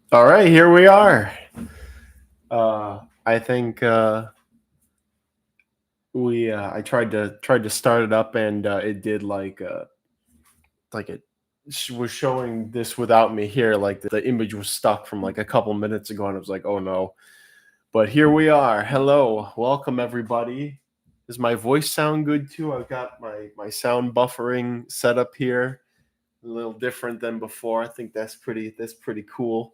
All right, here we are. I think we I tried to start it up and it did like it was showing this without me here. Like the image was stuck from like a couple minutes ago, and I was like, oh no. But here we are. Hello, welcome everybody. Does my voice sound good too? I've got my sound buffering set up here, a little different than before. I think that's pretty cool.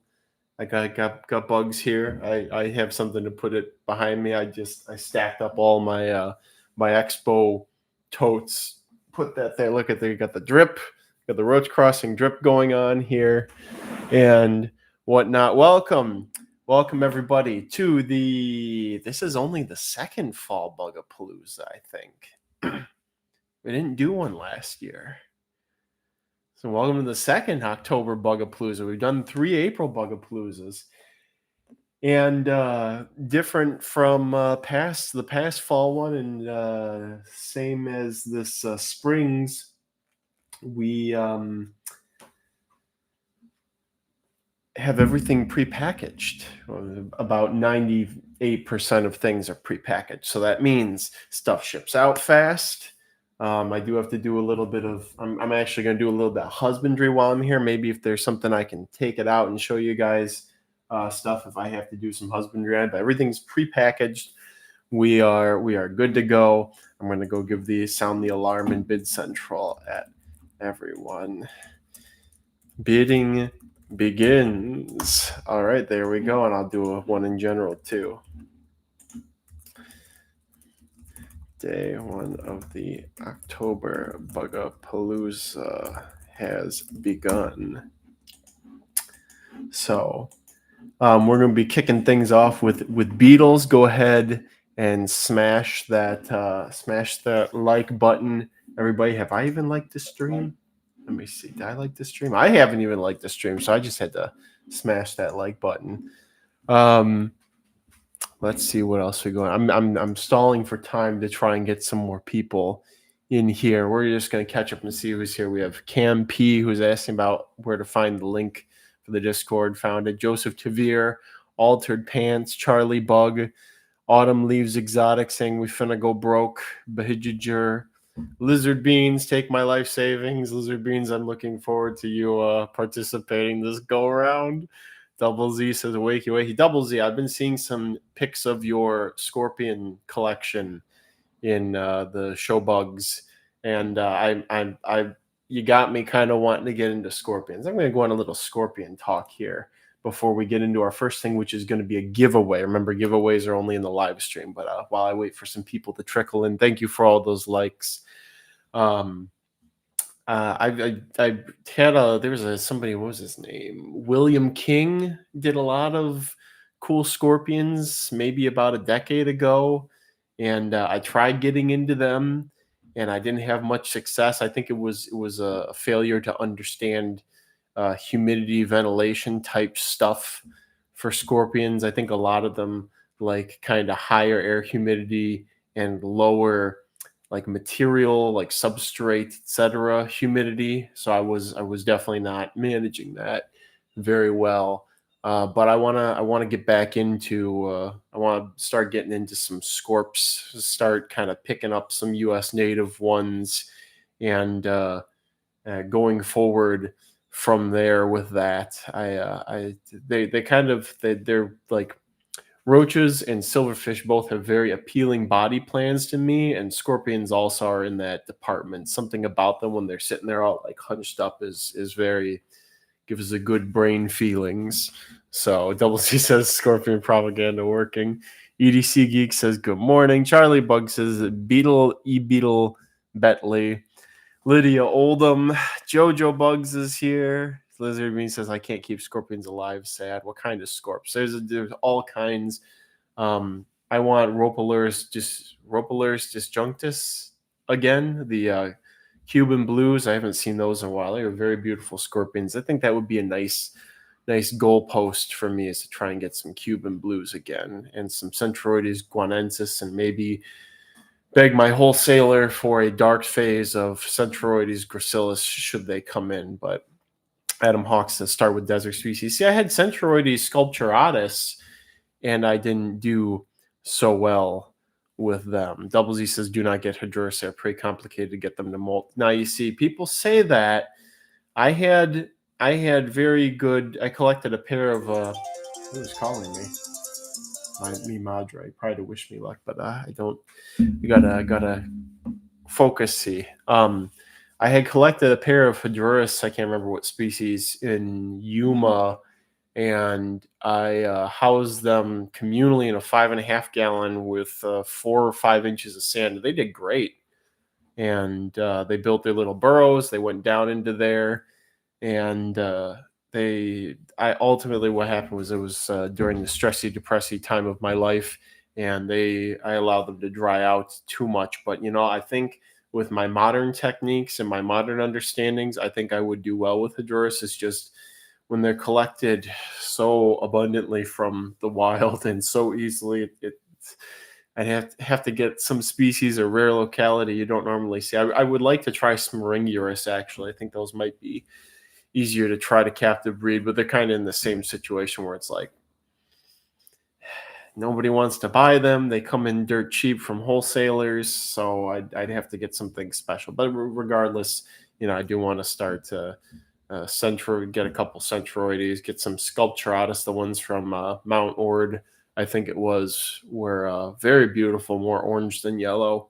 I got bugs here. I have something to put it behind me. I stacked up all my expo totes. Put that there. Look at there. You got the drip. Got the Roach Crossing drip going on here and whatnot. Welcome everybody to the. This is only the second fall Bugapalooza. I think we didn't do one last year. So welcome to the second October Bugapalooza. We've done 3 April Bugapaloozas, and different from the past fall one, and same as this springs. We have everything prepackaged. About 98% of things are prepackaged, so that means stuff ships out fast. I do have to do a little bit of. I'm actually going to do a little bit of husbandry while I'm here. Maybe if there's something I can take it out and show you guys stuff if I have to do some husbandry on. But everything's prepackaged. We are good to go. I'm going to go sound the alarm in Bid Central at everyone. Bidding begins. All right, there we go, and I'll do one in general too. Day one of the October Bugapalooza has begun. So we're going to be kicking things off with Beetles. Go ahead and smash that like button. Everybody, have I even liked this stream? Let me see. Did I like this stream? I haven't even liked the stream, so I just had to smash that like button. Let's see what else we going. I'm stalling for time to try and get some more people in here. We're just going to catch up and see who's here. We have Cam P, who's asking about where to find the link for the Discord. Found it. Joseph Tavir, Altered Pants, Charlie Bug, Autumn Leaves Exotic saying we finna go broke. Bahijager, Lizard Beans, take my life savings. Lizard Beans, I'm looking forward to you participating this go around. Double Z says wakey wakey. Double Z, I've been seeing some pics of your scorpion collection in the show bugs, and you got me kind of wanting to get into scorpions. I'm going to go on a little scorpion talk here before we get into our first thing, which is going to be a giveaway. Remember, giveaways are only in the live stream, but while I wait for some people to trickle in, thank you for all those likes. I had there was somebody, what was his name? William King did a lot of cool scorpions maybe about a decade ago, and I tried getting into them, and I didn't have much success. I think it was a failure to understand humidity, ventilation type stuff for scorpions. I think a lot of them like kind of higher air humidity and lower like material, like substrate, etc. humidity. So I was definitely not managing that very well. But I wanna get back into I want to start getting into some scorps, start kind of picking up some U.S. native ones, and going forward from there with that. They're like roaches and silverfish both have very appealing body plans to me, and scorpions also are in that department. Something about them when they're sitting there all like hunched up is very gives a good brain feelings. So Double C says scorpion propaganda working. EDC Geek says good morning. Charlie Bug says Beetle Beetle Betley. Lydia Oldham. Jojo Bugs is here. Lizard Bean says I can't keep scorpions alive. Sad. What kind of scorps? There's all kinds. I want Ropalurus disjunctus again. The Cuban blues. I haven't seen those in a while. They are very beautiful scorpions. I think that would be a nice goalpost for me, is to try and get some Cuban blues again, and some Centroides guanensis, and maybe beg my wholesaler for a dark phase of Centroides gracilis should they come in. But Adam Hawks says start with desert species. See, I had Centroides sculpturatus, and I didn't do so well with them. Double Z says do not get Hedurus. They're pretty complicated to get them to molt. Now you see, people say that. I had very good. I collected a pair of. Who's calling me? Me Madre. Probably to wish me luck, but I don't. You gotta focus. See. I had collected a pair of Hedurus. I can't remember what species in Yuma, and I housed them communally in a 5.5 gallon with 4 or 5 inches of sand. They did great, and they built their little burrows. They went down into there, and I ultimately, what happened was, it was during the stressy, depressy time of my life, and I allowed them to dry out too much. But I think with my modern techniques and my modern understandings, I think I would do well with Hedurus. It's just when they're collected so abundantly from the wild and so easily, I'd have to get some species or rare locality you don't normally see. I would like to try some Ringiorus, actually. I think those might be easier to try to captive breed, but they're kind of in the same situation where it's like nobody wants to buy them. They come in dirt cheap from wholesalers, so I'd have to get something special. But regardless, I do want to start to get a couple Centroides, get some Sculpturatus. The ones from Mount Ord, I think it was, were very beautiful, more orange than yellow.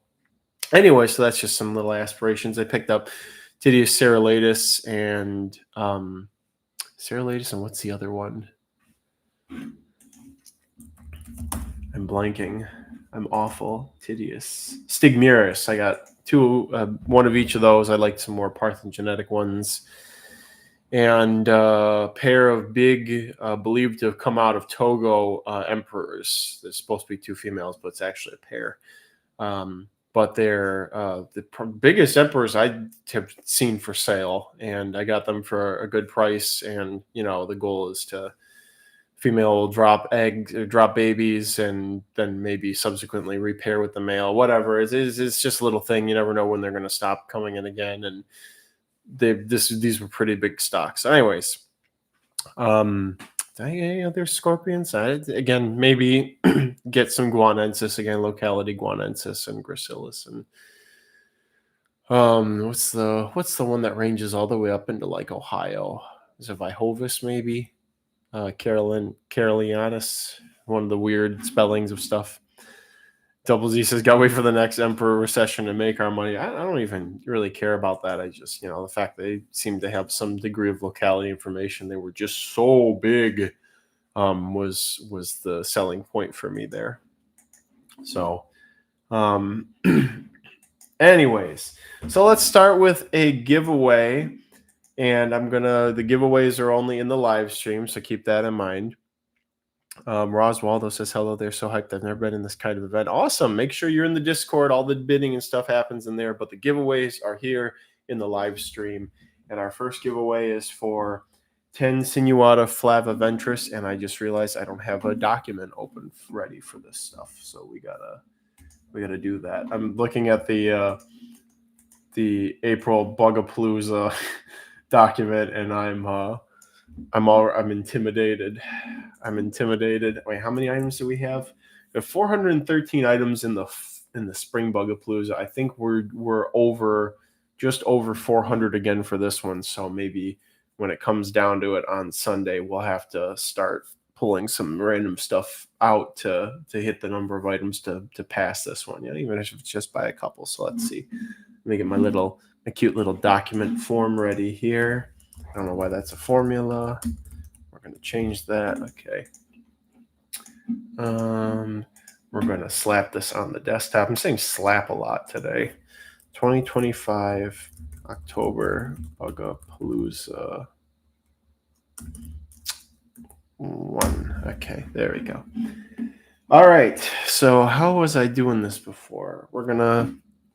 Anyway, so that's just some little aspirations. I picked up Tidius Cerulatus and what's the other one? I'm blanking. I'm awful. Tidius. Stigmerus. I got two, one of each of those. I liked some more parthenogenetic ones. And a pair of big, believed to have come out of Togo emperors. There's supposed to be 2 females, but it's actually a pair. But they're the biggest emperors I have seen for sale, and I got them for a good price. And the goal is to female drop eggs or drop babies, and then maybe subsequently repair with the male. Whatever, it's just a little thing. You never know when they're going to stop coming in again, and these were pretty big stocks. Anyways, there's scorpions. Again, maybe get some guanensis again, locality guanensis and gracilis, and what's the one that ranges all the way up into like Ohio? Is it Vihovis maybe? Carolianus, one of the weird spellings of stuff. Double Z says, "Gotta wait for the next emperor recession to make our money." I don't even really care about that. I just, the fact they seem to have some degree of locality information. They were just so big, was the selling point for me there. So, anyways, so let's start with a giveaway, and the giveaways are only in the live stream, so keep that in mind. Roswaldo says, hello, they're so hyped. I've never been in this kind of event. Awesome. Make sure you're in the Discord. All the bidding and stuff happens in there, but the giveaways are here in the live stream. And our first giveaway is for 10 Sinuata flaviventris, and I just realized I don't have a document open ready for this stuff, so we gotta do that. I'm looking at the April Bugapalooza document, and I'm intimidated. Wait, how many items do we have? We have 413 items in the spring Bugapalooza. I think we're just over 400 again for this one. So maybe when it comes down to it on Sunday, we'll have to start pulling some random stuff out to hit the number of items to pass this one. Even if it's just by a couple. So let's see. Let me get my cute little document form ready here. I don't know why that's a formula. We're going to change that. Okay. We're going to slap this on the desktop. I'm saying slap a lot today. 2025 October Bugapalooza 1. Okay, there we go. All right. So how was I doing this before?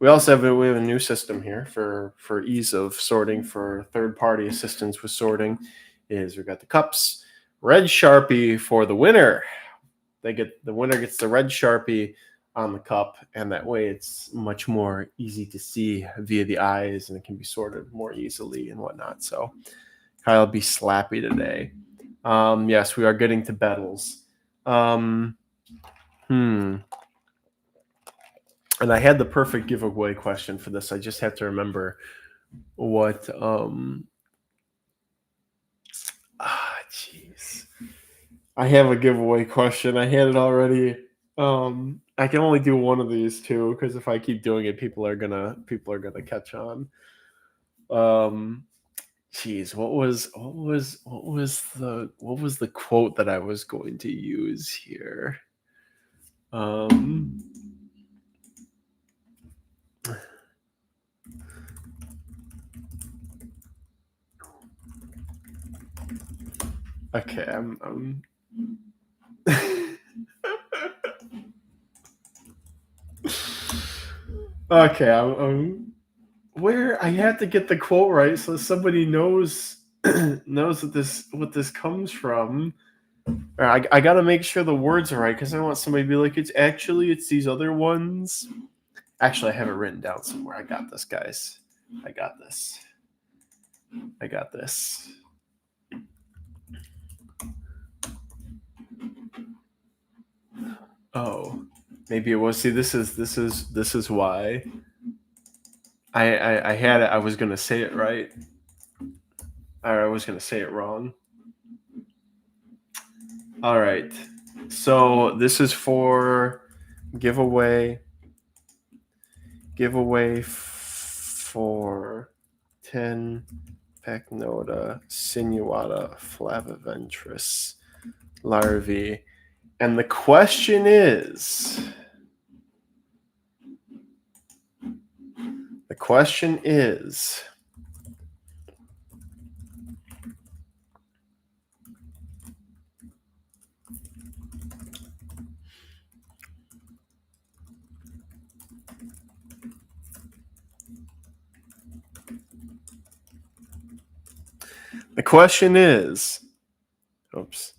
We also have a new system here for ease of sorting, for third-party assistance with sorting. We've got the cups, red Sharpie for the winner. The winner gets the red Sharpie on the cup, and that way it's much more easy to see via the eyes, and it can be sorted more easily and whatnot. So I'll be slappy today. Yes, we are getting to battles. And I had the perfect giveaway question for this. I just have to remember what. Jeez. I have a giveaway question. I had it already. I can only do one of these two because if I keep doing it, people are gonna catch on. Jeez, what was the quote that I was going to use here? Okay, I'm okay, I'm where I have to get the quote right so somebody knows knows what this comes from. I gotta make sure the words are right because I want somebody to be like, it's these other ones. Actually, I have it written down somewhere. I got this, guys. I got this. Oh, maybe it was. See, this is why I had it. I was gonna say it right, or I was gonna say it wrong. All right. So this is for giveaway for 10 Pecnota sinuata flaviventris larvae. And the question is, oops.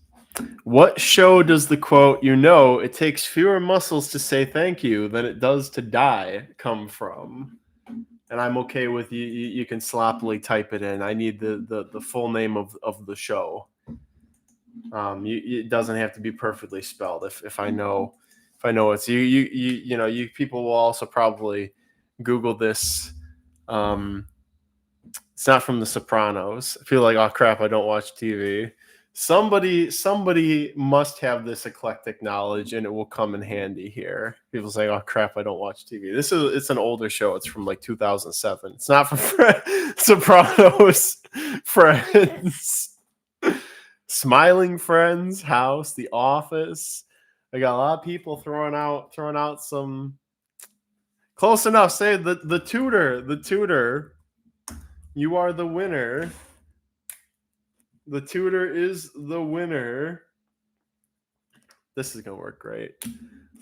What show does the quote, it takes fewer muscles to say thank you than it does to die come from? And I'm okay with you can sloppily type it in. I need the full name of the show. It doesn't have to be perfectly spelled. If I know it's you people will also probably Google this. It's not from The Sopranos. I feel like, oh crap, I don't watch TV. Somebody must have this eclectic knowledge, and it will come in handy here. People say, "Oh crap, I don't watch TV." It's an older show. It's from like 2007. It's not from Sopranos. Friends, Smiling Friends, House, The Office. I got a lot of people throwing out some. Close enough. Say the tutor. The tutor. You are the winner. The tutor is the winner. This is gonna work great.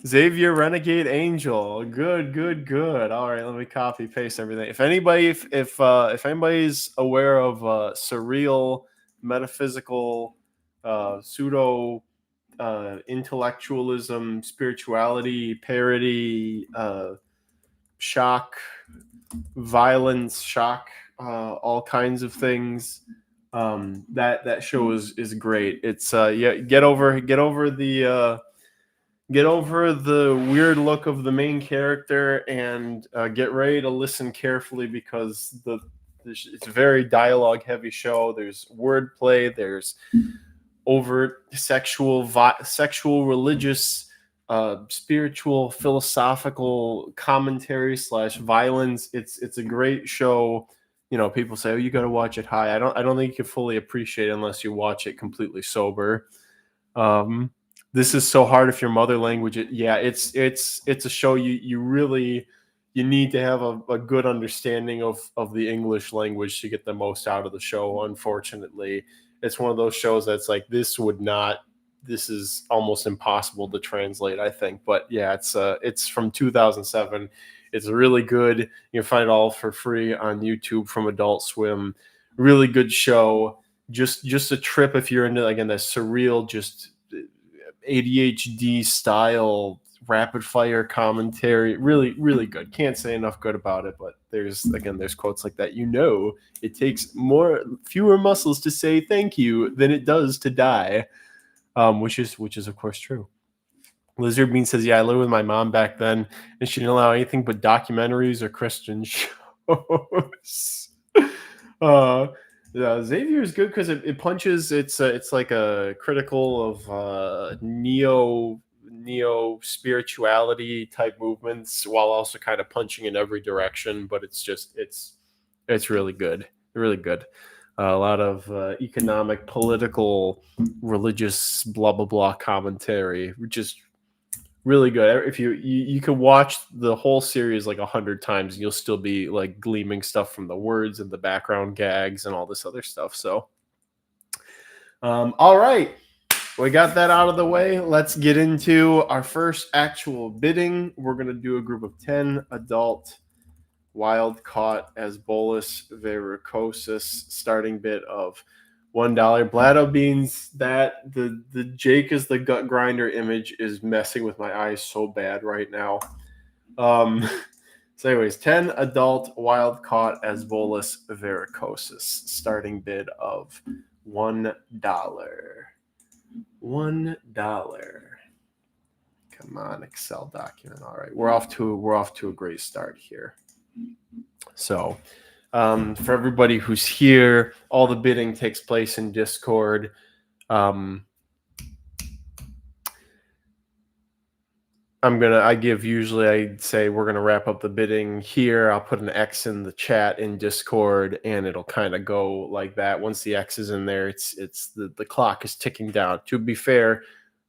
Xavier Renegade Angel. Good. All right, let me copy paste everything. If anybody's aware of surreal, metaphysical, pseudo intellectualism, spirituality, parody, shock, violence, shock, all kinds of things. That show is great. It's get over the weird look of the main character and get ready to listen carefully because it's a very dialogue heavy show. There's wordplay. There's overt sexual, religious, spiritual, philosophical commentary / violence. It's a great show. People say, "Oh, you got to watch it high." I don't think you can fully appreciate it unless you watch it completely sober. This is so hard if your mother language. It's a show you need to have a good understanding of the English language to get the most out of the show. Unfortunately, it's one of those shows that's like this is almost impossible to translate, I think. But yeah, it's from 2007. It's really good. You can find it all for free on YouTube from Adult Swim. Really good show. Just a trip if you're into, again, that surreal, just ADHD style, rapid fire commentary. Really, really good. Can't say enough good about it. But there's quotes like that. It takes fewer muscles to say thank you than it does to die, which is of course true. Lizard Bean says, yeah, I lived with my mom back then, and she didn't allow anything but documentaries or Christian shows. Yeah, Xavier is good because it punches. It's like a critical of neo spirituality type movements while also kind of punching in every direction. But it's really good, really good. A lot of economic, political, religious, blah blah blah commentary, which is really good. If you can watch the whole series like 100 times, and you'll still be like gleaming stuff from the words and the background gags and all this other stuff. So, all right, we got that out of the way. Let's get into our first actual bidding. We're gonna do a group of 10 adult wild caught as bolus varicosis, starting bid of $1. Blado Beans, that the Jake is the gut grinder image is messing with my eyes so bad right now. So anyways, 10 adult wild caught as bolus varicosis, starting bid of $1. $1. Come on, Excel document. All right, we're off to a great start here. So for everybody who's here, all the bidding takes place in Discord. I'd say we're gonna wrap up the bidding here. I'll put an X in the chat in Discord, and it'll kind of go like that. Once the X is in there, it's the clock is ticking down. To be fair,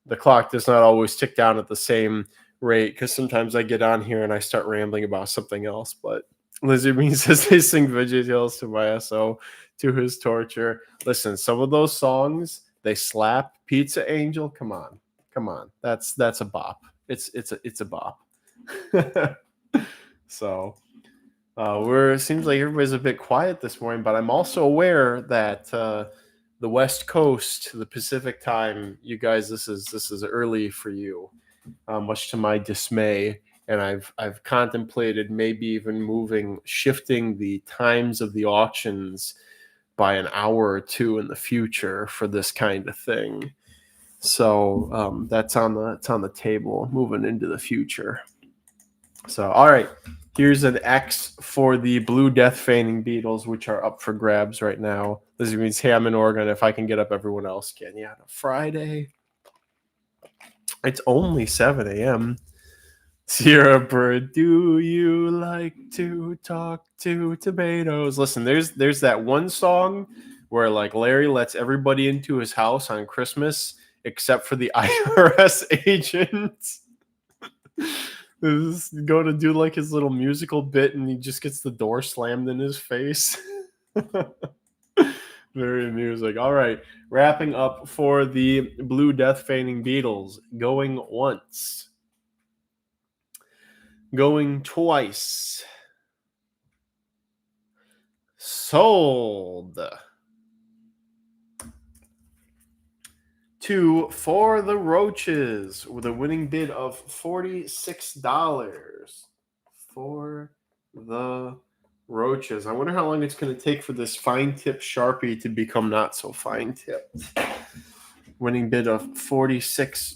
the clock does not always tick down at the same rate because sometimes I get on here and I start rambling about something else. But Lizard Bean says they sing VeggieTales to my SO to his torture. Listen, some of those songs they slap. Pizza Angel, come on, that's a bop. It's a bop. So it seems like everybody's a bit quiet this morning, but I'm also aware that the West Coast, the Pacific time, you guys, this is early for you, much to my dismay. And I've contemplated maybe even shifting the times of the auctions by an hour or two in the future for this kind of thing. So that's on the table moving into the future. So all right, here's an X for the blue death feigning beetles, which are up for grabs right now. This means, hey, I'm in Oregon. If I can get up, everyone else can. Yeah, on a Friday. It's only 7 a.m. Sierra Bird, do you like to talk to tomatoes? Listen, there's that one song where like Larry lets everybody into his house on Christmas except for the IRS agent. Go to do like his little musical bit and he just gets the door slammed in his face. Very amusing. All right, wrapping up for the blue death feigning beetles. Going once. Going twice. Sold. 2 for the roaches with a winning bid of $46 for the roaches. I wonder how long it's going to take for this fine tip Sharpie to become not so fine tipped. Winning bid of 46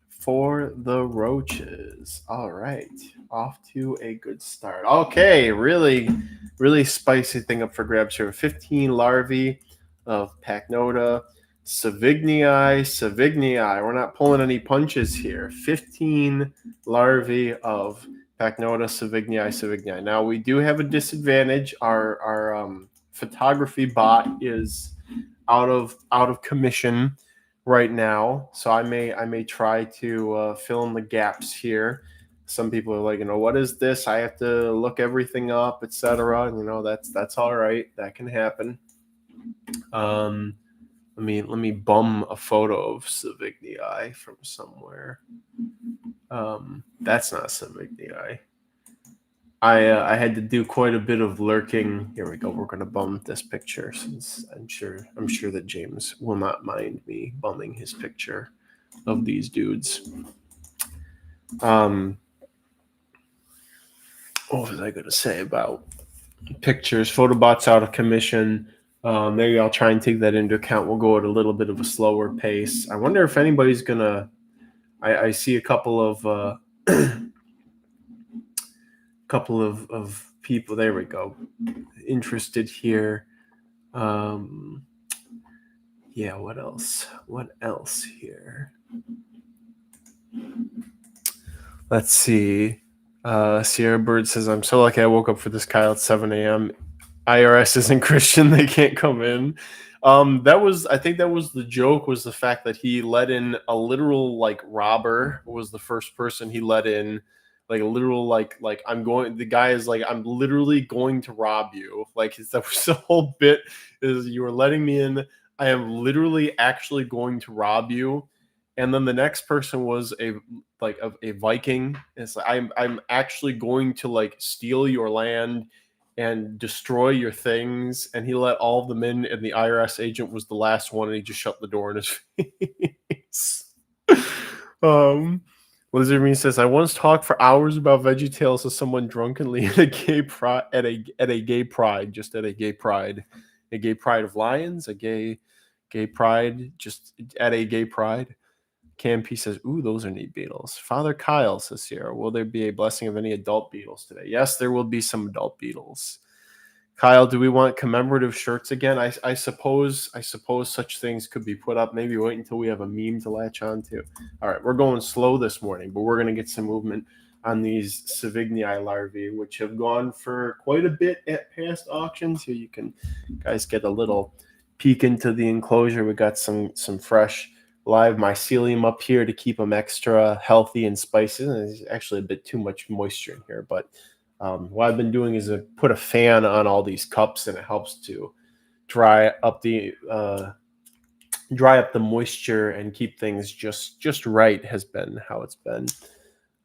for the roaches. All right, off to a good start. Okay, really spicy thing up for grabs here. 15 larvae of Pachnota Savignii. We're not pulling any punches here. 15 larvae of Pachnota Savignii. Now we do have a disadvantage. Our photography bot is out of commission right now, so I may try to fill in the gaps here. Some people are like, what is this? I have to look everything up, etc. And that's all right. That can happen. Let me bum a photo of Savignii from somewhere. That's not Savignii. I had to do quite a bit of lurking. Here we go. We're gonna bum this picture since I'm sure that James will not mind me bumming his picture of these dudes. What was I going to say about pictures? Photobot's out of commission. Maybe I'll try and take that into account. We'll go at a little bit of a slower pace. I wonder if anybody's gonna. I see a couple of people. There we go. Interested here. Yeah. What else? What else here? Let's see. Sierra Bird says, "I'm so lucky I woke up for this, Kyle, at 7 a.m. IRS isn't Christian; they can't come in." I think that was the joke, was the fact that he let in a literal like robber. Was the first person he let in, like a literal like I'm going. The guy is like, I'm literally going to rob you. Like that was the whole bit, is you were letting me in. I am literally actually going to rob you. And then the next person was a Viking. It's like, I'm actually going to like steal your land and destroy your things. And he let all of them in, and the IRS agent was the last one, and he just shut the door in his face. Lizardman says, I once talked for hours about VeggieTales to someone drunkenly at a gay pride, at a gay pride, just at a gay pride of lions, a gay pride, just at a gay pride. Campy says, ooh, those are neat beetles. Father Kyle says here, will there be a blessing of any adult beetles today? Yes, there will be some adult beetles. Kyle, do we want commemorative shirts again? I suppose such things could be put up. Maybe wait until we have a meme to latch on to. All right, we're going slow this morning, but we're going to get some movement on these Savignii larvae, which have gone for quite a bit at past auctions. Here you can guys get a little peek into the enclosure. We got some fresh live mycelium up here to keep them extra healthy and spicy. And there's actually a bit too much moisture in here, but what I've been doing is I put a fan on all these cups, and it helps to dry up the moisture and keep things just right. Has been how it's been.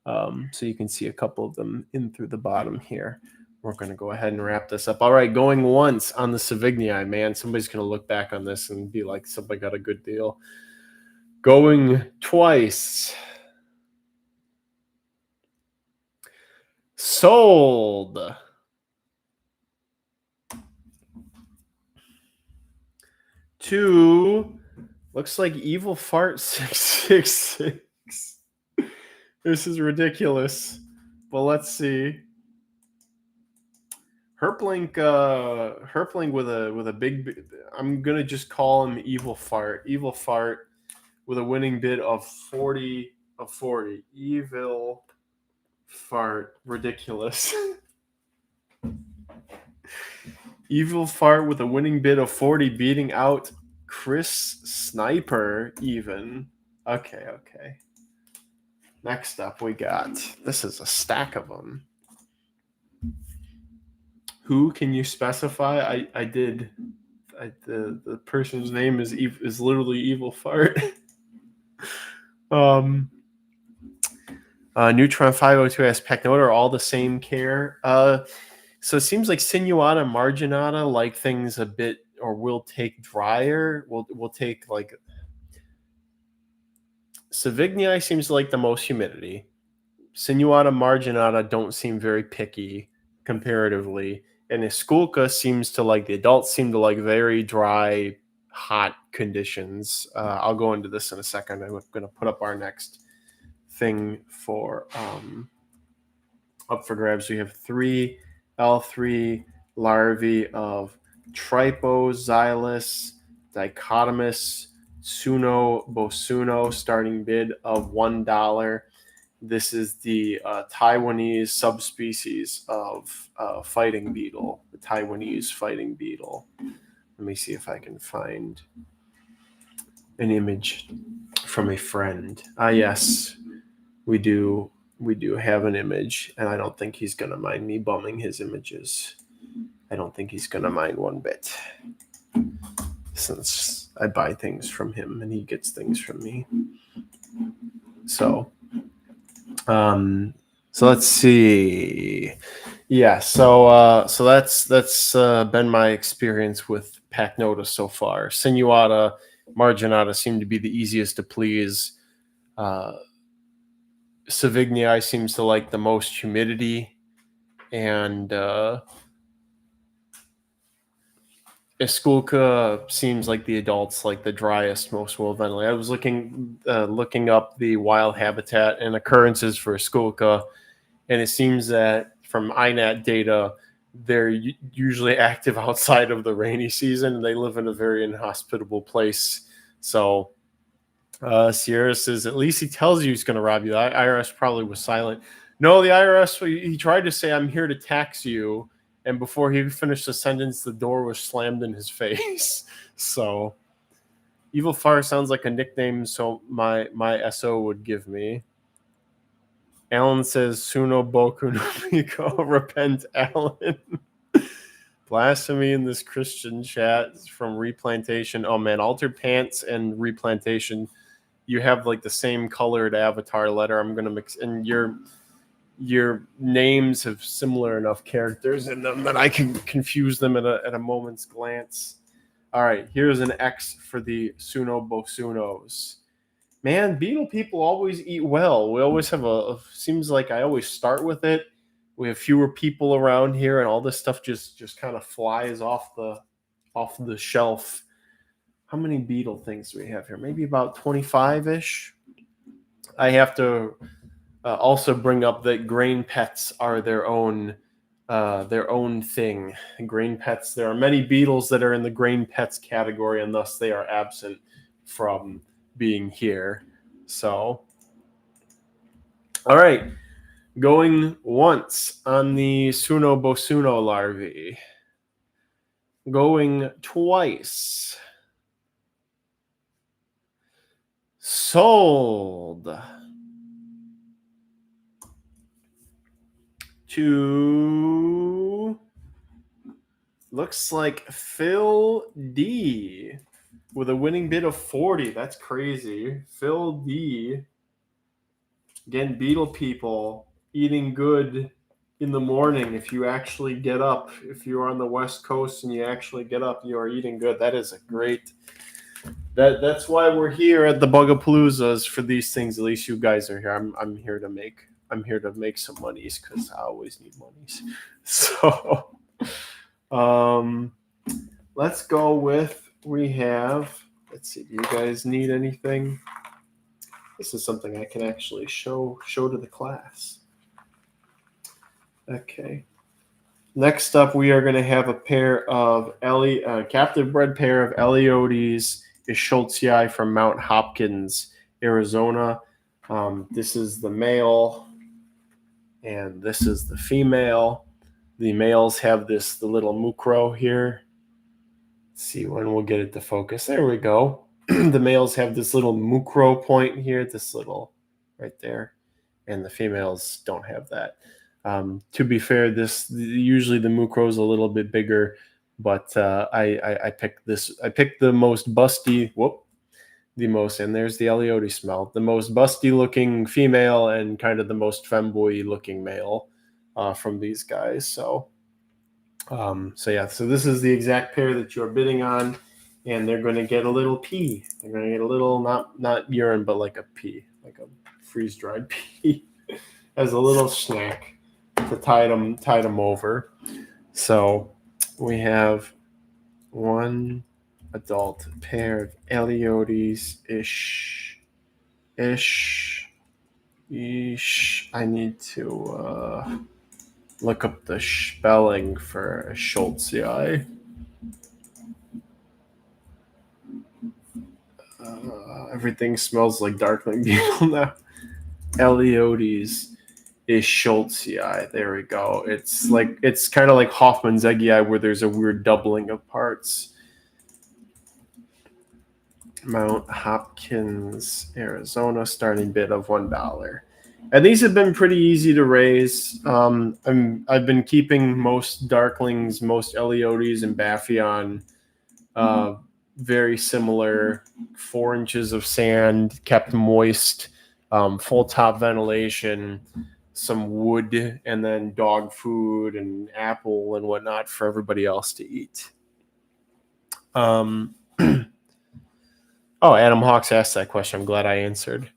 So you can see a couple of them in through the bottom here. We're going to go ahead and wrap this up. All right, going once on the Savignii, man. Somebody's going to look back on this and be like, somebody got a good deal. Going twice. Sold. To, looks like Evil Fart 666. This is ridiculous. But let's see. Herpling with a big, I'm gonna just call him Evil Fart. Evil Fart with a winning bid of 40 of 40. Evil Fart, ridiculous. Evil Fart with a winning bid of 40, beating out Chris Sniper even. Okay. Next up, we got, this is a stack of them. Who can you specify? I did. The person's name is literally Evil Fart. Neutron 502 has Pecnota are all the same care. So it seems like Sinuata, Marginata like things a bit, or will take drier. We'll take like Savignii seems to like the most humidity. Sinuata, Marginata don't seem very picky comparatively. And Esculca seems to like, the adults seem to like very dry, hot conditions. I'll go into this in a second. I'm going to put up our next thing for up for grabs. We have 3 L3 larvae of Tripoxylus dichotomous Suno bosuno, starting bid of $1. This is the Taiwanese subspecies of fighting beetle, the Taiwanese fighting beetle. Let me see if I can find an image from a friend. Yes, we do have an image, and I don't think he's going to mind me bumming his images. I don't think he's going to mind one bit, since I buy things from him and he gets things from me. So let's see. Yeah, so that's been my experience with Pacnota so far. Sinuata, Marginata seem to be the easiest to please. Savignii seems to like the most humidity, and Esculca seems like the adults like the driest, most well ventilated. I was looking up the wild habitat and occurrences for Esculca, and it seems that from INAT data, they're usually active outside of the rainy season. They live in a very inhospitable place. So Sierra says, at least he tells you he's going to rob you. The IRS probably was silent. No, the IRS, he tried to say, I'm here to tax you. And before he finished the sentence, the door was slammed in his face. So Evil Fire sounds like a nickname so my SO would give me. Alan says, Suno Boku no Miko, repent, Alan. Blasphemy in this Christian chat from Replantation. Oh man, Altered Pants and Replantation, you have like the same colored avatar letter. I'm gonna mix, and your names have similar enough characters in them that I can confuse them at a moment's glance. All right, here's an X for the Suno Bosunos. Man, Beetle people always eat well. We always have seems like I always start with it. We have fewer people around here, and all this stuff just kind of flies off the shelf. How many Beetle things do we have here? Maybe about 25-ish. I have to also bring up that grain pets are their own thing. Grain pets. There are many beetles that are in the grain pets category, and thus they are absent from being here. So, all right, going once on the Suno Bosuno larvae. Going twice. Sold to, looks like Phil D with a winning bid of 40. That's crazy. Phil D. Again, Beetle people eating good in the morning. If you actually get up, if you're on the West Coast and you actually get up, you are eating good. That is a great. That's why we're here at the Bugapaloozas for these things. At least you guys are here. I'm here to make some monies because I always need monies. So, let's go with, we have. Let's see. Do you guys need anything? This is something I can actually show to the class. Okay. Next up, we are going to have a pair of captive bred pair of Eleodes Schultzii from Mount Hopkins, Arizona. This is the male, and this is the female. The males have the little mucro here. Let's see when we'll get it to focus. There we go. The males have this little mucro point here, this little right there, and the females don't have that. To be fair, usually the mucro is a little bit bigger, but I picked this. I picked the most busty. And there's the Eleodes smell. The most busty looking female and kind of the most femboy looking male from these guys. So this is the exact pair that you're bidding on, and they're going to get a little pee. They're going to get a little, not urine, but like a pee, like a freeze dried pee, as a little snack to tide them over. So we have one adult pair of Eleodes ish. I need to look up the spelling for Schultzii. Everything smells like Darkling Beetle now. Eleodes Schultzii. There we go. It's kind of like Hoffman's Eggii, where there's a weird doubling of parts. Mount Hopkins, Arizona, starting bid of $1. And these have been pretty easy to raise. I've been keeping most Darklings, most Eleodes, and Baphion very similar. 4 inches of sand, kept moist, full top ventilation, some wood, and then dog food and apple and whatnot for everybody else to eat. Oh, Adam Hawks asked that question. I'm glad I answered.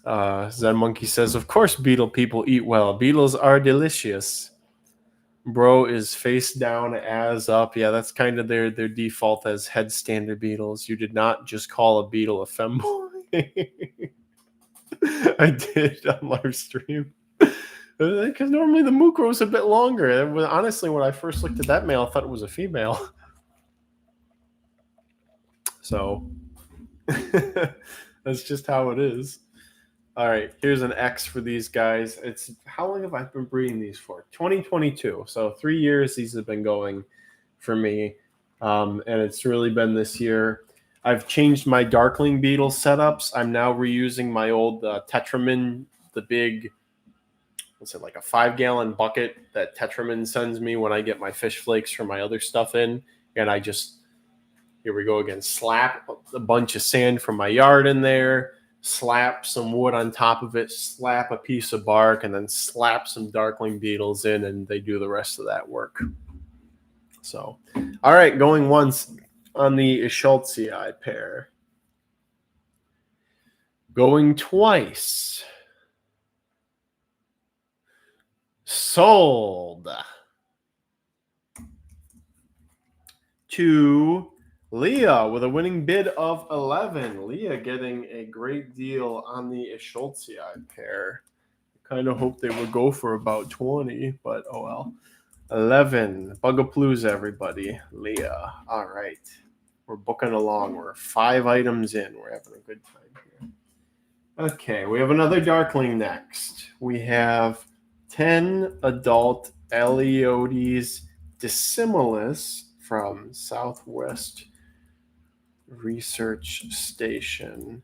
Zen Monkey says, of course beetle people eat well. Beetles are delicious. Bro is face down, as up. Yeah, that's kind of their default as headstander beetles. You did not just call a beetle a femboy. I did on live stream. Because normally the Mukro is a bit longer. Honestly, when I first looked at that male, I thought it was a female. So that's just how it is. All right, here's an X for these guys. It's how long have I been breeding these for? 2022. So 3 years these have been going for me, and it's really been this year. I've changed my Darkling beetle setups. I'm now reusing my old Tetramin, the big, what's it, like a 5-gallon bucket that Tetramin sends me when I get my fish flakes from my other stuff in, and I just, here we go again, slap a bunch of sand from my yard in there, slap some wood on top of it, slap a piece of bark, and then slap some Darkling beetles in, and they do the rest of that work. So, all right, going once on the Schultzii pair. Going twice. Sold. To Leah with a winning bid of 11. Leah getting a great deal on the Schultzii pair. Kind of hoped they would go for about 20, but oh well. 11. Bugapalooza, everybody. Leah. All right. We're booking along. We're 5 items in. We're having a good time here. Okay, we have another Darkling next. We have 10 adult Eleodes dissimilis from Southwest Research Station,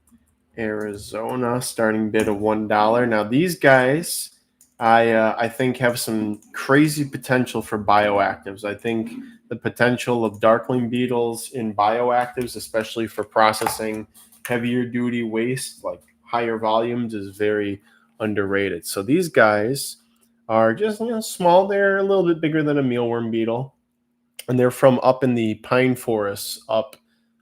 Arizona. Starting bid of $1. Now these guys, I think, have some crazy potential for bioactives. I think the potential of Darkling beetles in bioactives, especially for processing heavier duty waste, like higher volumes, is very underrated. So these guys are just small. They're a little bit bigger than a mealworm beetle, and they're from up in the pine forests up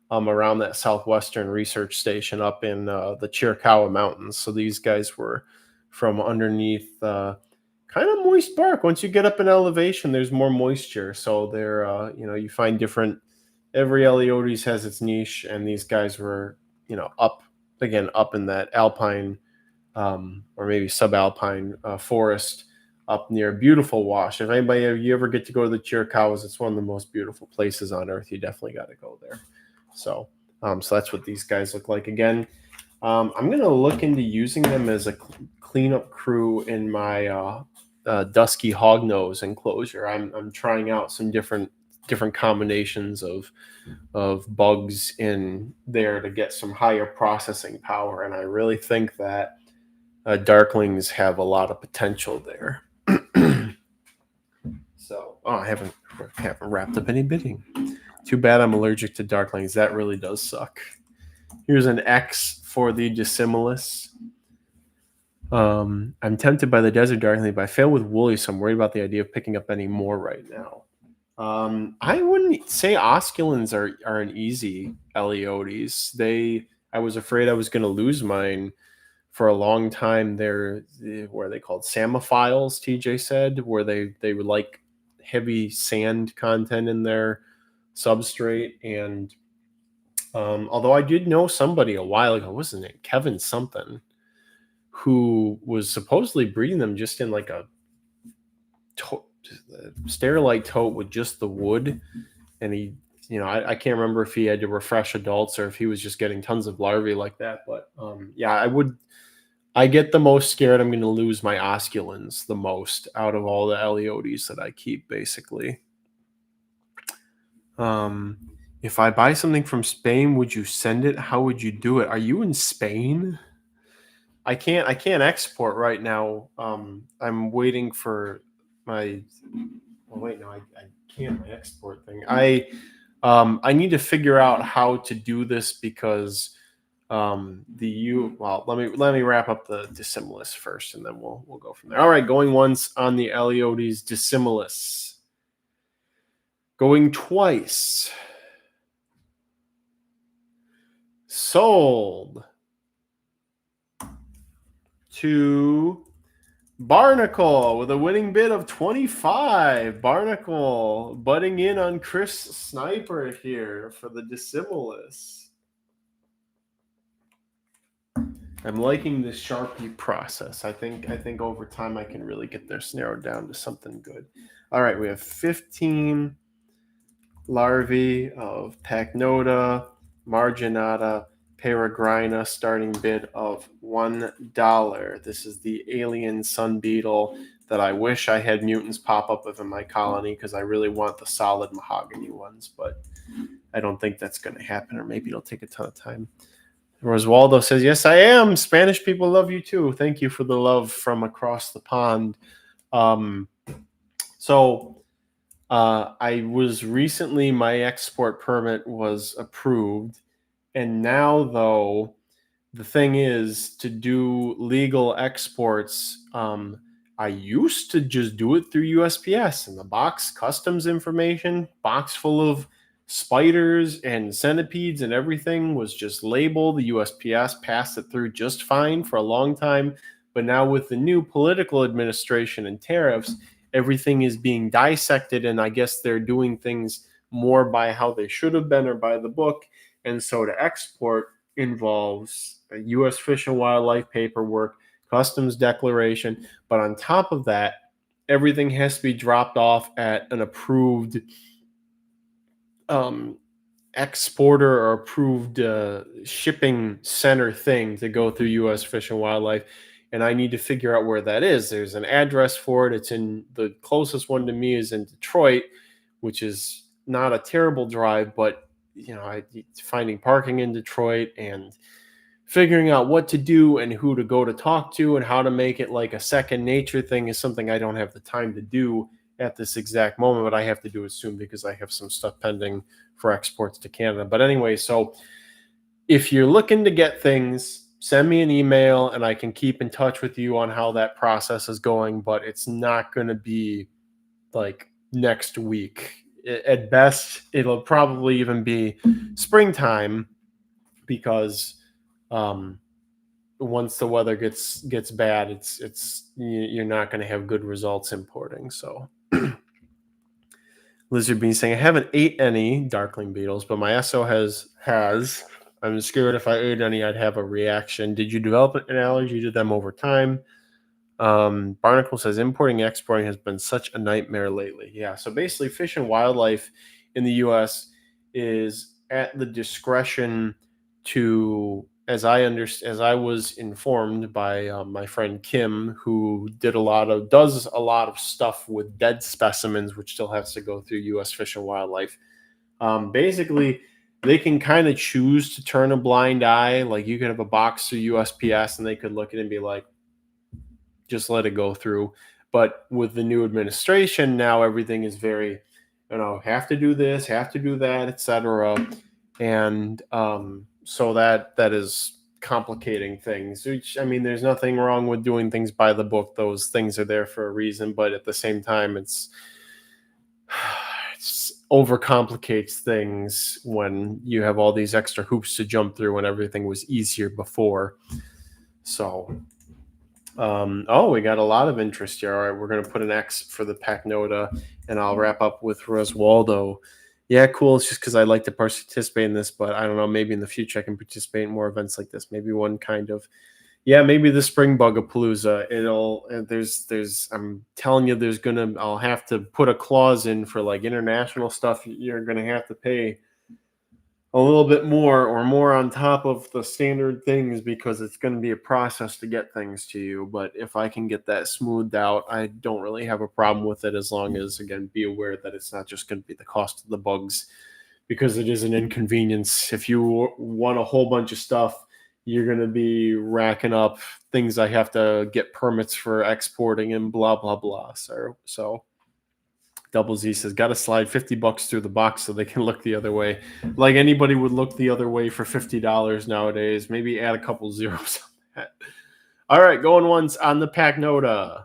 around that Southwestern Research Station up in the Chiricahua Mountains. So these guys were from underneath kind of moist bark. Once you get up in elevation, there's more moisture. So they're, you find different, every Eleodes has its niche, and these guys were, up in that alpine or maybe subalpine forest up near Beautiful Wash. If you ever get to go to the Chiricahuas, it's one of the most beautiful places on earth. You definitely got to go there. So that's what these guys look like. Again, I'm going to look into using them as a cleanup crew in my dusky hognose enclosure. I'm trying out some different combinations of bugs in there to get some higher processing power, and I really think that Darklings have a lot of potential there. So, I haven't wrapped up any bidding. Too bad I'm allergic to Darklings. That really does suck. Here's an X for the dissimilis. I'm tempted by the desert Darkling, but I fail with woolly, so I'm worried about the idea of picking up any more right now. I wouldn't say osculans are an easy Eleodes. I was afraid I was going to lose mine for a long time. They're what are they called? Samophiles, TJ said, where they would like heavy sand content in their substrate. And although I did know somebody a while ago, wasn't it Kevin something, who was supposedly breeding them just in like a sterilite tote with just the wood, and he, I can't remember if he had to refresh adults or if he was just getting tons of larvae like that. But I get the most scared I'm going to lose my osculans the most out of all the Eleodes that I keep, basically. If I buy something from Spain, would you send it? How would you do it? Are you in Spain? I can't export right now. I'm waiting for my. Oh wait, no, I can't. My export thing. I need to figure out how to do this because let me wrap up the dissimilis first, and then we'll go from there. All right, going once on the Eleodes dissimilis. Going twice. Sold. to Barnacle with a winning bid of 25. Barnacle butting in on Chris Sniper here for the Dissimulus. I'm liking this Sharpie process. I think over time I can really get this narrowed down to something good. All right, we have 15 larvae of Pachnota, marginata, peregrina, starting bid of $1. This is the alien sun beetle that I wish I had mutants pop up with in my colony because I really want the solid mahogany ones, but I don't think that's going to happen, or maybe it'll take a ton of time. Roswaldo says, yes, I am. Spanish people love you too. Thank you for the love from across the pond. I was recently, my export permit was approved. And now, though, the thing is to do legal exports. I used to just do it through USPS, and the box customs information, box full of spiders and centipedes and everything was just labeled. The USPS passed it through just fine for a long time. But now with the new political administration and tariffs, everything is being dissected, and I guess they're doing things more by how they should have been or by the book. And so to export involves U.S. Fish and Wildlife paperwork, customs declaration, but on top of that, everything has to be dropped off at an approved exporter or approved shipping center thing to go through U.S. Fish and Wildlife. And I need to figure out where that is. There's an address for it. It's in the closest one to me is in Detroit, which is not a terrible drive, but finding parking in Detroit and figuring out what to do and who to go to talk to and how to make it like a second nature thing is something I don't have the time to do at this exact moment, but I have to do it soon because I have some stuff pending for exports to Canada. But anyway, so if you're looking to get things, send me an email and I can keep in touch with you on how that process is going, but it's not going to be like next week. At best, it'll probably even be springtime because once the weather gets bad, it's you're not going to have good results importing. So Lizard Bean saying, I haven't ate any Darkling beetles, but my SO has. I'm scared if I ate any, I'd have a reaction. Did you develop an allergy to them over time? Barnacle says, importing and exporting has been such a nightmare lately. Yeah, so basically Fish and Wildlife in the U.S. is at the discretion to, as I was informed by my friend Kim, who does a lot of stuff with dead specimens, which still has to go through U.S. Fish and Wildlife. Basically, they can kind of choose to turn a blind eye. Like you could have a box through USPS and they could look at it and be like, just let it go through. But with the new administration now, everything is very, have to do this, have to do that, etc. And so that is complicating things. Which, I mean, there's nothing wrong with doing things by the book. Those things are there for a reason, but at the same time, it's overcomplicates things when you have all these extra hoops to jump through when everything was easier before. So we got a lot of interest here. All right, we're going to put an X for the Pachnota, and I'll wrap up with Roswaldo. Yeah, cool. It's just because I like to participate in this, but I don't know. Maybe in the future I can participate in more events like this. Maybe one kind of, maybe the spring Bugapalooza. I'm telling you, I'll have to put a clause in for like international stuff. You're going to have to pay a little bit more or more on top of the standard things because it's going to be a process to get things to you. But if I can get that smoothed out, I don't really have a problem with it, as long as, again, be aware that it's not just going to be the cost of the bugs, because it is an inconvenience. If you want a whole bunch of stuff, you're going to be racking up things I have to get permits for exporting and blah, blah, blah. So Double Z says, got to slide $50 through the box so they can look the other way. Like anybody would look the other way for $50 nowadays. Maybe add a couple zeros on that. All right, going once on the Pachnota.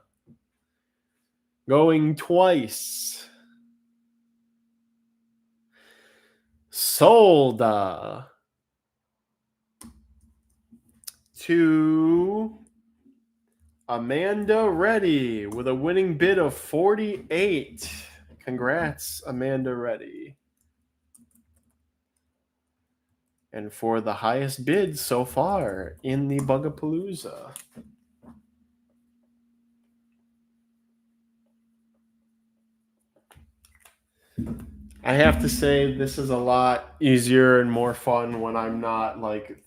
Going twice. Sold to Amanda Reddy with a winning bid of 48. Congrats, Amanda Reddy. And for the highest bid so far in the Bugapalooza. I have to say, this is a lot easier and more fun when I'm not like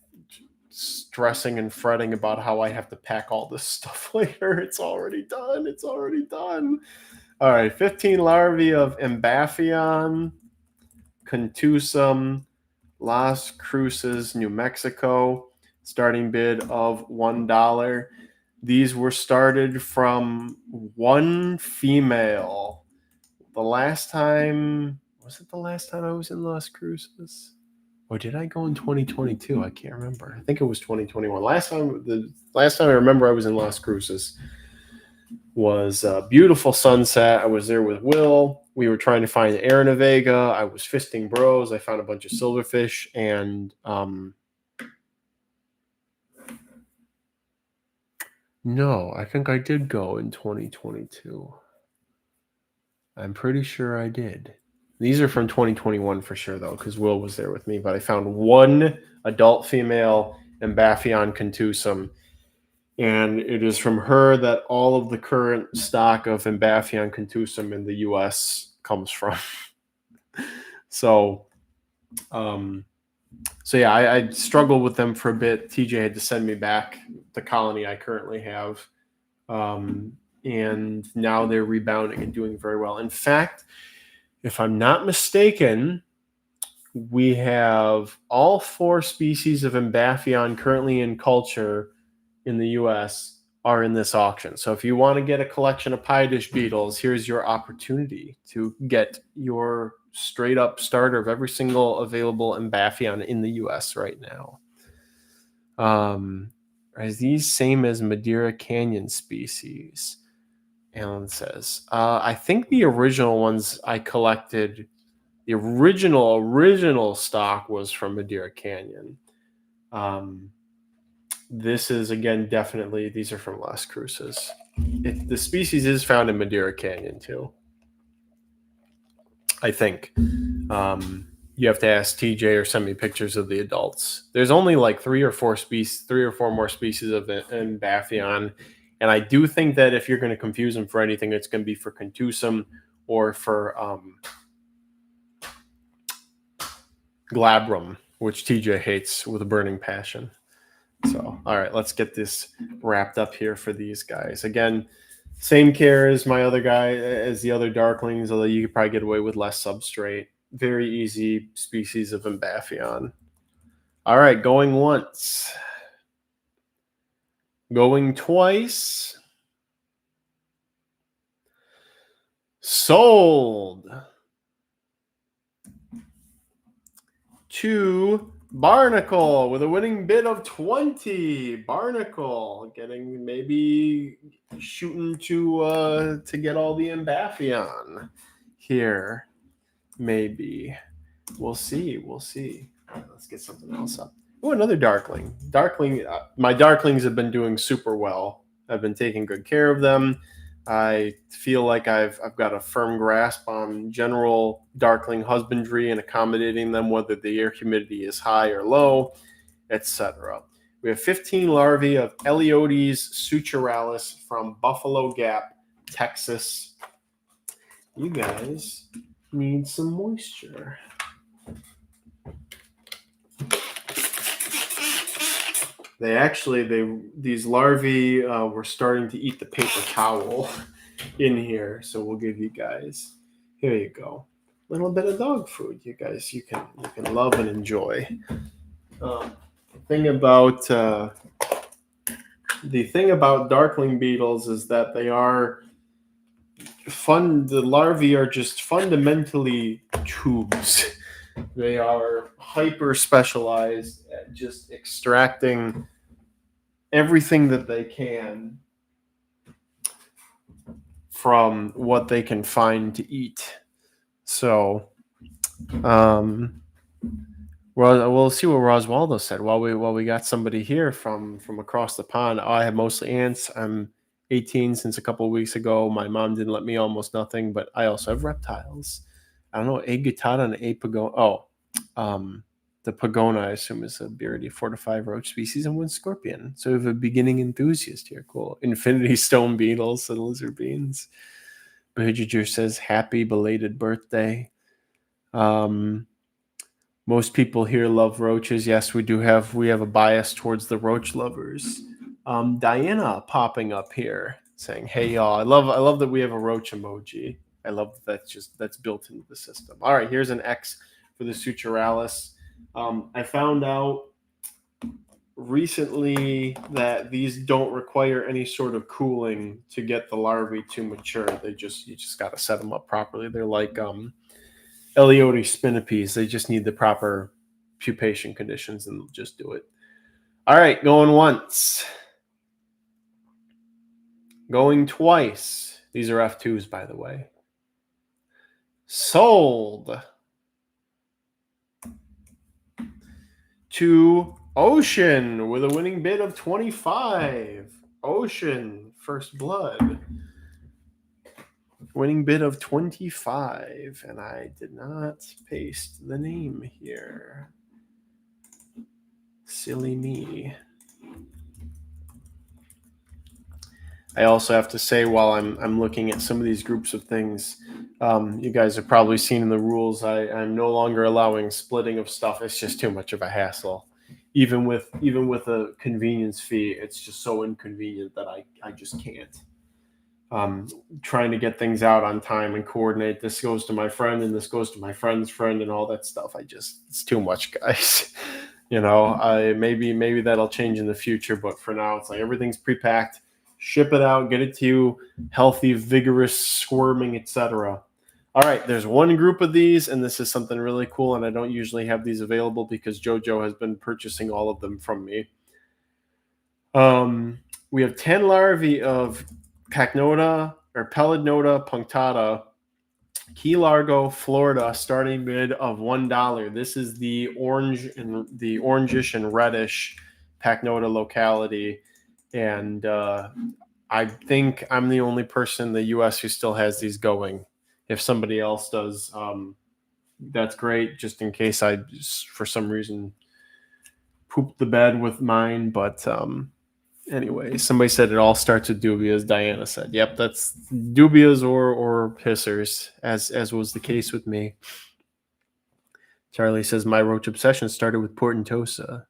stressing and fretting about how I have to pack all this stuff later. It's already done. It's already done. All right, 15 larvae of Ambaphion, contusum, Las Cruces, New Mexico. Starting bid of $1. These were started from one female. The last time, was it the last time I was in Las Cruces? Or did I go in 2022? I can't remember. I think it was 2021. The last time I remember I was in Las Cruces was a beautiful sunset. I was there with Will. We were trying to find Aaron Vega. I was fisting bros. I found a bunch of silverfish, and no, I think I did go in 2022. I'm pretty sure I did. These are from 2021 for sure, though, because Will was there with me. But I found one adult female Ambaphion contusum, and it is from her that all of the current stock of Ambaphion contusum in the U.S. comes from. So yeah, I struggled with them for a bit. TJ had to send me back the colony I currently have. And now they're rebounding and doing very well. In fact, if I'm not mistaken, we have all 4 species of Ambaphion currently in culture in the U.S. are in this auction. So if you want to get a collection of pie dish beetles, here's your opportunity to get your straight up starter of every single available Ambaphion in the U.S. right now. Are these same as Madeira Canyon species? Alan says. I think the original ones I collected, the original stock was from Madeira Canyon. This is, again, definitely, these are from Las Cruces. The species is found in Madeira Canyon too, I think. You have to ask TJ or send me pictures of the adults. There's only like 3 or 4 more species of Ambaphion. And I do think that if you're going to confuse them for anything, it's going to be for contusum or for glabrum, which TJ hates with a burning passion. So, all right, let's get this wrapped up here for these guys. Again, same care as my other guy, as the other Darklings, although you could probably get away with less substrate. Very easy species of Ambaphion. All right, going once. Going twice. Sold. To Barnacle with a winning bid of 20. Barnacle getting, maybe shooting to get all the Ambaphion here. Maybe. We'll see. Right, let's get something else up. Oh, another Darkling. My Darklings have been doing super well. I've been taking good care of them. I feel like I've got a firm grasp on general Darkling husbandry and accommodating them, whether the air humidity is high or low, etc. We have 15 larvae of Eleodes suturalis from Buffalo Gap, Texas. You guys need some moisture. These larvae were starting to eat the paper towel in here, so we'll give you guys, here you go, a little bit of dog food. You guys, you can love and enjoy. The thing about Darkling beetles is that they are fun. The larvae are just fundamentally tubes. They are hyper specialized at just extracting everything that they can from what they can find to eat. So, we'll see what Roswaldo said. While we got somebody here from across the pond. I have mostly ants. I'm 18 since a couple of weeks ago. My mom didn't let me almost nothing, but I also have reptiles. I don't know, a guttata and a pagona. Oh, the pagona, I assume, is a beardy 4 to 5 roach species and one scorpion. So we have a beginning enthusiast here. Cool. Infinity stone beetles and lizard beans. Bahujajur says, happy belated birthday. Most people here love roaches. Yes, we have a bias towards the roach lovers. Diana popping up here saying, hey y'all, I love that we have a roach emoji. I love that's built into the system. All right, here's an X for the Suturalis. I found out recently that these don't require any sort of cooling to get the larvae to mature. You just got to set them up properly. They're like Elioti spinipes. They just need the proper pupation conditions and just do it. All right, going once. Going twice. These are F2s, by the way. Sold to Ocean with a winning bid of 25. Ocean, first blood. Winning bid of 25. And I did not paste the name here. Silly me. I also have to say, while I'm looking at some of these groups of things, you guys have probably seen in the rules, I'm no longer allowing splitting of stuff. It's just too much of a hassle. Even with a convenience fee, it's just so inconvenient that I just can't. Trying to get things out on time and coordinate. This goes to my friend and this goes to my friend's friend and all that stuff. It's too much, guys. Maybe that'll change in the future, but for now, it's like everything's pre-packed. Ship it out, get it to you, healthy, vigorous, squirming, etc. All right, there's one group of these, and this is something really cool, and I don't usually have these available because JoJo has been purchasing all of them from me. We have 10 larvae of Pachnota or Pelodnota punctata, Key Largo, Florida, starting bid of $1. This is the orangish and reddish Pachnota locality. And I think I'm the only person in the U.S. who still has these going. If somebody else does, that's great, just in case I, for some reason, pooped the bed with mine. But anyway, somebody said it all starts with dubias. Diana said, yep, that's dubias or pissers, as was the case with me. Charlie says, my roach obsession started with Portentosa.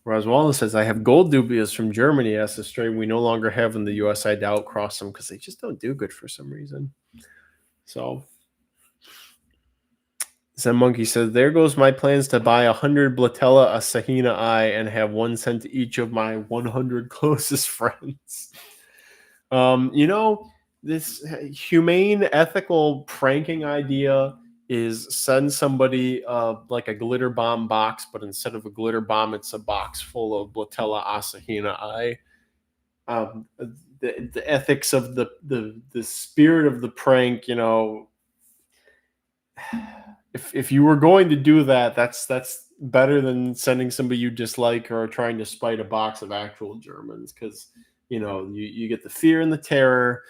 Roswaldo says, I have gold dubias from Germany as a strain we no longer have in the U.S. I doubt cross them because they just don't do good for some reason. So, Zen Monkey says, there goes my plans to buy 100 Blatella Asahina I and have one sent to each of my 100 closest friends. This humane, ethical pranking idea is send somebody like a glitter bomb box, but instead of a glitter bomb, it's a box full of Blatella Asahina I. The ethics of the spirit of the prank, if you were going to do that, that's better than sending somebody you dislike or trying to spite a box of actual Germans, because you get the fear and the terror,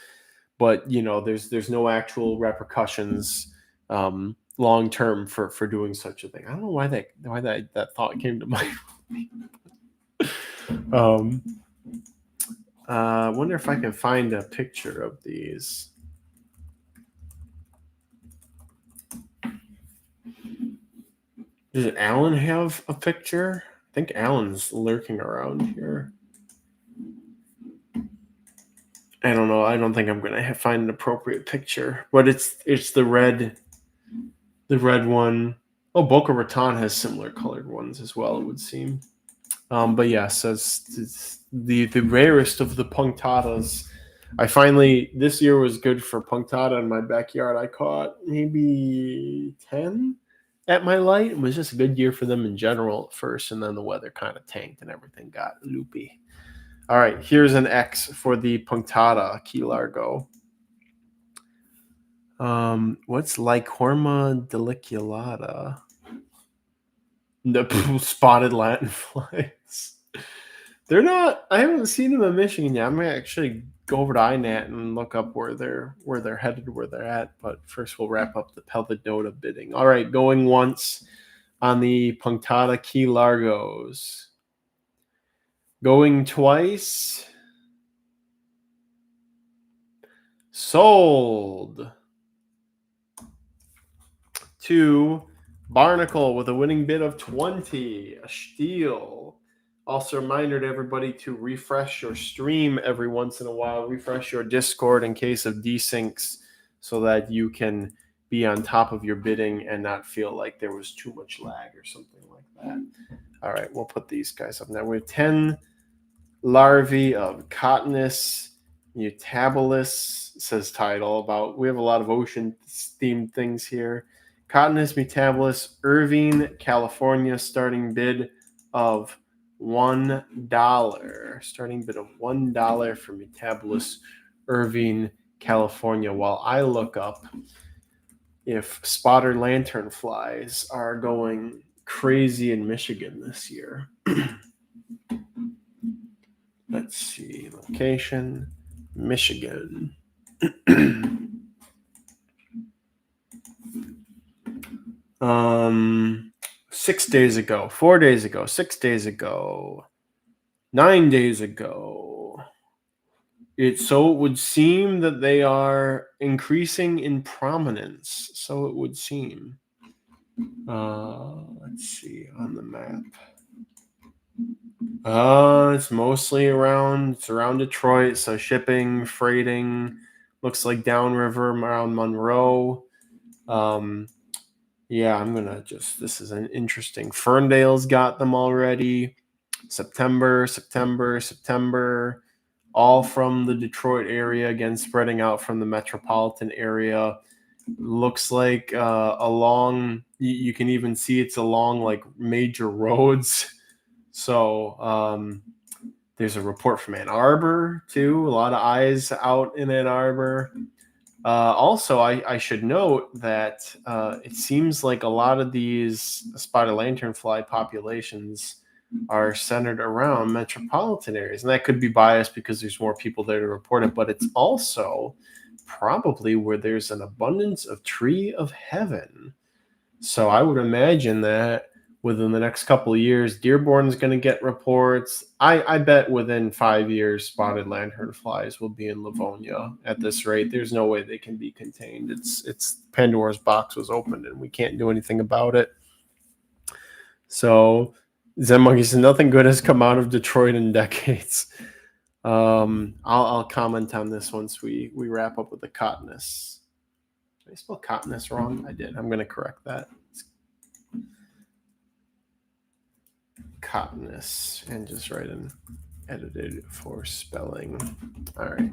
but there's no actual repercussions long term for doing such a thing. I don't know why that thought came to mind. I wonder if I can find a picture of these. Does Alan have a picture? I think Alan's lurking around here. I don't know. I don't think I'm gonna find an appropriate picture, but it's the red one. Oh, Boca Raton has similar colored ones as well, it would seem. But yes, it's the rarest of the punctatas. This year was good for punctata in my backyard. I caught maybe 10 at my light. It was just a good year for them in general at first, and then the weather kind of tanked and everything got loopy. All right, here's an X for the punctata Key Largo. What's Lycorma deliculata? The spotted Latin flies. They're not. I haven't seen them in Michigan yet. I'm actually go over to INAT and look up where they're headed, where they're at. But first, we'll wrap up the Pelvidota bidding. All right, going once on the Punctata Key Largos. Going twice. Sold. To Barnacle with a winning bid of 20. A steal. Also, reminder to everybody to refresh your stream every once in a while. Refresh your Discord in case of desyncs so that you can be on top of your bidding and not feel like there was too much lag or something like that. All right, we'll put these guys up now. We have 10 larvae of Courteous mutabilis, says title. We have a lot of ocean themed things here. Courteous mutabilis, Irvine, California, starting bid of $1. Starting bid of $1 for mutabilis, Irvine, California. While I look up if spotted lanternflies are going crazy in Michigan this year. Let's see, location, Michigan. 6 days ago, 4 days ago, 6 days ago, 9 days ago. It would seem that they are increasing in prominence. So it would seem. Let's see on the map. It's mostly around Detroit. So shipping, freighting, looks like downriver around Monroe. Yeah, this is an interesting. Ferndale's got them already. September, all from the Detroit area, again, spreading out from the metropolitan area. Looks like along, you can even see it's along like major roads. So there's a report from Ann Arbor too. A lot of eyes out in Ann Arbor. Also, I should note that it seems like a lot of these spotted lanternfly populations are centered around metropolitan areas. And that could be biased because there's more people there to report it, but it's also probably where there's an abundance of tree of heaven. So I would imagine that within the next couple of years, Dearborn is going to get reports. I bet within 5 years, spotted lanternflies will be in Livonia at this rate. There's no way they can be contained. It's Pandora's box was opened and we can't do anything about it. So Zen Monkey says nothing good has come out of Detroit in decades. I'll comment on this once we wrap up with the Courteous. Did I spell Courteous wrong? I did. I'm going to correct that. Courteous, and just write in edited for spelling. All right.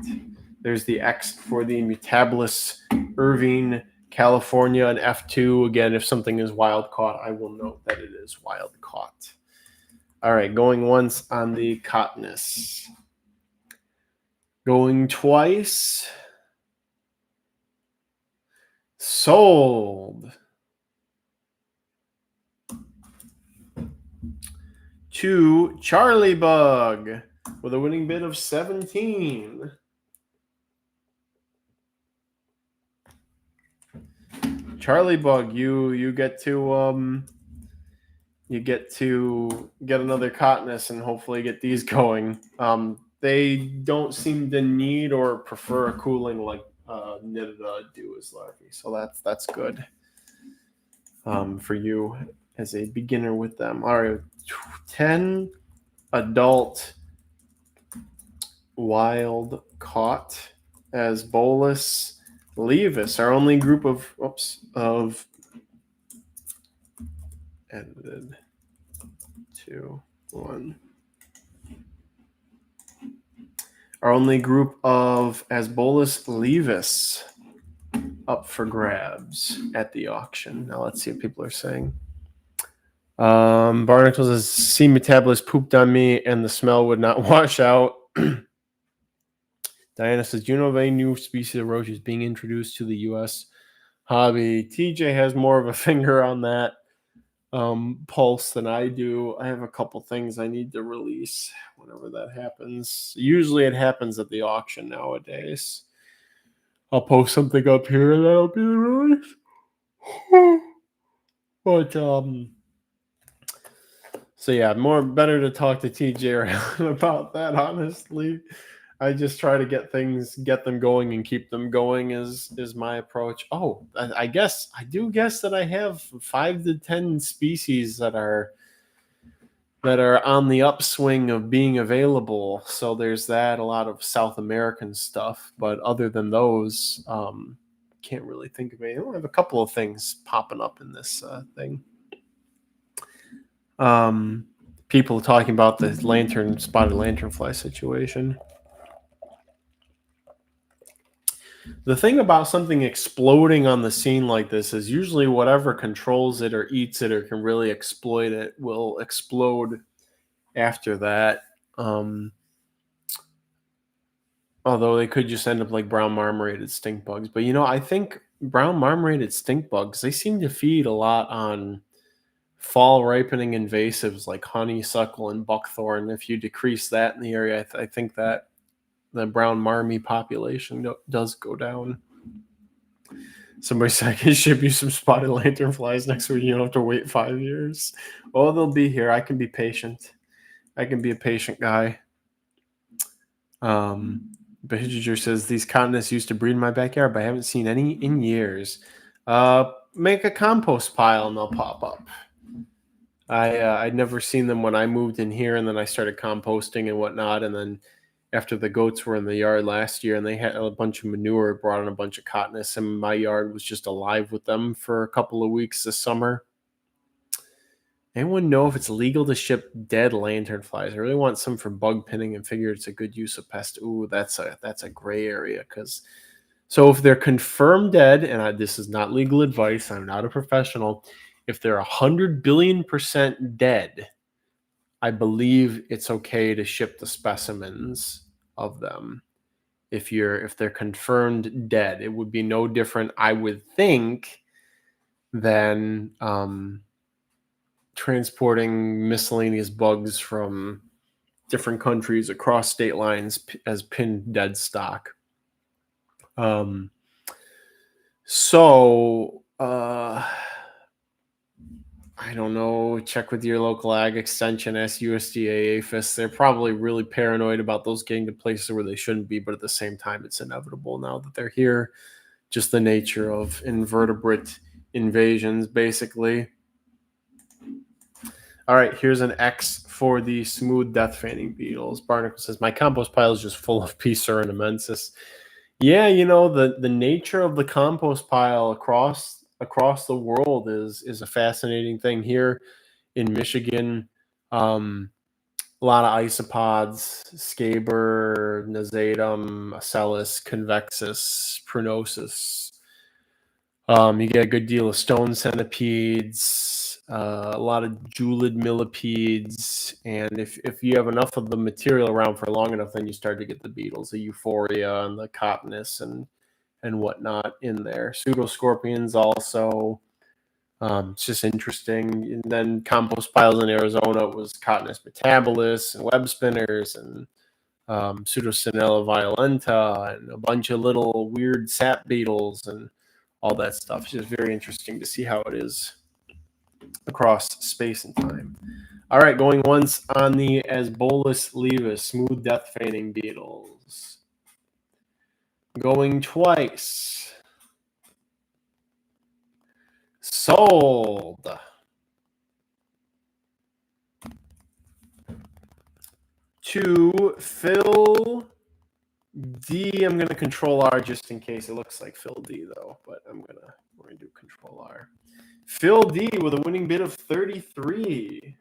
There's the X for the mutabilis, Irvine, California, and F2. Again, if something is wild caught, I will note that it is wild caught. All right, going once on the Courteous. Going twice. Sold. To Charlie Bug with a winning bid of 17. Charlie Bug, you get to get another Courteous and hopefully get these going. They don't seem to need or prefer a cooling like Nidida do as larvae, so that's good for you as a beginner with them. All right, 10 adult wild caught as bolus levis, our only group of edited 2 1. Our only group of Asbolus levis up for grabs at the auction. Now let's see what people are saying. Barnacle says, sea metabolist pooped on me and the smell would not wash out. Diana says, do you know of any new species of roaches being introduced to the U.S. hobby? TJ has more of a finger on that. pulse than I do. I have a couple things I need to release whenever that happens. Usually it happens at the auction nowadays. I'll post something up here and that'll be the release. But so yeah, better to talk to TJ around about that, honestly. I just try to get them going and keep them going is my approach. Oh, I guess I do guess that I have 5 to 10 species that are on the upswing of being available. So there's that, a lot of South American stuff, but other than those, can't really think of any. I have a couple of things popping up in this thing. People talking about the spotted lanternfly situation. The thing about something exploding on the scene like this is usually whatever controls it or eats it or can really exploit it will explode after that. Although they could just end up like brown marmorated stink bugs. But I think brown marmorated stink bugs, they seem to feed a lot on fall ripening invasives like honeysuckle and buckthorn. If you decrease that in the area, I think that the brown marmy population does go down. Somebody said I can ship you some spotted lanternflies next week. You don't have to wait 5 years. Oh, they'll be here. I can be patient. I can be a patient guy. Behiger says these cottonists used to breed in my backyard, but I haven't seen any in years. Make a compost pile and they'll pop up. I'd never seen them when I moved in here, and then I started composting and whatnot, and then after the goats were in the yard last year and they had a bunch of manure, brought in a bunch of cottonists, and my yard was just alive with them for a couple of weeks this summer. Anyone know if it's legal to ship dead lanternflies? I really want some for bug pinning and figure it's a good use of pest. Ooh, that's a gray area, because so if they're confirmed dead, and this is not legal advice, I'm not a professional, if they're 100 billion% dead, I believe it's okay to ship the specimens of them. If they're confirmed dead, it would be no different, I would think, than transporting miscellaneous bugs from different countries across state lines as pinned dead stock. I don't know. Check with your local ag extension, USDA, APHIS. They're probably really paranoid about those getting to places where they shouldn't be, but at the same time, it's inevitable now that they're here. Just the nature of invertebrate invasions, basically. All right, here's an X for the smooth death fanning beetles. Barnacle says, my compost pile is just full of P. surinamensis. Yeah, the nature of the compost pile across the world is a fascinating thing. Here in Michigan, a lot of isopods, scaber, nasatum, acellus, convexus, prunosis. You get a good deal of stone centipedes, a lot of julid millipedes, and if you have enough of the material around for long enough, then you start to get the beetles, the euphoria and the cottonists and whatnot in there. Pseudoscorpions also. It's just interesting. And then compost piles in Arizona, it was cottonus metabulus and web spinners and Pseudocyanella violenta and a bunch of little weird sap beetles and all that stuff. It's just very interesting to see how it is across space and time. All right, going once on the Asbolus levis, smooth death fanning beetles. Going twice. Sold. To Phil D. I'm going to control R just in case. It looks like Phil D though, but we're going to do control R. Phil D with a winning bid of 33.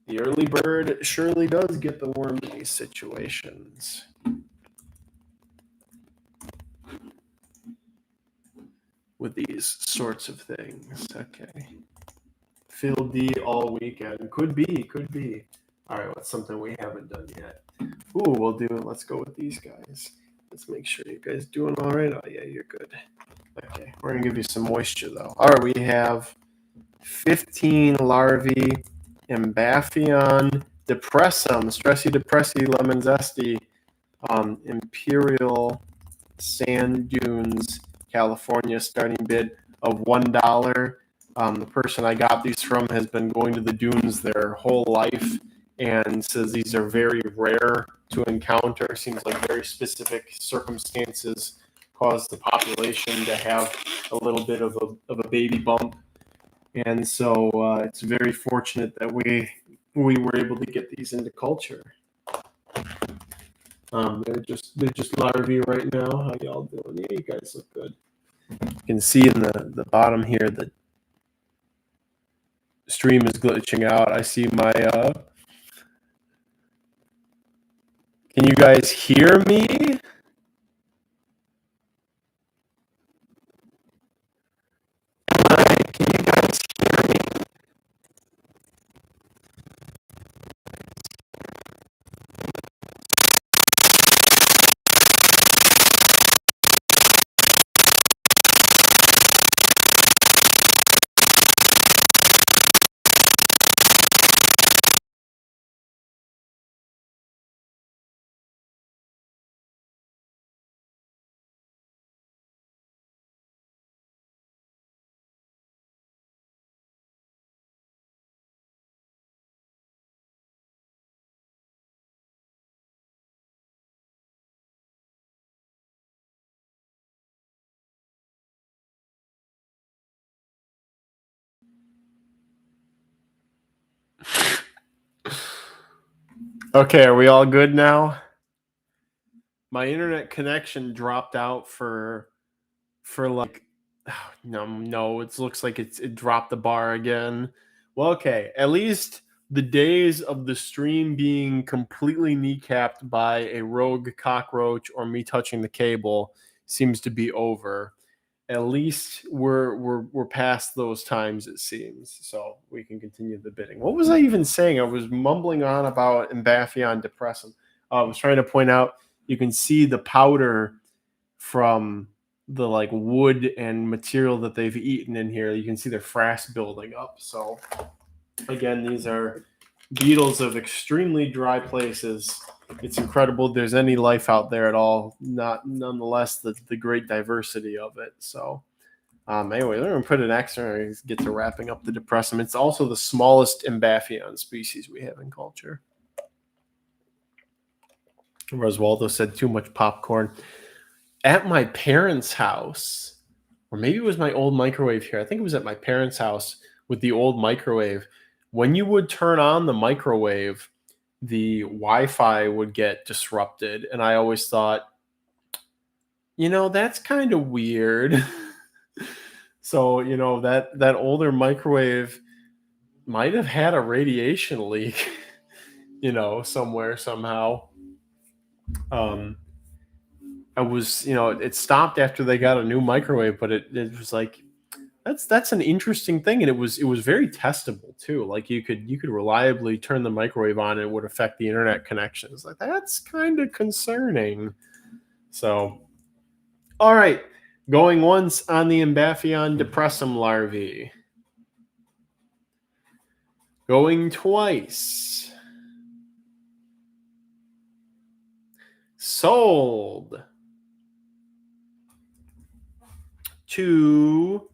The early bird surely does get the worm in these situations. With these sorts of things. Okay. Phil D all weekend. Could be. All right, what's something we haven't done yet? Ooh, we'll do it. Let's go with these guys. Let's make sure you guys doing all right. Oh, yeah, you're good. Okay, we're going to give you some moisture, though. All right, we have 15 larvae, Ambaphion depressum, stressy depressy, lemon zesty, Imperial Sand Dunes, California, starting bid of $1. The person I got these from has been going to the dunes their whole life and says these are very rare to encounter. Seems like very specific circumstances cause the population to have a little bit of a baby bump. And so it's very fortunate that we were able to get these into culture. They're just larvae right now. How y'all doing? Yeah, you guys look good. You can see in the bottom here the stream is glitching out. I see my can you guys hear me? Can you guys hear me? Okay, are we all good now? My internet connection dropped out for like no, it looks like it dropped the bar again. Well, okay, at least the days of the stream being completely kneecapped by a rogue cockroach or me touching the cable seems to be over. At least we're past those times, it seems. So we can continue the bidding. What was I even saying? I was mumbling on about Ambaphion depressum. I was trying to point out you can see the powder from the like wood and material that they've eaten in here. You can see their frass building up. So again, these are beetles of extremely dry places. It's incredible if there's any life out there at all. Not nonetheless the great diversity of it. So anyway, we're gonna put an X and get to wrapping up the depressum. It's also the smallest Ambaphion species we have in culture. Roswaldo said too much popcorn. At my parents' house, or maybe it was my old microwave here. I think it was at my parents' house with the old microwave. When you would turn on the microwave, the Wi-Fi would get disrupted. And I always thought, that's kind of weird. So, that older microwave might have had a radiation leak, somewhere, somehow. I was, it stopped after they got a new microwave, but it was like, that's an interesting thing, and it was very testable too. Like you could reliably turn the microwave on, and it would affect the internet connection. It's like that's kind of concerning. So, all right, going once on the Ambaphion depressum larvae. Going twice. Sold to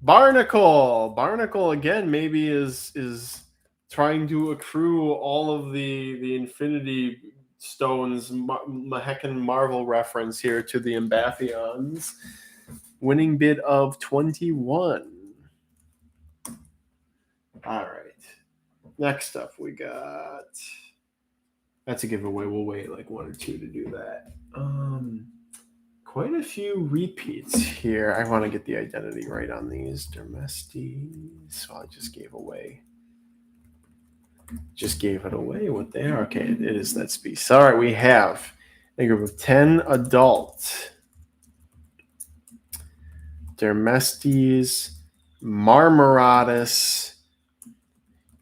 Barnacle. Barnacle again maybe is trying to accrue all of the Infinity Stones Maheckin Marvel reference here to the Ambaphions. Winning bid of 21. All right. Next up we got, that's a giveaway. We'll wait like 1 or 2 to do that. Quite a few repeats here. I want to get the identity right on these. Dermestes. So I just gave it away what they are. Okay, it is that species. All right, we have a group of 10 adult Dermestes marmoratus.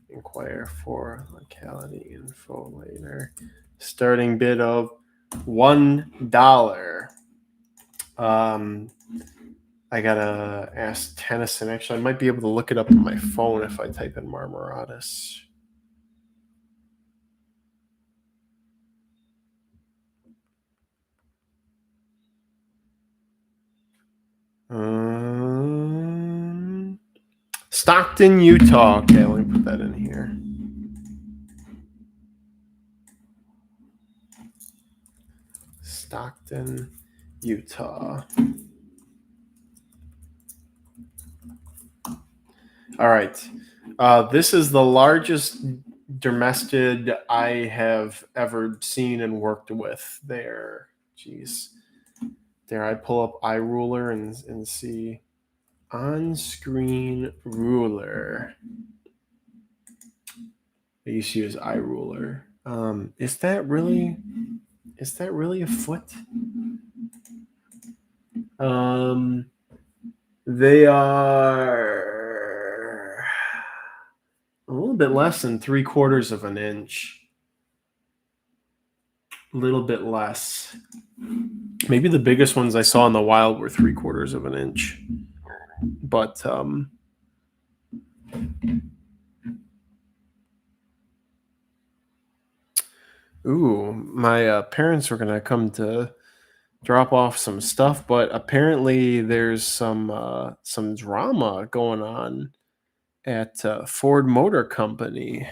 Inquire for locality info later. Starting bid of $1. I gotta ask Tennyson. Actually, I might be able to look it up on my phone if I type in Marmoratus. Stockton, Utah. Okay, let me put that in here. Stockton, Utah. All right. This is the largest dermestid I have ever seen and worked with. There. Jeez. There, I pull up iRuler and see on-screen ruler. I used to use iRuler. Is that really a foot? They are a little bit less than 3/4 of an inch. A little bit less. Maybe the biggest ones I saw in the wild were 3/4 of an inch. But my parents were gonna come to drop off some stuff, but apparently there's some drama going on at Ford Motor Company.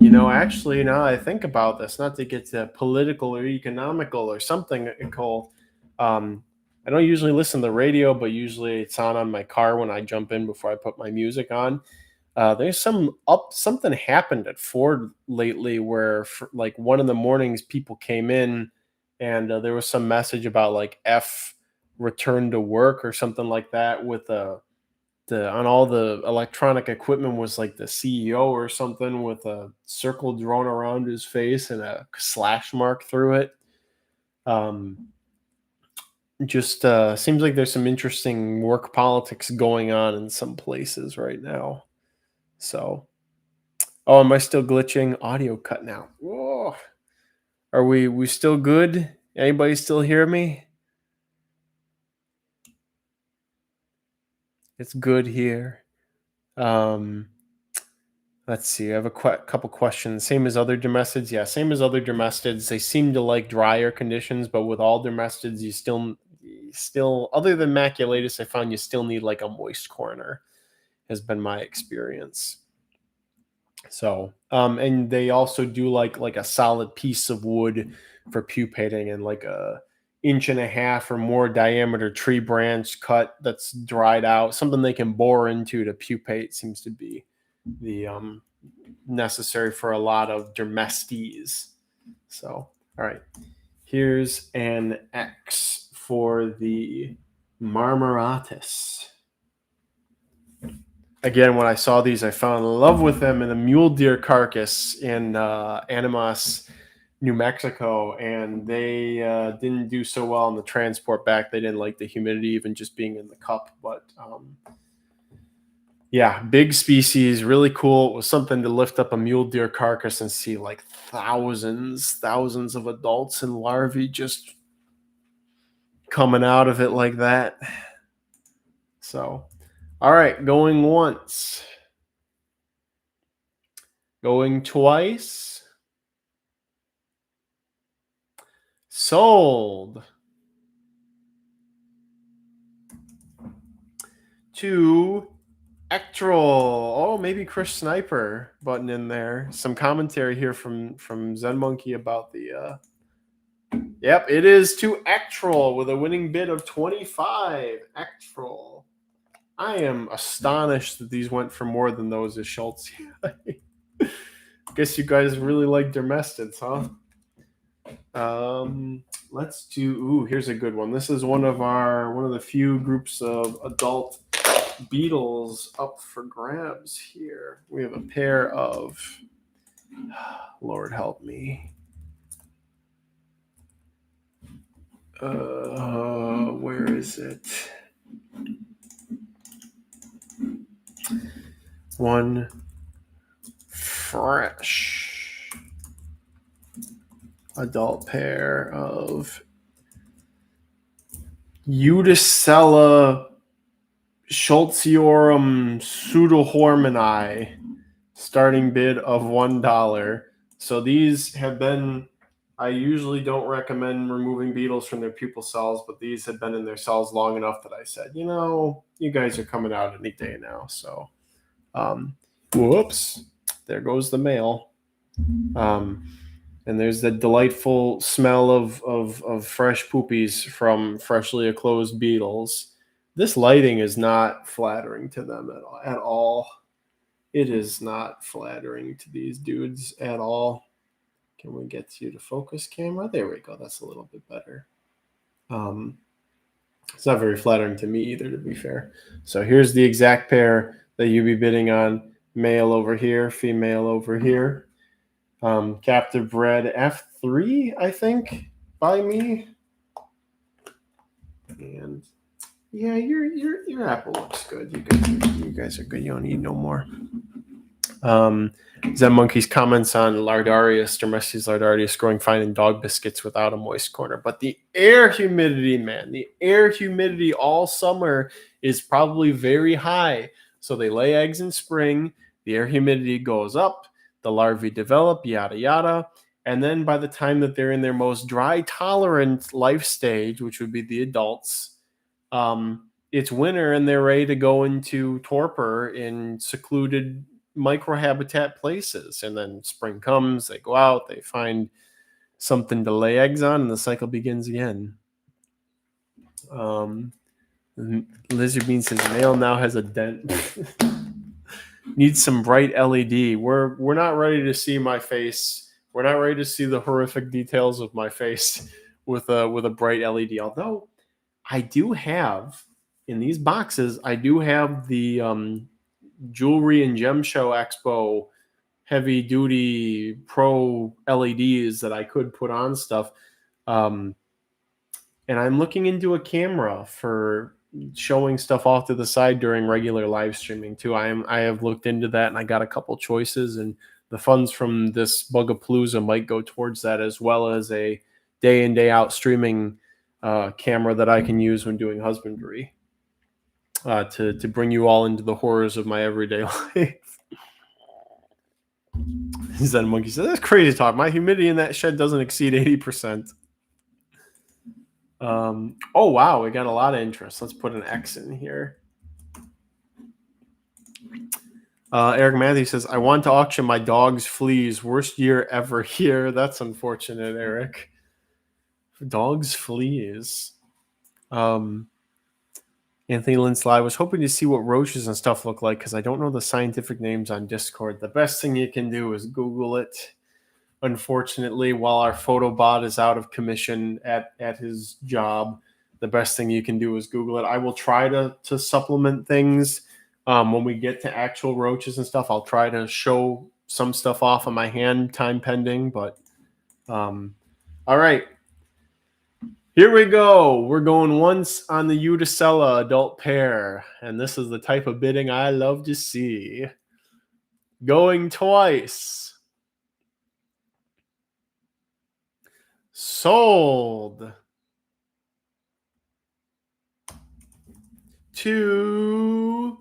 Actually, now I think about this, not to get to political or economical or something, Nicole. I don't usually listen to the radio, but usually it's on my car when I jump in before I put my music on. There's something happened at Ford lately where, for, like, one of the mornings, people came in and there was some message about like F return to work or something like that with the on all the electronic equipment was like the CEO or something with a circle drawn around his face and a slash mark through it. Um, just seems like there's some interesting work politics going on in some places right now. So, oh, am I still glitching? Audio cut now. Whoa. Are we still good? Anybody still hear me? It's good here. Um, Let's see. I have a couple questions. Same as other dermestids? Yeah, same as other dermestids. They seem to like drier conditions, but with all dermestids, you still, other than maculatus, I found you still need like a moist corner, has been my experience. So, and they also do like a solid piece of wood for pupating and like a inch and a half or more diameter tree branch cut that's dried out, something they can bore into to pupate seems to be the necessary for a lot of dermestes. So, all right, here's an X for the Marmoratus. Again, when I saw these, I fell in love with them in a mule deer carcass in Animas, New Mexico, and they didn't do so well on the transport back. They didn't like the humidity, even just being in the cup. But yeah, big species, really cool. It was something to lift up a mule deer carcass and see like thousands of adults and larvae just coming out of it like that. So, all right, going once. Going twice. Sold. To Ectrol. Oh, maybe Chris Sniper button in there. Some commentary here from Zen Monkey about the Yep, it is to Ectrol with a winning bid of 25. Ectrol. I am astonished that these went for more than those as Schultz. Guess you guys really like dermestids, huh? Let's do. Here's a good one. This is one of the few groups of adult beetles up for grabs here. We have a pair of. Lord help me. Where is it? One fresh adult pair of Udicella Schultziorum pseudohormoni, starting bid of $1. So these have been, I usually don't recommend removing beetles from their pupal cells, but these have been in their cells long enough that I said, you know, you guys are coming out any day now. So, whoops, there goes the mail. And there's the delightful smell of fresh poopies from freshly closed beetles. This lighting is not flattering to them at all. It is not flattering to these dudes at all. Can we get you to focus camera? There we go. That's a little bit better. It's not very flattering to me either, to be fair. So here's the exact pair that you'd be bidding on. Male over here, female over here. Captive bred F3, I think, by me. And yeah, your apple looks good. You guys are good. You don't need no more. Zen Monkey's comments on Lardarius, Dermestes Lardarius, growing fine in dog biscuits without a moist corner. But the air humidity, man, the air humidity all summer is probably very high. So they lay eggs in spring. The air humidity goes up. The larvae develop, yada, yada. And then by the time that they're in their most dry tolerant life stage, which would be the adults, it's winter and they're ready to go into torpor in secluded microhabitat places. And then spring comes, they go out, they find something to lay eggs on, and the cycle begins again. Lizard Bean says male now has a dent. Needs some bright LED. We're not ready to see my face. We're not ready to see the horrific details of my face with a bright LED. Although I do have in these boxes, I do have the Jewelry and Gem Show Expo heavy duty pro LEDs that I could put on stuff. And I'm looking into a camera for showing stuff off to the side during regular live streaming too. I have looked into that and I got a couple choices, and the funds from this Bugapalooza might go towards that, as well as a day in, day out streaming camera that I can use when doing husbandry to bring you all into the horrors of my everyday life. Zen Monkey said, that's crazy talk. My humidity in that shed doesn't exceed 80%. Oh, wow. We got a lot of interest. Let's put an X in here. Eric Matthews says, I want to auction my dog's fleas. Worst year ever here. That's unfortunate, Eric. Dog's fleas. Anthony Linsley, I was hoping to see what roaches and stuff look like because I don't know the scientific names on Discord. The best thing you can do is Google it. Unfortunately, while our photobot is out of commission at his job, the best thing you can do is Google it. I will try to supplement things when we get to actual roaches and stuff. I'll try to show some stuff off on my hand, time pending. But all right, here we go. We're going once on the Uticella adult pair, and this is the type of bidding I love to see. Going twice. Sold. 2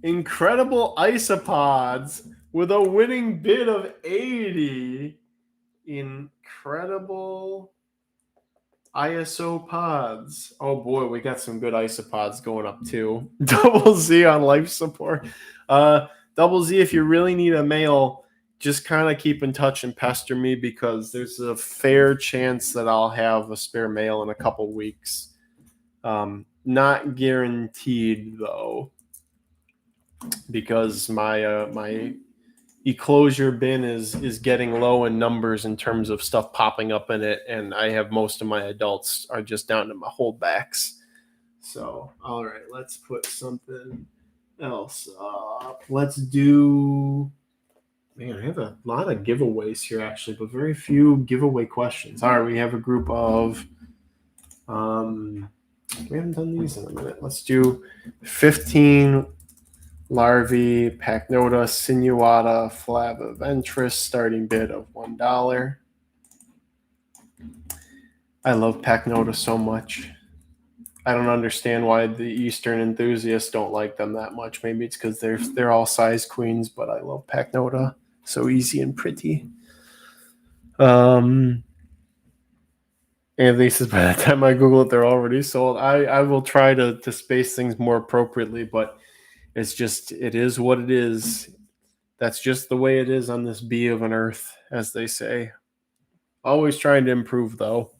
incredible isopods with a winning bid of 80. Incredible isopods. Oh boy, we got some good isopods going up too. Double Z on life support. Double Z, if you really need a male, just kind of keep in touch and pester me, because there's a fair chance that I'll have a spare male in a couple weeks. Not guaranteed though, because my enclosure bin is getting low in numbers in terms of stuff popping up in it, and I have most of my adults are just down to my holdbacks. So, all right, let's put something else up. Let's do. Man, I have a lot of giveaways here actually, but very few giveaway questions. All right, we have a group of. We haven't done these in a minute. Let's do 15 larvae, Pachnota sinuata flaviventris, starting bid of $1. I love Pachnota so much. I don't understand why the Eastern enthusiasts don't like them that much. Maybe it's because they're all size queens, but I love Pachnota. So easy and pretty. Anthony says by the time I Google it, they're already sold. I will try to space things more appropriately, but it is what it is. That's just the way it is on this bee of an earth, as they say. Always trying to improve, though.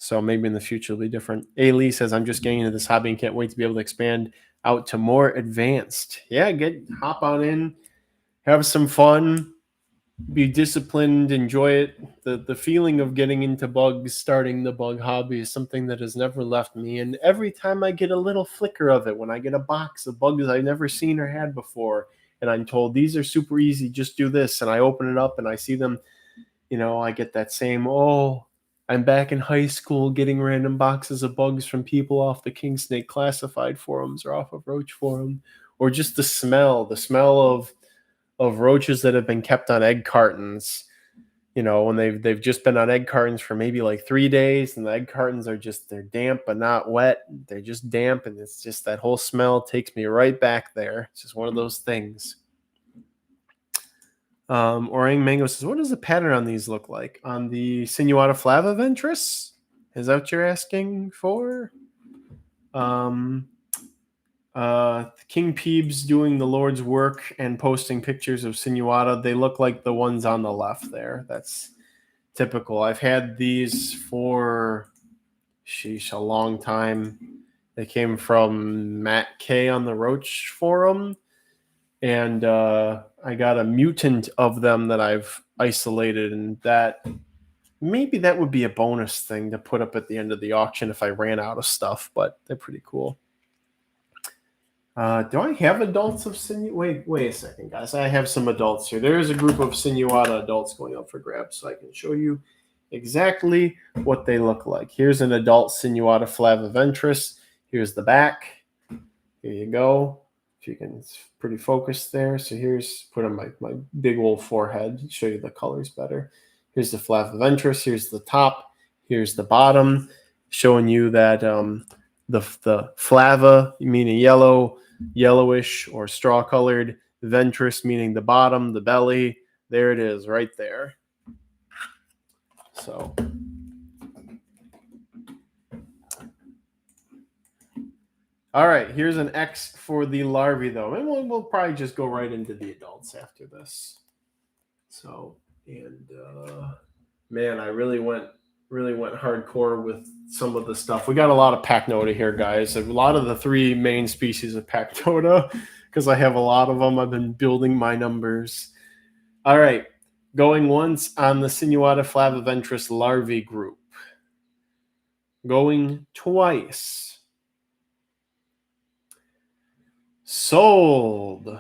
So maybe in the future it'll be different. A. Lee says, I'm just getting into this hobby and can't wait to be able to expand out to more advanced. Yeah, hop on in, have some fun, be disciplined, enjoy it. The feeling of getting into bugs, starting the bug hobby is something that has never left me. And every time I get a little flicker of it, when I get a box of bugs I've never seen or had before, and I'm told these are super easy, just do this, and I open it up and I see them, I get that same, I'm back in high school getting random boxes of bugs from people off the King Snake classified forums or off of Roach forum, or just the smell of roaches that have been kept on egg cartons, when they've just been on egg cartons for maybe like 3 days, and the egg cartons they're damp but not wet. They're just damp, and it's just that whole smell takes me right back there. It's just one of those things. Orang Mango says, what does the pattern on these look like? On the Sinuata flava ventris? Is that what you're asking for? King Peebs doing the Lord's work and posting pictures of Sinuata. They look like the ones on the left there. That's typical. I've had these for, a long time. They came from Matt K on the Roach forum. And I got a mutant of them that I've isolated, and maybe that would be a bonus thing to put up at the end of the auction if I ran out of stuff, but they're pretty cool. Do I have adults of Sinuata? Wait a second, guys. I have some adults here. There is a group of Sinuata adults going up for grabs, so I can show you exactly what they look like. Here's an adult Sinuata flaviventris. Here's the back. Here you go. If you can, it's pretty focused there. So here's, put on my big old forehead, show you the colors better. Here's the flaviventris. Here's the top. Here's the bottom, showing you that the flava, meaning yellowish or straw colored, ventris meaning the bottom, the belly. There it is, right there. So. All right, here's an X for the larvae, though. And we'll probably just go right into the adults after this. So, and man, I really went hardcore with some of the stuff. We got a lot of Pachnota here, guys. A lot of the 3 main species of Pachnota, because I have a lot of them. I've been building my numbers. All right, going once on the Sinuata flaviventris larvae group. Going twice. Sold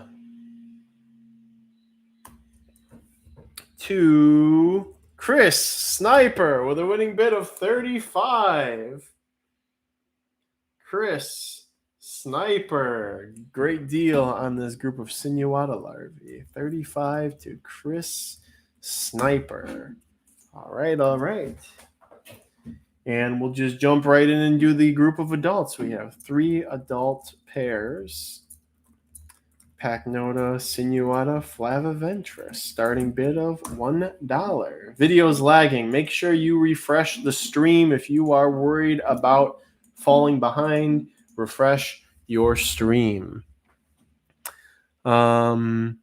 to Chris Sniper with a winning bid of 35. Chris Sniper, great deal on this group of Sinuata larvae. 35 to Chris Sniper. All right. And we'll just jump right in and do the group of adults. We have 3 adult pairs. Pachnota Sinuata flaviventris, starting bid of $1. Video's lagging. Make sure you refresh the stream if you are worried about falling behind. Refresh your stream. Anthony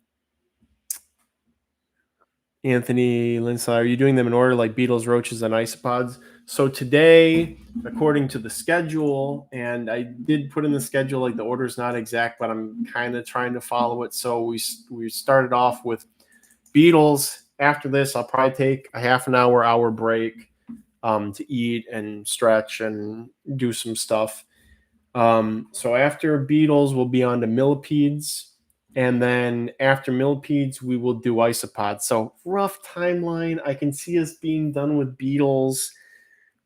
Linside, are you doing them in order like Beetles, Roaches, and Isopods? So today, according to the schedule, and I did put in the schedule, like the order's not exact, but I'm kind of trying to follow it. So we started off with Beetles. After this, I'll probably take a half an hour break to eat and stretch and do some stuff. So after Beetles, we'll be on to Millipedes. And then after Millipedes, we will do Isopods. So rough timeline, I can see us being done with Beetles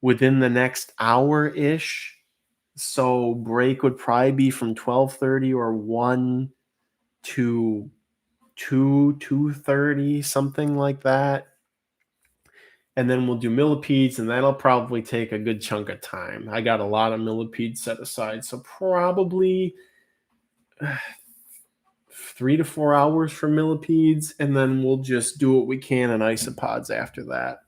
within the next hour-ish. So break would probably be from 12:30 or 1 to 2:30, something like that. and then we'll do millipedes, and that'll probably take a good chunk of time. I got a lot of millipedes set aside, so probably 3 to 4 hours for millipedes, and then we'll just do what we can in isopods after that.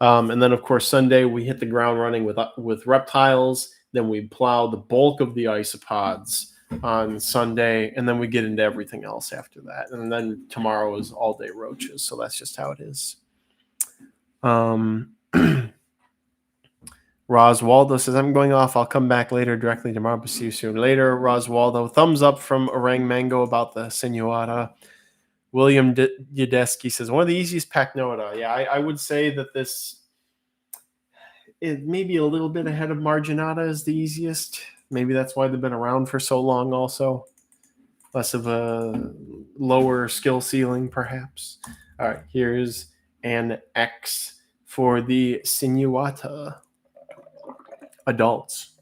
And then, of course, Sunday we hit the ground running with reptiles. Then we plow the bulk of the isopods on Sunday, and then we get into everything else after that. And then tomorrow is all day roaches, so that's just how it is. Roswaldo says, I'm going off. I'll come back later directly tomorrow, but see you soon later. Roswaldo, thumbs up from Orang Mango about the Sinuata. William Yadeski says, one of the easiest Pachnota. Yeah, I would say that this is maybe a little bit ahead of Marginata is the easiest. Maybe that's why they've been around for so long also. Less of a lower skill ceiling, perhaps. All right, here's an X for the Sinuata adults.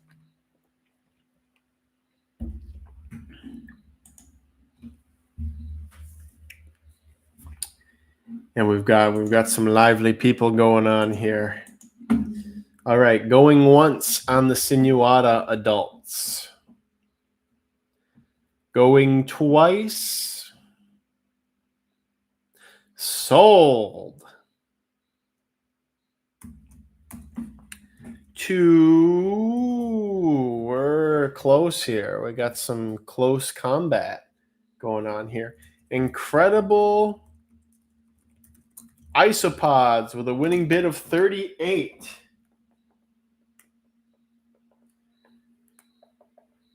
And we've got some lively people going on here. All right, going once on the Sinuata adults. Going twice. Sold. 2. We're close here. We got some close combat going on here. Incredible Isopods with a winning bid of 38.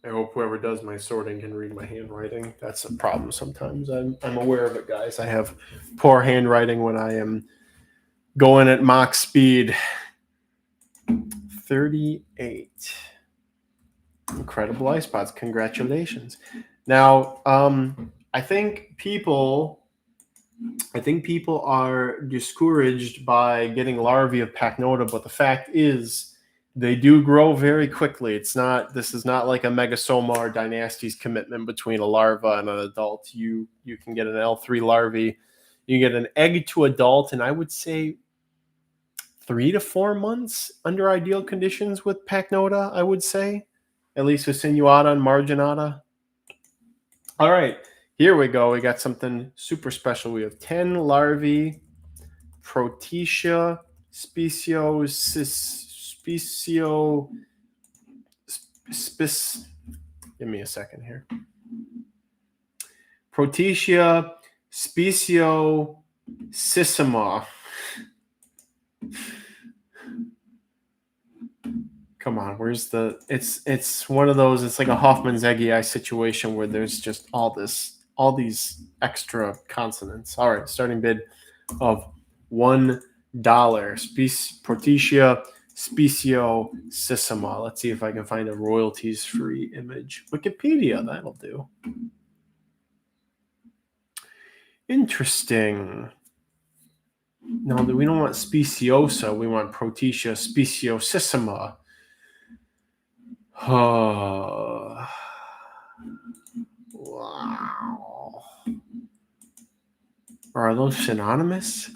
I hope whoever does my sorting can read my handwriting. That's a problem sometimes. I'm aware of it, guys. I have poor handwriting when I am going at Mach speed. 38. Incredible Isopods. Congratulations. Now, I think people are discouraged by getting larvae of Pachnota, but the fact is they do grow very quickly. This is not like a Megasoma or Dynasties commitment between a larva and an adult. You can get an L3 larvae. You get an egg to adult, and I would say 3 to 4 months under ideal conditions with Pachnota, I would say. At least with Sinuata and Marginata. All right. Here we go. We got something super special. We have 10 larvae, Protetia, Specio, give me a second here. Protetia, speciosissima. Come on, where's the? It's one of those. It's like a Hoffman's eggy eye situation where there's just all these extra consonants. All right, starting bid of $1. Protetia speciosissima. Let's see if I can find a royalties-free image. Wikipedia, that'll do. Interesting. No, we don't want speciosa. We want Protetia speciosissima. Oh, wow. Are those synonymous?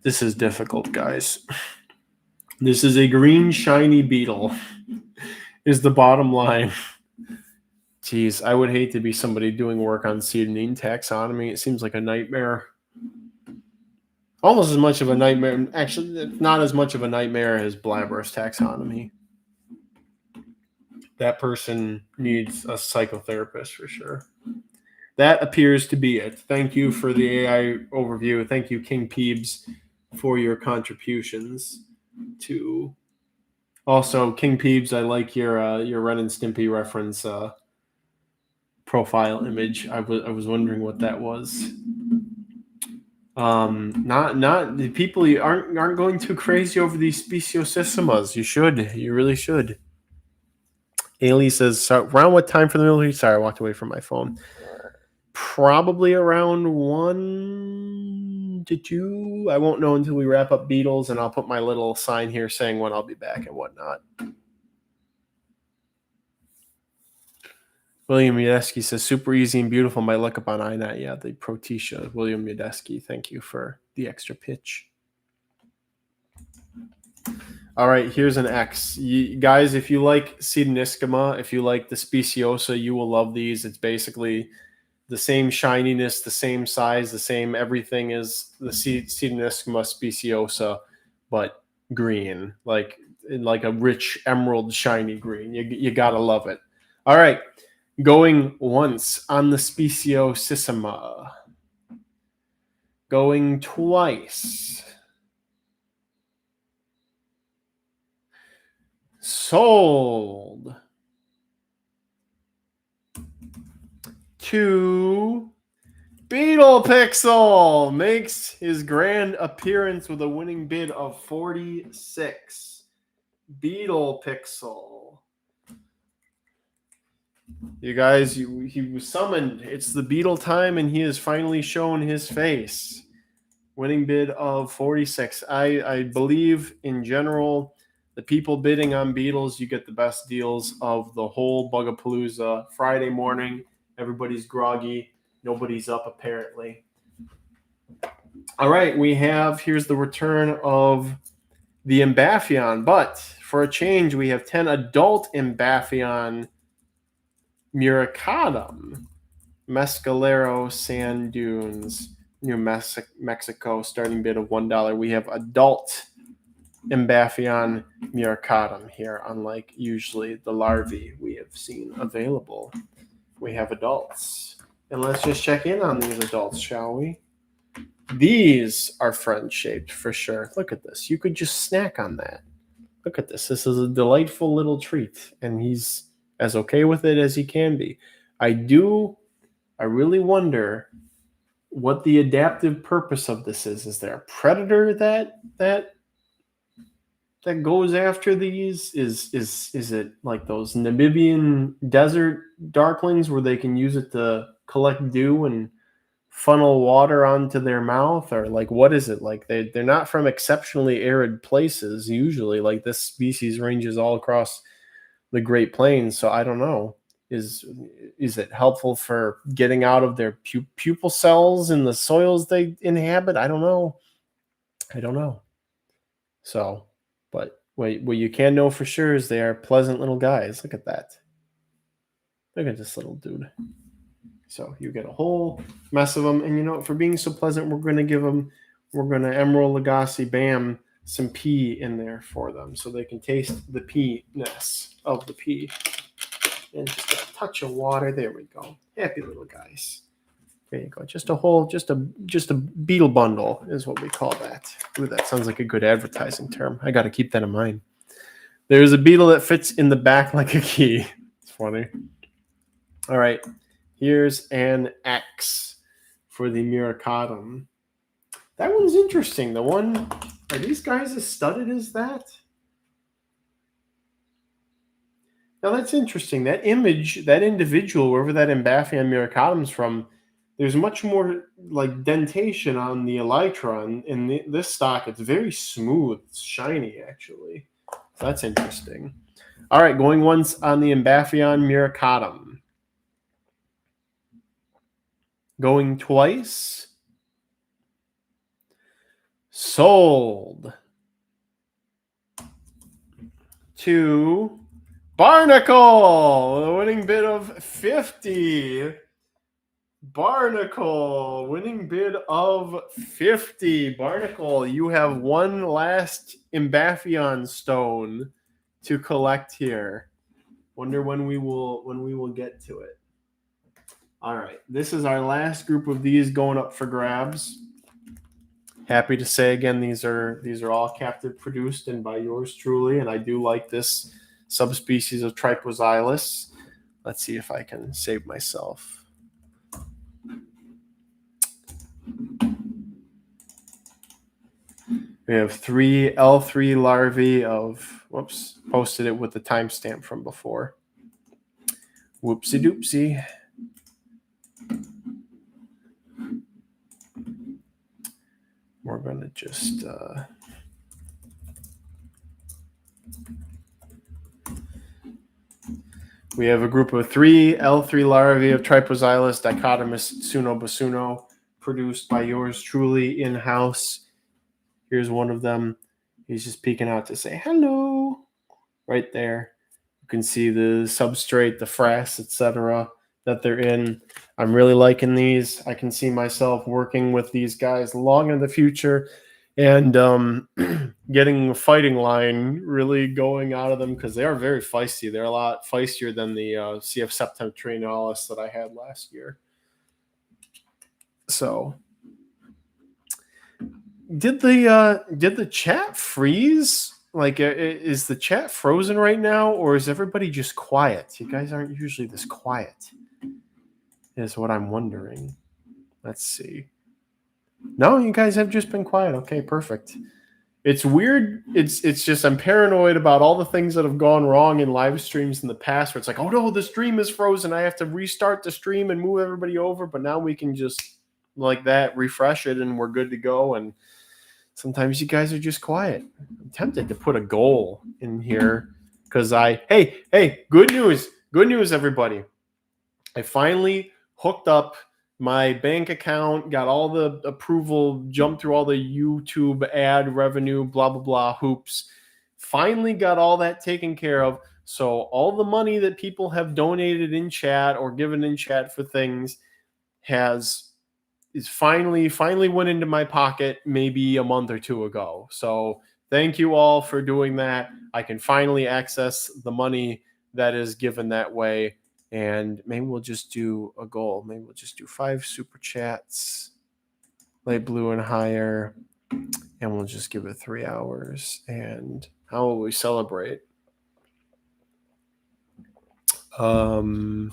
This is difficult, guys. This is a green shiny beetle is the bottom line. Jeez, I would hate to be somebody doing work on pseudonine taxonomy. It seems like a nightmare. Almost as much of a nightmare. Actually, not as much of a nightmare as Blabber's taxonomy. That person needs a psychotherapist for sure. That appears to be it. Thank you for the AI overview. Thank you, King Peebs, for your contributions to. Also, King Peebs, I like your Ren and Stimpy reference profile image. I was wondering what that was. Not the people aren't going too crazy over these speciosissimas. You should. You really should. Ailey says, so around what time for the military? Sorry, I walked away from my phone. Probably around 1 to 2. I won't know until we wrap up Beetles, and I'll put my little sign here saying when I'll be back and whatnot. William Yadeski says, super easy and beautiful. Might look up on iNet. Yeah, the Protetia. William Yadeski, thank you for the extra pitch. All right, here's an X. You, guys, if you like Cedaniscoma, if you like the Speciosa, you will love these. It's basically the same shininess, the same size, the same everything as the Cedaniscoma Speciosa, but green, like a rich emerald shiny green. You gotta love it. All right, going once on the Speciosissima. Going twice. Sold. To Beetle Pixel makes his grand appearance with a winning bid of 46. Beetle Pixel. You guys, he was summoned. It's the Beetle time, and he has finally shown his face. Winning bid of 46. I believe in general, the people bidding on Beetles, you get the best deals of the whole Bugapalooza. Friday morning, everybody's groggy. Nobody's up, apparently. All right, here's the return of the Ambaphion, but for a change, we have 10 adult Ambaphion Muricatum, Mescalero Sand Dunes, New Mexico, starting bid of $1. We have adult Ambaphion Muricatum here, unlike usually the larvae we have seen available. We have adults. And let's just check in on these adults, shall we? These are friend-shaped for sure. Look at this. You could just snack on that. Look at this. This is a delightful little treat, and he's as okay with it as he can be. I really wonder what the adaptive purpose of this is. Is there a predator that goes after these? Is it like those Namibian desert darklings where they can use it to collect dew and funnel water onto their mouth? Or like, what is it? Like they're not from exceptionally arid places usually. Like this species ranges all across the Great Plains, so I don't know. Is it helpful for getting out of their pupal cells in the soils they inhabit? I don't know. So, but what you can know for sure is they are pleasant little guys. Look at that. Look at this little dude. So you get a whole mess of them, and you know, for being so pleasant, we're going to Emerald Lagasse Bam some pea in there for them, so they can taste the pea-ness of the pea. And just a touch of water. There we go. Happy little guys. There you go. Just a beetle bundle is what we call that. Ooh, that sounds like a good advertising term. I got to keep that in mind. There's a beetle that fits in the back like a key. It's funny. All right. Here's an X for the Muricatum. That one's interesting. The one, are these guys as studded as that? Now that's interesting. That image, that individual, wherever that Ambaphion Muricatum's from, there's much more like dentation on the elytra. In this stock, it's very smooth. It's shiny, actually. So that's interesting. All right, going once on the Ambaphion Muricatum. Going twice. Sold. To Barnacle, with a winning bid of 50. Barnacle, winning bid of 50. Barnacle, you have one last Ambaphion stone to collect here. Wonder when we will get to it. All right, this is our last group of these going up for grabs. Happy to say again, these are all captive produced and by yours truly, and I do like this subspecies of Tripoxylus. Let's see if I can save myself. We have 3 L3 larvae of, whoops, posted it with the timestamp from before. Whoopsie doopsie. We're going to just we have a group of 3 L3 larvae of Tripoxylus dichotomous Tsunobasuno produced by yours truly in-house. Here's one of them. He's just peeking out to say hello right there. You can see the substrate, the frass, etc. that they're in. I'm really liking these. I can see myself working with these guys long in the future and getting a fighting line really going out of them because they are very feisty. They're a lot feistier than the CF septentrionalis that I had last year. So did the chat freeze? Like, is the chat frozen right now, or is everybody just quiet? You guys aren't usually this quiet, is what I'm wondering. Let's see. No, you guys have just been quiet. Okay, perfect. It's weird. It's just I'm paranoid about all the things that have gone wrong in live streams in the past. Where it's like, oh no, the stream is frozen. I have to restart the stream and move everybody over. But now we can just like that refresh it, and we're good to go. And sometimes you guys are just quiet. I'm tempted to put a goal in here because hey, good news, everybody. I finally hooked up my bank account, got all the approval, jumped through all the YouTube ad revenue, blah, blah, blah hoops. Finally got all that taken care of. So all the money that people have donated in chat or given in chat for things is finally went into my pocket maybe a month or two ago. So thank you all for doing that. I can finally access the money that is given that way. And maybe we'll just do a goal. Maybe we'll just do 5 super chats, light blue and higher, and we'll just give it 3 hours. And how will we celebrate? We'll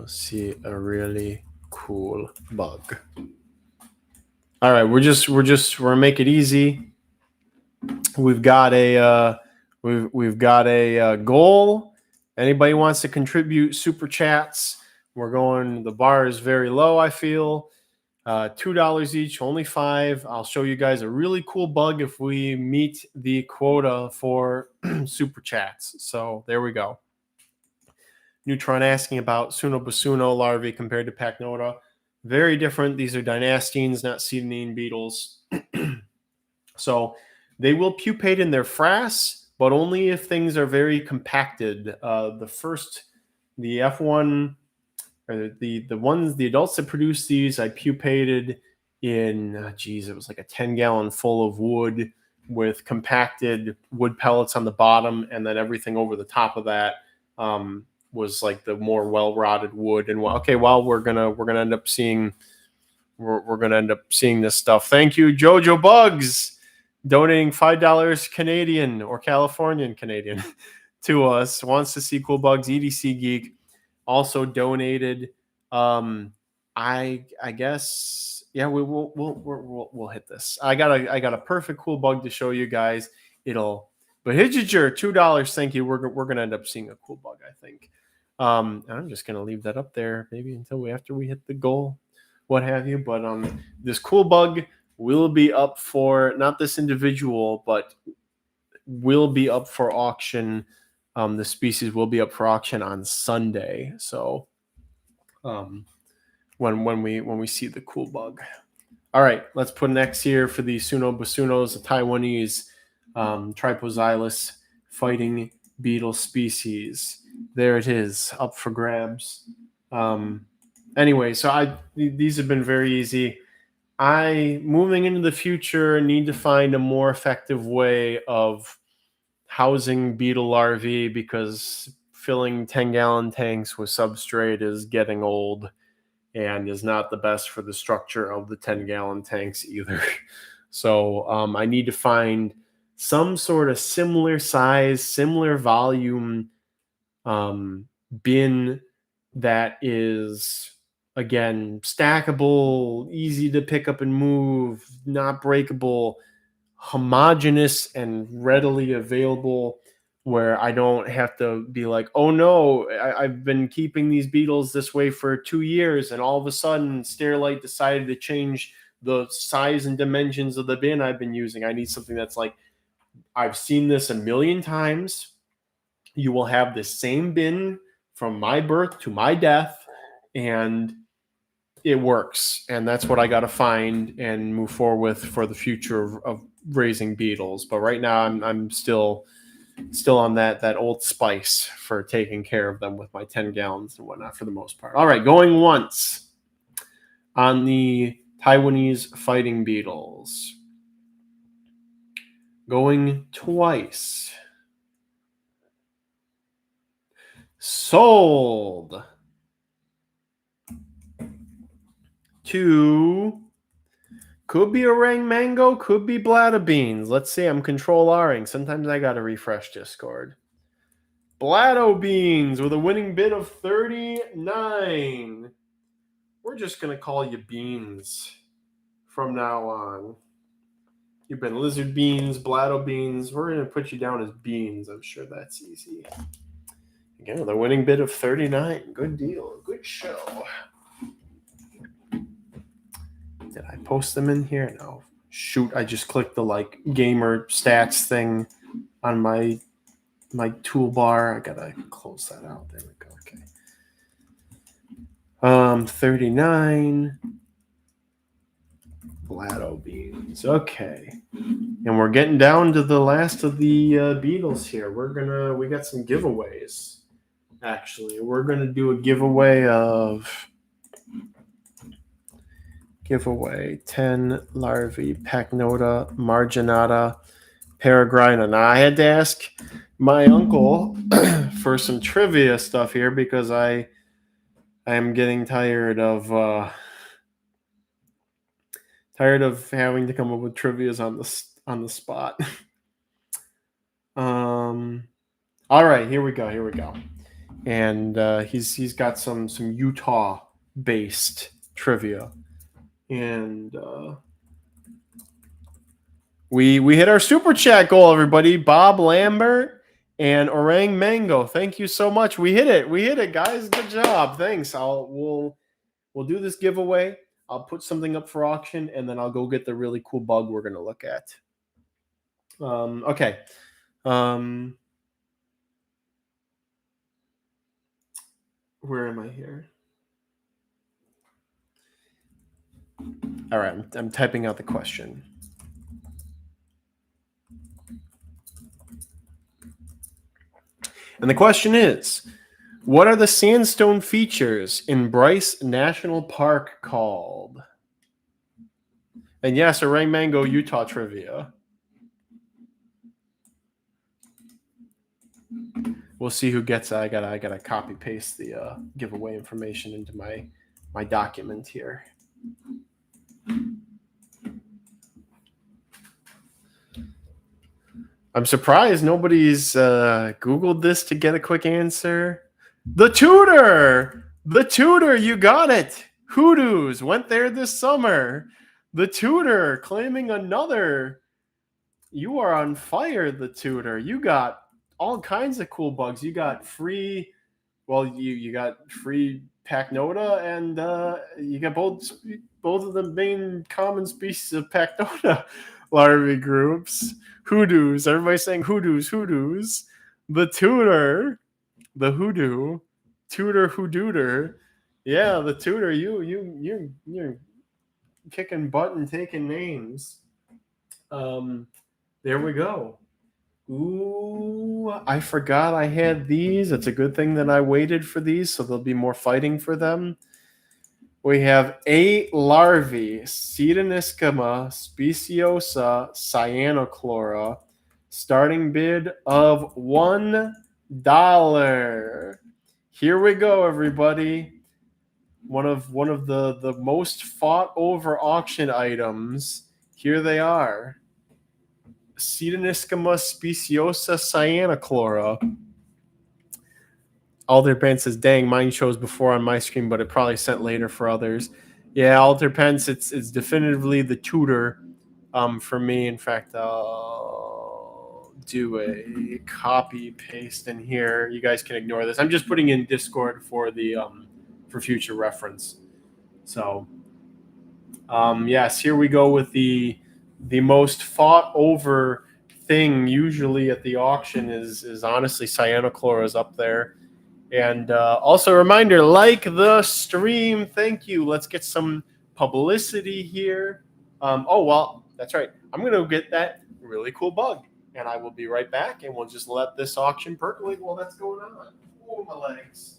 see a really cool bug. All right, we're gonna make it easy. We've got a goal. Anybody wants to contribute super chats? We're going. The bar is very low. I feel $2 each, only 5. I'll show you guys a really cool bug if we meet the quota for super chats. So there we go. Neutron asking about Sunobasuno larvae compared to Pachnota. Very different. These are dynastines, not cetidine beetles. So they will pupate in their frass, but only if things are very compacted. The F1, or the adults that produce these, I pupated in, it was like a 10-gallon full of wood with compacted wood pellets on the bottom, and then everything over the top of that was like the more well-rotted wood. And we're gonna end up seeing this stuff. Thank you, Jojo Bugs, donating $5 Canadian or Californian Canadian to us. Wants to see cool bugs. EDC Geek also donated. I guess we'll hit this. I got a perfect cool bug to show you guys. But Hijiger, $2. Thank you. We're gonna end up seeing a cool bug, I think. I'm just gonna leave that up there maybe until after we hit the goal, what have you. But this cool bug will be up for, not this individual, but will be up for auction. The species will be up for auction on Sunday. So when we see the cool bug. All right, let's put an X here for the Sunobasunos, the Taiwanese Tripoxylus fighting beetle species. There it is, up for grabs. Anyway, so these have been very easy. Moving into the future, need to find a more effective way of housing beetle larvae because filling 10-gallon tanks with substrate is getting old and is not the best for the structure of the 10-gallon tanks either. So I need to find some sort of similar size, similar volume bin that is, again, stackable, easy to pick up and move, not breakable, homogeneous and readily available, where I don't have to be like, oh no, I've been keeping these beetles this way for 2 years, and all of a sudden Sterilite decided to change the size and dimensions of the bin I've been using. I need something that's like, I've seen this a million times. You will have the same bin from my birth to my death, and it works, and that's what I got to find and move forward with for the future of raising beetles. But right now, I'm still on that old spice for taking care of them with my 10 gallons and whatnot for the most part. All right, going once on the Taiwanese fighting beetles. Going twice. Sold to, could be orang mango, could be bladder beans. Let's see, I'm control R-ing. Sometimes I gotta refresh Discord. Bladder beans with a winning bid of 39. We're just gonna call you beans from now on. You've been lizard beans, bladder beans. We're gonna put you down as beans. I'm sure that's easy. Again, the winning bid of 39. Good deal. Good show. Did I post them in here? No. Shoot, I just clicked the like gamer stats thing on my toolbar. I gotta close that out. There we go. Okay. 39 bladder beans. Okay. And we're getting down to the last of the beetles here. We got some giveaways. Actually, we're gonna do a giveaway of 10 larvae, Pachnota marginata peregrina. Now, I had to ask my uncle for some trivia stuff here because I am getting tired of having to come up with trivias on the spot. All right, here we go. And he's got some Utah based trivia. And we hit our super chat goal, everybody. Bob Lambert and Orang Mango. Thank you so much. We hit it, guys. Good job. Thanks. We'll do this giveaway. I'll put something up for auction, and then I'll go get the really cool bug we're gonna look at. Okay. Where am I here? All right, I'm typing out the question. And the question is, what are the sandstone features in Bryce National Park called? And yes, Orang Mango Utah trivia. We'll see who gets it. I gotta copy paste the giveaway information into my document here. I'm surprised nobody's Googled this to get a quick answer. The Tutor, you got it. Hoodoos went there this summer. The Tutor claiming another. You are on fire, The Tutor. You got all kinds of cool bugs. You got free, you got free Pachnota, and you got both of the main common species of Pachnota larvae groups. Hoodoos. Everybody's saying hoodoos. The Tutor, the hoodoo, Tutor hoodooter. Yeah, The Tutor. You're kicking butt and taking names. There we go. Ooh, I forgot I had these. It's a good thing that I waited for these, so there'll be more fighting for them. We have 8 larvae, Cedoniscoma speciosa cyanochlora, starting bid of $1. Here we go, everybody. One of the most fought over auction items. Here they are. Cedoniscoma speciosa cyanochlora. Alder Pence says, dang, mine shows before on my screen, but it probably sent later for others. Yeah, Alder Pence, it's definitively the Tutor for me. In fact, I'll do a copy paste in here. You guys can ignore this. I'm just putting in Discord for the for future reference. So yes, here we go with the most fought over thing usually at the auction is honestly cyanochlora is up there. And also a reminder, like the stream. Thank you. Let's get some publicity here. Oh, well, that's right. I'm going to get that really cool bug. And I will be right back. And we'll just let this auction percolate while that's going on. Oh, my legs.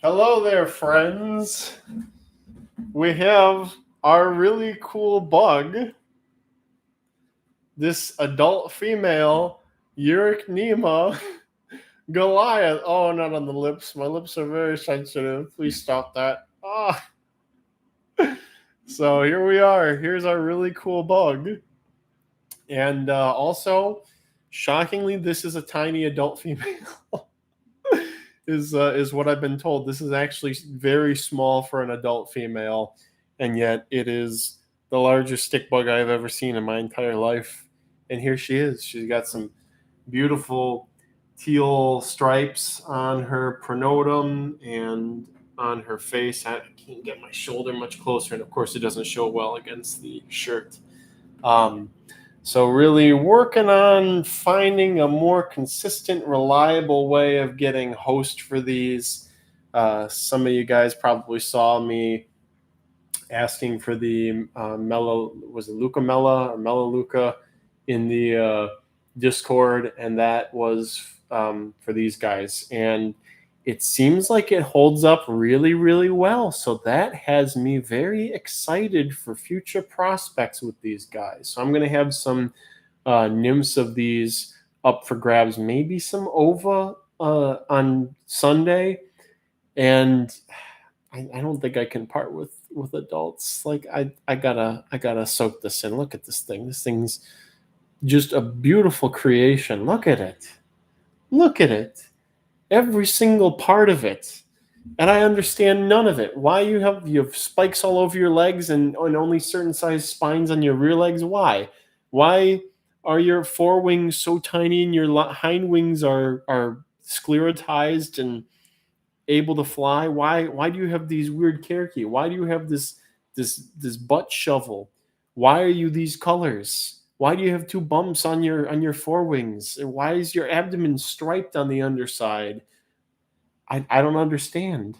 Hello there, friends. We have our really cool bug. This adult female, Uricnema Goliath. Oh, not on the lips. My lips are very sensitive. Please stop that. Ah. So here we are. Here's our really cool bug. And also, shockingly, this is a tiny adult female. is what I've been told. This is actually very small for an adult female, and yet it is the largest stick bug I've ever seen in my entire life. And here she is. She's got some beautiful teal stripes on her pronotum and on her face. I can't get my shoulder much closer, and of course, it doesn't show well against the shirt. So really working on finding a more consistent, reliable way of getting host for these. Some of you guys probably saw me asking for the was it Luca Mella or Mella Luca in the Discord, and that was for these guys. And it seems like it holds up really, really well. So that has me very excited for future prospects with these guys. So I'm going to have some nymphs of these up for grabs, maybe some ova on Sunday. And I don't think I can part with adults. Like I gotta soak this in. Look at this thing. This thing's just a beautiful creation. Look at it. Look at it. Every single part of it. And I understand none of it. Why you have spikes all over your legs and only certain size spines on your rear legs? Why? Why are your forewings so tiny and your hind wings are sclerotized and able to fly? Why do you have these weird cerci? Why do you have this butt shovel? Why are you these colors? Why do you have two bumps on your forewings? And why is your abdomen striped on the underside? I don't understand.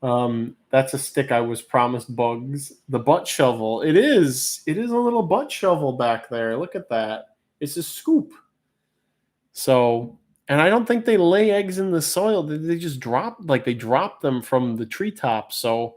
That's a stick I was promised, Bugs. The butt shovel. It is a little butt shovel back there. Look at that. It's a scoop. So, and I don't think they lay eggs in the soil. They just drop them from the treetop. So,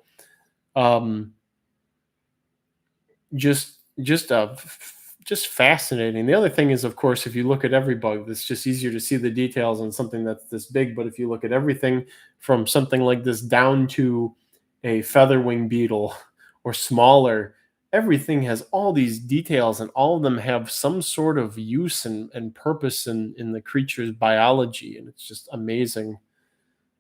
just fascinating. The other thing is, of course, if you look at every bug, it's just easier to see the details on something that's this big. But if you look at everything from something like this down to a featherwing beetle or smaller, everything has all these details, and all of them have some sort of use and purpose in the creature's biology, and it's just amazing.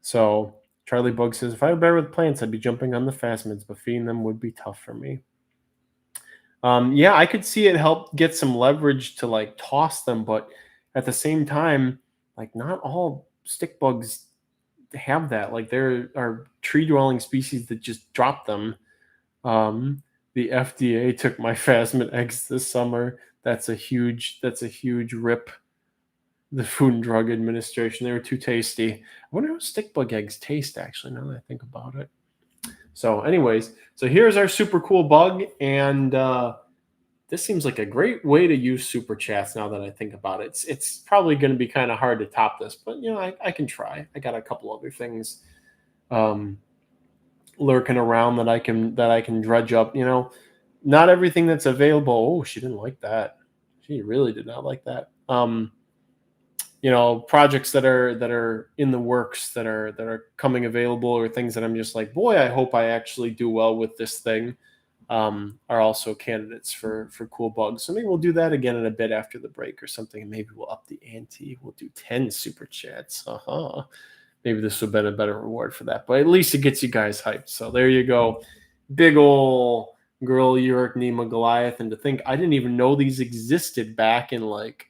So Charlie Bug says, if I were better with plants, I'd be jumping on the phasmids, but feeding them would be tough for me. Yeah, I could see it help get some leverage to like toss them, but at the same time, like not all stick bugs have that. Like there are tree dwelling species that just drop them. The FDA took my phasmid eggs this summer. That's a huge rip. The Food and Drug Administration. They were too tasty. I wonder how stick bug eggs taste actually, now that I think about it. So anyways, so here's our super cool bug, and this seems like a great way to use super chats now that I think about it. It's probably going to be kind of hard to top this, but I can try. I got a couple other things lurking around that I can dredge up. Not everything that's available. Oh, she didn't like that. She really did not like that. Projects that are in the works that are coming available, or things that I'm just like, boy, I hope I actually do well with this thing. are also candidates for cool bugs. So maybe we'll do that again in a bit after the break or something. And maybe we'll up the ante. We'll do 10 super chats. Maybe this would have been a better reward for that. But at least it gets you guys hyped. So there you go. Big ol' Girl York Nema Goliath. And to think I didn't even know these existed back in like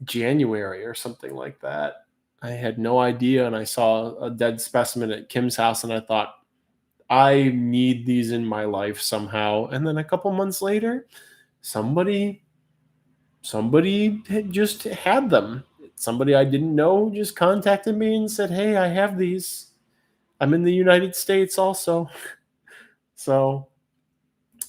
January or something like that. I had no idea. And I saw a dead specimen at Kim's house and I thought, I need these in my life somehow. And then a couple months later, somebody had just had them. Somebody I didn't know just contacted me and said, "Hey, I have these. I'm in the United States also." So,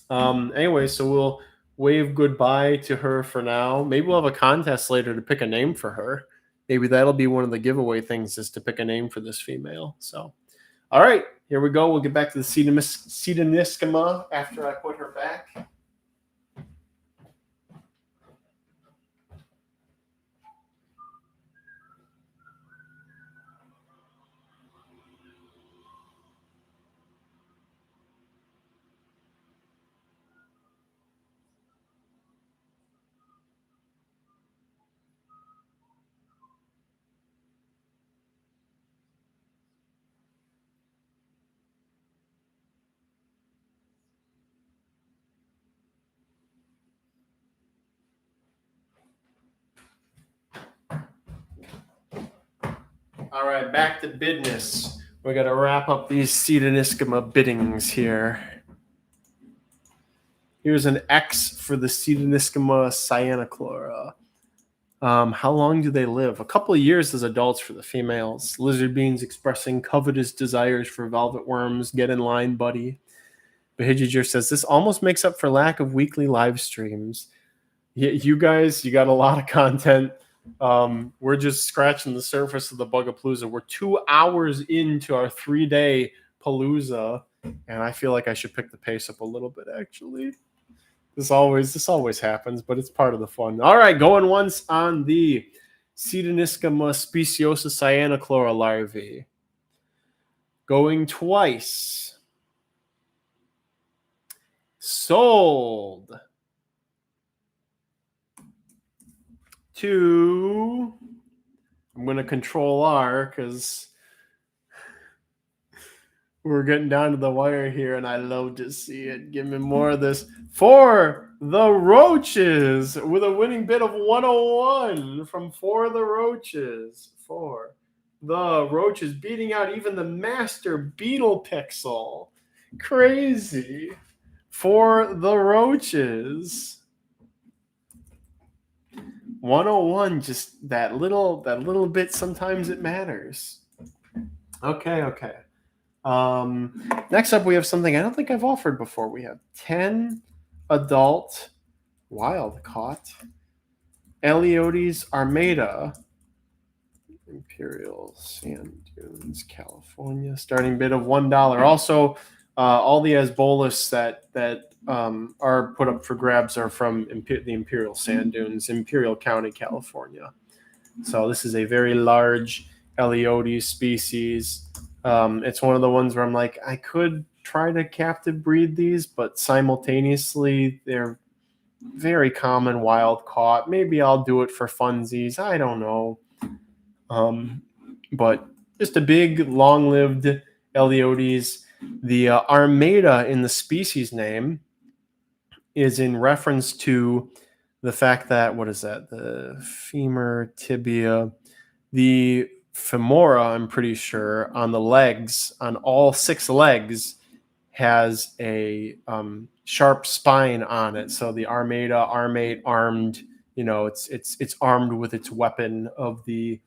anyway, so we'll wave goodbye to her for now. Maybe we'll have a contest later to pick a name for her. Maybe that'll be one of the giveaway things is to pick a name for this female. So, all right, here we go. We'll get back to the Cedaniscama after I put her back. All right, back to business. We're going to wrap up these Cedaniscama biddings here. Here's an X for the Cedaniscama cyanochlora. How long do they live? A couple of years as adults for the females. Lizard beings expressing covetous desires for velvet worms. Get in line, buddy. Behijiger says, this almost makes up for lack of weekly live streams. You guys, you got a lot of content. We're just scratching the surface of the Bugapalooza. We're 2 hours into our 3-day palooza, and I feel like I should pick the pace up a little bit, actually. This always happens, but it's part of the fun. All right, going once on the Cedaniscama speciosa cyanochlora larvae. Going twice. Sold. To, I'm going to control R because we're getting down to the wire here, and I love to see it. Give me more of this. For the Roaches, with a winning bid of 101 from For the Roaches. For the Roaches, beating out even the master Beetle Pixel. Crazy. For the Roaches. 101, just that little bit, sometimes it matters. Okay. Next up, we have something I don't think I've offered before. We have 10 adult wild caught Eleodes armata, Imperial Sand Dunes, California. Starting bid of $1. Also, all the Asbolus that are put up for grabs are from the Imperial Sand Dunes, Imperial County, California. So this is a very large Eleodes species. It's one of the ones where I'm like, I could try to captive breed these, but simultaneously they're very common wild caught. Maybe I'll do it for funsies. I don't know. But just a big, long-lived Eleodes. The armata in the species name is in reference to the fact that, what is that? The femur, tibia, the femora, I'm pretty sure, on the legs, on all 6 legs, has a sharp spine on it. So the armata, armed, it's armed with its weapon of the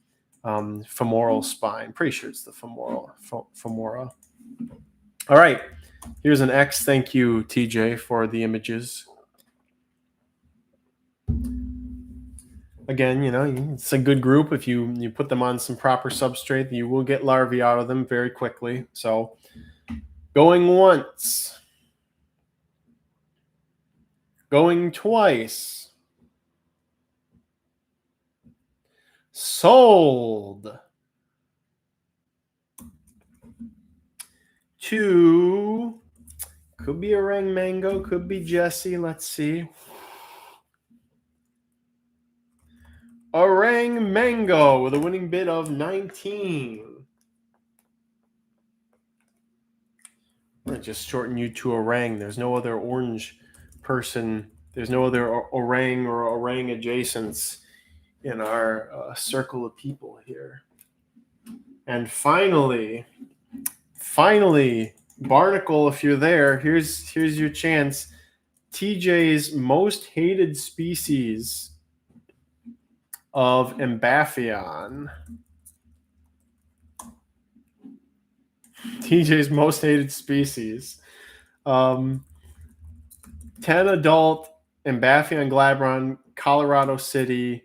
femoral spine. Pretty sure it's the femora. All right, here's an X. Thank you, TJ, for the images. Again, it's a good group. If you put them on some proper substrate, you will get larvae out of them very quickly. So going once. Going twice. Sold. To Could be Orang Mango, could be Jesse. Let's see. Orang Mango with a winning bid of 19. I'm going to just shorten you to Orang. There's no other orange person. There's no other Orang or Orang adjacents in our circle of people here. And finally, Barnacle, if you're there, here's your chance. TJ's most hated species of Ambaphion. TJ's most hated species. 10 adult Ambaphion glabron, Colorado City,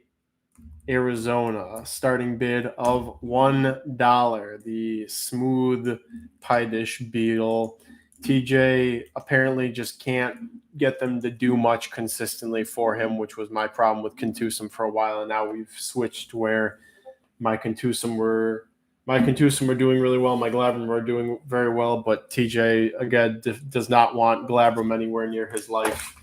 Arizona. Starting bid of $1. The smooth piedish beetle. TJ apparently just can't get them to do much consistently for him, which was my problem with Contusum for a while. And now we've switched where my Contusum were doing really well. My Glabrum were doing very well, but TJ again does not want Glabrum anywhere near his life.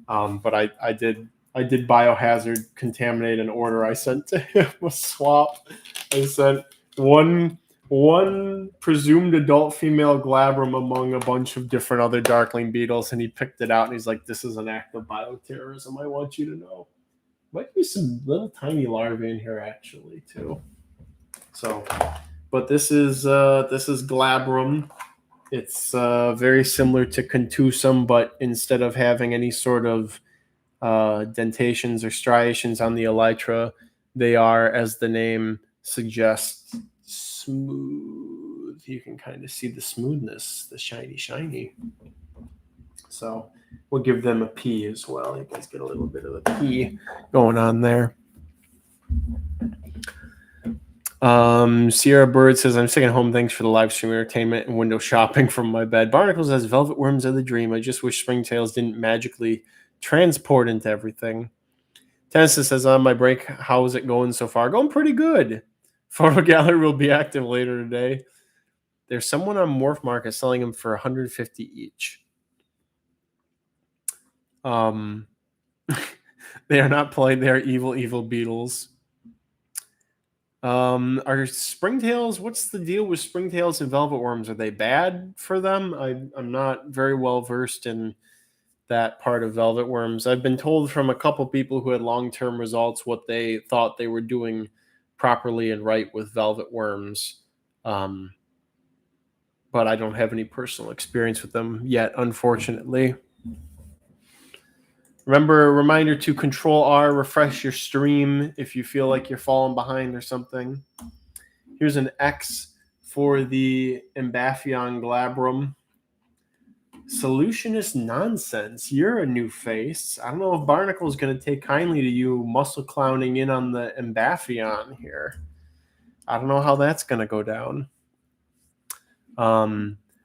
But I did biohazard contaminate an order I sent to him a swap. I sent one presumed adult female Glabrum among a bunch of different other Darkling beetles, and he picked it out and he's like, "This is an act of bioterrorism. I want you to know." Might be some little tiny larvae in here actually too. So, but this is Glabrum. It's very similar to Contusum, but instead of having any sort of dentations or striations on the elytra, they are, as the name suggests, smooth. You can kind of see the smoothness, the shiny. So we'll give them a P as well. You guys get a little bit of a P going on there. Sierra Bird says, "I'm staying at home. Thanks for the live stream entertainment and window shopping from my bed. Barnacles as velvet worms are the dream. I just wish springtails didn't magically transport into everything." Tennessee says, "On my break, how's it going so far?" Going pretty good. Photo gallery will be active later today. There's someone on Morph Market selling them for $150 each. They are not polite. They are evil beetles. Are springtails, what's the deal with springtails and velvet worms? Are they bad for them? I'm not very well versed in that part of velvet worms. I've been told from a couple people who had long-term results what they thought they were doing properly and right with velvet worms. But I don't have any personal experience with them yet, unfortunately. Remember, a reminder to Control R, refresh your stream if you feel like you're falling behind or something. Here's an X for the Ambaphion glabrum. Solutionist nonsense. You're a new face. I don't know if Barnacle is going to take kindly to you muscle clowning in on the Ambaphion here. I don't know how that's going to go down.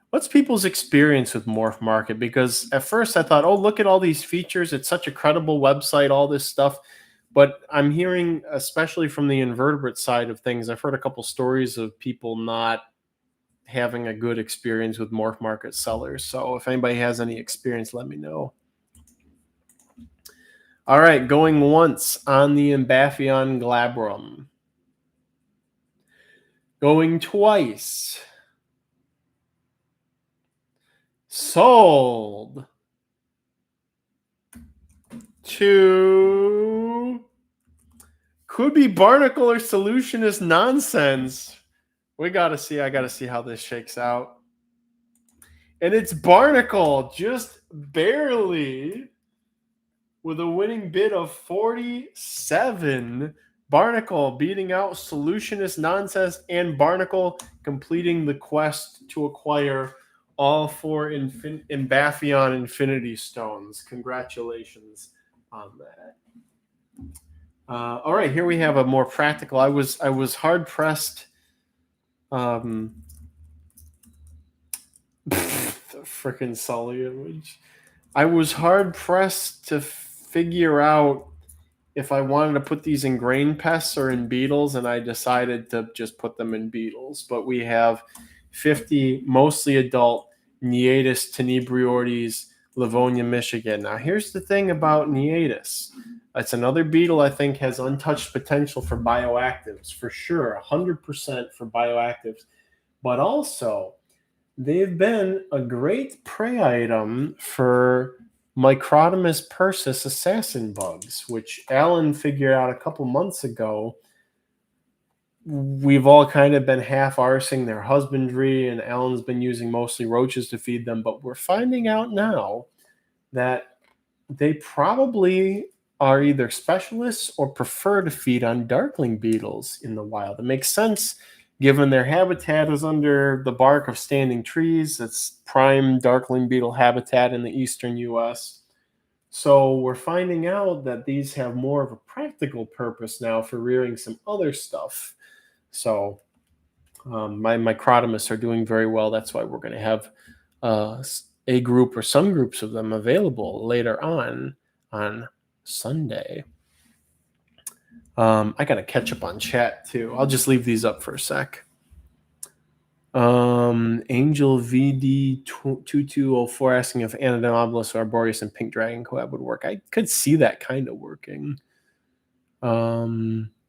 What's people's experience with Morph Market? Because at first I thought, oh, look at all these features. It's such a credible website, all this stuff. But I'm hearing, especially from the invertebrate side of things, I've heard a couple stories of people not having a good experience with Morph Market sellers. So if anybody has any experience, let me know. All right, going once on the Ambaphion glabrum. Going twice. Sold. To could be Barnacle or Solutionist nonsense. I gotta see how this shakes out. And it's Barnacle, just barely, with a winning bid of 47. Barnacle beating out Solutionist nonsense, and Barnacle completing the quest to acquire all 4 Ambaphion Infinity Stones. Congratulations on that. All right, here we have a more practical. I was hard pressed. The freaking Sully image. I was hard pressed to figure out if I wanted to put these in grain pests or in beetles, and I decided to just put them in beetles. But we have 50 mostly adult Neatus tenebriortes, Livonia, Michigan. Now, here's the thing about Neatus. It's another beetle I think has untouched potential for bioactives, for sure, 100% for bioactives. But also, they've been a great prey item for Microtomus persis assassin bugs, which Alan figured out a couple months ago. We've all kind of been half arsing their husbandry, and Alan's been using mostly roaches to feed them, but we're finding out now that they probably are either specialists or prefer to feed on darkling beetles in the wild. It makes sense given their habitat is under the bark of standing trees. It's prime darkling beetle habitat in the eastern U.S. So we're finding out that these have more of a practical purpose now for rearing some other stuff. So my Microtomus are doing very well. That's why we're going to have a group or some groups of them available later on Sunday. I got to catch up on chat too. I'll just leave these up for a sec. Angel VD2204 asking if Anadomobulus, Arboreus, and Pink Dragon collab would work. I could see that kind of working.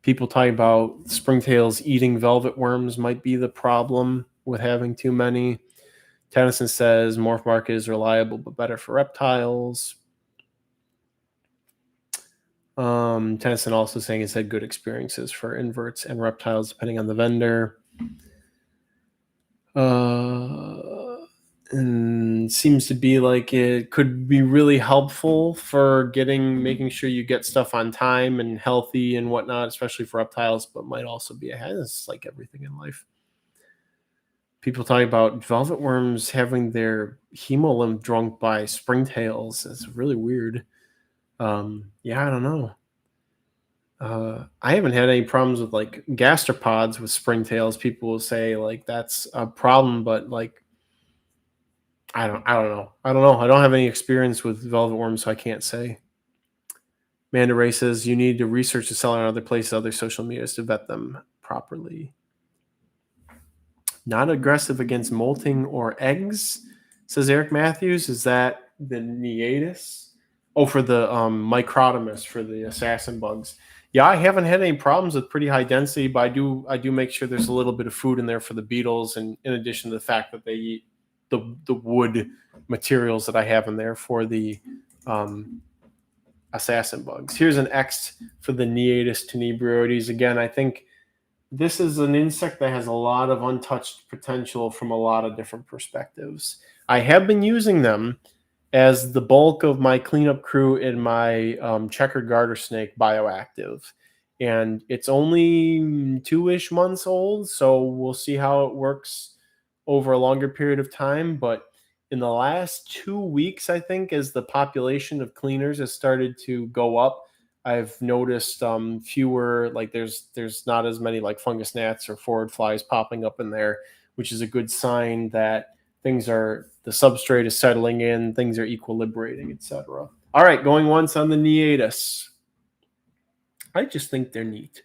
People talking about springtails eating velvet worms might be the problem with having too many. Tennyson says morph market is reliable but better for reptiles. Tennyson also saying it's had good experiences for inverts and reptiles depending on the vendor. And seems to be like it could be really helpful for making sure you get stuff on time and healthy and whatnot, especially for reptiles, but might also be a hazard. It's like everything in life. People talking about velvet worms having their hemolymph drunk by springtails. It's really weird. Yeah, I don't know. I haven't had any problems with like gastropods with springtails. People will say like that's a problem, but like I don't know. I don't have any experience with velvet worms, so I can't say. Manda Ray says you need to research the seller in other places, other social medias to vet them properly. Not aggressive against molting or eggs, says Eric Matthews. Is that the Neatus? Oh, for the Microtomus, for the assassin bugs. Yeah, I haven't had any problems with pretty high density, but I do make sure there's a little bit of food in there for the beetles, and in addition to the fact that they eat the wood materials that I have in there for the assassin bugs. Here's an X for the Neatus tenebriortes. Again, I think this is an insect that has a lot of untouched potential from a lot of different perspectives. I have been using them as the bulk of my cleanup crew in my checkered garter snake bioactive. And it's only 2-ish months old, so we'll see how it works over a longer period of time. But in the last 2 weeks, I think, as the population of cleaners has started to go up, I've noticed fewer, like there's not as many like fungus gnats or forward flies popping up in there, which is a good sign that the substrate is settling in, things are equilibrating, etc. All right, going once on the Neatus. I just think they're neat.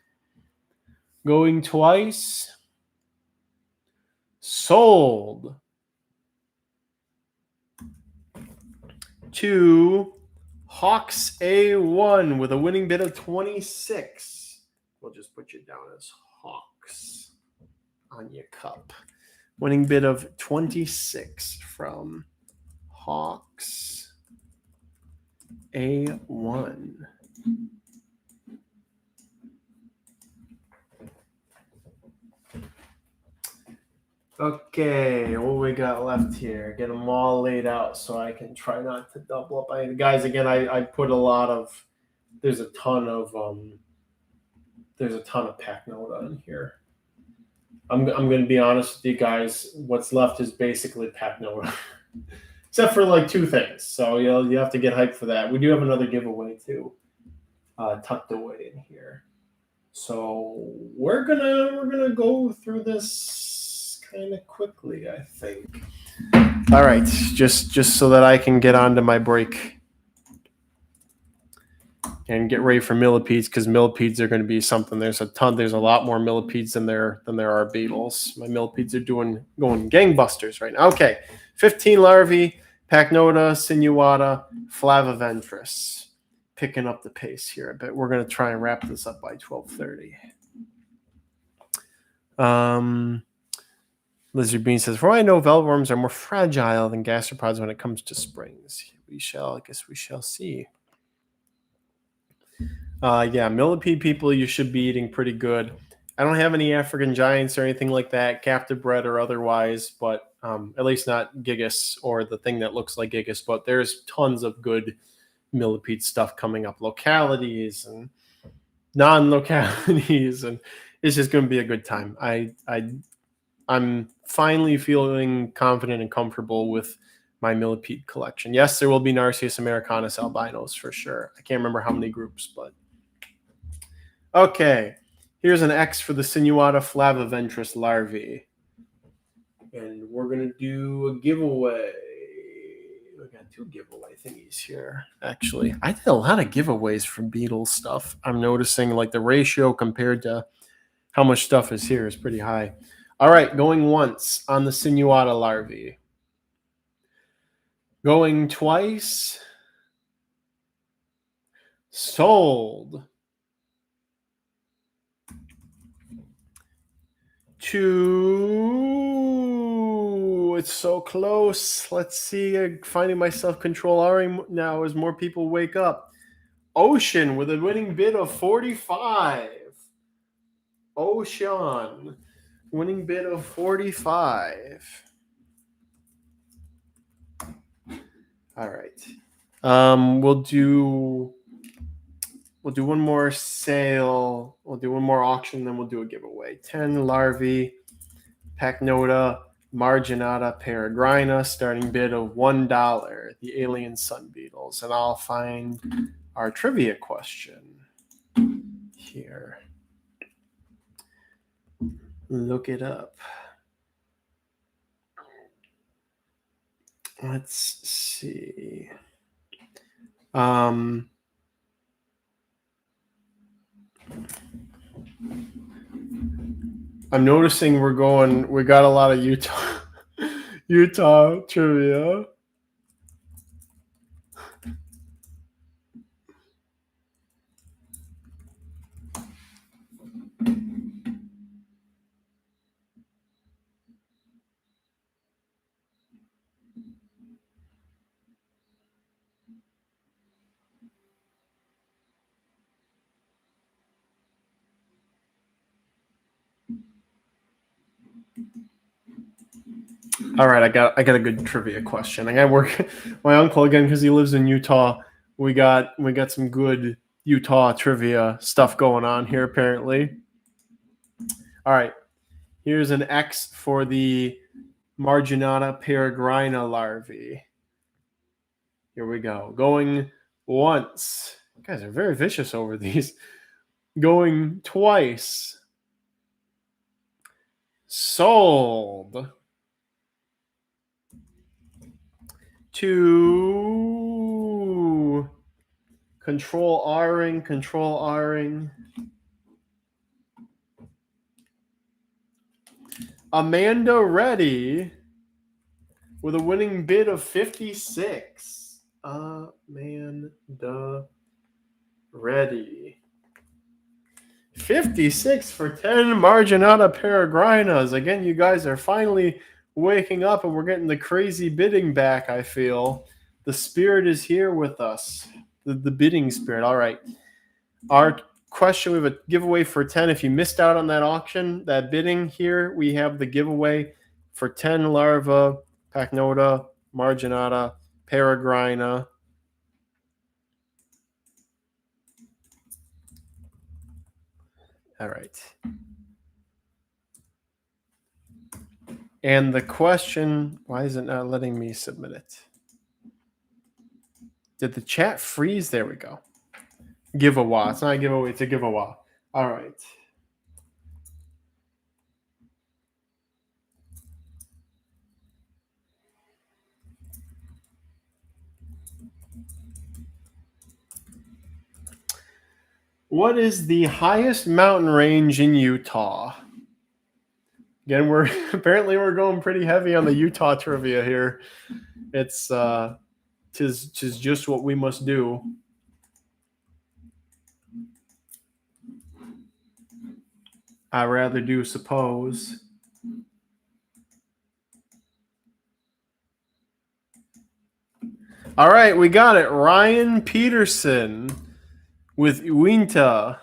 Going twice. Sold. To Hawks A1 with a winning bid of 26. We'll just put you down as Hawks on your cup. Winning bid of 26 from Hawks A1. Okay, what we got left here? Get them all laid out so I can try not to double up. Guys, again, I put a lot of. There's a ton of pack note on here. I'm going to be honest with you guys. What's left is basically pack note, except for like 2 things. So you have to get hyped for that. We do have another giveaway too, tucked away in here. So we're gonna go through this kind of quickly, I think. All right, just so that I can get on to my break. And get ready for millipedes, because millipedes are going to be something. There's a lot more millipedes than there are beetles. My millipedes are going gangbusters right now. Okay, 15 larvae, Pachnota, sinuata, flaviventris. Picking up the pace here a bit. We're going to try and wrap this up by 12:30. Lizard Bean says, "For all I know, velvetworms are more fragile than gastropods when it comes to springs. I guess we shall see." Yeah, millipede people, you should be eating pretty good. I don't have any African giants or anything like that, captive bred or otherwise, but at least not gigas or the thing that looks like gigas. But there's tons of good millipede stuff coming up, localities and non-localities, and it's just going to be a good time. I'm finally feeling confident and comfortable with my millipede collection. Yes, there will be Narcissus americanus albinos for sure. I can't remember how many groups, but okay. Here's an X for the sinuata flaviventris larvae. And we're going to do a giveaway. We got 2 giveaway thingies here, actually. I did a lot of giveaways for Beetle stuff. I'm noticing like the ratio compared to how much stuff is here is pretty high. All right, going once on the sinuata larvae. Going twice. Sold. 2. It's so close. Let's see. Finding my self-control R now as more people wake up. Ocean with a winning bid of 45. Ocean. Winning bid of 45. All right. We'll do one more sale. We'll do one more auction, then we'll do a giveaway. 10 larvae, Pachnota, marginata, peregrina, starting bid of $1. The alien sun beetles, and I'll find our trivia question here. Look it up. Let's see. I'm noticing we got a lot of Utah trivia. All right, I got a good trivia question. I got to work my uncle again because he lives in Utah. We got some good Utah trivia stuff going on here apparently. All right, here's an X for the marginata peregrina larvae. Here we go. Going once. You guys are very vicious over these. Going twice. Sold. 2. Control R-ing. Amanda Reddy with a winning bid of 56. Amanda Reddy. 56 for 10 marginata peregrinas. Again, you guys are finally waking up and we're getting the crazy bidding back, I feel. The spirit is here with us. The bidding spirit. All right. Our question, we have a giveaway for 10. If you missed out on that auction, that bidding here, we have the giveaway for 10 larva, Pachnota, marginata, peregrina. All right. And the question, why is it not letting me submit it? Did the chat freeze? There we go. Giveaway. It's not a giveaway, it's a giveaway. All right. What is the highest mountain range in Utah? Again, we're apparently we're going pretty heavy on the Utah trivia here. It's tis just what we must do. I rather do suppose. All right, we got it. Ryan Peterson with Uinta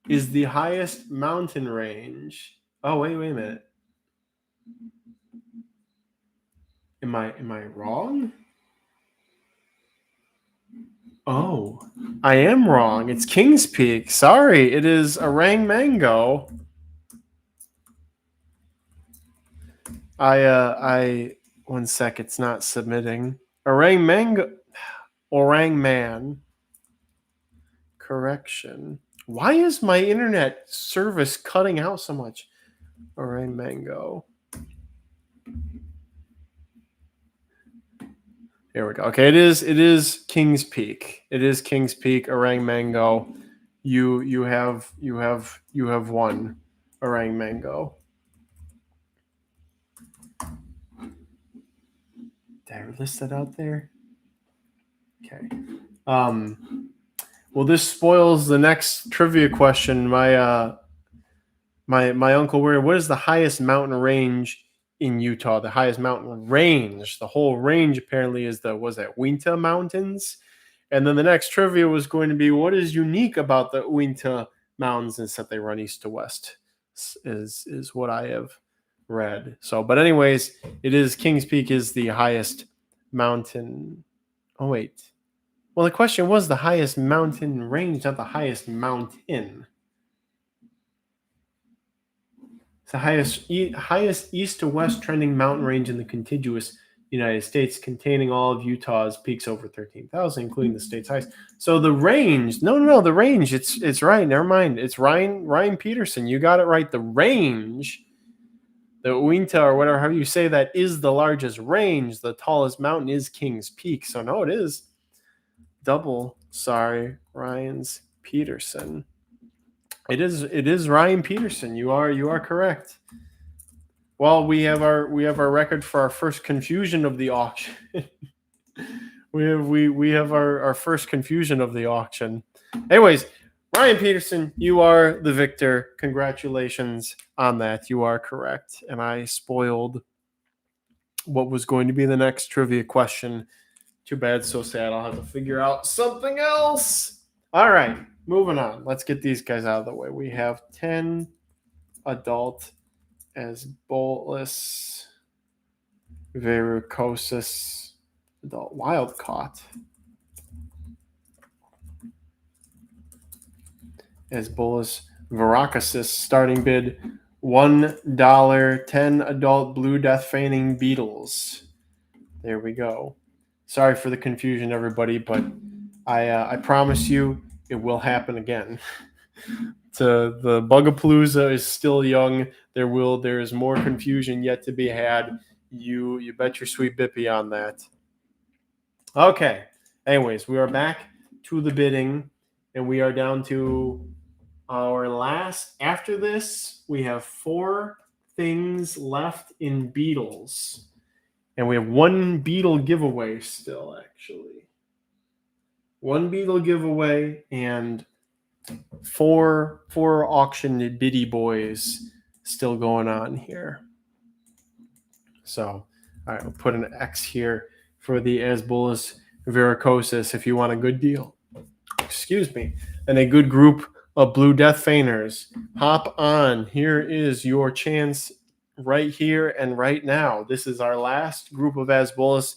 is the highest mountain range. Oh, wait a minute. Am I wrong? Oh, I am wrong. It's Kings Peak. Sorry, it is Orang Mango. I 1 sec. It's not submitting. Orang Mango, Orang Man. Correction. Why is my internet service cutting out so much? Orang Mango. Here we go. Okay, it is Kings Peak. It is Kings Peak. Orang Mango. You have won. Orang Mango. Did I list that out there? Okay. Well, this spoils the next trivia question. My uncle, what is the highest mountain range in Utah? The highest mountain range. The whole range apparently is Uinta Mountains. And then the next trivia was going to be what is unique about the Uinta Mountains is that they run east to west. Is what I have read. So, but anyways, it is Kings Peak is the highest mountain. Oh wait. Well, the question was the highest mountain range, not the highest mountain. It's the highest east to west trending mountain range in the contiguous United States, containing all of Utah's peaks over 13,000, including the state's highest. So the range, no, the range. It's right. Never mind. It's Ryan Peterson. You got it right. The range, the Uinta or whatever, however you say that, is the largest range. The tallest mountain is Kings Peak. So no, it is double. Sorry, Ryan's Peterson. It is Ryan Peterson. You are correct. Well, we have our record for our first confusion of the auction. we have our first confusion of the auction. Anyways, Ryan Peterson, you are the victor. Congratulations on that. You are correct. And I spoiled what was going to be the next trivia question. Too bad, so sad. I'll have to figure out something else. All right, moving on. Let's get these guys out of the way. We have 10 adult as bolus varicosis adult wild caught as bolus varicosis starting bid $1, 10 adult blue death feigning beetles. There we go. Sorry for the confusion, everybody, but I promise you it will happen again. The Bugapalooza is still young. There is more confusion yet to be had. You bet your sweet bippy on that. Okay. Anyways, we are back to the bidding, and we are down to our last. After this, we have 4 things left in Beetles. And we have 1 Beetle giveaway still, actually. 1 Beetle giveaway and 4 auction biddy boys still going on here. So, all right, we'll put an X here for the Asbolus varicosis if you want a good deal. Excuse me. And a good group of Blue Death Feigners. Hop on. Here is your chance right here and right now. This is our last group of Asbolus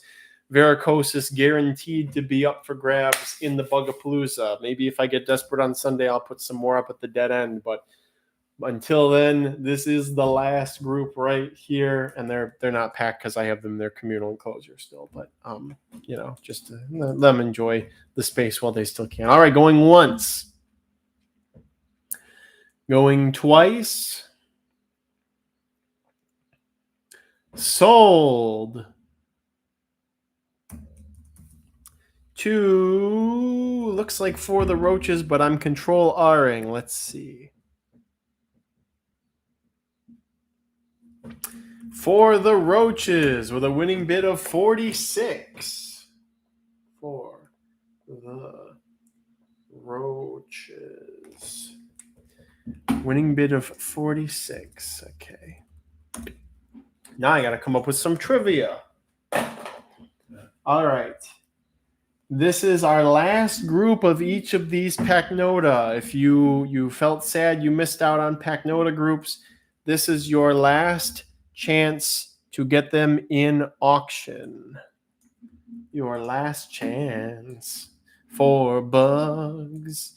varicosis guaranteed to be up for grabs in the Bugapalooza. Maybe if I get desperate on Sunday, I'll put some more up at the dead end. But until then, this is the last group right here, and they're not packed because I have them in their communal enclosure still. But just to let them enjoy the space while they still can. All right, going once, going twice, sold. 2. Looks like for the roaches, but I'm control R-ing. Let's see. For the roaches with a winning bid of 46. For the roaches. Winning bid of 46. Okay. Now I got to come up with some trivia. All right. This is our last group of each of these Pachnota. If you felt sad you missed out on Pachnota groups, this is your last chance to get them in auction. Your last chance for bugs.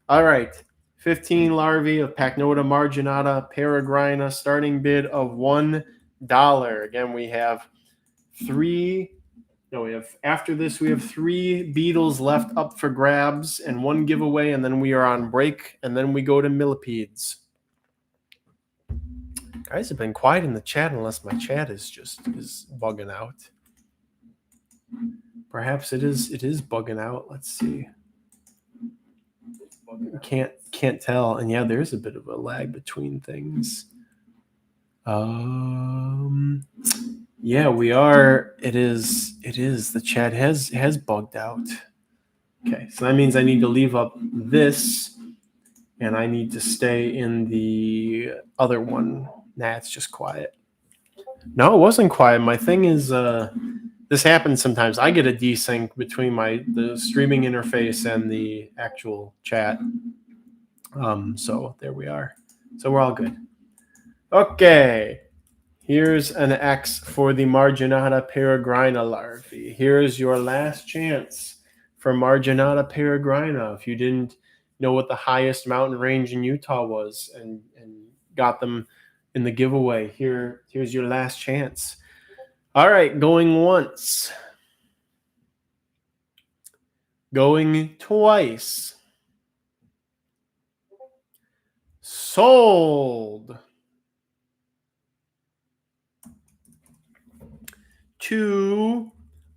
All right. 15 larvae of Pachnota marginata peregrina, starting bid of $1. Again, we have after this, we have 3 beetles left up for grabs and 1 giveaway, and then we are on break, and then we go to millipedes. Guys have been quiet in the chat unless my chat is bugging out. Perhaps it is bugging out. Let's see. Can't tell. And yeah, there's a bit of a lag between things. Yeah, we are. It is. The chat has bugged out. Okay, so that means I need to leave up this, and I need to stay in the other one. Nah, it's just quiet. No, it wasn't quiet. My thing is, this happens sometimes. I get a desync between the streaming interface and the actual chat. So there we are. So we're all good. Okay. Here's an X for the marginata peregrina larvae. Here's your last chance for marginata peregrina. If you didn't know what the highest mountain range in Utah was and got them in the giveaway, here's your last chance. All right, going once. Going twice. Sold. 2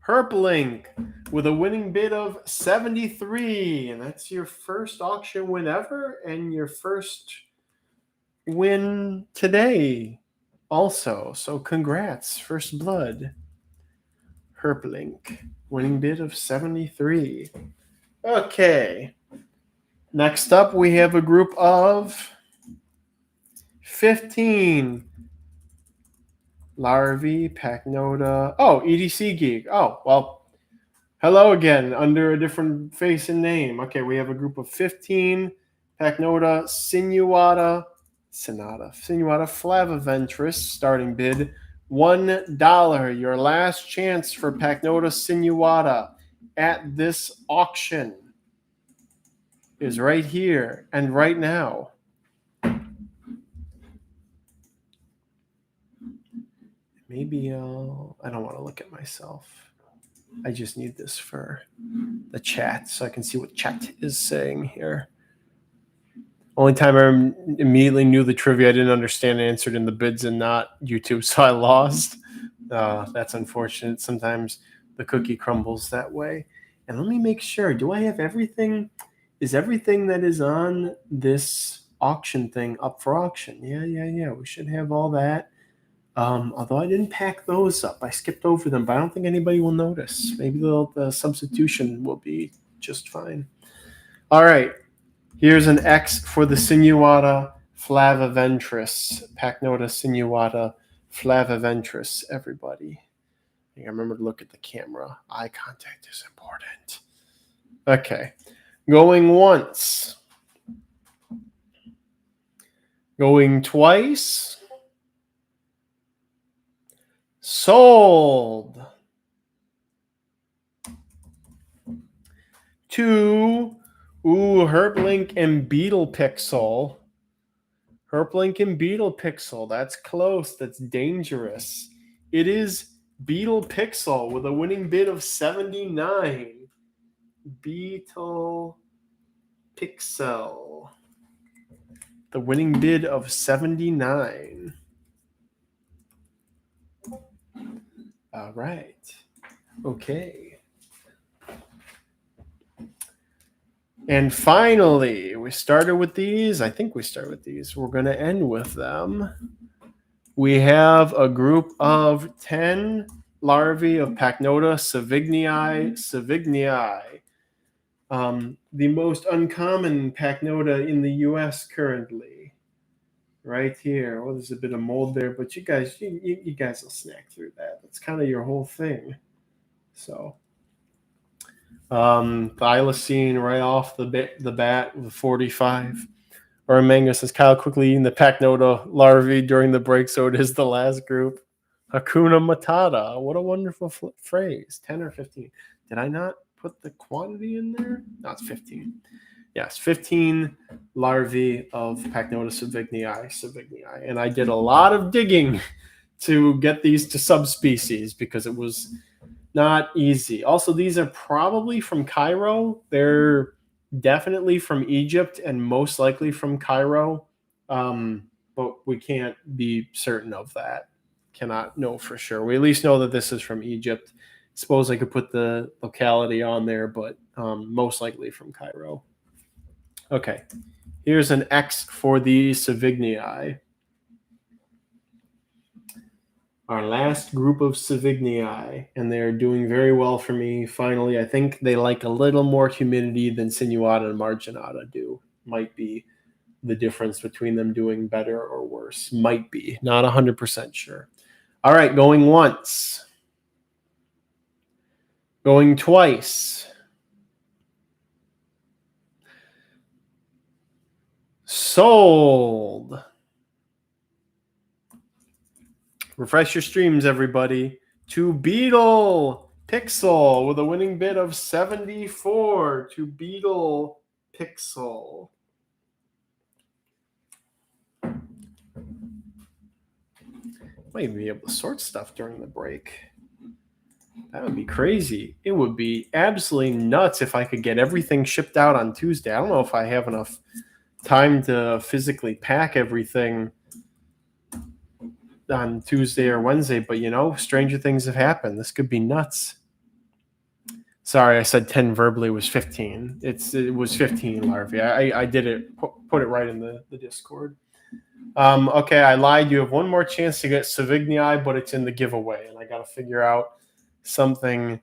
Herplink with a winning bid of 73, and that's your first auction win ever and your first win today also. So congrats, first blood. Herplink, winning bid of 73. Okay. Next up, we have a group of 15 larvae, Pachnota. Oh, EDC Geek. Oh, well, hello again, under a different face and name. Okay, we have a group of 15 Pachnota sinuata flaviventris, starting bid $1. Your last chance for Pachnota sinuata at this auction is right here and right now. Maybe I don't want to look at myself. I just need this for the chat so I can see what chat is saying here. Only time I immediately knew the trivia I didn't understand answered in the bids and not YouTube, so I lost. That's unfortunate. Sometimes the cookie crumbles that way. And let me make sure. Do I have everything? Is everything that is on this auction thing up for auction? Yeah. We should have all that. Although I didn't pack those up. I skipped over them, but I don't think anybody will notice. Maybe the substitution will be just fine. All right. Here's an X for the sinuata flaviventris. Pachnota sinuata flaviventris, everybody. I remember to look at the camera. Eye contact is important. Okay. Going once. Going twice. Sold. 2 Herplink and Beetle Pixel. Herplink and Beetle Pixel. That's close. That's dangerous. It is Beetle Pixel with a winning bid of 79. Beetle Pixel. The winning bid of 79. All right. Okay. And finally, we started with these. I think we started with these. We're going to end with them. We have a group of 10 larvae of Pachnota savignii. The most uncommon Pachnota in the U.S. currently. Right here. Well, there's a bit of mold there, but you guys will snack through that. That's kind of your whole thing. So, thylacine right off the bat with 45. Or Mango says Kyle quickly eating the Pachnota larvae during the break, so it is the last group. Hakuna Matata. What a wonderful phrase. 10 or 15. Did I not put the quantity in there? No, it's 15. Yes, 15 larvae of Pachnota savignii. And I did a lot of digging to get these to subspecies because it was not easy. Also, these are probably from Cairo. They're definitely from Egypt and most likely from Cairo. But we can't be certain of that. Cannot know for sure. We at least know that this is from Egypt. Suppose I could put the locality on there, but most likely from Cairo. Okay, here's an X for the Savignii. Our last group of Savignii, and they're doing very well for me. Finally, I think they like a little more humidity than Sinuata and Marginata do. Might be the difference between them doing better or worse. Might be. Not 100% sure. All right, going once. Going twice. Sold. Refresh your streams, everybody. To Beetle Pixel with a winning bid of 74. To Beetle Pixel. Might even be able to sort stuff during the break. That would be crazy. It would be absolutely nuts if I could get everything shipped out on Tuesday. I don't know if I have enough time to physically pack everything on Tuesday or Wednesday, but stranger things have happened. This could be nuts. Sorry, I said 10 verbally. It was 15. It was 15 larvae. I did it, put it right in the Discord. Okay, I lied. You have one more chance to get Savignii, but it's in the giveaway, and I got to figure out something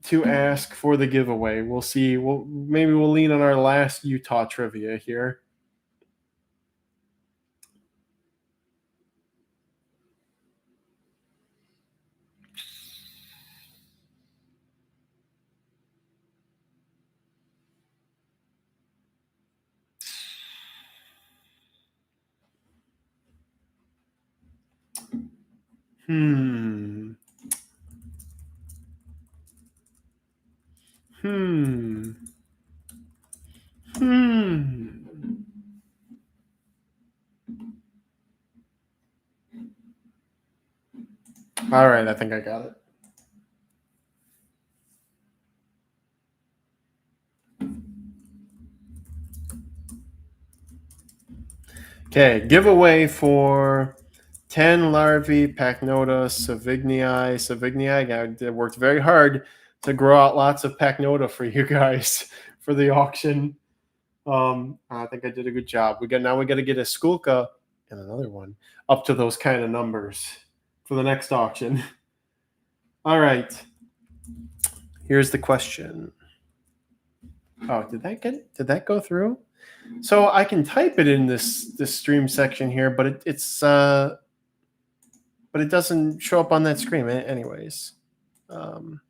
to ask for the giveaway. We'll see. Maybe we'll lean on our last Utah trivia here. All right, I think I got it. Okay, giveaway for 10 larvae, Pachnota, Savignii. I worked very hard to grow out lots of Pachnota for you guys for the auction. I think I did a good job. We got to get a Skulka and another one up to those kind of numbers for the next auction. All right. Here's the question. Oh, did that go through? So I can type it in this stream section here, but it doesn't show up on that screen anyways. And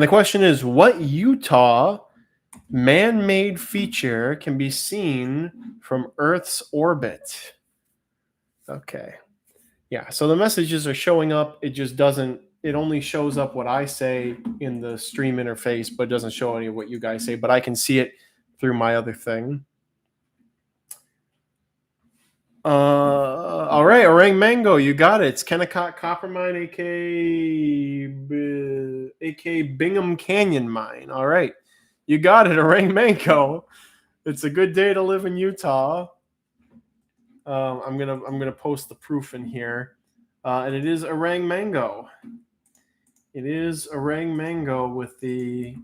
the question is, what Utah man-made feature can be seen from Earth's orbit? Okay. Yeah, so the messages are showing up. It just doesn't, it only shows up what I say in the stream interface, but it doesn't show any of what you guys say, but I can see it through my other thing. All right, Orang Mango, you got it. It's Kennecott Copper Mine, aka Bingham Canyon Mine. All right, you got it, Orang Mango. It's a good day to live in Utah. I'm gonna post the proof in here, and it is orang mango. It is orang mango with the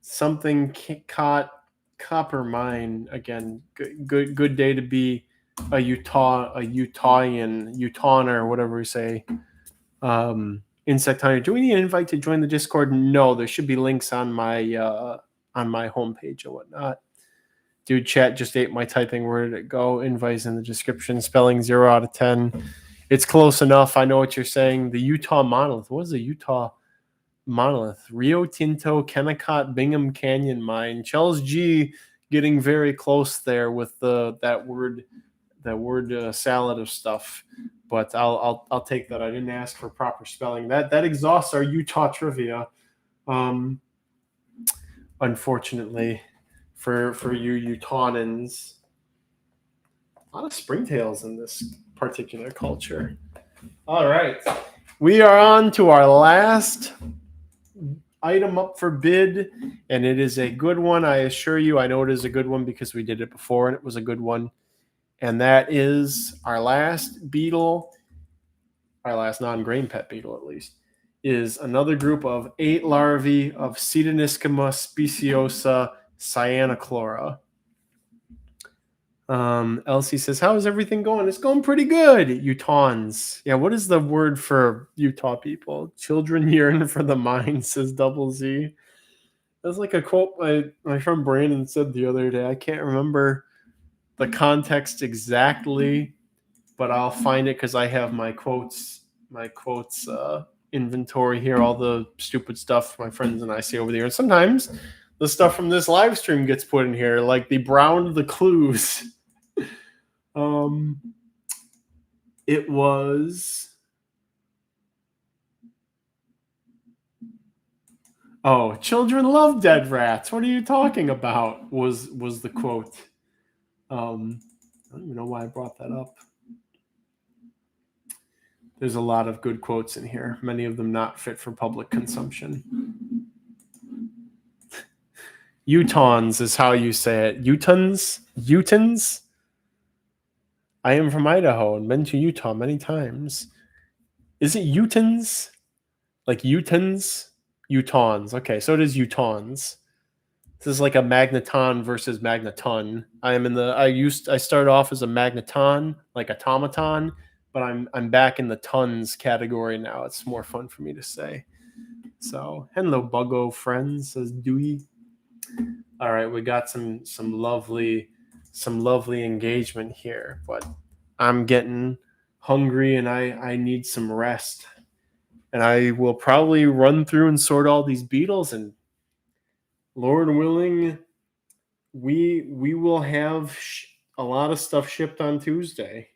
something caught copper mine again. Good day to be a Utahaner, whatever we say. Insect hunter. Do we need an invite to join the Discord? No, there should be links on my homepage and whatnot. Dude, chat just ate my typing. Where did it go? Invites in the description. Spelling 0 out of 10. It's close enough. I know what you're saying. The Utah monolith. What is the Utah monolith? Rio Tinto, Kennecott, Bingham Canyon mine. Charles G getting very close there with that word salad of stuff. But I'll take that. I didn't ask for proper spelling. That exhausts our Utah trivia. Unfortunately, for you Utahnans, a lot of springtails in this particular culture. All right, we are on to our last item up for bid, and it is a good one. I assure you, I know it is a good one because we did it before, and it was a good one. And that is our last beetle, our last non-grain pet beetle at least, is another group of 8 larvae of Cedoniscoma speciosa cyanochlora. Elsie says, how is everything going? It's going pretty good, Utahns. Yeah, what is the word for Utah people? Children yearn for the mine, says Double Z. That's like a quote my friend Brandon said the other day. I can't remember the context exactly, but I'll find it because I have my quotes inventory here, all the stupid stuff my friends and I see over there. And sometimes the stuff from this live stream gets put in here, like the brown of the clues. It was children love dead rats. What are you talking about? Was the quote. I don't even know why I brought that up. There's a lot of good quotes in here, many of them not fit for public consumption. Utahns is how you say it. Utahns? I am from Idaho and been to Utah many times. Is it Utahns? Like Utahns? Utahns. Okay, so it is Utahns. This is like a magneton versus magneton. I started off as a magneton, like automaton, but I'm back in the tons category now. It's more fun for me to say. So, hello, Buggo friends, says Dewey. All right, we got some lovely engagement here, but I'm getting hungry and I need some rest. And I will probably run through and sort all these beetles, and Lord willing, we will have a lot of stuff shipped on Tuesday.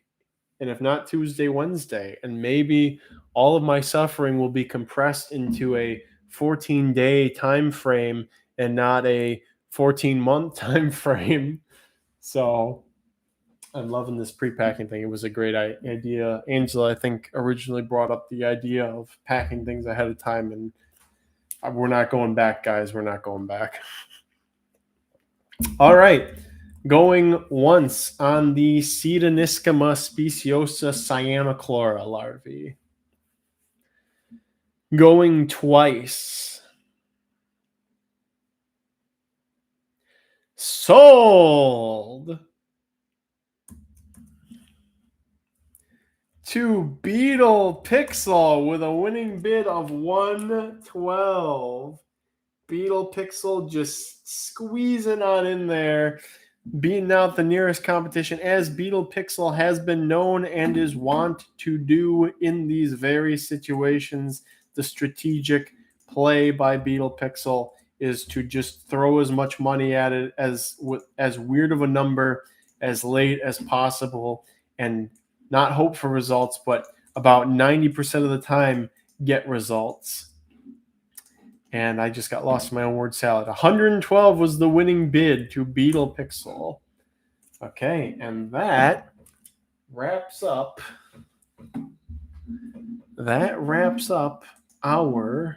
And if not Tuesday, Wednesday. And maybe all of my suffering will be compressed into a 14-day time frame and not a 14-month time frame. So I'm loving this pre-packing thing. It was a great idea. Angela, I think, originally brought up the idea of packing things ahead of time, and we're not going back, guys. We're not going back. All right. Going once on the Cedoniscoma speciosa cyanochlora larvae. Going twice. Sold to Beetle Pixel with a winning bid of 112. Beetle Pixel just squeezing on in there, beating out the nearest competition, as Beetle Pixel has been known and is wont to do in these very situations. The strategic play by Beetle Pixel is to just throw as much money at it as weird of a number as late as possible, and not hope for results, but about 90% of the time get results. And I just got lost in my own word salad. 112 was the winning bid to Beetle Pixel. Okay, and that wraps up our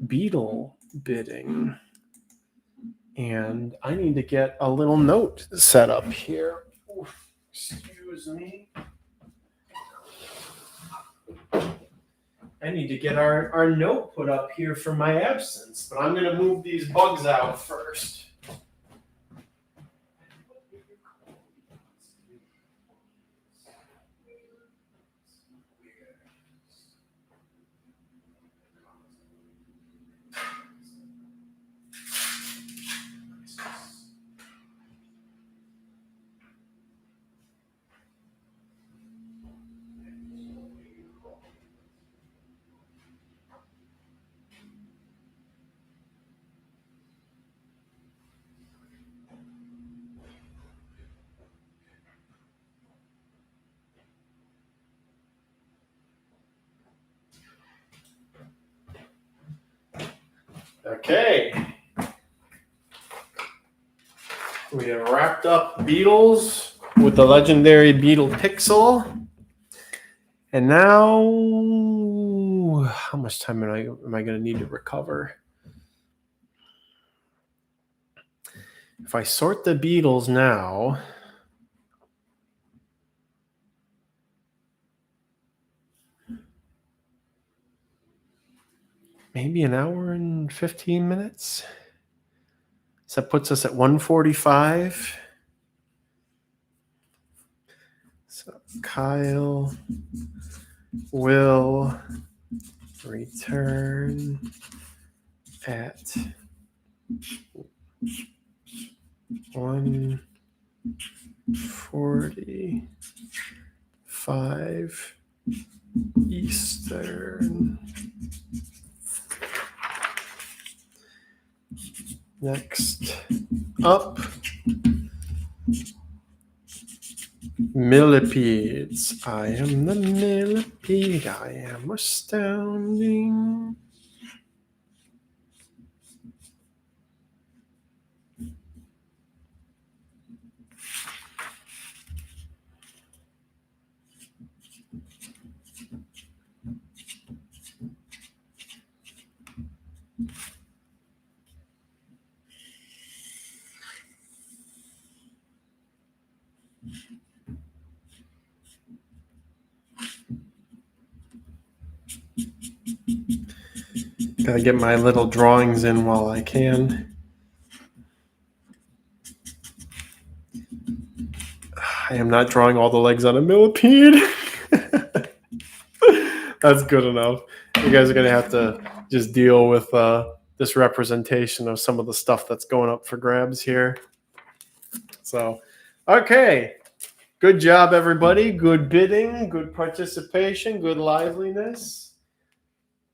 Beetle bidding. And I need to get a little note set up here. Oof. Excuse me. I need to get our note put up here for my absence, but I'm going to move these bugs out first. Okay. We have wrapped up Beetles with the legendary Beetle Pixel. And now, how much time am I going to need to recover? If I sort the Beetles now, maybe an hour and 15 minutes. So that puts us at 1:45. So Kyle will return at 1:45 Eastern. Next up, Millipedes. I am the millipede. I am astounding. Gotta get my little drawings in while I can. I am not drawing all the legs on a millipede. That's good enough. You guys are gonna have to just deal with this representation of some of the stuff that's going up for grabs here. So, okay. Good job, everybody. Good bidding, good participation, good liveliness.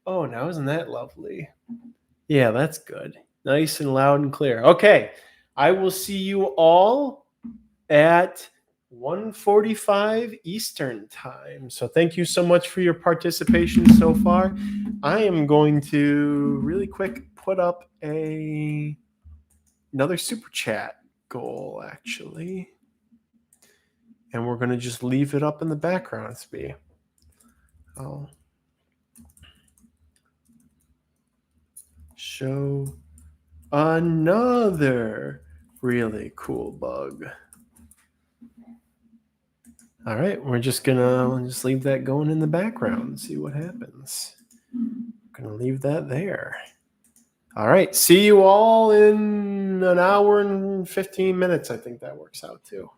Oh, now isn't that lovely? Yeah, that's good. Nice and loud and clear. Okay. I will see you all at 1:45 Eastern time. So thank you so much for your participation so far. I am going to really quick put up another super chat goal, actually. And we're going to just leave it up in the background, Spee. I'll show another really cool bug. All right, we're just gonna just leave that going in the background and see what happens. I'm gonna leave that there. All right, see you all in an hour and 15 minutes. I think that works out too.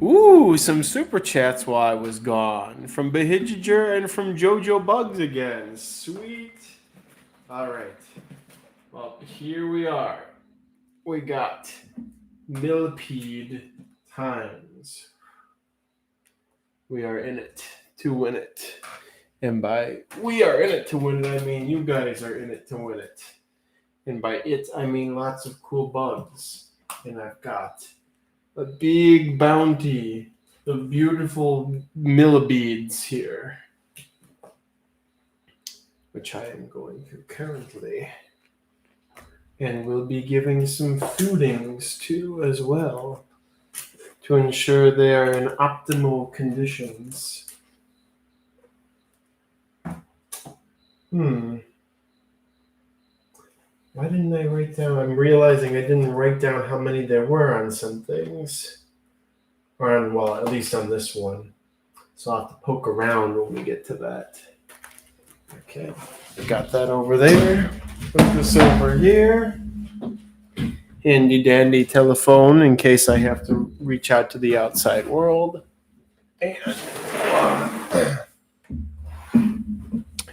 Ooh, some super chats while I was gone. From Behijager and from Jojo Bugs again. Sweet. All right. Well, here we are. We got Millipede times. We are in it to win it. And by we are in it to win it, I mean you guys are in it to win it. And by it, I mean lots of cool bugs. And I've got a big bounty of beautiful millipedes here, which I am going to currently. And we'll be giving some foodings to as well to ensure they are in optimal conditions. Why didn't I write down? I'm realizing I didn't write down how many there were on some things. Or on, well, at least on this one. So I'll have to poke around when we get to that. Okay, I got that over there. Put this over here. Handy dandy telephone in case I have to reach out to the outside world. And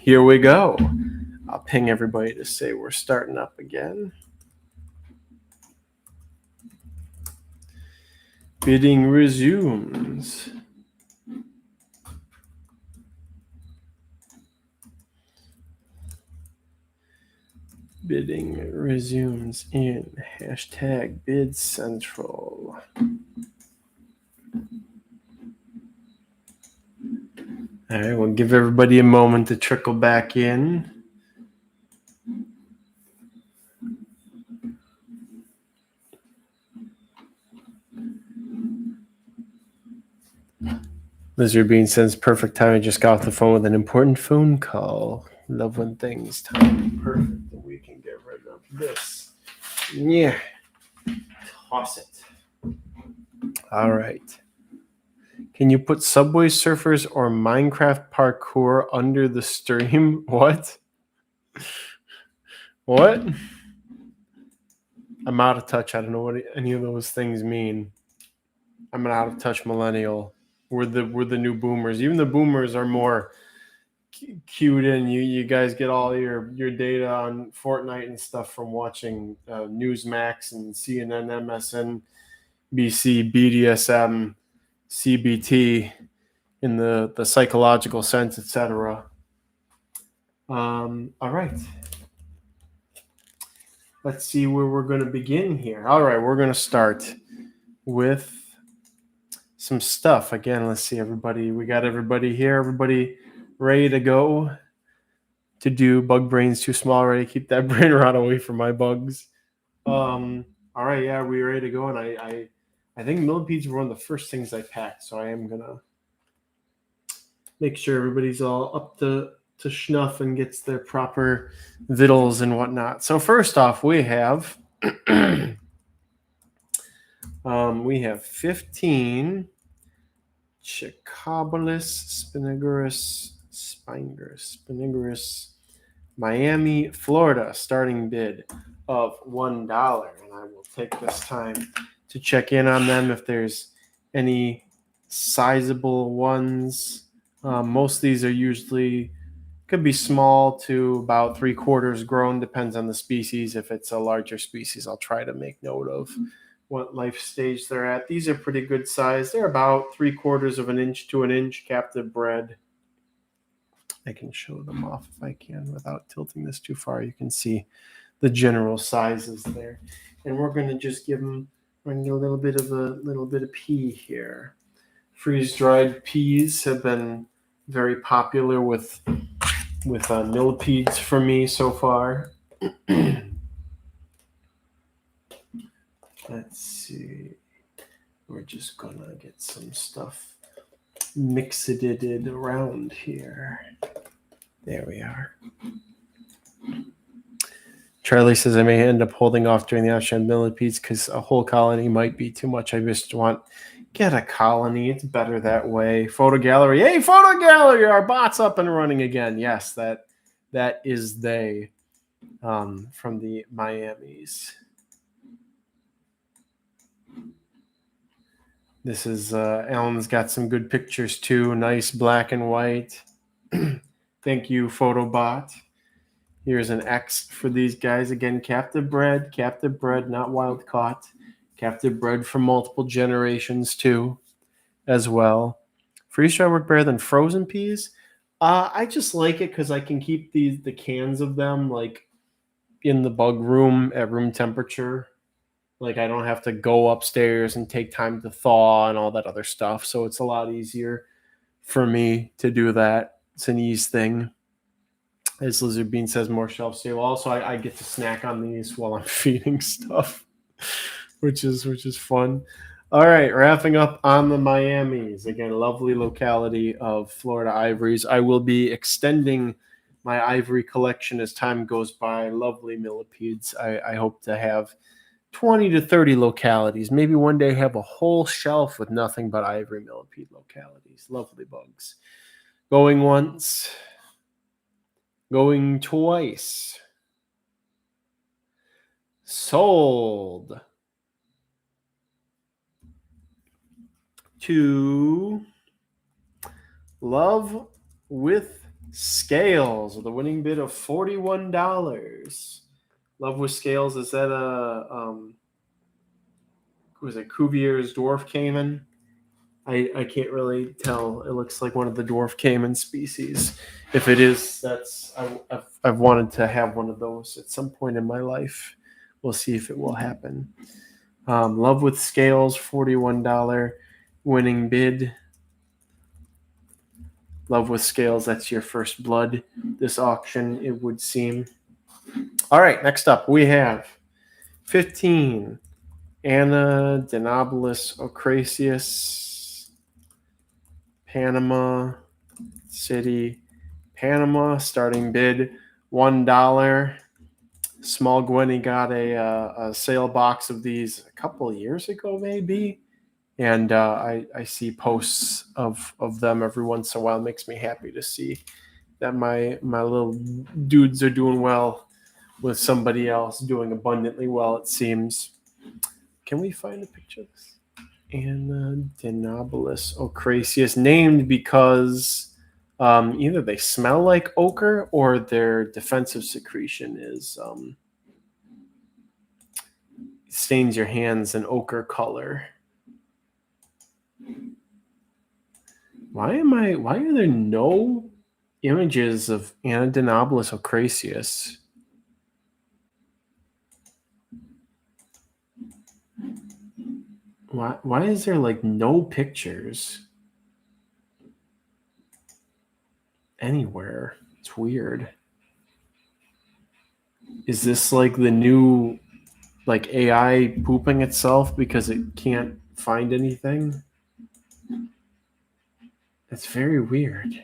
here we go. I'll ping everybody to say we're starting up again. Bidding resumes. Bidding resumes in hashtag bid central. All right, we'll give everybody a moment to trickle back in. Lizard Bean says, perfect time. I just got off the phone with an important phone call. Love when things time perfect and we can get rid of this. Yeah. Toss it. All right. Can you put Subway Surfers or Minecraft Parkour under the stream? What? What? I'm out of touch. I don't know what any of those things mean. I'm an out of touch millennial. We're the new boomers. Even the boomers are more cued in. You guys get all your data on Fortnite and stuff from watching Newsmax and CNN, MSNBC, BDSM, CBT in the psychological sense, etc. All right. Let's see where we're going to begin here. All right, we're going to start with some stuff. Again, let's see, everybody. We got everybody here. Everybody ready to go to do bug brains too small, ready to keep that brain rot away from my bugs. All right, yeah, we're ready to go. And I think millipedes were one of the first things I packed, so I am going to make sure everybody's all up to schnuff and gets their proper victuals and whatnot. So first off, we have 15 Chicobolus spinigerus, Miami, Florida, starting bid of $1. And I will take this time to check in on them if there's any sizable ones. Most of these are usually could be small to about 3/4 grown, depends on the species. If it's a larger species, I'll try to make note of what life stage they're at. These are pretty good size. They're about 3/4 of an inch to an inch captive bred. I can show them off if I can without tilting this too far. You can see the general sizes there. And we're going to just give them a little bit of pea here. Freeze-dried peas have been very popular with millipedes for me so far. Let's see. We're just gonna get some stuff mixed around here. There we are. Charlie says I may end up holding off during the auction on millipedes because a whole colony might be too much. I just want get a colony. It's better that way. Photo gallery. Hey, photo gallery. Our bot's up and running again. Yes, that is they from the Miamis. This is Alan's got some good pictures too. Nice black and white. Thank you, Photobot. Here's an X for these guys. Again, captive bred, not wild caught. Captive bred from multiple generations too, as well. Freeze dry work better than frozen peas. I just like it because I can keep the cans of them like in the bug room at room temperature. Like I don't have to go upstairs and take time to thaw and all that other stuff. So it's a lot easier for me to do that. It's an ease thing. As Lizard Bean says, more shelf stable. Also, I get to snack on these while I'm feeding stuff, which is fun. All right, wrapping up on the Miamis. Again, lovely locality of Florida ivories. I will be extending my ivory collection as time goes by. Lovely millipedes. I hope to have 20 to 30 localities. Maybe one day have a whole shelf with nothing but ivory millipede localities. Lovely bugs. Going once. Going twice. Sold. To Love with Scales with a winning bid of $41. Love with Scales, is that a was it Cuvier's dwarf caiman? I can't really tell. It looks like one of the dwarf caiman species. If it is, I've wanted to have one of those at some point in my life. We'll see if it will happen. Love with Scales, $41 winning bid. Love with Scales, that's your first blood this auction, it would seem. All right, next up we have 15 Anna Denobolus ocraceus, Panama City, Panama. Starting bid $1. Small Gwenny got a sale box of these a couple of years ago, maybe. And I see posts of them every once in a while. It makes me happy to see that my little dudes are doing well with somebody else doing abundantly well, it seems. Can we find a picture of this? Anna Denobolus ocraceus, named because either they smell like ochre or their defensive secretion is stains your hands an ochre color. Why are there no images of Anna Denobolus ocraceus? Why is there like no pictures anywhere? It's weird. Is this like the new like AI pooping itself because it can't find anything? That's very weird.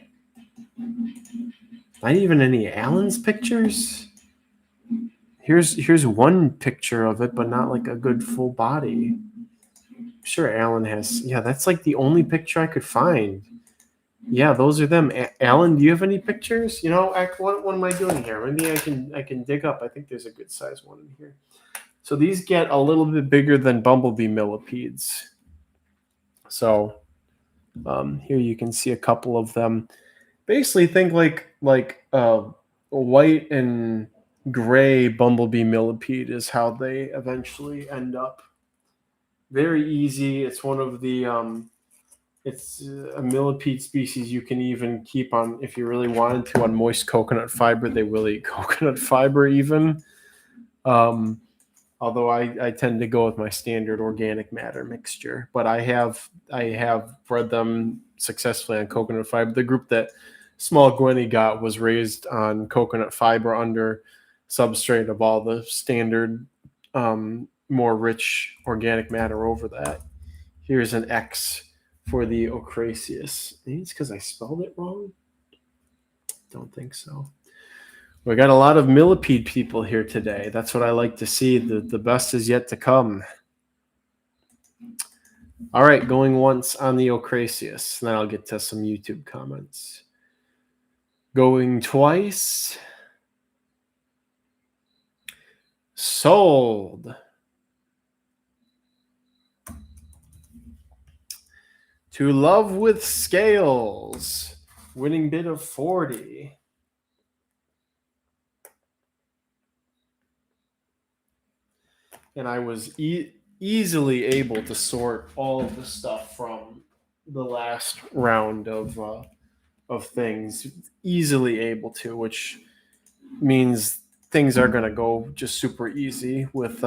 Not even any Alan's pictures? Here's one picture of it, but not like a good full body. I'm sure Alan has. Yeah, that's like the only picture I could find. Yeah, those are them. Alan, do you have any pictures? You know, what am I doing here? Maybe I can dig up. I think there's a good size one in here. So these get a little bit bigger than bumblebee millipedes. So here you can see a couple of them. Basically, think like white and gray bumblebee millipede is how they eventually end up. Very easy. It's one of the it's a millipede species you can even keep on, if you really wanted to, on moist coconut fiber. They will eat coconut fiber even. Although I tend to go with my standard organic matter mixture, but I have bred them successfully on coconut fiber. The group that Small Gwenny got was raised on coconut fiber under substrate of all the standard, more rich organic matter over that. Here's an X for the ocraceus. Maybe it's because I spelled it wrong. Don't think so. We got a lot of millipede people here today. That's what I like to see. The best is yet to come. All right, going once on the ocraceus. Then I'll get to some YouTube comments. Going twice. Sold. To Love with Scales. Winning bid of 40. And I was easily able to sort all of the stuff from the last round of things. Easily able to, which means things are going to go just super easy with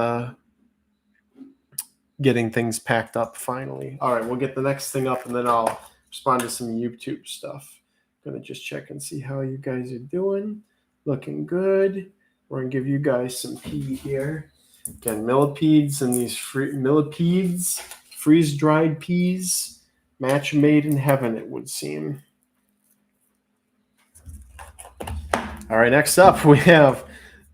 getting things packed up finally. All right, we'll get the next thing up and then I'll respond to some YouTube stuff. Gonna just check and see how you guys are doing. Looking good. We're gonna give you guys some pee here. Again, millipedes and these millipedes, freeze-dried peas, match made in heaven, it would seem. All right, next up we have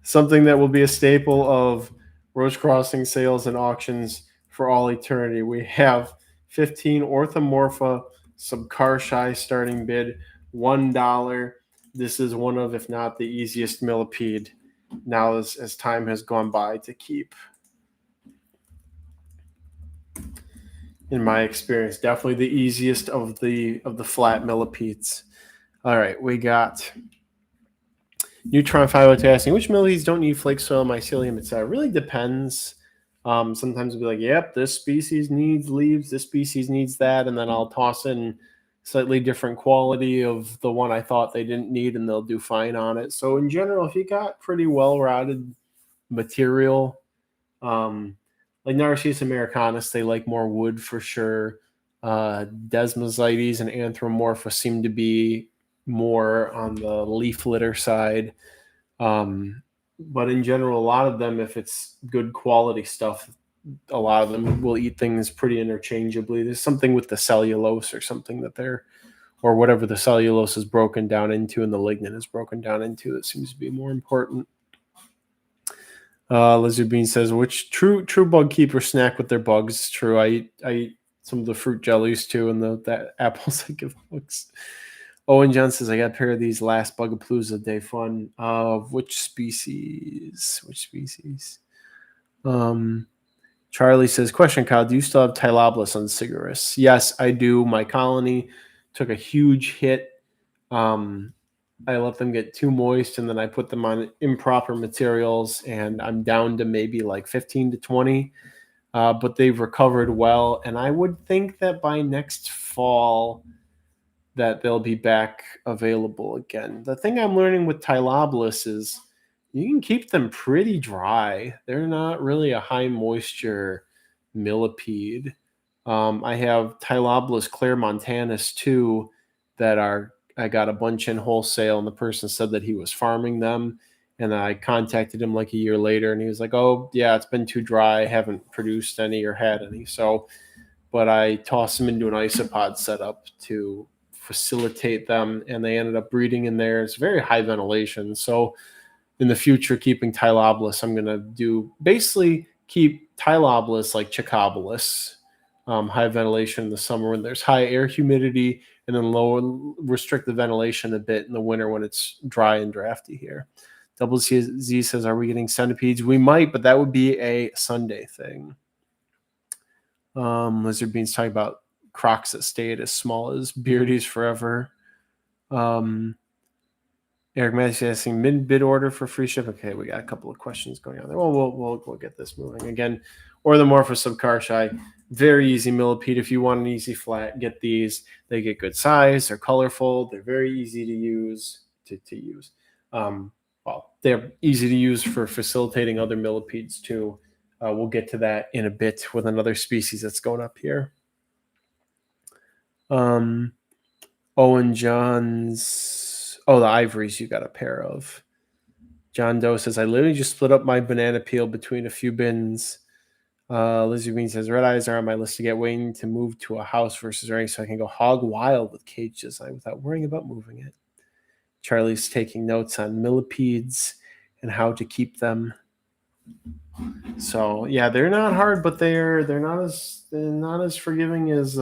something that will be a staple of Roach Crossing sales and auctions for all eternity. We have 15 Orthomorpha Subcarshi starting bid, $1. This is one of, if not the easiest millipede now as time has gone by to keep. In my experience, definitely the easiest of the flat millipedes. All right, we got Neutron 502 asking, which millipedes don't need flake soil, mycelium, etc. It really depends. Sometimes it'll be like, yep, this species needs leaves, this species needs that, and then I'll toss in slightly different quality of the one I thought they didn't need, and they'll do fine on it. So in general, if you got pretty well-routed material, like Narcissus americanus, they like more wood for sure. Desmosites and Anthropomorpha seem to be more on the leaf litter side. But in general, a lot of them, if it's good quality stuff, a lot of them will eat things pretty interchangeably. There's something with the cellulose or something that they're, or whatever the cellulose is broken down into and the lignin is broken down into, that seems to be more important. Lizard Bean says, which true bug keepers snack with their bugs? True. I eat some of the fruit jellies too, and the apples I give bugs. Owen John says, I got a pair of these last Bugapalooza day fun. Which species? Charlie says, question, Kyle, do you still have Tylobolus on Cigarus? Yes, I do. My colony took a huge hit. I let them get too moist, and then I put them on improper materials, and I'm down to maybe like 15 to 20. But they've recovered well, and I would think that by next fall that they'll be back available again. The thing I'm learning with Tylobolus is you can keep them pretty dry. They're not really a high moisture millipede. I have Tylobolus clairmontanus too that I got a bunch in wholesale, and the person said that he was farming them. And I contacted him like a year later, and he was like, oh, yeah, it's been too dry. I haven't produced any or had any. But I tossed them into an Isopod setup to facilitate them, and they ended up breeding in there. It's very high ventilation. So in the future, keeping Tylobolus, I'm going to do basically keep Tylobolus like Chicobolus, high ventilation in the summer when there's high air humidity, and then restrict the ventilation a bit in the winter when it's dry and drafty here. Double Z says, are we getting centipedes? We might, but that would be a Sunday thing. Lizard Bean's talking about crocs that stayed as small as Beardies forever. Eric Matthews asking mid-bid order for free ship. Okay, we got a couple of questions going on there. Well, we'll get this moving again. Orthomorpha Subcarshi, very easy millipede. If you want an easy flat, get these. They get good size. They're colorful. They're very easy to use. Well, they're easy to use for facilitating other millipedes too. We'll get to that in a bit with another species that's going up here. Owen John's, the ivories you got a pair of. John Doe says, I literally just split up my banana peel between a few bins. Lizzie Bean says, red eyes are on my list to get, waiting to move to a house versus running so I can go hog wild with cage design without worrying about moving it. Charlie's taking notes on millipedes and how to keep them. So yeah, they're not hard, but they're not as forgiving as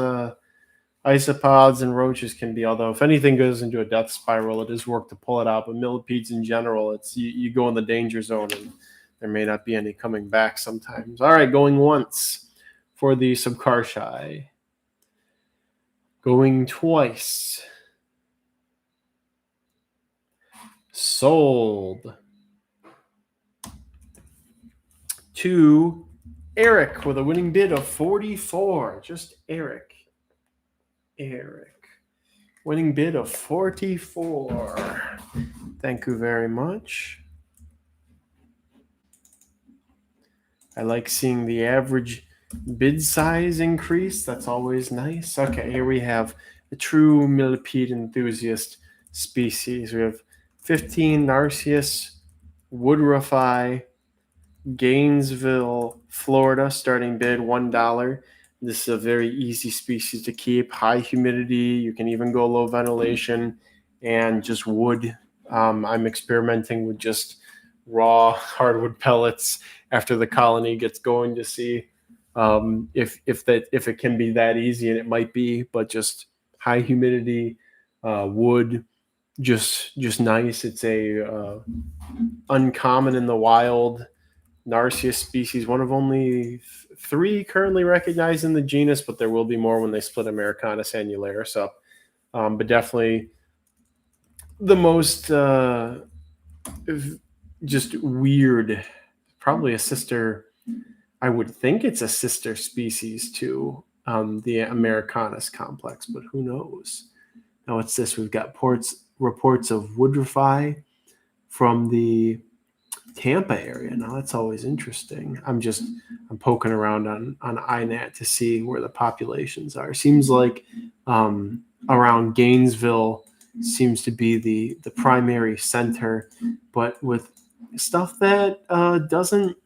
isopods and roaches can be. Although if anything goes into a death spiral, it is work to pull it out. But millipedes in general, it's you go in the danger zone, and there may not be any coming back sometimes. All right, going once for the Subcarshi. Going twice. Sold. To Eric with a winning bid of 44. Just Eric. Winning bid of 44. Thank you very much. I like seeing the average bid size increase. That's always nice. Okay, here we have a true millipede enthusiast species. We have 15 Narcissus woodruffi, Gainesville, Florida, starting bid $1. This is a very easy species to keep. High humidity. You can even go low ventilation and just wood. I'm experimenting with just raw hardwood pellets after the colony gets going to see if it can be that easy, and it might be. But just high humidity, wood, just nice. It's a uncommon in the wild Narcissus species, one of only 3 currently recognized in the genus, but there will be more when they split Americanus annularis up. But definitely the most just weird, probably a sister. I would think it's a sister species to the Americanus complex, but who knows? Now what's this? We've got reports of woodruffi from the Tampa area. Now that's always interesting. I'm poking around on INAT to see where the populations are. Seems like around Gainesville seems to be the primary center, but with stuff that doesn't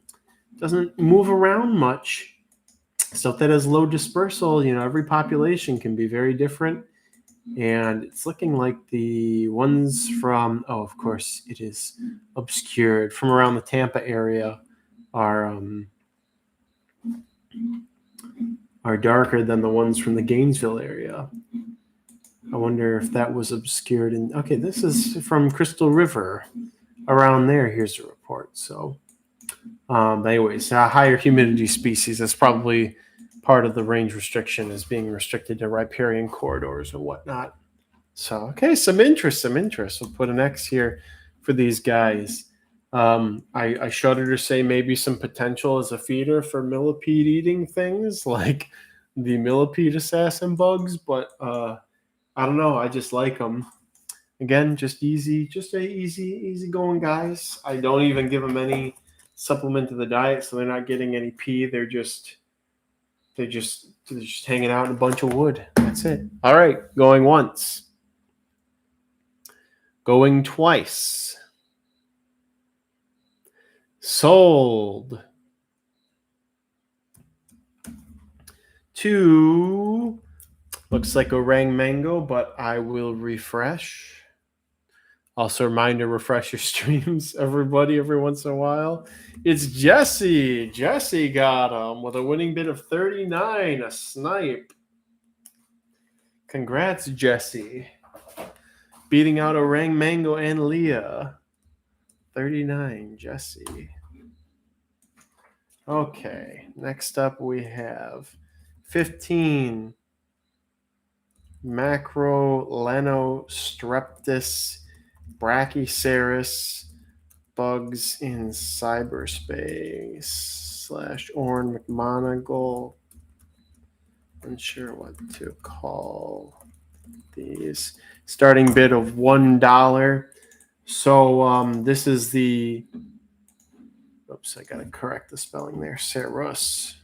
move around much, stuff that has low dispersal. Every population can be very different. And it's looking like the ones from, of course, it is obscured, from around the Tampa area are darker than the ones from the Gainesville area. I wonder if that was obscured. Okay, this is from Crystal River. Around there, here's the report. So, anyways, a higher humidity species. That's probably part of the range restriction, is being restricted to riparian corridors and whatnot. So, okay, some interest. We'll put an X here for these guys. I shudder to say maybe some potential as a feeder for millipede eating things like the millipede assassin bugs, but I don't know. I just like them. Again, just easy going guys. I don't even give them any supplement to the diet, so they're not getting any pee. They're just hanging out in a bunch of wood. That's it. All right, going once. Going twice. Sold. To, looks like orang mango, but I will refresh. Also, reminder, refresh your streams, everybody, every once in a while. It's Jesse. Jesse got him with a winning bid of 39, a snipe. Congrats, Jesse. Beating out Orang Mango and Leah. 39, Jesse. Okay, next up we have 15 Macrolenostreptus Brachyceras bugs in cyberspace / Orn McMonagle. Unsure what to call these. Starting bid of $1. So this is the, oops, I gotta correct the spelling there. Cerus.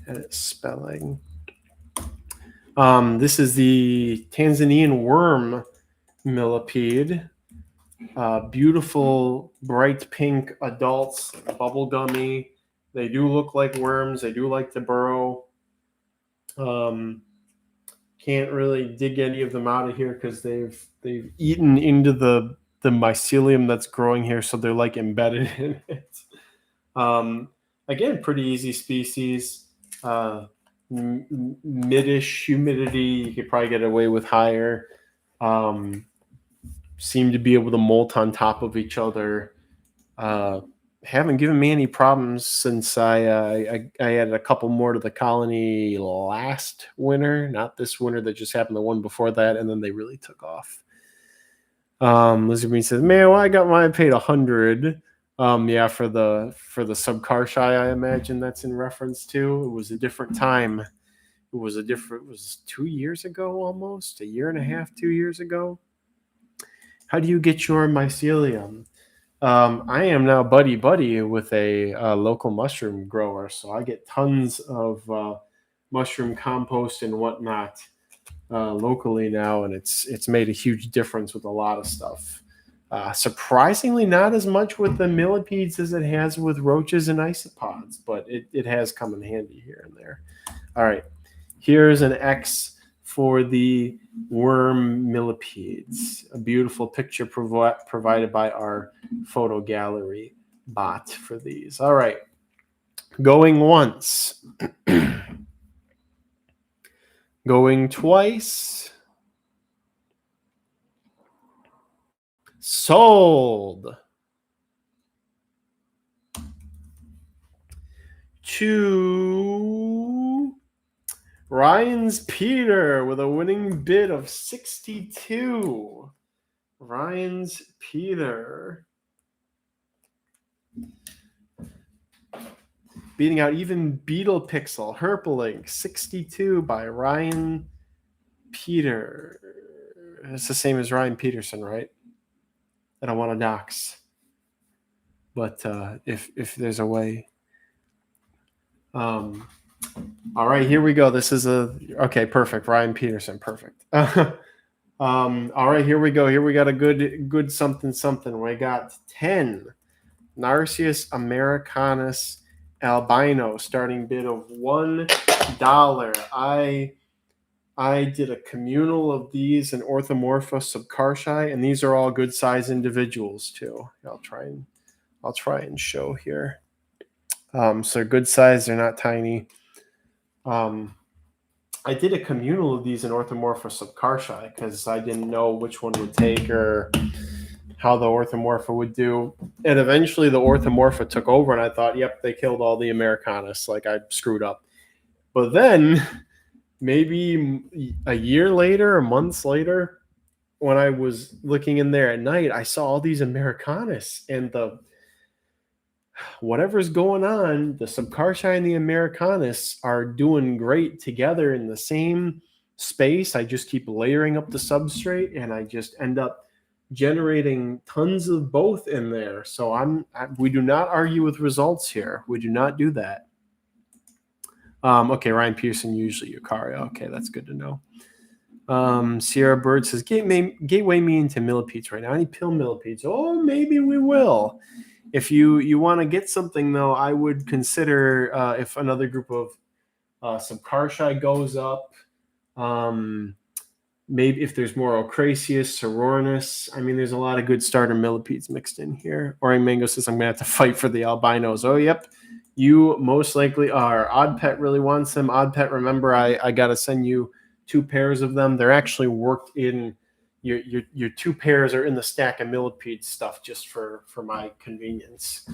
Edit spelling. This is the Tanzanian worm millipede. Beautiful bright pink adults, bubblegummy. They do look like worms. They do like to burrow. Can't really dig any of them out of here because they've eaten into the mycelium that's growing here, so they're like embedded in it. Again, pretty easy species. Mid-ish humidity, you could probably get away with higher. Seem to be able to molt on top of each other. haven't given me any problems since I added a couple more to the colony last winter, not this winter that just happened, the one before that, and then they really took off. Lizard Bean says, "Man, well, I got mine paid 100. Yeah, for the subcarshi, I imagine that's in reference to. It was a different time. It was 2 years ago, almost a year and a half, 2 years ago. How do you get your mycelium? I am now buddy with a local mushroom grower, so I get tons of mushroom compost and whatnot locally now, and it's made a huge difference with a lot of stuff. Surprisingly, not as much with the millipedes as it has with roaches and isopods, but it has come in handy here and there. All right, here's an X for the worm millipedes. A beautiful picture provided by our photo gallery bot for these. All right, going once, going twice, sold. To Ryan's Peter with a winning bid of 62. Ryan's Peter beating out even Beetle Pixel. Herpelink 62 by Ryan Peter. It's the same as Ryan Peterson, right? I don't want to dox, but if there's a way. All right, here we go. This is okay, perfect. Ryan Peterson, perfect. All right, here we go. Here we got a good something. We got 10 Narcissus americanus albino, starting bid of $1. I did a communal of these in Orthomorpha subcarshi, and these are all good size individuals too. I'll try and show here. So good size, they're not tiny. I did a communal of these in Orthomorpha subcarshi because I didn't know which one would take or how the Orthomorpha would do. And eventually the Orthomorpha took over, and I thought, yep, they killed all the Americanus. Like, I screwed up. But then maybe a year later or months later, when I was looking in there at night, I saw all these Americanus, and whatever's going on, the subcarshi and the americanus are doing great together in the same space. I just keep layering up the substrate, and I just end up generating tons of both in there. So we do not argue with results here. We do not do that. Okay, Ryan Pearson, usually Eukarya. Okay, that's good to know. Sierra Bird says, gateway me into millipedes right now. Any pill millipedes? Oh, maybe we will. If you want to get something, though, I would consider if another group of subcarshi goes up, maybe if there's more Ocraceus, Sororinus. I mean, there's a lot of good starter millipedes mixed in here. Orange Mango says, I'm going to have to fight for the albinos. Oh, yep. You most likely are. Odd Pet really wants them. Odd Pet, remember, I got to send you 2 pairs of them. They're actually worked in. Your 2 pairs are in the stack of millipede stuff just for my convenience.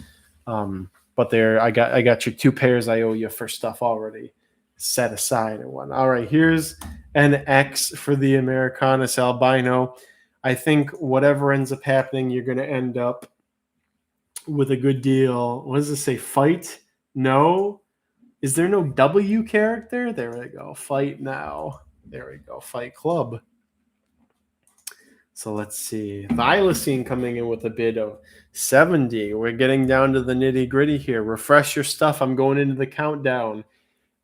But I got your 2 pairs I owe you for stuff already set aside and one. All right, here's an X for the Americanus albino. I think whatever ends up happening, you're going to end up with a good deal. What does it say? Fight? No. Is there no W character? There we go. Fight now. There we go. Fight Club. So let's see. Thylacine coming in with a bid of 70. We're getting down to the nitty gritty here. Refresh your stuff. I'm going into the countdown.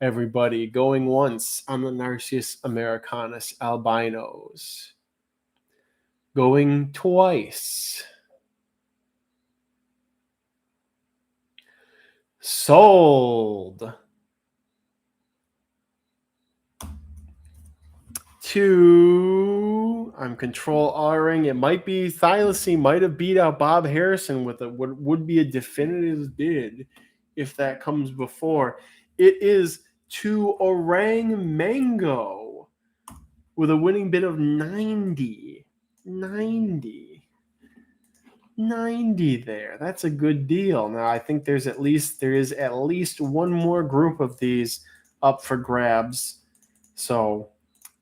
Everybody going once on the Narcissus americanus albinos. Going twice. Sold. 2. I'm control R-ing. It might be Thylacine might have beat out Bob Harrison with what would be a definitive bid if that comes before. It is to Orang Mango with a winning bid of 90. 90 there. That's a good deal. Now I think there is at least one more group of these up for grabs. So,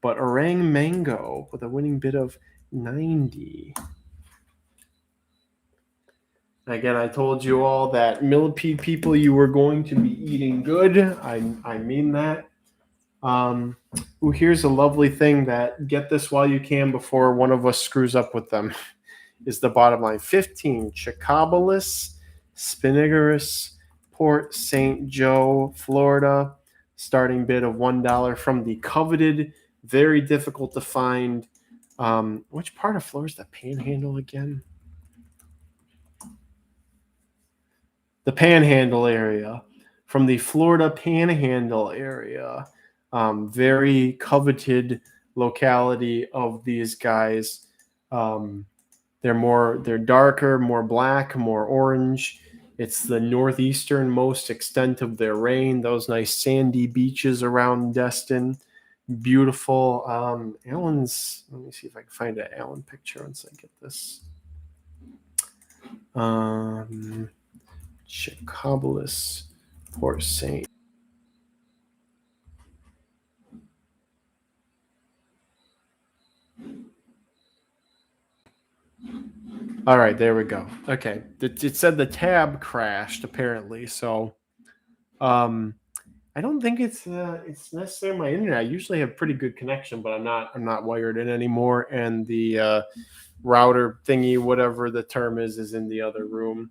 but Orang Mango with a winning bid of 90. Again, I told you all that Millipede people, you were going to be eating good. I mean that. Here's a lovely thing that get this while you can before one of us screws up with them. Is the bottom line. 15, Chicobolus spinigerus, Port St. Joe, Florida. Starting bid of $1 from the coveted, very difficult to find. Which part of Florida is the Panhandle again? The Panhandle area. From the Florida Panhandle area. Very coveted locality of these guys. They're darker, more black, more orange. It's the northeasternmost extent of their range. Those nice sandy beaches around Destin. Beautiful. Allen's, let me see if I can find an Allen picture once I get this. Chicobolus, Port St. All right, there we go. Okay, it said the tab crashed apparently, so I don't think it's necessarily my internet. I usually have pretty good connection, but I'm not wired in anymore, and the router thingy, whatever the term is in the other room.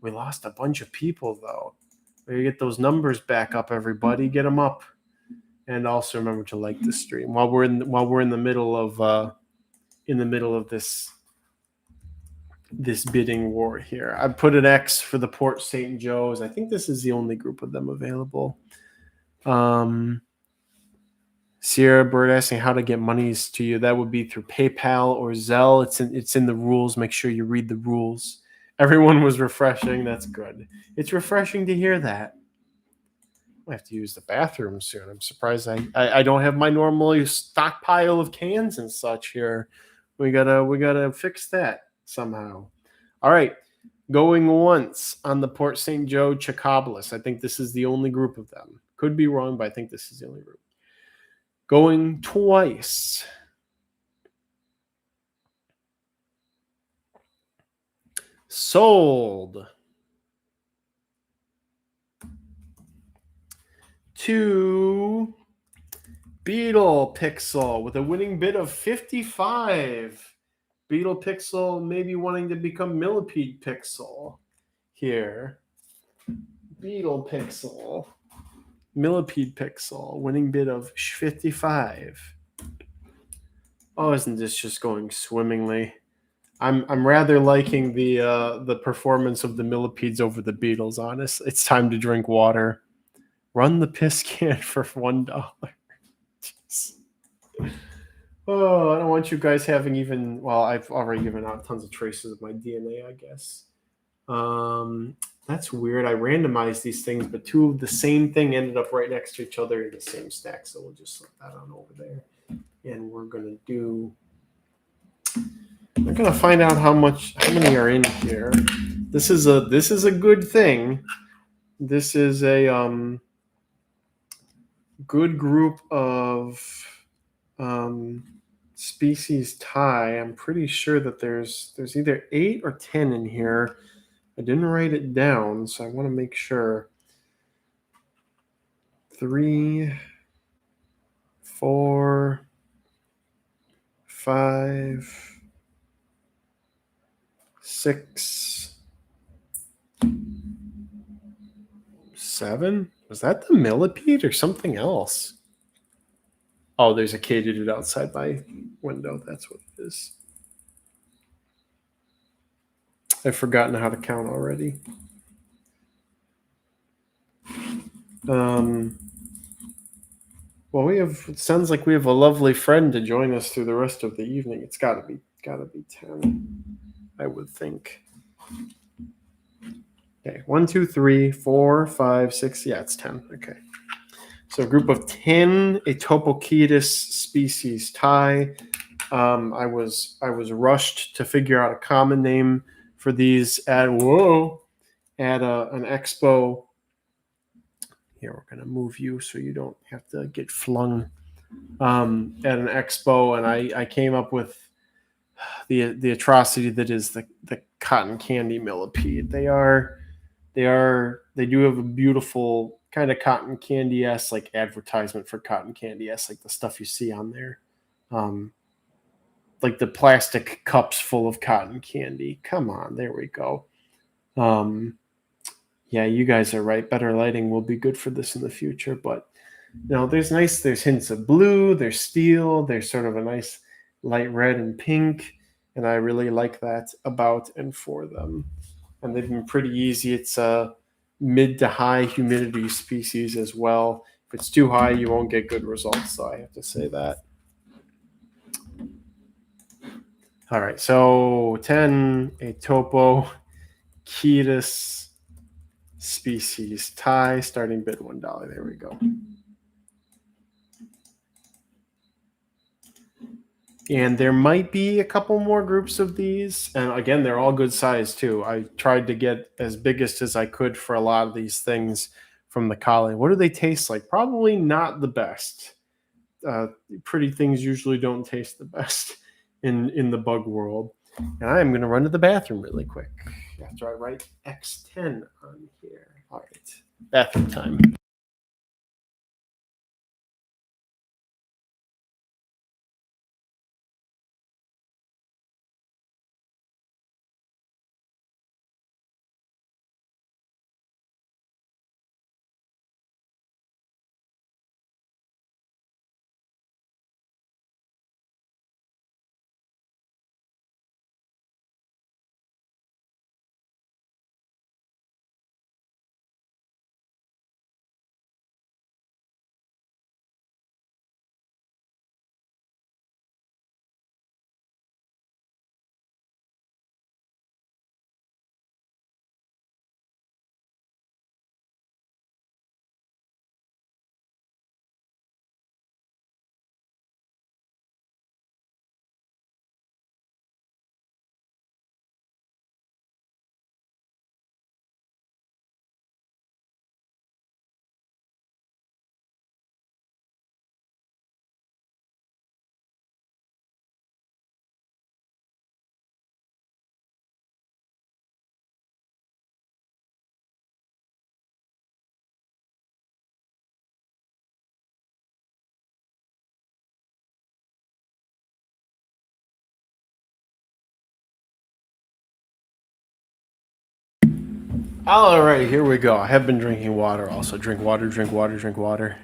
We lost a bunch of people though. We get those numbers back up, everybody. Get them up, and also remember to like the stream while we're in the middle of this bidding war here. I put an X for the Port St. Joe's. I think this is the only group of them available. Sierra Bird asking how to get monies to you. That would be through PayPal or Zelle. It's in the rules. Make sure you read the rules. Everyone was refreshing. That's good. It's refreshing to hear that. I have to use the bathroom soon. I'm surprised I don't have my normal stockpile of cans and such here. We gotta fix that somehow. All right, going once on the Port St. Joe Chicobolus. I think this is the only group of them. Could be wrong, but I think this is the only group. Going twice. Sold. To Beetle Pixel with a winning bid of 55. Beetle Pixel maybe wanting to become Millipede Pixel here. Beetle Pixel. Millipede Pixel. Winning bid of 55. Oh, isn't this just going swimmingly? I'm rather liking the performance of the Millipedes over the Beetles, honest. It's time to drink water. Run the piss can for $1. Oh, I don't want you guys having I've already given out tons of traces of my DNA, I guess. That's weird. I randomized these things, but two of the same thing ended up right next to each other in the same stack. So we'll just slip that on over there. And we're going to find out how many are in here. This is a good thing. This is a good group of species tie. I'm pretty sure that there's either 8 or 10 in here. I didn't write it down, so I want to make sure. 3, 4, 5, 6, 7. Was that the Millipede or something else? Oh, there's a katydid outside my window. That's what it is. I've forgotten how to count already. Well, it sounds like we have a lovely friend to join us through the rest of the evening. It's gotta be 10, I would think. Okay, 1, 2, 3, 4, 5, 6. Yeah, it's 10. Okay. So a group of 10 Atopochetus species tie. I was rushed to figure out a common name for these at an expo. Here, we're gonna move you so you don't have to get flung at an expo, and I came up with the atrocity that is the cotton candy millipede. They do have a beautiful kind of cotton candy-esque like advertisement for cotton candy-esque, like the stuff you see on there. Like the plastic cups full of cotton candy. Come on, there we go. Yeah, you guys are right. Better lighting will be good for this in the future, but there's hints of blue, there's steel, there's sort of a nice light red and pink, and I really like that about and for them. And they've been pretty easy. It's a mid to high humidity species as well. If it's too high, you won't get good results, so I have to say that. All right, so 10, a topo, courteous species, tie, starting bid $1. There we go. And there might be a couple more groups of these. And again, they're all good size too. I tried to get as biggest as I could for a lot of these things from the colony. What do they taste like? Probably not the best. Pretty things usually don't taste the best in the bug world. And I am going to run to the bathroom really quick after I write X10 on here. All right, bathroom time. All right, here we go. I have been drinking water also. Drink water, drink water, drink water.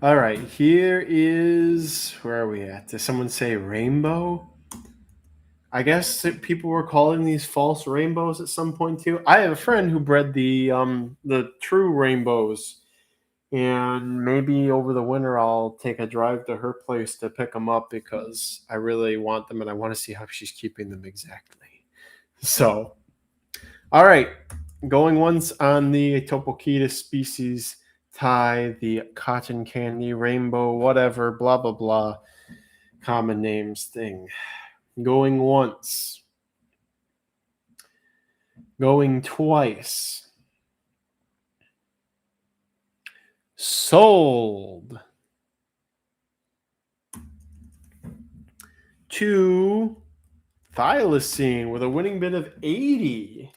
All right, here is, where are we at? Did someone say rainbow? I guess people were calling these false rainbows at some point too. I have a friend who bred the true rainbows, and maybe over the winter I'll take a drive to her place to pick them up because I really want them and I want to see how she's keeping them exactly. So, all right, going once on the Topochetus species tie, the cotton candy rainbow, whatever, blah blah blah, common names thing. Going once. Going twice. Sold. To thylacine with a winning bid of 80.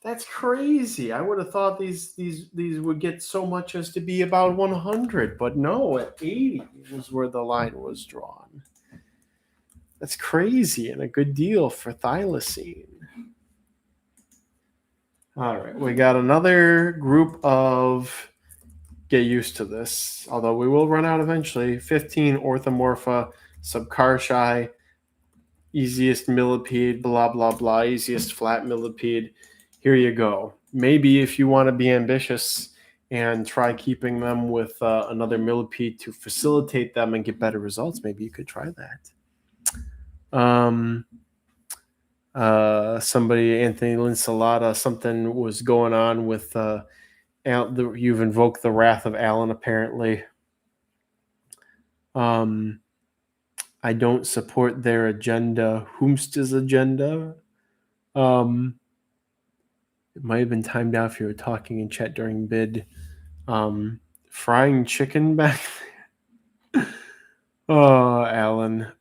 That's crazy. I would have thought these would get so much as to be about 100, but no, at 80 was where the line was drawn. That's crazy and a good deal for thylacine. All right, we got another group of, get used to this, although we will run out eventually, 15 orthomorpha subcartii, easiest millipede, blah, blah, blah, easiest flat millipede. Here you go. Maybe if you want to be ambitious and try keeping them with another millipede to facilitate them and get better results, maybe you could try that. Somebody, Anthony Linsalata, something was going on with you've invoked the wrath of Alan, apparently. I don't support their agenda. Whomsta's agenda? It might have been timed out if you were talking in chat during bid. Frying chicken back there. Oh, Alan.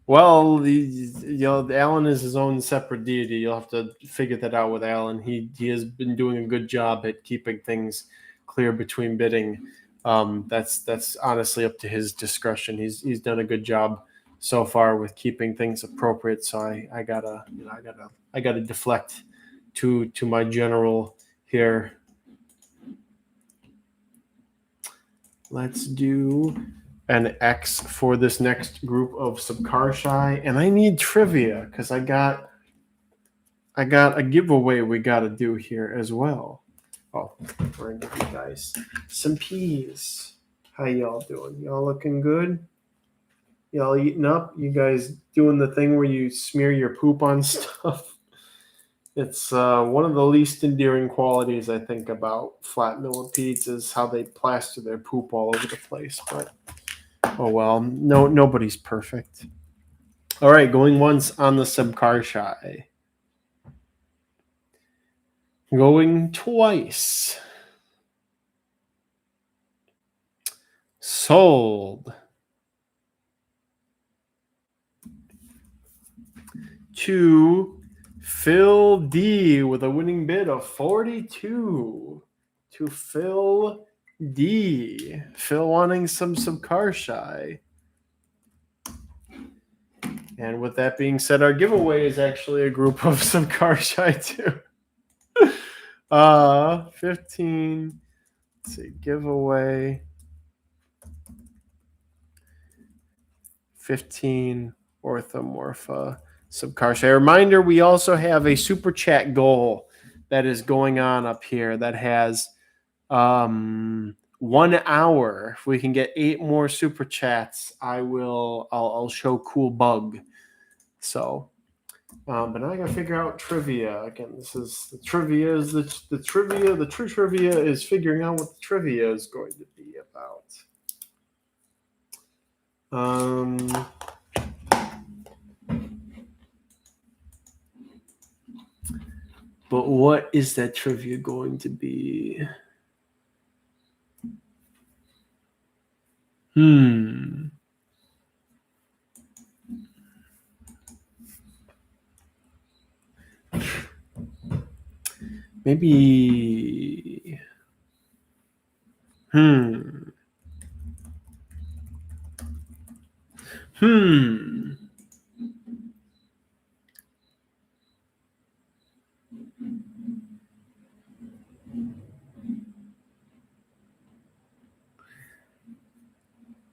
Well, Alan is his own separate deity. You'll have to figure that out with Alan. He has been doing a good job at keeping things clear between bidding. That's honestly up to his discretion. He's done a good job so far with keeping things appropriate. So I gotta deflect to my general here. Let's do an X for this next group of Subcarshi, and I need trivia because I got a giveaway we got to do here as well. Oh, we're gonna give you guys some peas. How y'all doing? Y'all looking good? Y'all eating up? You guys doing the thing where you smear your poop on stuff? It's one of the least endearing qualities I think about flat millipedes is how they plaster their poop all over the place. But oh well, nobody's perfect. All right, going once on the Subcarshi. Going twice. Sold. To Phil D with a winning bid of 42. To Phil D. Phil wanting some Subcarshi. And with that being said, our giveaway is actually a group of Subcarshi too. 15. Let's see, giveaway. 15 Orthomorpha Subcarshi. A reminder, we also have a super chat goal that is going on up here that has 1 hour. If we can get 8 more super chats, I'll show cool bug. So but now I gotta figure out trivia. Again, this is the trivia is the trivia. The true trivia is figuring out what the trivia is going to be about. But what is that trivia going to be? Maybe.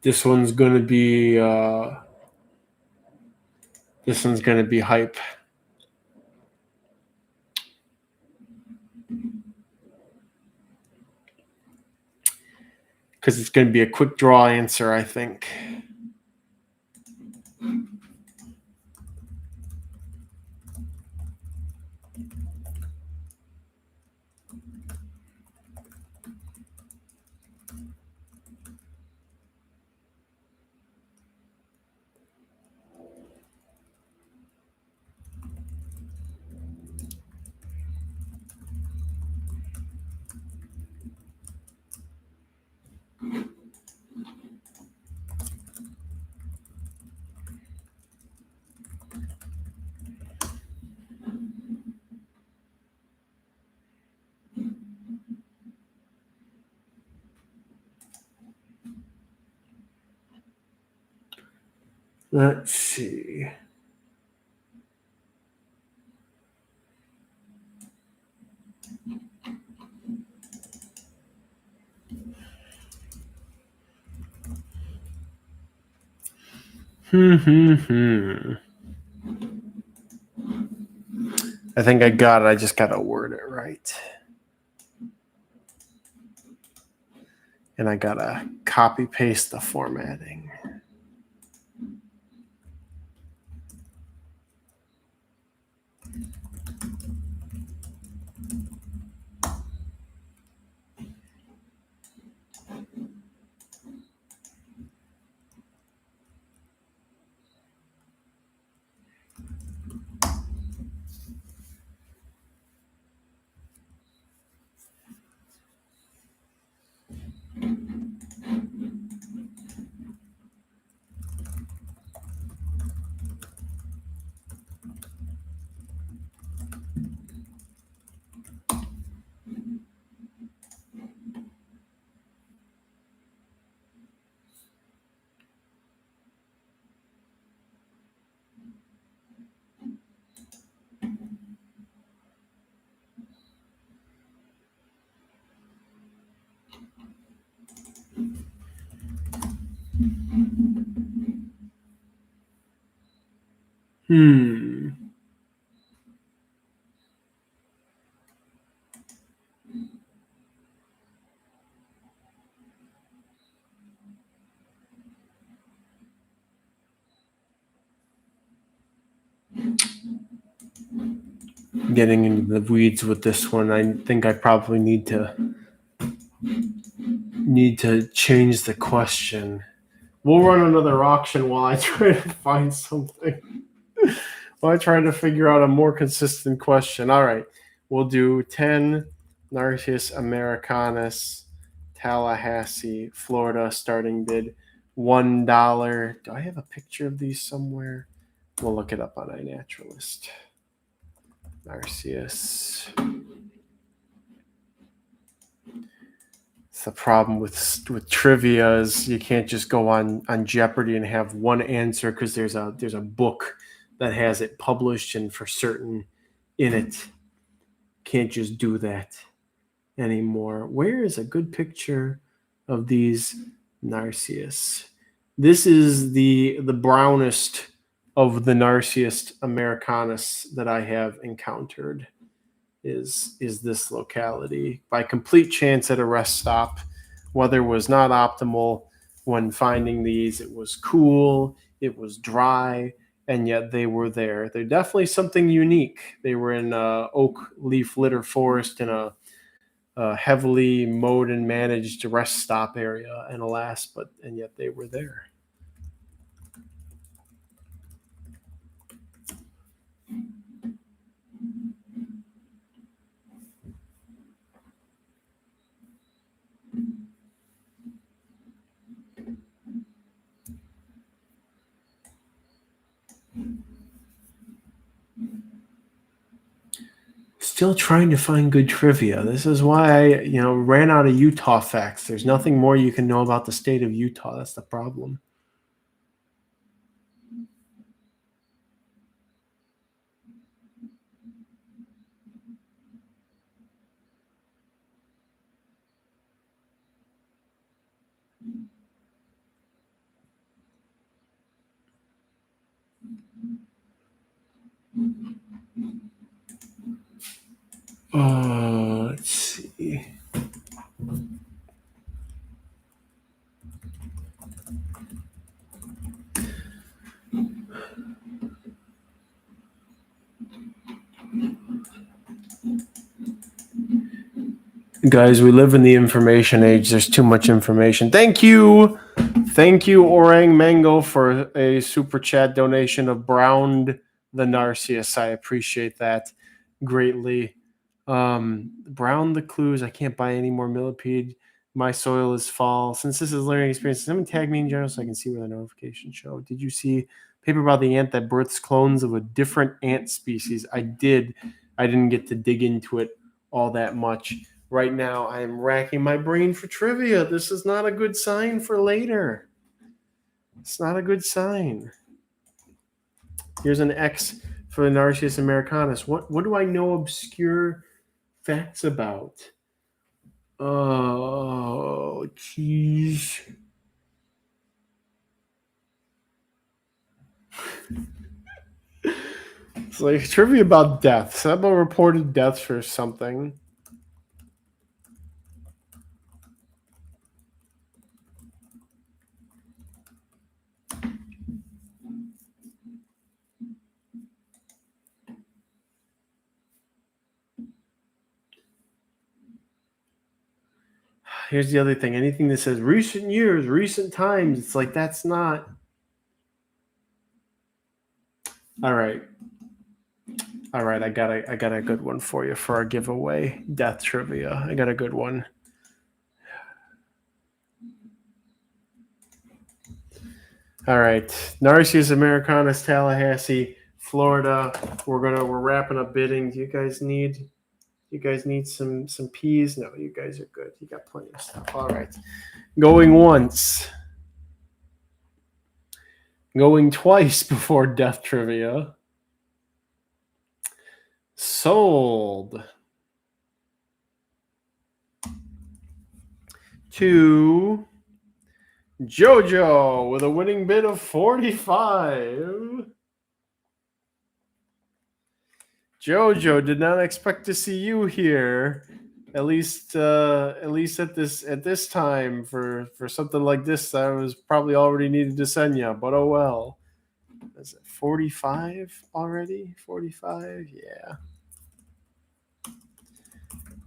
This one's gonna be hype. Because it's going to be a quick draw answer, I think. Let's see. I think I got it. I just got to word it right. And I got to copy paste the formatting. Getting into the weeds with this one. I think I probably need to change the question. We'll run another auction while I try to find something. While I try to figure out a more consistent question. All right. We'll do 10 Narcissus americanus, Tallahassee, Florida, starting bid $1. Do I have a picture of these somewhere? We'll look it up on iNaturalist. Narcissus. It's the problem with trivia is you can't just go on Jeopardy and have one answer because there's a book that has it published and for certain in it. Can't just do that anymore. Where is a good picture of these Narcissus? This is the brownest of the Narcissus americanus that I have encountered. Is this locality. By complete chance at a rest stop. Weather was not optimal when finding these. It was cool, it was dry, and yet they were there. They're definitely something unique. They were in oak leaf litter forest in a heavily mowed and managed rest stop area, and and yet they were there. Still trying to find good trivia. This is why I, ran out of Utah facts. There's nothing more you can know about the state of Utah. That's the problem. Let's see. Guys, we live in the information age. There's too much information. Thank you, Orang Mango, for a super chat donation of Browned the Narcissus. I appreciate that greatly. Brown the clues. I can't buy any more Millipede. My soil is fall. Since this is learning experience, someone tag me in general so I can see where the notifications show. Did you see paper about the ant that births clones of a different ant species? I did. I didn't get to dig into it all that much. Right now, I am racking my brain for trivia. This is not a good sign for later. It's not a good sign. Here's an X for the Narcissus americanus. What do I know obscure facts about? Oh, jeez. It's like trivia about deaths. How about reported deaths for something? Here's the other thing. Anything that says recent years, recent times, it's like that's not. All right. I got a good one for you for our giveaway death trivia. I got a good one. All right, Narcissus americanus, Tallahassee, Florida. We're wrapping up bidding. Do you guys need some peas? No, you guys are good. You got plenty of stuff. All right, going once, going twice before death trivia. Sold to Jojo with a winning bid of 45. Jojo, did not expect to see you here. At least at this time for something like this, I was probably already needed to send you. But oh well. Is it 45 already? 45, yeah.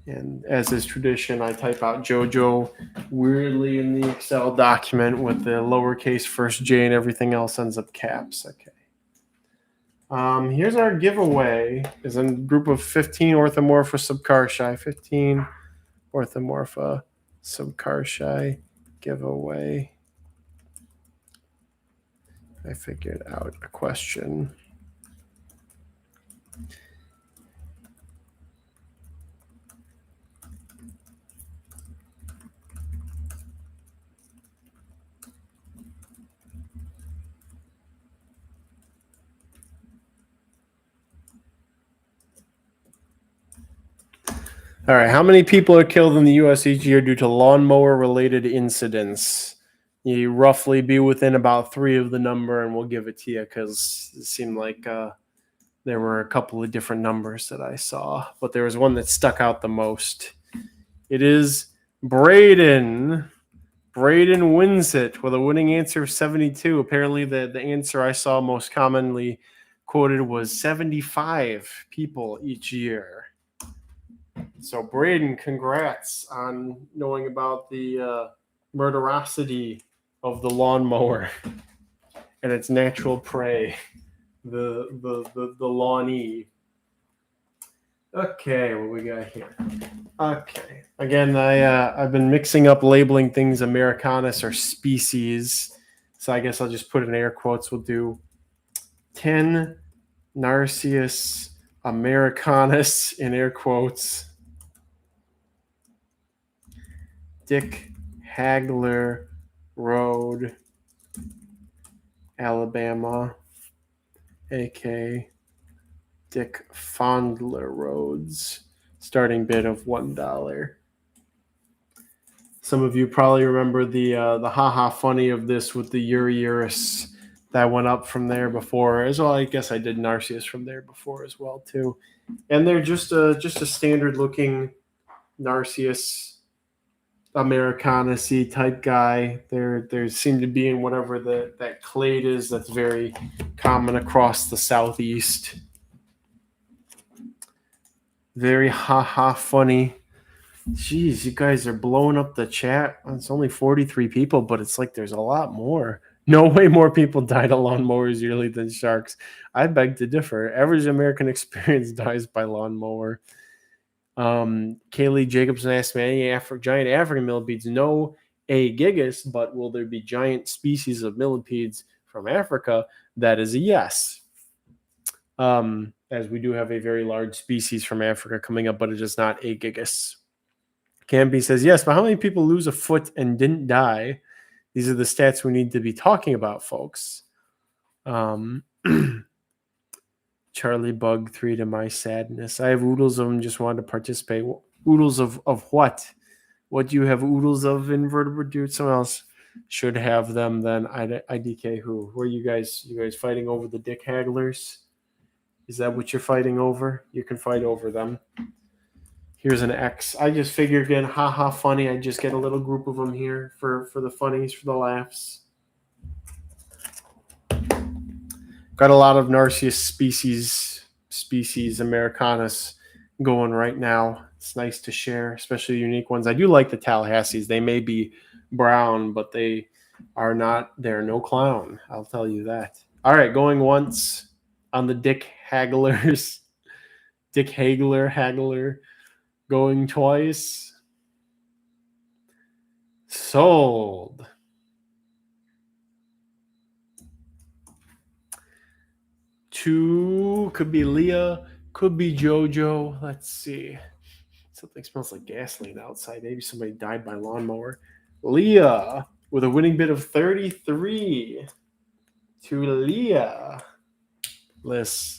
And as is tradition, I type out JoJo weirdly in the Excel document with the lowercase first J and everything else ends up caps. Okay. Here's our giveaway. Is a group of 15 Orthomorpha subcarshi. 15 Orthomorpha subcarshi giveaway. I figured out a question. All right, how many people are killed in the U.S. each year due to lawnmower-related incidents? You roughly be within about 3 of the number, and we'll give it to you because it seemed like there were a couple of different numbers that I saw, but there was one that stuck out the most. It is Braden. Braden wins it with a winning answer of 72. Apparently, the answer I saw most commonly quoted was 75 people each year. So, Braden, congrats on knowing about the murderosity of the lawnmower and its natural prey, the lawnee. Okay, what we got here? Okay, again, I've been mixing up labeling things Americanus or species, so I guess I'll just put in air quotes. We'll do 10 Narcissus Americanus in air quotes. Dick Hagler Road, Alabama, a.k.a. Dick Fondler Roads, starting bid of $1. Some of you probably remember the haha funny of this with the Urus that went up from there before as well. I guess I did Narcissus from there before as well too, and they're just a standard looking Narcissus Americanus-y type guy. There seem to be in whatever that clade is that's very common across the southeast. Very haha funny. Jeez, you guys are blowing up the chat. It's only 43 people, but it's like there's a lot more. No way more people died of lawnmowers yearly than sharks. I beg to differ. Average American experience dies by lawnmower. Kaylee Jacobson asked me, any giant African millipedes? No A. gigas, but will there be giant species of millipedes from Africa? That is a yes. As we do have a very large species from Africa coming up, but it is not A. gigas. Campy says, yes, but how many people lose a foot and didn't die? These are the stats we need to be talking about, folks. Charlie Bug 3 to my sadness. I have oodles of them, just wanted to participate. Oodles of what? What do you have oodles of, invertebrate dude? Someone else should have them then. IDK who? Who are you guys? You guys fighting over the dick hagglers? Is that what you're fighting over? You can fight over them. Here's an X. I just figured again, haha funny. I just get a little group of them here for the funnies, for the laughs. Got a lot of Narcissus species Americanus going right now. It's nice to share, especially unique ones. I do like the Tallahassees. They may be brown, but they are not. They're no clown. I'll tell you that. All right, going once on the Dick Hagglers. Dick Haggler. Going twice. Sold. Two could be Leah, could be JoJo. Let's see. Something smells like gasoline outside. Maybe somebody died by lawnmower. Leah with a winning bid of 33 to Leah. Leah.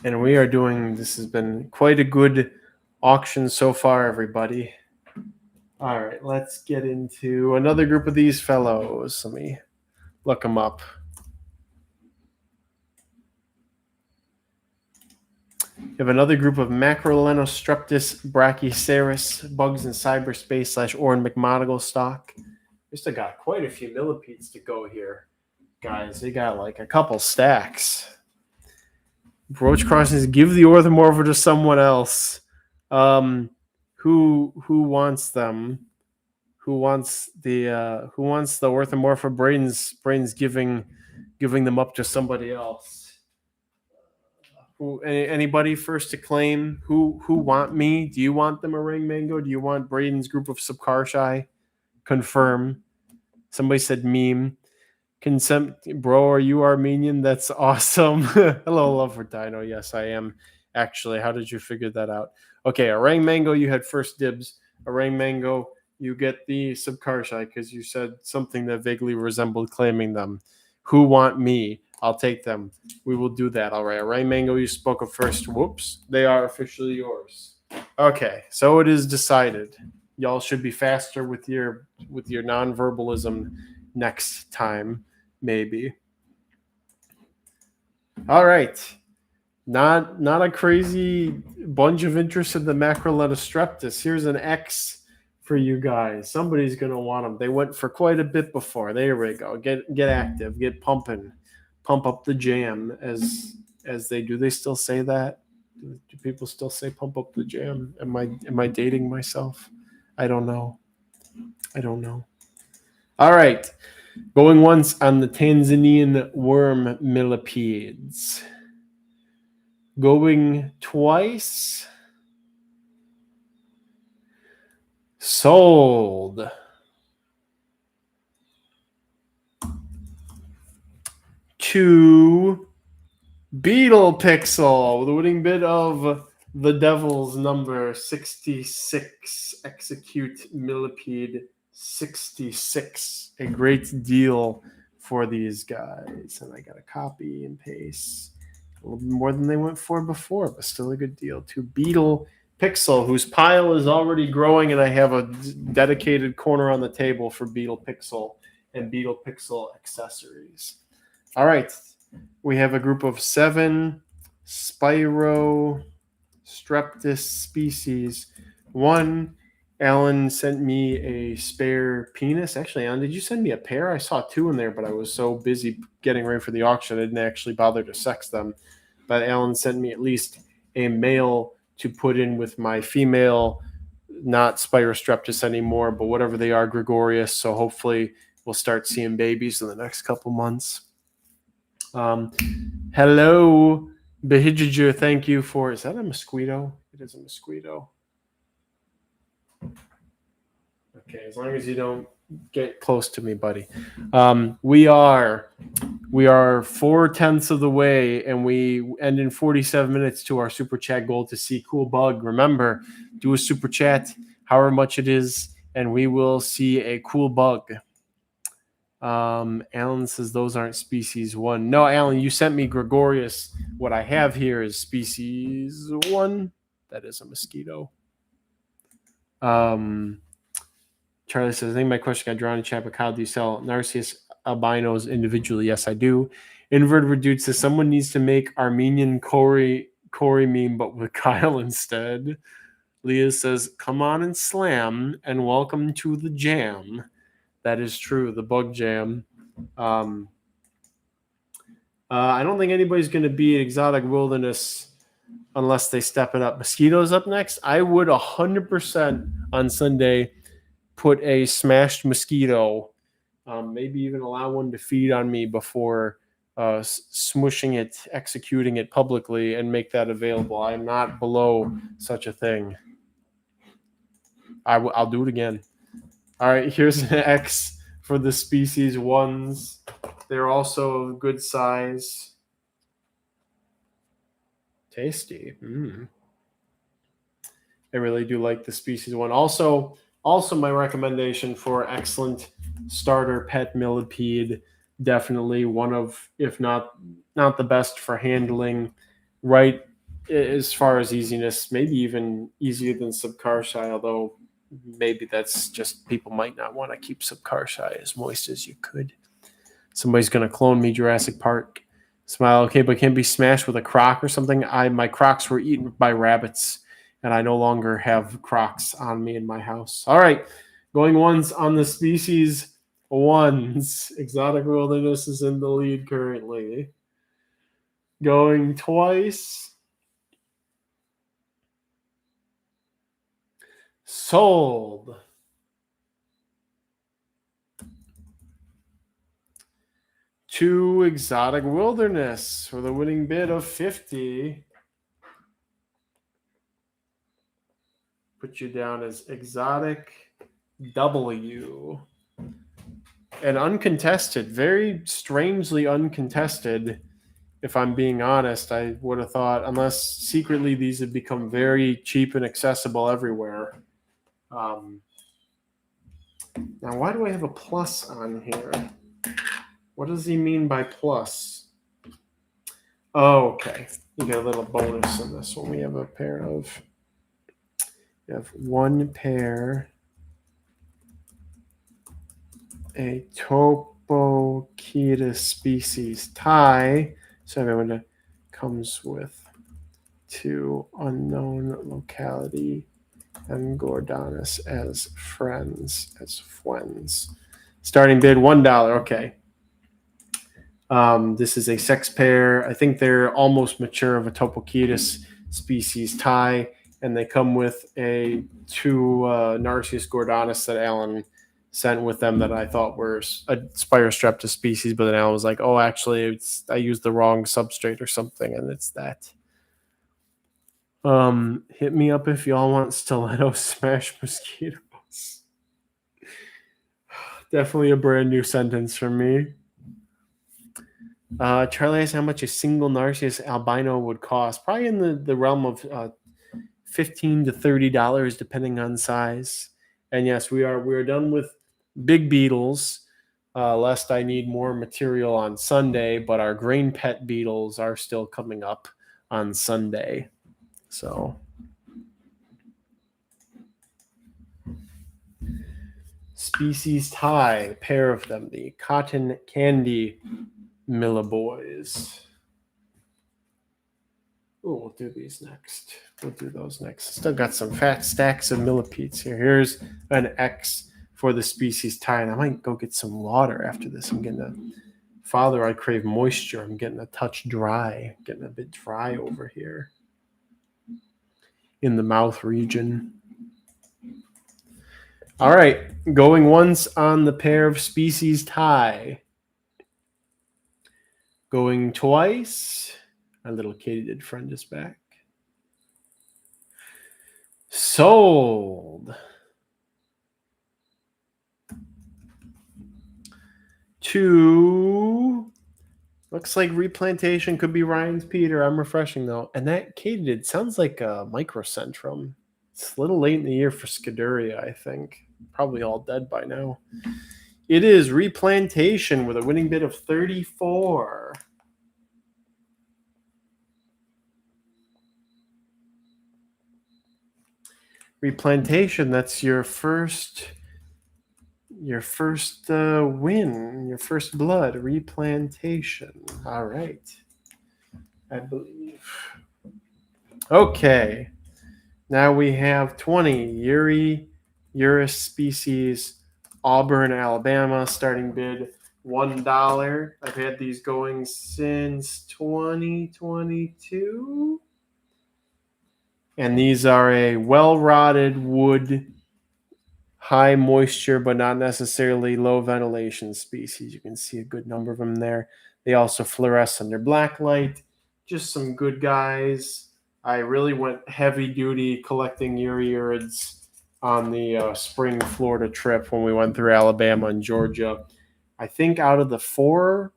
And we are doing, this has been quite a good auction so far, everybody. All right, let's get into another group of these fellows. Let me look them up. You have another group of Macrolenostreptus brachyceras bugs in cyberspace / Orrin McMonigal stock. We still got quite a few millipedes to go here, guys. They got like a couple stacks. Roach crossings. Give the orthomorpha to someone else. Who wants them? Who wants the orthomorpha brains giving them up to somebody else? Anybody first to claim? Who want me? Do you want them orang mango? Do you want Braden's group of subcarshi? Confirm. Somebody said meme. Consent, bro. Are you Armenian? That's awesome. Hello, love for Dino. Yes, I am. Actually, how did you figure that out? Okay, orang mango. You had first dibs. Orang mango. You get the subcarshi because you said something that vaguely resembled claiming them. Who want me? I'll take them. We will do that. All right. Orang mango, you spoke of first. Whoops. They are officially yours. Okay. So it is decided. Y'all should be faster with your non-verbalism next time, maybe. All right. Not a crazy bunch of interest in the Macrolenostreptus. Here's an X for you guys. Somebody's gonna want them. They went for quite a bit before. There we go. Get active. Get pumping. Pump up the jam as they do. They still say that? Do people still say pump up the jam? Am I dating myself? I don't know. All right. Going once on the Tanzanian worm millipedes. Going twice. Sold. To Beetle Pixel, the winning bid of the Devil's number 66. Execute Millipede 66. A great deal for these guys. And I got to copy and paste. A little more than they went for before, but still a good deal. To Beetle Pixel, whose pile is already growing, and I have a dedicated corner on the table for Beetle Pixel and Beetle Pixel accessories. All right. We have a group of 7 Spirostreptus species. 1, Alan sent me a spare penis. Actually, Alan, did you send me a pair? I saw 2 in there, but I was so busy getting ready for the auction, I didn't actually bother to sex them. But Alan sent me at least a male to put in with my female, not Spirostreptus anymore, but whatever they are, gregarious. So hopefully we'll start seeing babies in the next couple months. Hello, Behijiju. Thank you for. Is that a mosquito? It is a mosquito. Okay, as long as you don't get close to me, buddy. We are 4/10 of the way, and we end in 47 minutes to our super chat goal to see cool bug. Remember, do a super chat, however much it is, and we will see a cool bug. Alan says those aren't species 1. No, Alan, you sent me gregarious. What I have here is species 1. That is a mosquito. Charlie says, I think my question got drawn in chat, but how do you sell Narcissus albinos individually? Yes, I do. Invertebrate Dude says someone needs to make Armenian Corey meme, but with Kyle instead. Leah says, come on and slam, and welcome to the jam. That is true, the bug jam. I don't think anybody's going to be Exotic Wilderness unless they step it up. Mosquitoes up next. I would 100% on Sunday put a smashed mosquito, maybe even allow one to feed on me before smushing it, executing it publicly, and make that available. I'm not below such a thing. I'll do it again. All right, here's an X for the species 1s. They're also of good size. Tasty. I really do like the species 1. Also my recommendation for excellent starter pet millipede. Definitely one of, if not the best for handling, right as far as easiness, maybe even easier than subcarshi, although maybe that's just people might not want to keep some Karsai as moist as you could. Somebody's going to clone me Jurassic Park. Smile, okay, but can be smashed with a croc or something. My Crocs were eaten by rabbits, and I no longer have Crocs on me in my house. All right, going once on the species ones. Exotic Wilderness is in the lead currently. Going twice. Sold. To Exotic Wilderness for the winning bid of 50. Put you down as Exotic W. And uncontested, very strangely uncontested. If I'm being honest, I would have thought, unless secretly these have become very cheap and accessible everywhere. Now, why do I have a plus on here? What does he mean by plus? Oh, okay. You get a little bonus in this one. We have a pair of... You have one pair, a Topochetus species tie. So everyone comes with 2 unknown locality and Gordonis as friends, Starting bid $1. Okay. This is a sex pair. I think they're almost mature of a Topochetus species tie, and they come with a 2 Narcissus Gordonis that Alan sent with them that I thought were a Spirostreptus species, but then Alan was like, "Oh, actually, I used the wrong substrate or something, and it's that." Hit me up if y'all want stiletto smash mosquitoes. Definitely a brand new sentence from me. Charlie asked how much a single Narcissus albino would cost. Probably in the realm of $15 to $30, depending on size. And yes, we are done with big beetles. Lest I need more material on Sunday, but our grain pet beetles are still coming up on Sunday. So species tie, pair of them, the cotton candy Milliboys. Oh, we'll do these next. We'll do those next. Still got some fat stacks of Millipedes here. Here's an X for the species tie, and I might go get some water after this. I'm getting Father, I crave moisture. I'm getting a touch dry. Getting a bit dry over here in the mouth region. All right, going once on the pair of species tie. Going twice. My little katydid friend is back. Sold. To... Looks like replantation could be Ryan's Peter. I'm refreshing, though. And that katydid sounds like a microcentrum. It's a little late in the year for Scuderia, I think. Probably all dead by now. It is replantation with a winning bid of 34. Replantation, that's your first win, your first blood. Replantation. All right. I believe. Okay. Now we have 20 Urus species, Auburn, Alabama, starting bid $1. I've had these going since 2022. And these are a well-rotted wood, high moisture, but not necessarily low ventilation species. You can see a good number of them there. They also fluoresce under black light. Just some good guys. I really went heavy-duty collecting Urids on the spring Florida trip when we went through Alabama and Georgia. I think out of the 4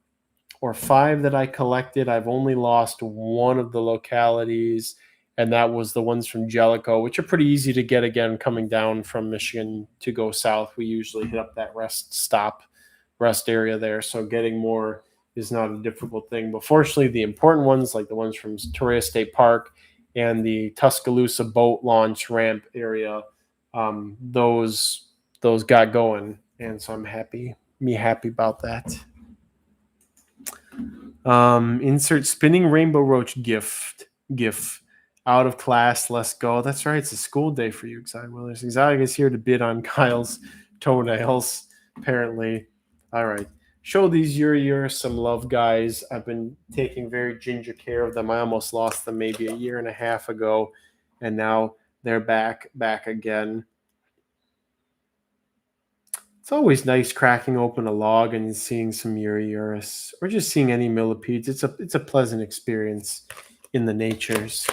or 5 that I collected, I've only lost one of the localities, and that was the ones from Jellicoe, which are pretty easy to get again coming down from Michigan to go south. We usually hit up that rest area there, so getting more is not a difficult thing. But fortunately, the important ones, like the ones from Torreya State Park and the Tuscaloosa boat launch ramp area, those got going, and so I'm happy about that. Insert spinning rainbow roach gif. Out of class, let's go. That's right, it's a school day for you, Exotic Willers. Exotic is here to bid on Kyle's toenails, apparently. All right. Show these Uriurs some love, guys. I've been taking very ginger care of them. I almost lost them maybe a year and a half ago, and now they're back again. It's always nice cracking open a log and seeing some Uriurus, or just seeing any Millipedes. It's a pleasant experience in the natures.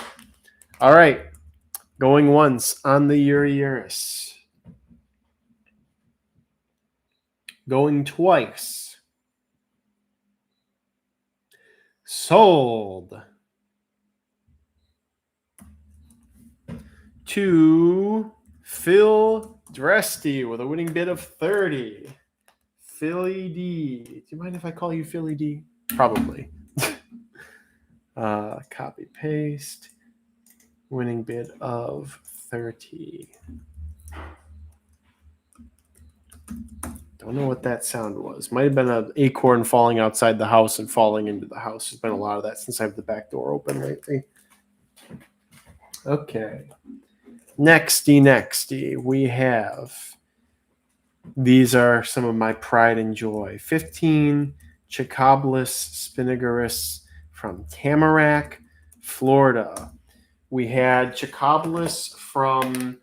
All right, going once on the Uriurus. Going twice. Sold. To Phil Dresty with a winning bid of 30. Philly D. Do you mind if I call you Philly D? Probably. Copy paste. Winning bid of 30. Don't know what that sound was. Might have been an acorn falling outside the house and falling into the house. There's been a lot of that since I have the back door open lately. Okay. Nexty. We have, these are some of my pride and joy. 15 Chicoblis spinigerus from Tamarack, Florida. We had Chicoblis from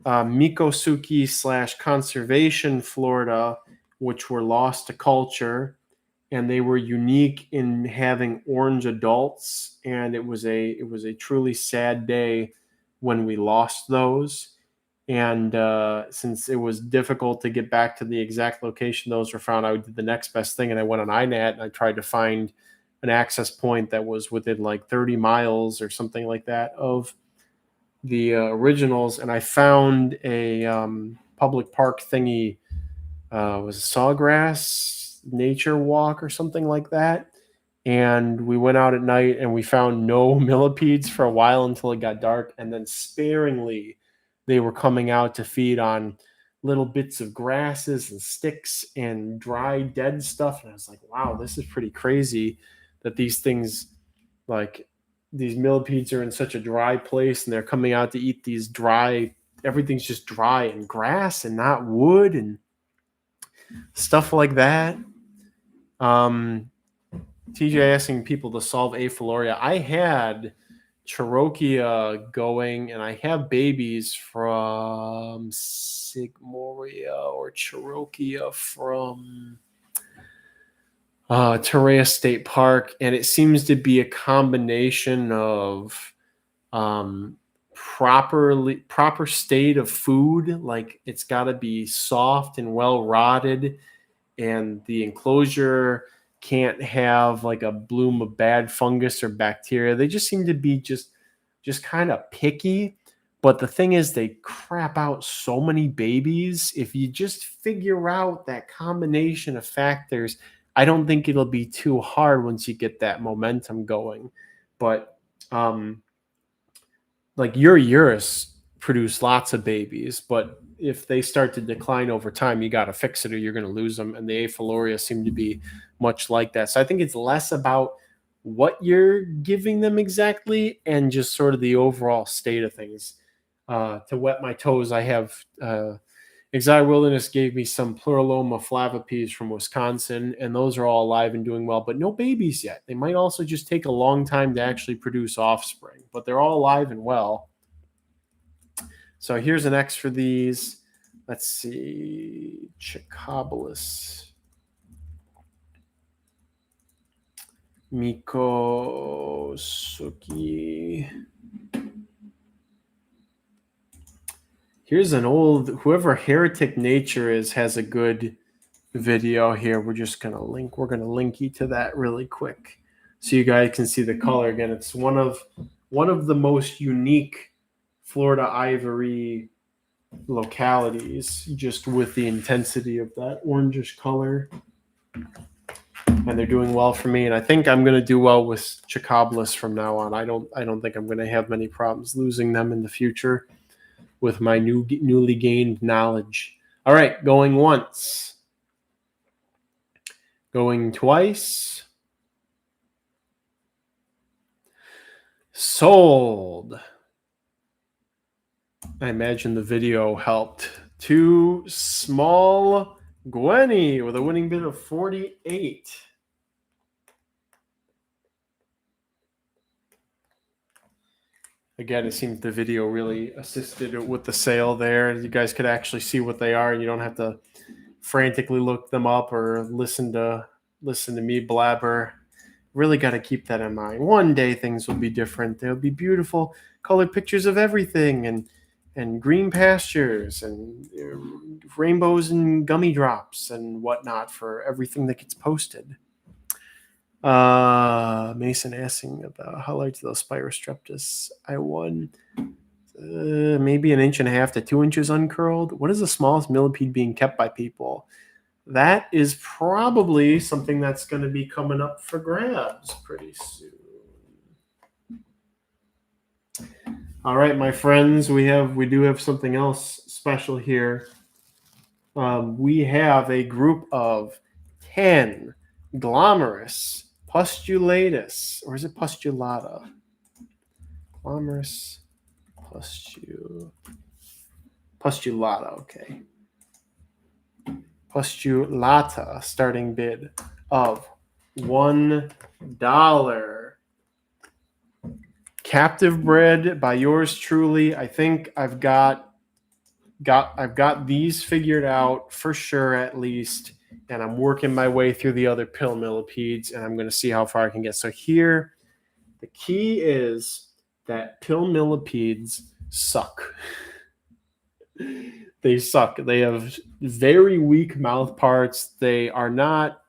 Mikosuke / Conservation, Florida, which were lost to culture, and they were unique in having orange adults, and it was a truly sad day when we lost those. And since it was difficult to get back to the exact location those were found, I did the next best thing, and I went on INAT and I tried to find an access point that was within like 30 miles or something like that of the originals, and I found a public park thingy. Was a Sawgrass Nature Walk or something like that, and we went out at night and we found no millipedes for a while until it got dark, and then sparingly they were coming out to feed on little bits of grasses and sticks and dry dead stuff, and I was like, wow, this is pretty crazy that these things, like these millipedes, are in such a dry place and they're coming out to eat these dry, everything's just dry and grass and not wood and stuff like that. TJ asking people to solve aphiloria. I had Chirokia going, and I have babies from Sigmoria or Chirokia from Torreya State Park, and it seems to be a combination of proper state of food, like it's got to be soft and well rotted, and the enclosure can't have like a bloom of bad fungus or bacteria. They just seem to be just kind of picky. But the thing is, they crap out so many babies. If you just figure out that combination of factors, I don't think it'll be too hard once you get that momentum going. But like Uriurus produce lots of babies, but if they start to decline over time, you got to fix it or you're going to lose them. And the aphiloria seem to be much like that. So I think it's less about what you're giving them exactly and just sort of the overall state of things. To wet my toes, I have Exotic Wilderness gave me some Pluraloma flavipes from Wisconsin, and those are all alive and doing well, but no babies yet. They might also just take a long time to actually produce offspring, but they're all alive and well. So here's an X for these. Let's see. Chicoblis. Mikosuke. Here's an old, whoever Heretic Nature is has a good video here. We're going to link you to that really quick so you guys can see the color again. It's one of the most unique Florida ivory localities, just with the intensity of that orangish color. And they're doing well for me, and I think I'm going to do well with Chicoblis from now on. I don't think I'm going to have many problems losing them in the future. with my newly gained knowledge. All right, going once. Going twice. Sold. I imagine the video helped. To Small Gwenny with a winning bid of 48. Again, it seems the video really assisted with the sale there. You guys could actually see what they are, and you don't have to frantically look them up or listen to me blabber. Really got to keep that in mind. One day things will be different. There'll be beautiful colored pictures of everything, and green pastures, and rainbows and gummy drops and whatnot for everything that gets posted. Mason asking about how large those Spirostreptus. I won maybe 1.5 to 2 inches uncurled. What is the smallest millipede being kept by people? That is probably something that's going to be coming up for grabs pretty soon. All right, my friends, we do have something else special here. We have a group of 10 glomerous pustulatus, or is it pustulata? Glomerous pustulata, okay. Pustulata, starting bid of $1. Captive bred by yours truly. I think I've got these figured out for sure, at least, and I'm working my way through the other pill millipedes, and I'm going to see how far I can get. So here, the key is that pill millipedes suck. They suck. They have very weak mouth parts. They are not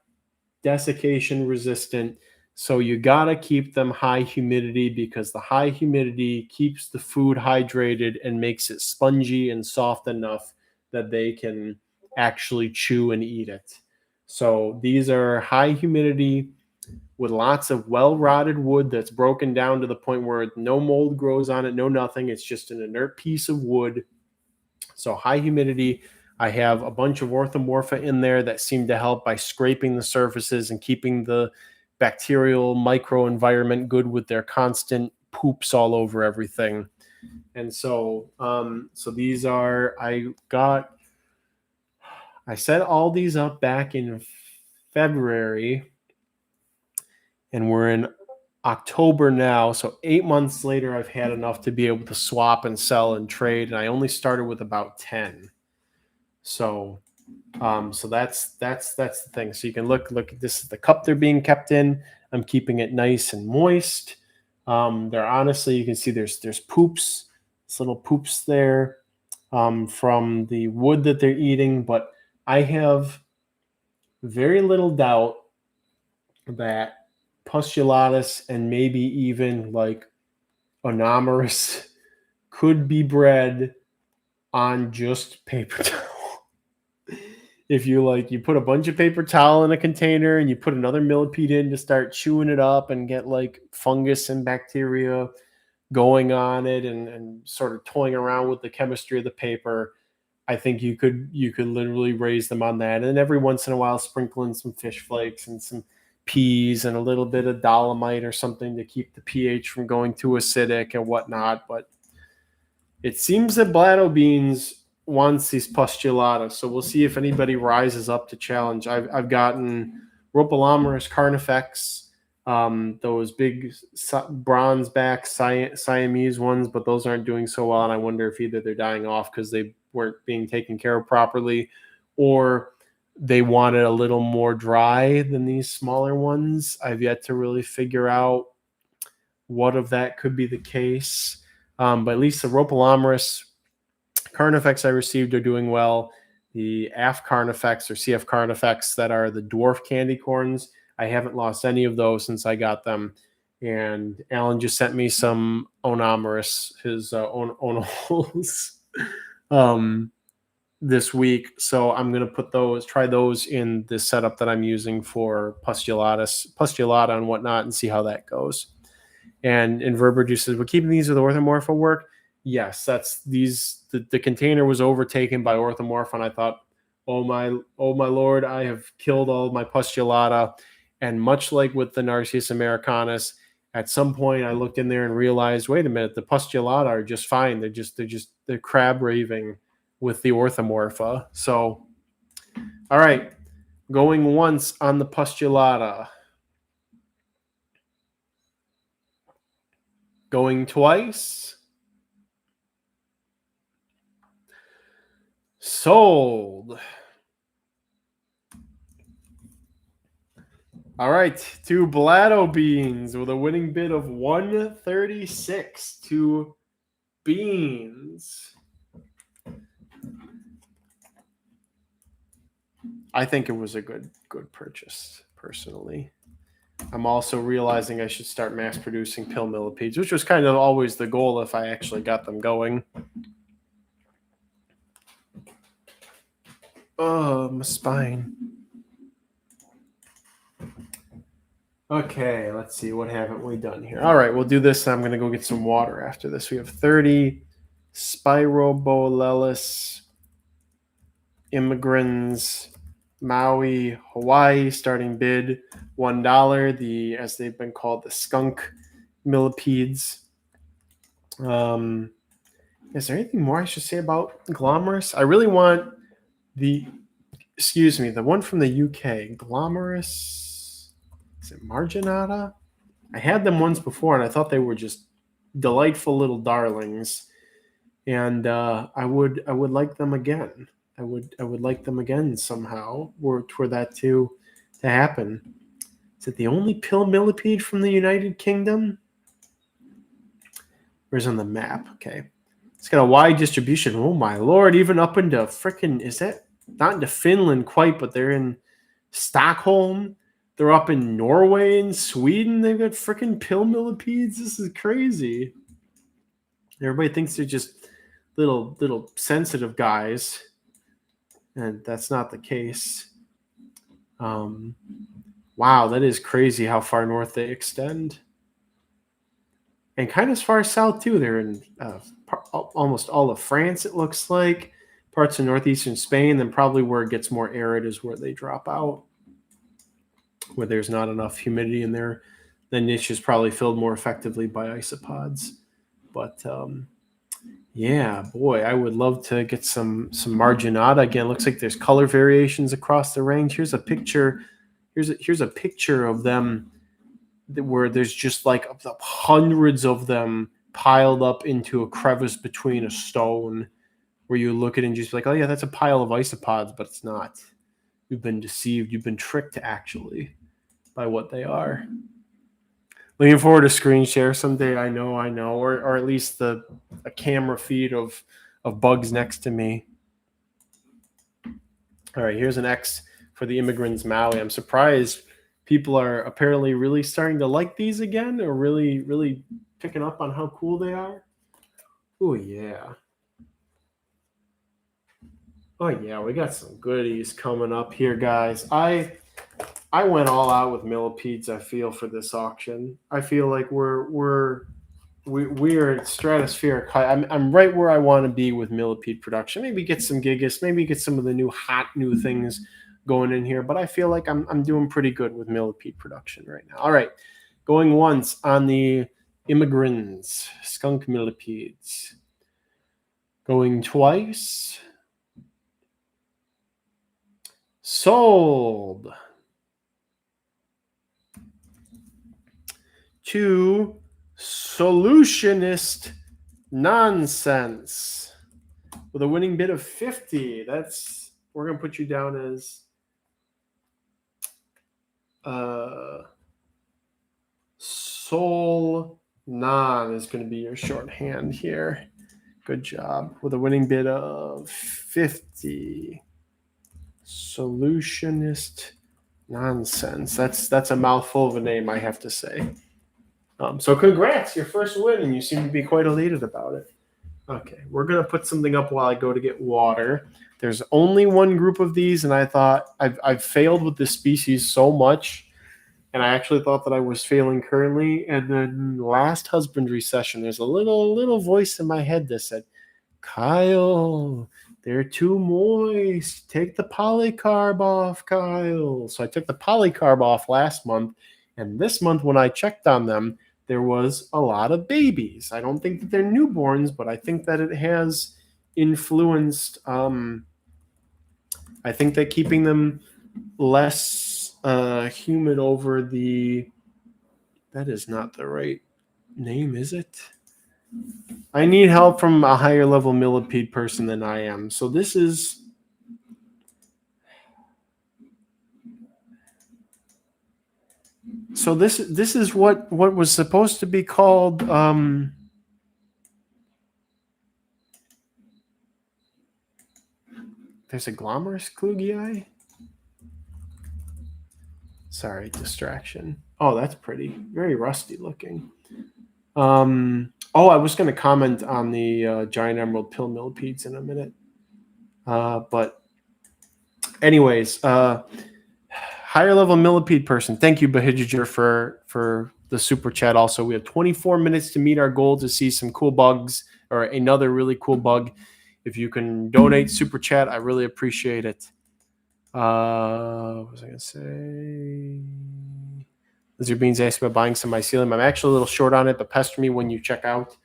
desiccation resistant. So you got to keep them high humidity, because the high humidity keeps the food hydrated and makes it spongy and soft enough that they can actually chew and eat it. So these are high humidity with lots of well-rotted wood that's broken down to the point where no mold grows on it, no nothing. It's just an inert piece of wood. So high humidity. I have a bunch of orthomorpha in there that seem to help by scraping the surfaces and keeping the bacterial microenvironment good with their constant poops all over everything. And so these are, I set all these up back in February, and we're in October now. So 8 months later, I've had enough to be able to swap and sell and trade. And I only started with about 10. So that's the thing. So you can look, this is the cup they're being kept in. I'm keeping it nice and moist. They're honestly, you can see there's poops, little poops there, from the wood that they're eating. But I have very little doubt that pustulatus and maybe even like anomerous could be bred on just paper towel. If you put a bunch of paper towel in a container and you put another millipede in to start chewing it up and get like fungus and bacteria going on it, and sort of toying around with the chemistry of the paper, I think you could literally raise them on that. And every once in a while, sprinkle in some fish flakes and some peas and a little bit of dolomite or something to keep the pH from going too acidic and whatnot. But it seems that Blatto Beans wants these pustulata, so we'll see if anybody rises up to challenge. I've gotten Rhopalomerus carnifex, those big bronze back Siamese ones, but those aren't doing so well, and I wonder if either they're dying off because they weren't being taken care of properly, or they want it a little more dry than these smaller ones. I've yet to really figure out what of that could be the case. But at least the Rhopalomerus carnifex I received are doing well. The AF carnifex or CF carnifex that are the dwarf candy corns, I haven't lost any of those since I got them. And Alan just sent me some Onomerus, his Onols, this week. So I'm going to try those in the setup that I'm using for pustulata and whatnot, and see how that goes. And Verber just says, we're keeping these with orthomorpha work. Yes, that's these. The container was overtaken by orthomorph, and I thought, oh my lord, I have killed all my pustulata. And much like with the Narcissus americanus, at some point I looked in there and realized, wait a minute, the pustulata are just fine. They're crab raving with the orthomorpha. So, all right, going once on the pustulata, going twice. Sold. All right, two Blado beans with a winning bid of 136 to beans. I think it was a good purchase, personally. I'm also realizing I should start mass producing pill millipedes, which was kind of always the goal if I actually got them going. Oh, my spine. Okay, let's see. What haven't we done here? All right, we'll do this. I'm going to go get some water after this. We have 30 Spirobolellus immigrants, Maui, Hawaii, starting bid $1. The, as they've been called, the skunk millipedes. Is there anything more I should say about Glomerus? I really want the one from the UK, Glomerus. Is it Marginata? I had them once before, and I thought they were just delightful little darlings. And I would like them again. I would like them again somehow, or for that to happen. Is it the only pill millipede from the United Kingdom? Where's on the map? Okay. It's got a wide distribution. Oh my lord, even up into frickin', is that not into Finland quite, but they're in Stockholm. They're up in Norway and Sweden. They've got frickin' pill millipedes. This is crazy. Everybody thinks they're just little sensitive guys, and that's not the case. Wow, that is crazy how far north they extend. And kind of as far south, too. They're in almost all of France, it looks like. Parts of northeastern Spain, then probably where it gets more arid is where they drop out, where there's not enough humidity in there. The niche is probably filled more effectively by isopods. But, yeah, boy, I would love to get some marginata. Again, looks like there's color variations across the range. Here's a picture. Here's a picture of them where there's just like hundreds of them piled up into a crevice between a stone, where you look at it and just be like, oh yeah, that's a pile of isopods, but it's not. You've been deceived. You've been tricked, actually, by what they are. Looking forward to screen share someday. I know, or at least a camera feed of bugs next to me. All right, here's an X for the immigrants Maui. I'm surprised people are apparently really starting to like these again, or really picking up on how cool they are. Oh yeah. Oh yeah, we got some goodies coming up here, guys. I went all out with millipedes. I feel for this auction. I feel like we're at stratospheric high. I'm right where I want to be with millipede production. Maybe get some gigas. Maybe get some of the new things going in here. But I feel like I'm doing pretty good with millipede production right now. All right, going once on the immigrants, skunk millipedes. Going twice. Sold. To solutionist nonsense with a winning bid of 50. We're gonna put you down as Sol Non is going to be your shorthand here. Good job. With a winning bid of 50. Solutionist nonsense. That's a mouthful of a name, I have to say. So congrats, your first win, and you seem to be quite elated about it. Okay, we're going to put something up while I go to get water. There's only one group of these, and I thought I've failed with this species so much and I actually thought that I was failing currently. And then last husbandry session, there's a little voice in my head that said, Kyle, they're too moist. Take the polycarb off, Kyle. So I took the polycarb off last month, and this month when I checked on them, there was a lot of babies. I don't think that they're newborns, but I think that it has influenced. I think that keeping them less humid over the. That is not the right name, is it? I need help from a higher level millipede person than I am. So this is. So this is what was supposed to be called. There's a glomerous klugii. Sorry, distraction. Oh, that's pretty. Very rusty looking. I was going to comment on the giant emerald pill millipedes in a minute. But anyways, higher level millipede person. Thank you, Bahijager, for the super chat. Also, we have 24 minutes to meet our goal to see some cool bugs or another really cool bug. If you can donate super chat, I really appreciate it. What was I gonna say? Lizard Beans asked about buying some mycelium. I'm actually a little short on it, but pester me when you check out.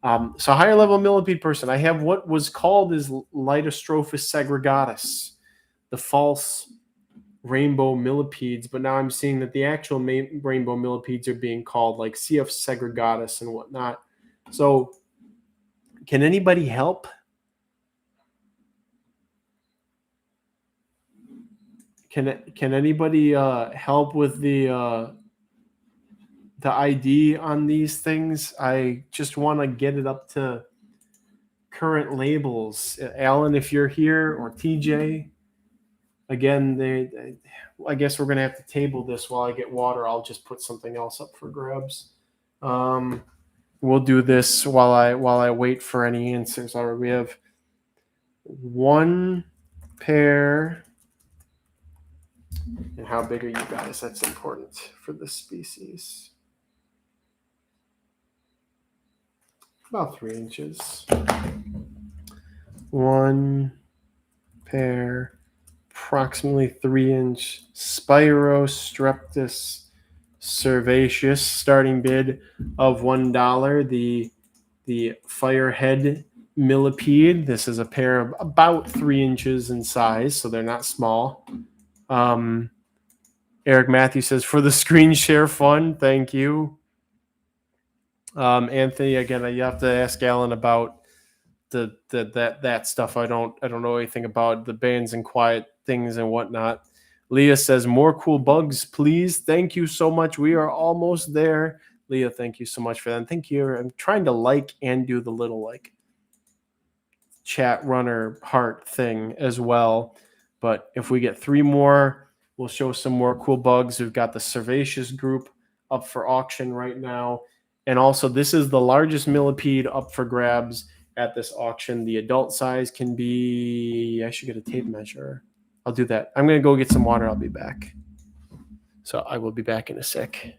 So higher level millipede person, I have what was called as Litostrophus segregatus, the false rainbow millipedes, but now I'm seeing that the actual rainbow millipedes are being called like CF segregatus and whatnot. So can anybody help? Can anybody help with the ID on these things? I just want to get it up to current labels. Alan, if you're here, or TJ, again, I guess we're gonna have to table this while I get water. I'll just put something else up for grabs. We'll do this while I wait for any answers. All right, we have one pair. And how big are you guys? That's important for this species. About 3 inches. One pair, approximately 3-inch Spirostreptus cervaceous, starting bid of $1. The firehead millipede. This is a pair of about 3 inches in size, so they're not small. Eric Matthews says, for the screen share fun, thank you. Anthony, again, you have to ask Alan about that stuff. I don't know anything about the bands and quiet things and whatnot. Leah says, more cool bugs, please. Thank you so much. We are almost there. Leah, thank you so much for that. And thank you. I'm trying to like and do the little like chat runner heart thing as well. But if we get 3 more, we'll show some more cool bugs. We've got the Cervaceous group up for auction right now. And also, this is the largest millipede up for grabs at this auction. The adult size can be, I should get a tape measure. I'll do that. I'm going to go get some water. I'll be back. So I will be back in a sec.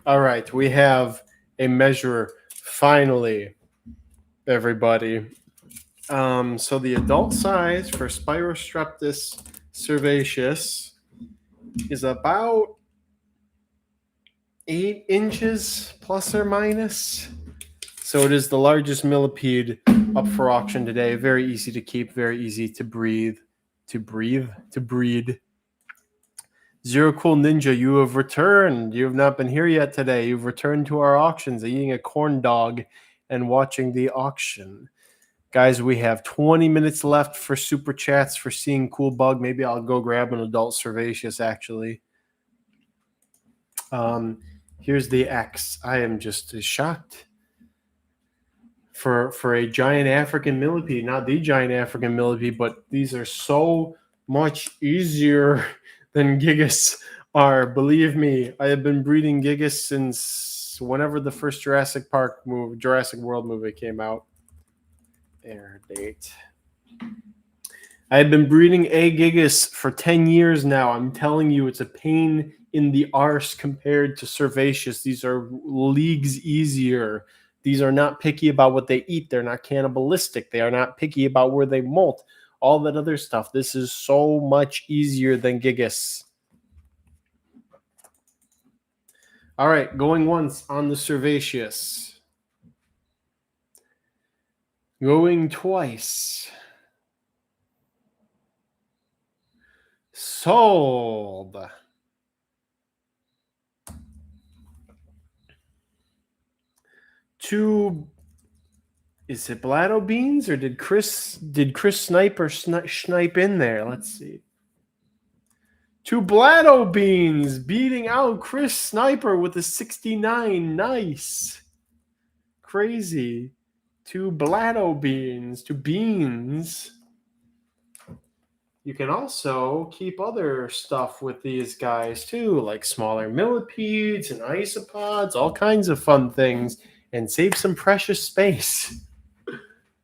All right, we have a measure finally, everybody. So the adult size for Spirostreptus cervaceus is about 8 inches plus or minus. So it is the largest millipede up for auction today. Very easy to keep, very easy to breed. Zero Cool Ninja, you have returned. You have not been here yet today. You've returned to our auctions, eating a corn dog and watching the auction. Guys, we have 20 minutes left for super chats for seeing cool bug. Maybe I'll go grab an adult cervaceus, actually. Here's the X. I am just shocked. For a giant African millipede, not the giant African millipede, but these are so much easier than gigas are. Believe me, I have been breeding gigas since whenever the first Jurassic World movie came out. Air date. I have been breeding A gigas for 10 years now. I'm telling you, it's a pain in the arse compared to cervaceus. These are leagues easier. These are not picky about what they eat. They're not cannibalistic. They are not picky about where they molt. All that other stuff. This is so much easier than gigas. All right, going once on the cervaceus. Going twice. Sold. Two. Is it Blado beans or did Chris snipe in there? Let's see. Two Blado beans beating out Chris Sniper with a 69. Nice. Crazy. Two Blado beans. Two beans. You can also keep other stuff with these guys too, like smaller millipedes and isopods, all kinds of fun things, and save some precious space.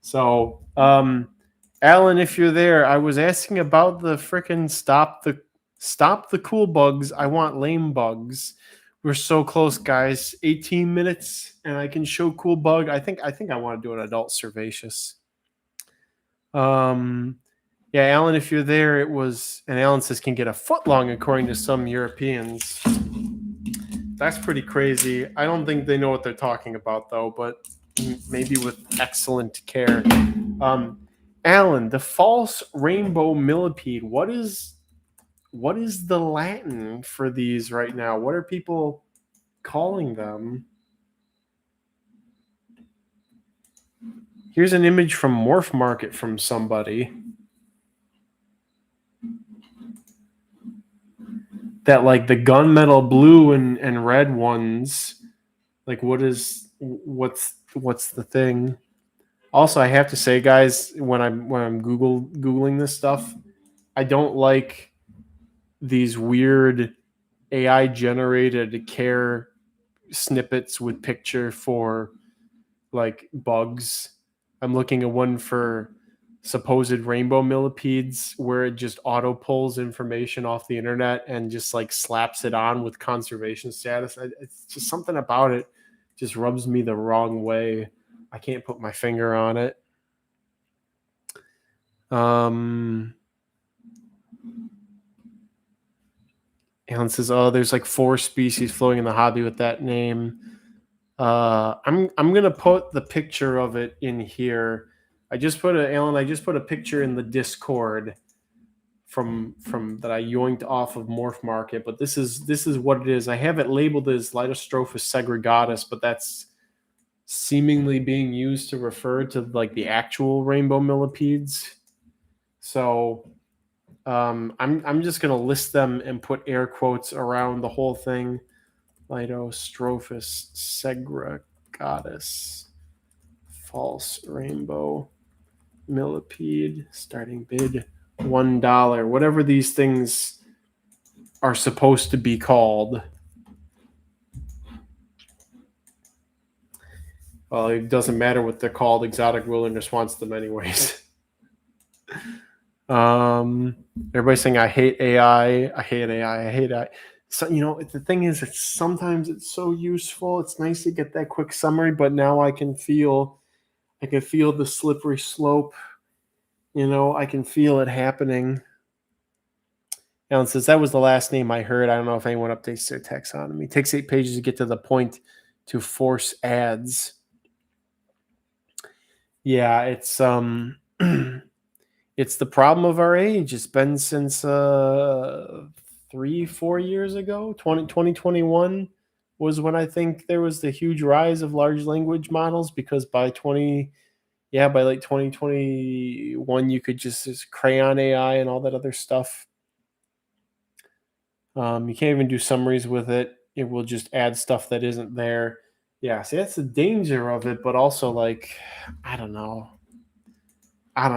So, Alan, if you're there, I was asking about the frickin' stop the cool bugs. I want lame bugs. We're so close, guys. 18 minutes, and I can show cool bug. I think I want to do an adult cervaceus. Yeah, Alan, if you're there, it was, and Alan says can get a foot long according to some Europeans. That's pretty crazy. I don't think they know what they're talking about though, but maybe with excellent care. Alan, the false rainbow millipede. What is the Latin for these right now? What are people calling them? Here's an image from Morph Market from somebody. That like the gunmetal blue and red ones. Like what's the thing? Also, I have to say, guys, when I'm googling this stuff, I don't like these weird AI generated care snippets with picture for like bugs. I'm looking at one for supposed rainbow millipedes where it just auto pulls information off the internet and just like slaps it on with conservation status. It's just something about it just rubs me the wrong way. I can't put my finger on it. Alan says, "Oh, there's like 4 species floating in the hobby with that name." I'm gonna put the picture of it in here. I just put a picture in the Discord from that I yoinked off of Morph Market, but this is what it is. I have it labeled as Litostrophus segregatus, but that's seemingly being used to refer to like the actual rainbow millipedes. So I'm just gonna list them and put air quotes around the whole thing. Litostrophus segregatus, false rainbow millipede, starting bid $1. Whatever these things are supposed to be called. Well, it doesn't matter what they're called. Exotic Wilderness wants them anyways. Everybody's saying I hate AI. I hate AI. I hate AI. So, the thing is, sometimes it's so useful. It's nice to get that quick summary, but now I can feel the slippery slope. I can feel it happening. Alan says that was the last name I heard. I don't know if anyone updates their taxonomy. It takes 8 pages to get to the point to force ads. Yeah, it's it's the problem of our age. It's been since 3-4 years ago. 2021 was when I think there was the huge rise of large language models, because by like 2021 you could just crayon AI and all that other stuff. You can't even do summaries with it. It will just add stuff that isn't there. Yeah, see, that's the danger of it, but also, like, I don't know. I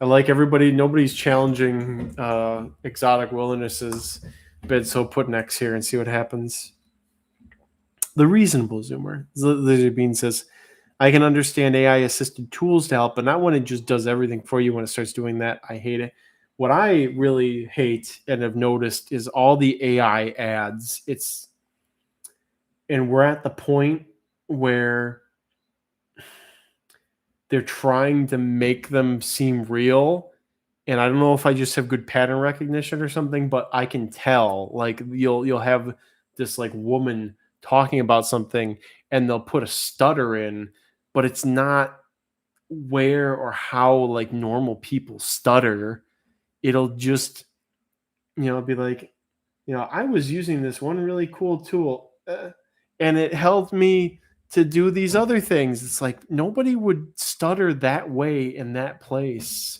like everybody. Nobody's challenging exotic wildernesses. But so put next here and see what happens. The reasonable zoomer. Lizard Bean says, I can understand AI assisted tools to help, but not when it just does everything for you. When it starts doing that, I hate it. What I really hate and have noticed is all the AI ads. And we're at the point where they're trying to make them seem real. And I don't know if I just have good pattern recognition or something, but I can tell. Like, you'll have this like woman talking about something, and they'll put a stutter in, but it's not where or how like normal people stutter. It'll just be like, I was using this one really cool tool, and it helped me to do these other things. It's like nobody would stutter that way in that place.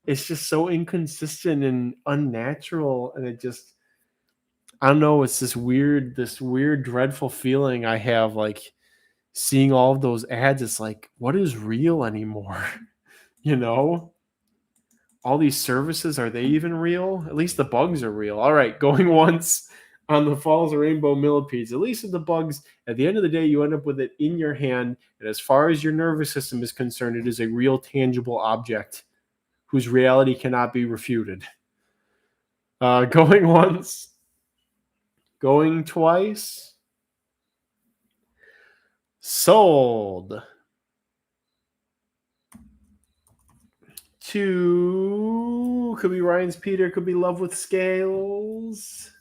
It's just so inconsistent and unnatural, and it just, I don't know. It's this weird, dreadful feeling I have, like seeing all of those ads. It's like, what is real anymore? you know, all these services, are they even real? At least the bugs are real. All right, going once on the Falls of Rainbow Millipedes. At least with the bugs, at the end of the day, you end up with it in your hand, and as far as your nervous system is concerned, it is a real, tangible object whose reality cannot be refuted. Going once, going twice. Sold. To, could be Ryan's Peter, could be Love with Scales.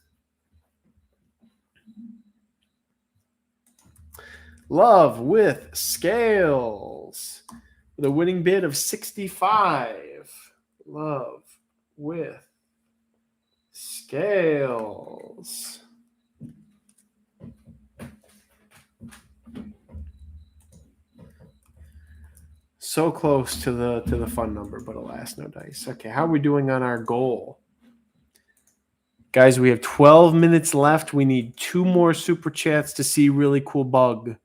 Love with Scales. With a winning bid of 65. Love with Scales. So close to the fun number, but alas, no dice. Okay, how are we doing on our goal? Guys, we have 12 minutes left. We need 2 more super chats to see really cool bug.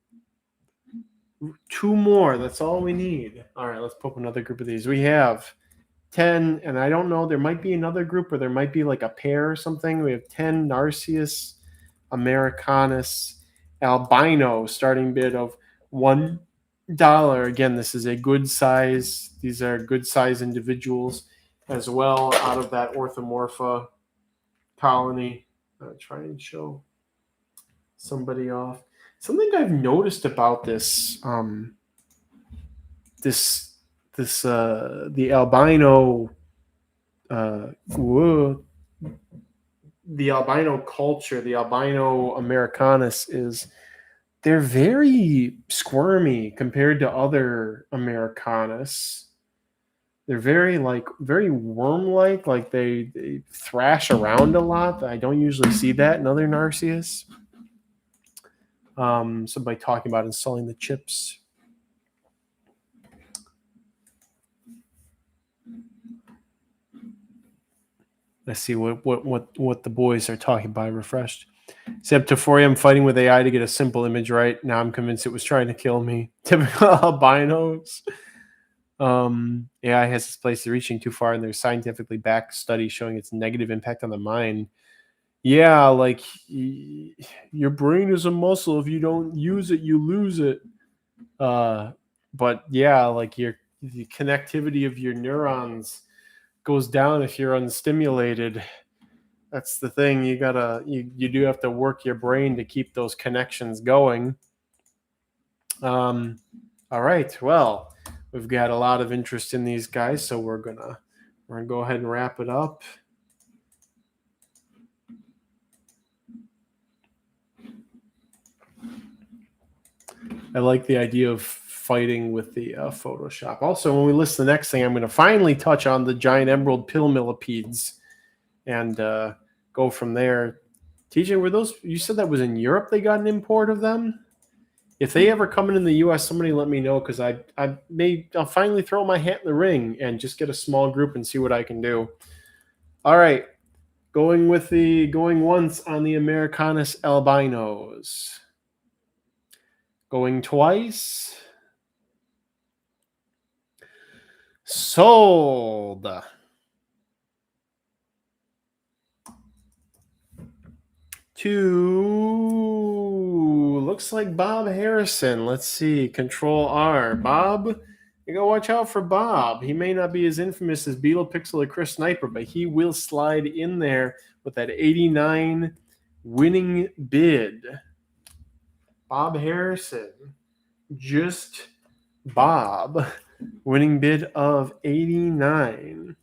2 more. That's all we need. All right, let's put another group of these. We have 10, and I don't know. There might be another group, or there might be like a pair or something. We have 10 Narcissus, Americanus, albino, starting bid of $1. Again, this is a good size. These are good size individuals as well, out of that Orthomorpha colony. Try and show somebody off. Something I've noticed about this, the albino, the albino culture, the albino Americanus, is they're very squirmy compared to other Americanus. They're very worm-like, like they thrash around a lot. I don't usually see that in other Narcissus. Somebody talking about installing the chips. Let's see what the boys are talking about. Refreshed. Septiphorium fighting with AI to get a simple image right. Now I'm convinced it was trying to kill me. Typical albinos. AI has its place. They're reaching too far, and there's scientifically backed studies showing its negative impact on the mind. Yeah, like your brain is a muscle. If you don't use it, you lose it. But yeah, like the connectivity of your neurons goes down if you're unstimulated. That's the thing. You do have to work your brain to keep those connections going. All right. Well, we've got a lot of interest in these guys, so we're gonna go ahead and wrap it up. I like the idea of fighting with the Photoshop. Also, when we list the next thing, I'm going to finally touch on the giant emerald pill millipedes and go from there. TJ, were those, you said that was in Europe they got an import of them? If they ever come in the U.S., somebody let me know, because I'll finally throw my hat in the ring and just get a small group and see what I can do. All right, going once on the Americanus albinos. Going twice. Sold. To looks like Bob Harrison. Let's see. Control R. Bob, you gotta watch out for Bob. He may not be as infamous as Beetle, Pixel, or Chris Sniper, but he will slide in there with that 89 winning bid. Bob Harrison. Just Bob. Winning bid of 89.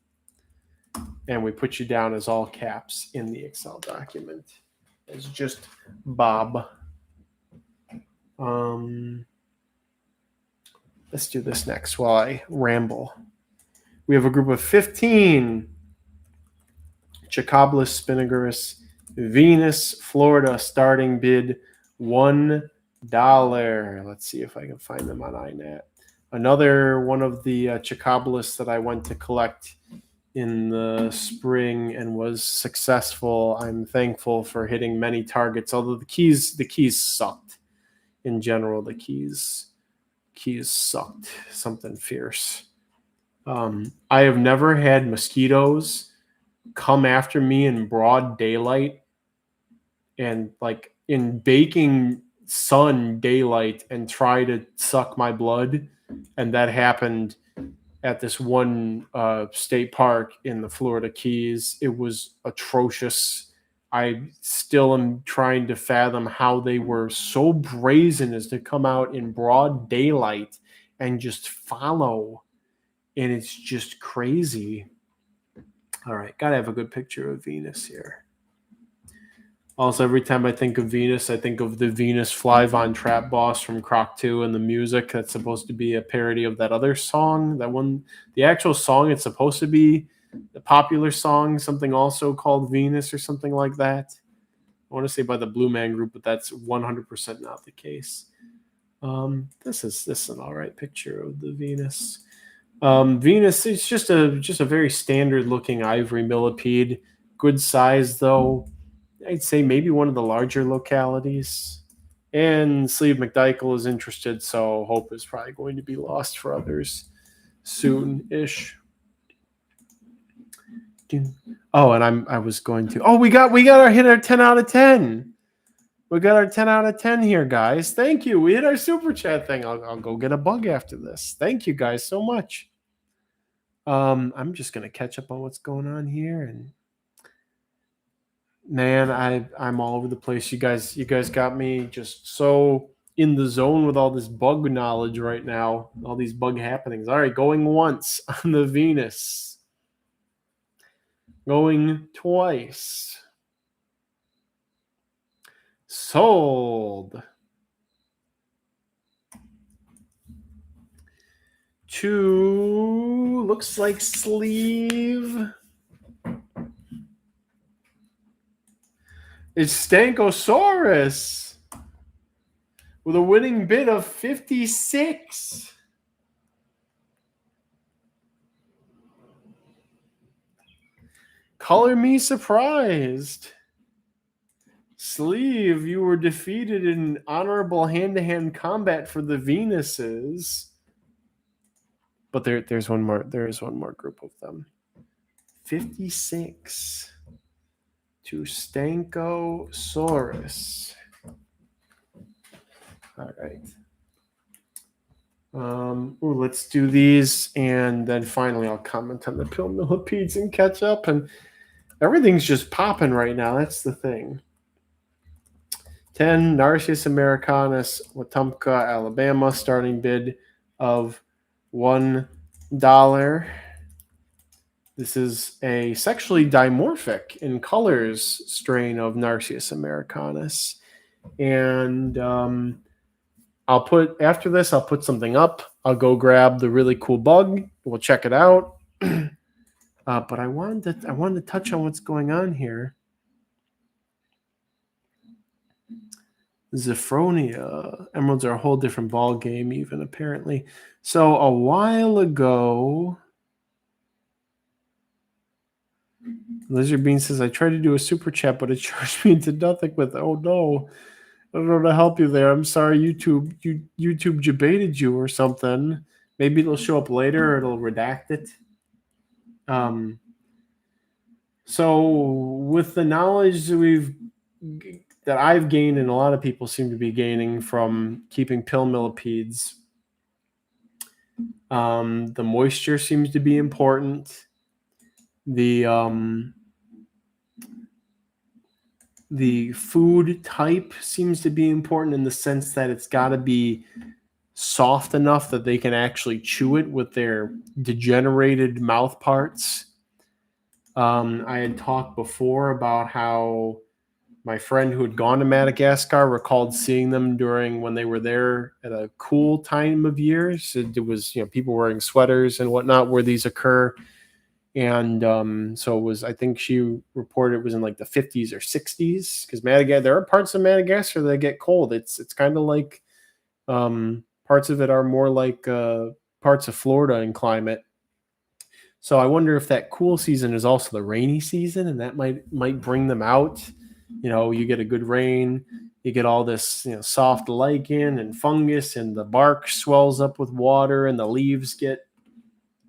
And we put you down as all caps in the Excel document. It's just Bob. Let's do this next while I ramble. We have a group of 15 Chicoblis spinagoris Venus, Florida, starting bid $1. Let's see if I can find them on INAT. Another one of the Chicoblis that I went to collect in the spring and was successful. I'm thankful for hitting many targets, although the keys sucked. In general, the keys sucked. Something fierce. I have never had mosquitoes come after me in broad daylight and like in baking sun daylight and try to suck my blood. And that happened at this one state park in the Florida Keys. It was atrocious. I still am trying to fathom how they were so brazen as to come out in broad daylight and just follow. And it's just crazy. All right, got to have a good picture of Venus here. Also, every time I think of Venus, I think of the Venus Fly-Von Trap Boss from Croc 2 and the music that's supposed to be a parody of that other song. That one, the actual song, it's supposed to be the popular song, something also called Venus or something like that. I want to say by the Blue Man Group, but that's 100% not the case. This is an all right picture of the Venus. Venus, it's just a very standard looking ivory millipede. Good size though. I'd say maybe one of the larger localities. And Sleeve McDykel is interested, so hope is probably going to be lost for others soon-ish. Oh, and I was going to. Oh, we got our 10 out of 10. We got our 10 out of 10 here, guys. Thank you. We hit our super chat thing. I'll go get a bug after this. Thank you guys so much. I'm just gonna catch up on what's going on here, and man, I'm all over the place. You guys got me just so in the zone with all this bug knowledge right now, all these bug happenings. All right, going once on the Venus. Going twice. Sold. To looks like Sleeve. It's Stankosaurus with a winning bid of 56. Color me surprised. Sleeve, you were defeated in honorable hand-to-hand combat for the Venuses. But there's one more. There is one more group of them. 56 to Stankosaurus. All right. Let's do these, and then finally I'll comment on the pill millipedes and catch up. And Everything's just popping right now. That's the thing. 10, Narcissus americanus, Wetumpka, Alabama, starting bid of $1. This is a sexually dimorphic in colors strain of Narcissus americanus. And I'll put, after this, I'll put something up. I'll go grab the really cool bug. We'll check it out. But I wanted to touch on what's going on here. Zephyronia. Emeralds are a whole different ball game, even apparently. So a while ago, Lizard Bean says, I tried to do a super chat, but it charged me into nothing with, oh no. I don't know how to help you there. I'm sorry, YouTube. YouTube debated you or something. Maybe it'll show up later or it'll redact it. So with the knowledge that I've gained and a lot of people seem to be gaining from keeping pill millipedes, the moisture seems to be important. The food type seems to be important in the sense that it's got to be soft enough that they can actually chew it with their degenerated mouth parts. I had talked before about how my friend who had gone to Madagascar recalled seeing them during when they were there at a cool time of year. So it was, people wearing sweaters and whatnot where these occur. And so it was, I think she reported it was in like the 50s or 60s because Madagascar, there are parts of Madagascar that get cold. It's kind of like parts of it are more like parts of Florida in climate. So I wonder if that cool season is also the rainy season, and that might bring them out. You get a good rain, you get all this soft lichen and fungus, and the bark swells up with water, and the leaves get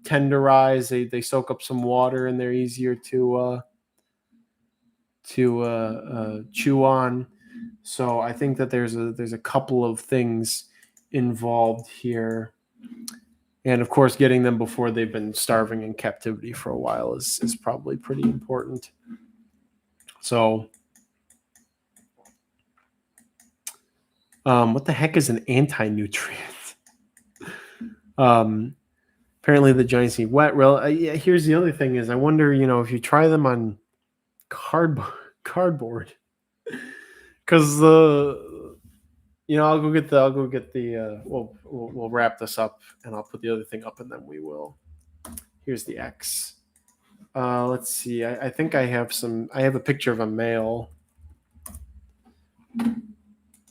tenderized. They soak up some water, and they're easier to chew on. So I think that there's a couple of things involved here. And of course, getting them before they've been starving in captivity for a while is probably pretty important. So, what the heck is an anti-nutrient? Apparently, the giants need wet. Yeah, here's the other thing: is I wonder, if you try them on cardboard, because I'll go get the. We'll wrap this up, and I'll put the other thing up, and then we will. Here's the X. Let's see. I think I have a picture of a male. I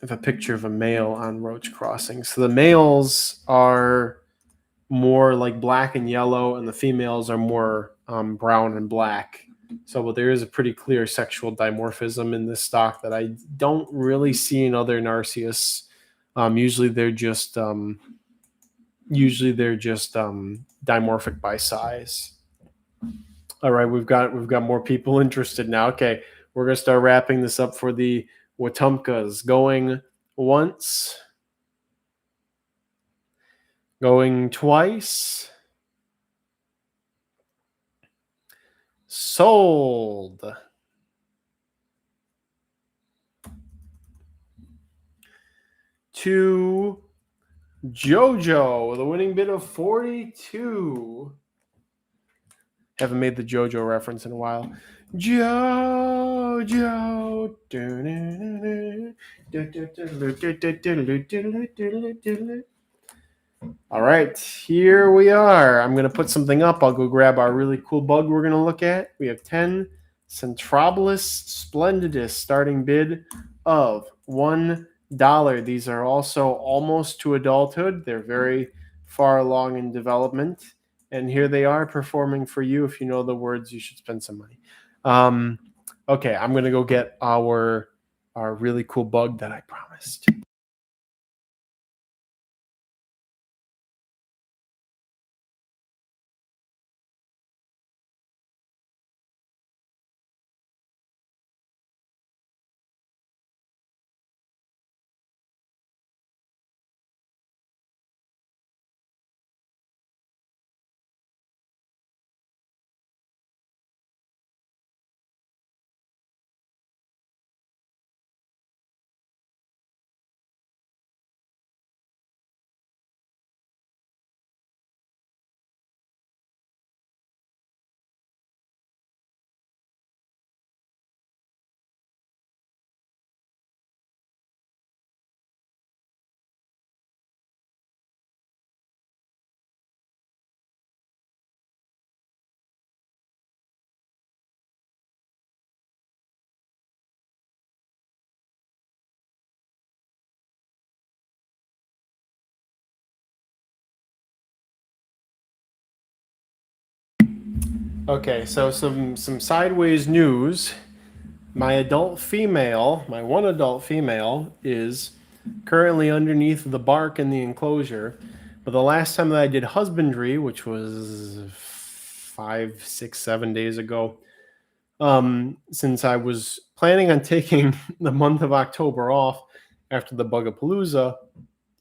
have a picture of a male on Roach Crossing. So the males are more like black and yellow, and the females are more brown and black. So there is a pretty clear sexual dimorphism in this stock that I don't really see in other Narcissus. Usually they're just dimorphic by size. All right, we've got more people interested now. Okay, we're gonna start wrapping this up for the Wetumpkas. Going once, going twice. Sold. To JoJo with a winning bid of 42. Haven't made the JoJo reference in a while. JoJo. All right, here we are. I'm going to put something up. I'll go grab our really cool bug we're going to look at. We have 10 Centrobolus splendidus starting bid of $1. These are also almost to adulthood. They're very far along in development. And here they are performing for you. If you know the words, you should spend some money. Okay, I'm going to go get our really cool bug that I promised. Okay, so some sideways news. My one adult female, is currently underneath the bark in the enclosure. But the last time that I did husbandry, which was 5, 6, 7 days ago, since I was planning on taking the month of October off after the Bugapalooza,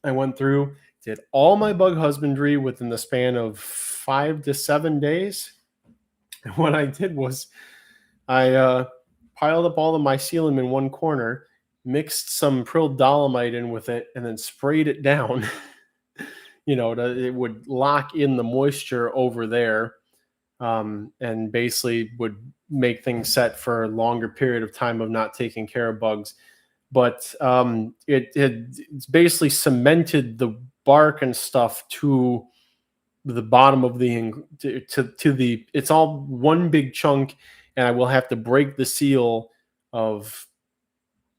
I went through, did all my bug husbandry within the span of 5 to 7 days. And what I did was I piled up all the mycelium in one corner, mixed some prilled dolomite in with it, and then sprayed it down. It would lock in the moisture over there, and basically would make things set for a longer period of time of not taking care of bugs. But it's basically cemented the bark and stuff to the bottom of to the it's all one big chunk, and I will have to break the seal of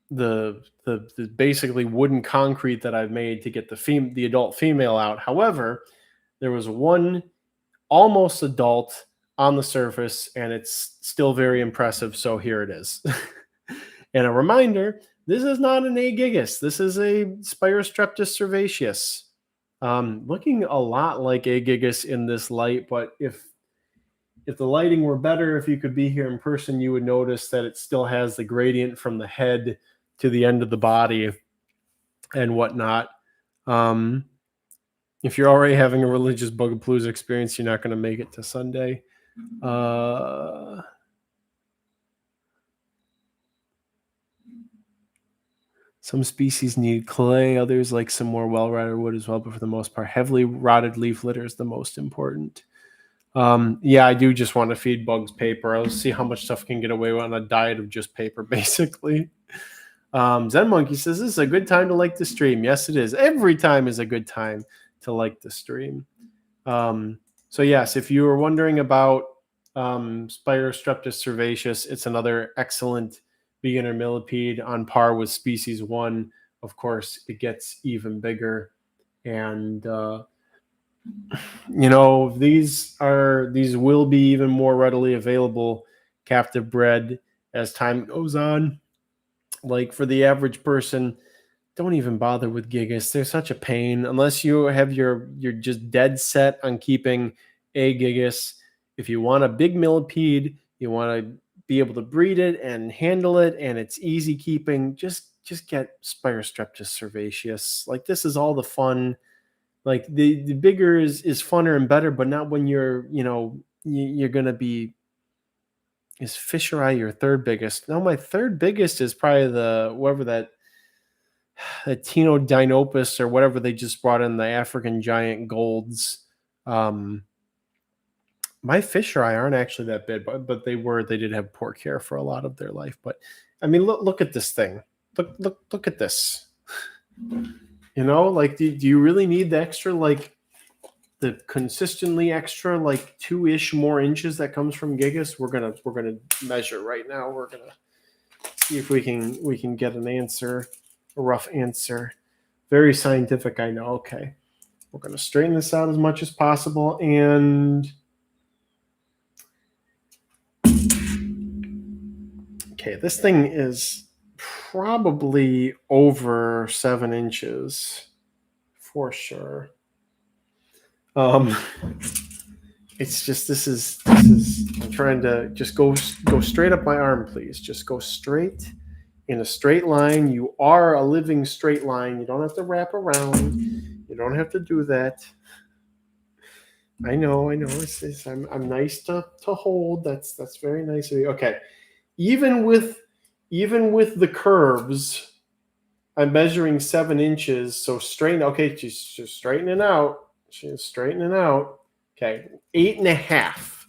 the basically wooden concrete that I've made to get the adult female out. However, there was one almost adult on the surface, and it's still very impressive. So here it is. And a reminder: this is not an A. gigas. This is a Spirostreptus cervaceus. Looking a lot like A. gigas in this light, but if the lighting were better, if you could be here in person, you would notice that it still has the gradient from the head to the end of the body and whatnot. If you're already having a religious Bugapalooza experience, you're not going to make it to Sunday. Some species need clay, others like some more well-rotted wood as well, but for the most part, heavily rotted leaf litter is the most important. Yeah, I do just want to feed bugs paper. I'll see how much stuff can get away with on a diet of just paper, basically. Zen Monkey says, this is a good time to like the stream. Yes, it is. Every time is a good time to like the stream. So yes, if you were wondering about Spirostreptus cervaceus, it's another excellent beginner millipede on par with species 1. Of course, it gets even bigger. And these will be even more readily available captive bred as time goes on. Like, for the average person, don't even bother with gigas. They're such a pain unless you have you're just dead set on keeping A. gigas. If you want a big millipede, you want to be able to breed it and handle it, and it's easy keeping, just get Spirostreptus cervaceus. Like, this is all the fun. Like, the bigger is funner and better, but not when you're gonna be. Is Fisher Eye your third biggest? No, my third biggest is probably the Tinodinopus or whatever they just brought in, the African giant golds. My Fisher Eye aren't actually that big, but they did have poor care for a lot of their life. But I mean, look at this thing. Look at this. Like, do you really need the extra, like, the consistently extra, like, 2-ish more inches that comes from gigas? We're gonna measure right now. We're gonna see if we can get an answer, a rough answer. Very scientific, I know. Okay, we're gonna straighten this out as much as possible, and okay, this thing is probably over 7 inches for sure. It's just this is I'm trying to just go straight up my arm, please. Just go straight in a straight line. You are a living straight line. You don't have to wrap around. You don't have to do that. I know. I'm nice to hold. That's very nice of you. Okay. Even with the curves, I'm measuring 7 inches. So straighten. Okay, just straightening out. She's straightening out. Okay, 8.5.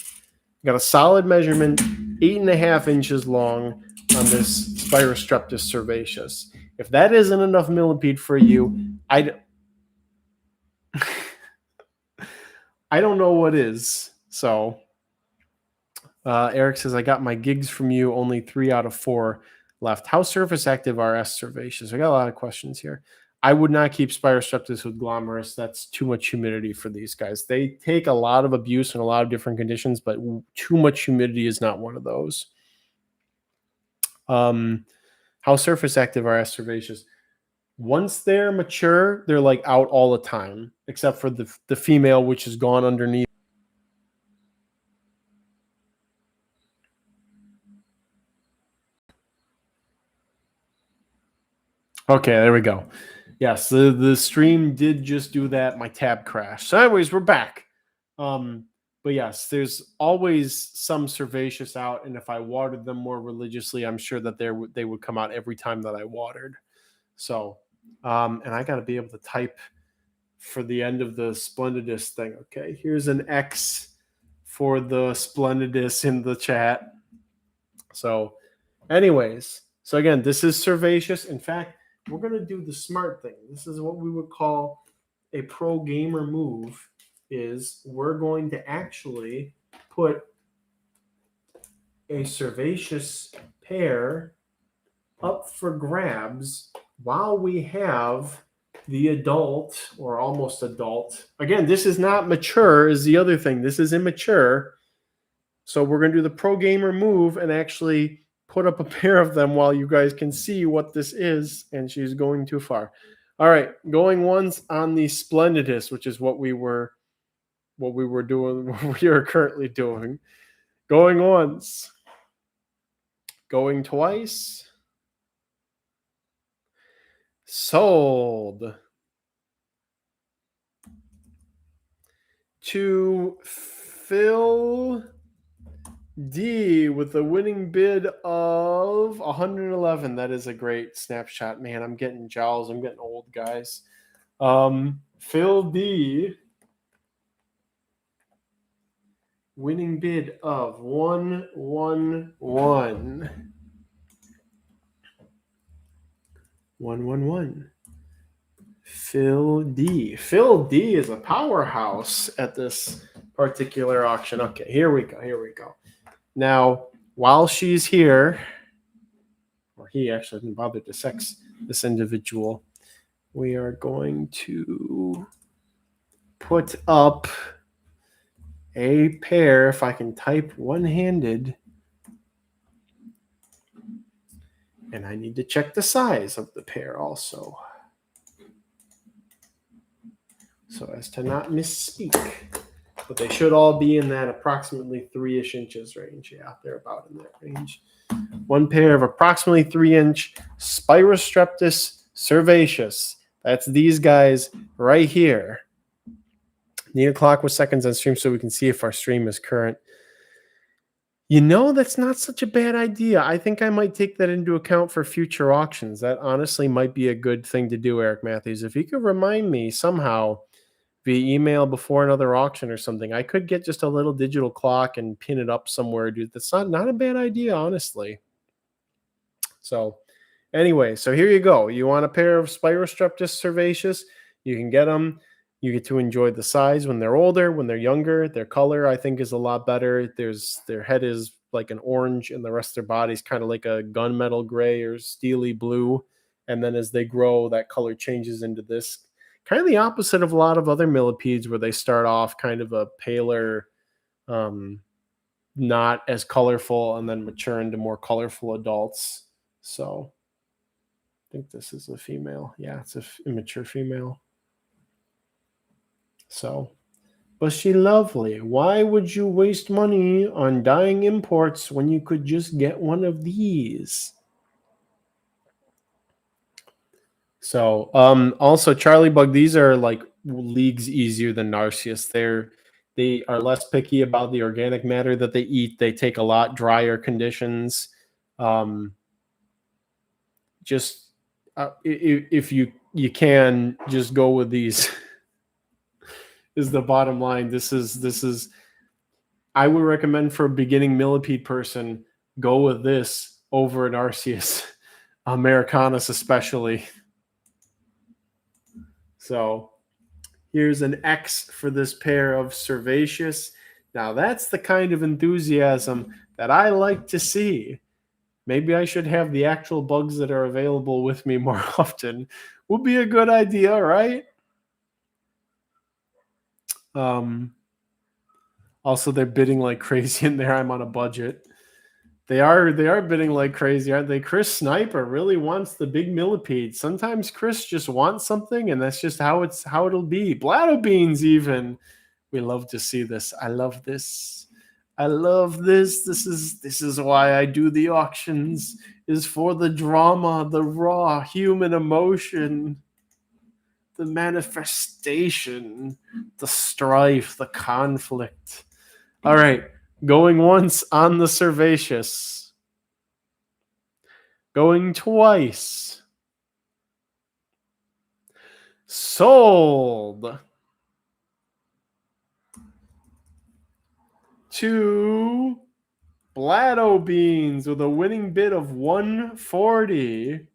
Got a solid measurement, 8.5 inches long on this Spirostreptus cervaceus. If that isn't enough millipede for you, I don't know what is. So Eric says, I got my gigs from you, only 3 out of 4 left. How surface active are S cervaceus? I got a lot of questions here. I would not keep Spirostreptus with glomerus. That's too much humidity for these guys. They take a lot of abuse in a lot of different conditions, but too much humidity is not one of those. How surface active are aspirations? Once they're mature, they're like out all the time, except for the female, which is gone underneath. Okay, there we go. Yes, the stream did just do that. My tab crashed. So, anyways, we're back. But yes, there's always some cervaceous out, and if I watered them more religiously, I'm sure that they would come out every time that I watered. So, and I got to be able to type for the end of the Splendidus thing. Okay, here's an X for the Splendidus in the chat. So, anyways, so again, this is cervaceous. In fact, we're going to do the smart thing. This is what we would call a pro gamer move, is we're going to actually put a cervaceous pair up for grabs while we have the adult or almost adult. Again, this is not mature is the other thing. This is immature. So we're going to do the pro gamer move and actually put up a pair of them while you guys can see what this is. And she's going too far. All right, going once on the Splendidus, which is what we were doing, what we are currently doing. Going once, going twice. Sold to Phil D with a winning bid of 111. That is a great snapshot, man. I'm getting jowls. I'm getting old, guys. Phil D, winning bid of 111. 111. Phil D. Phil D is a powerhouse at this particular auction. Okay, here we go. Now, while she's here, or he actually didn't bother to sex this individual, we are going to put up a pair, if I can type one-handed, and I need to check the size of the pair also, so as to not misspeak. But they should all be in that approximately 3-ish inches range. Yeah, they're about in that range. One pair of approximately 3-inch Spirostreptus cervaceous. That's these guys right here. Need a clock with seconds on stream so we can see if our stream is current. You know, that's not such a bad idea. I think I might take that into account for future auctions. That honestly might be a good thing to do, Eric Matthews. If you could remind me somehow via email before another auction or something, I could get just a little digital clock and pin it up somewhere, dude. That's not a bad idea, honestly. So anyway, so here you go. You want a pair of Spirostreptus cervaceous? You can get them. You get to enjoy the size when they're older. When they're younger, their color, I think, is a lot better. Their head is like an orange, and the rest of their body is kind of like a gunmetal gray or steely blue. And then as they grow, that color changes into this. Kind of the opposite of a lot of other millipedes, where they start off kind of a paler, not as colorful, and then mature into more colorful adults. So I think this is a female. Yeah, it's an immature female. So, but she lovely. Why would you waste money on dyeing imports when you could just get one of these? So, also Charlie Bug, these are like leagues easier than Narcissus. They are less picky about the organic matter that they eat. They take a lot drier conditions. Just if you can just go with these is the bottom line. This is I would recommend for a beginning millipede person, go with this over an Arceus Americanus especially. So here's an X for this pair of cervaceous. Now that's the kind of enthusiasm that I like to see. Maybe I should have the actual bugs that are available with me more often. Would be a good idea, right? Um, Also, they're bidding like crazy in there. I'm on a budget. They are bidding like crazy, aren't they? Chris Sniper really wants the big millipede. Sometimes Chris just wants something, and that's just how it'll be. Bladder beans, even. We love to see this. I love this. I love this. This is why I do the auctions. Is for the drama, the raw human emotion, the manifestation, the strife, the conflict. All right, going once on the Cervaceous. Going twice. Sold. To Blado Beans with a winning bid of 140.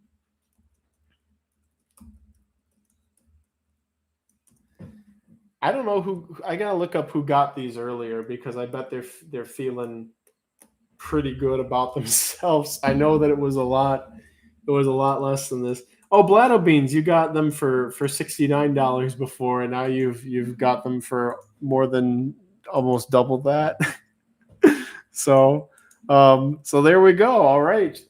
I don't know who. I gotta look up who got these earlier because I bet they're feeling pretty good about themselves. I know that it was a lot. It was a lot less than this. Oh, Blado Beans, you got them for $69 before, and now you've got them for more than almost double that. So there we go. All right,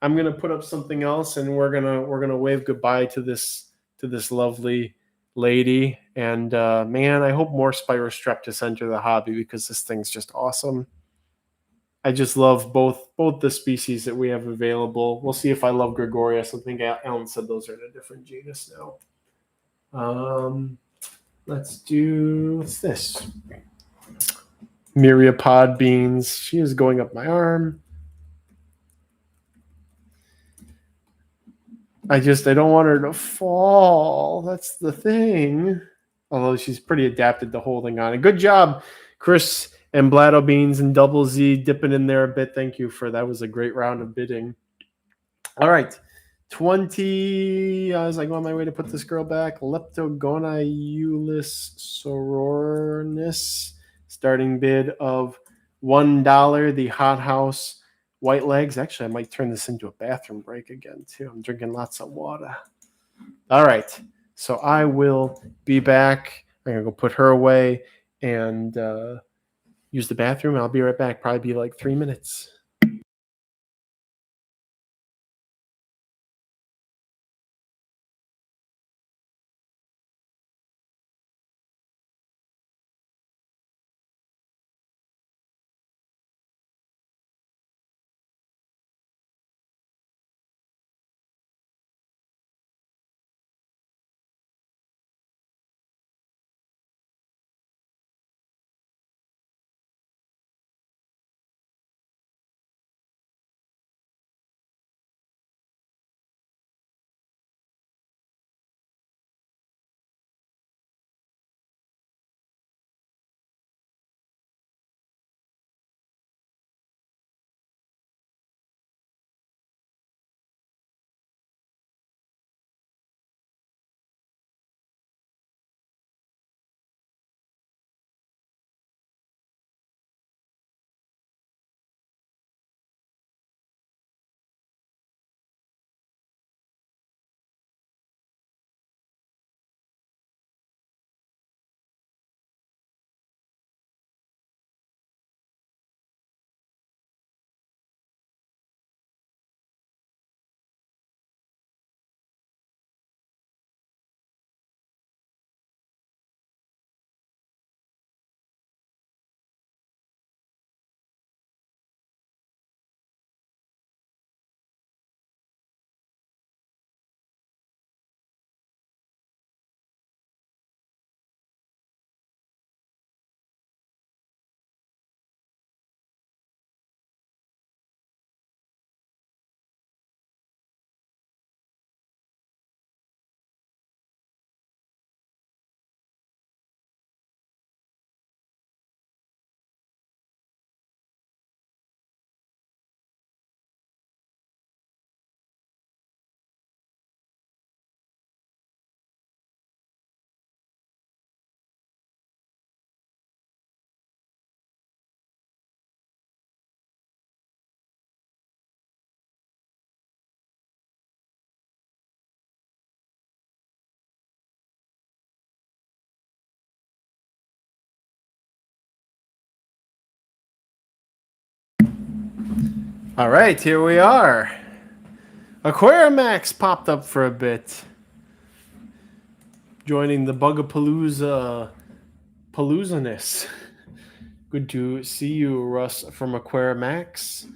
I'm gonna put up something else, and we're gonna wave goodbye to this lovely lady. And man, I hope more Spirostreptus enter the hobby because this thing's just awesome. I just love both the species that we have available. We'll see if I love Gregorius. I think Alan said those are in a different genus now. Let's do this. Myriapod beans. She is going up my arm. I don't want her to fall. That's the thing. Although she's pretty adapted to holding on. And good job, Chris and Blado Beans and Double Z dipping in there a bit. Thank you for that. Was a great round of bidding. All right. 20, as I go on my way to put this girl back, Leptogoniulus sorornis, starting bid of $1. The hothouse white legs. Actually, I might turn this into a bathroom break again, too. I'm drinking lots of water. All right. So I will be back. I'm going to go put her away and use the bathroom. I'll be right back. Probably be like 3 minutes. All right, here we are. Aquarimax popped up for a bit, joining the Bugapalooza Paloozaness. Good to see you, Russ, from Aquarimax.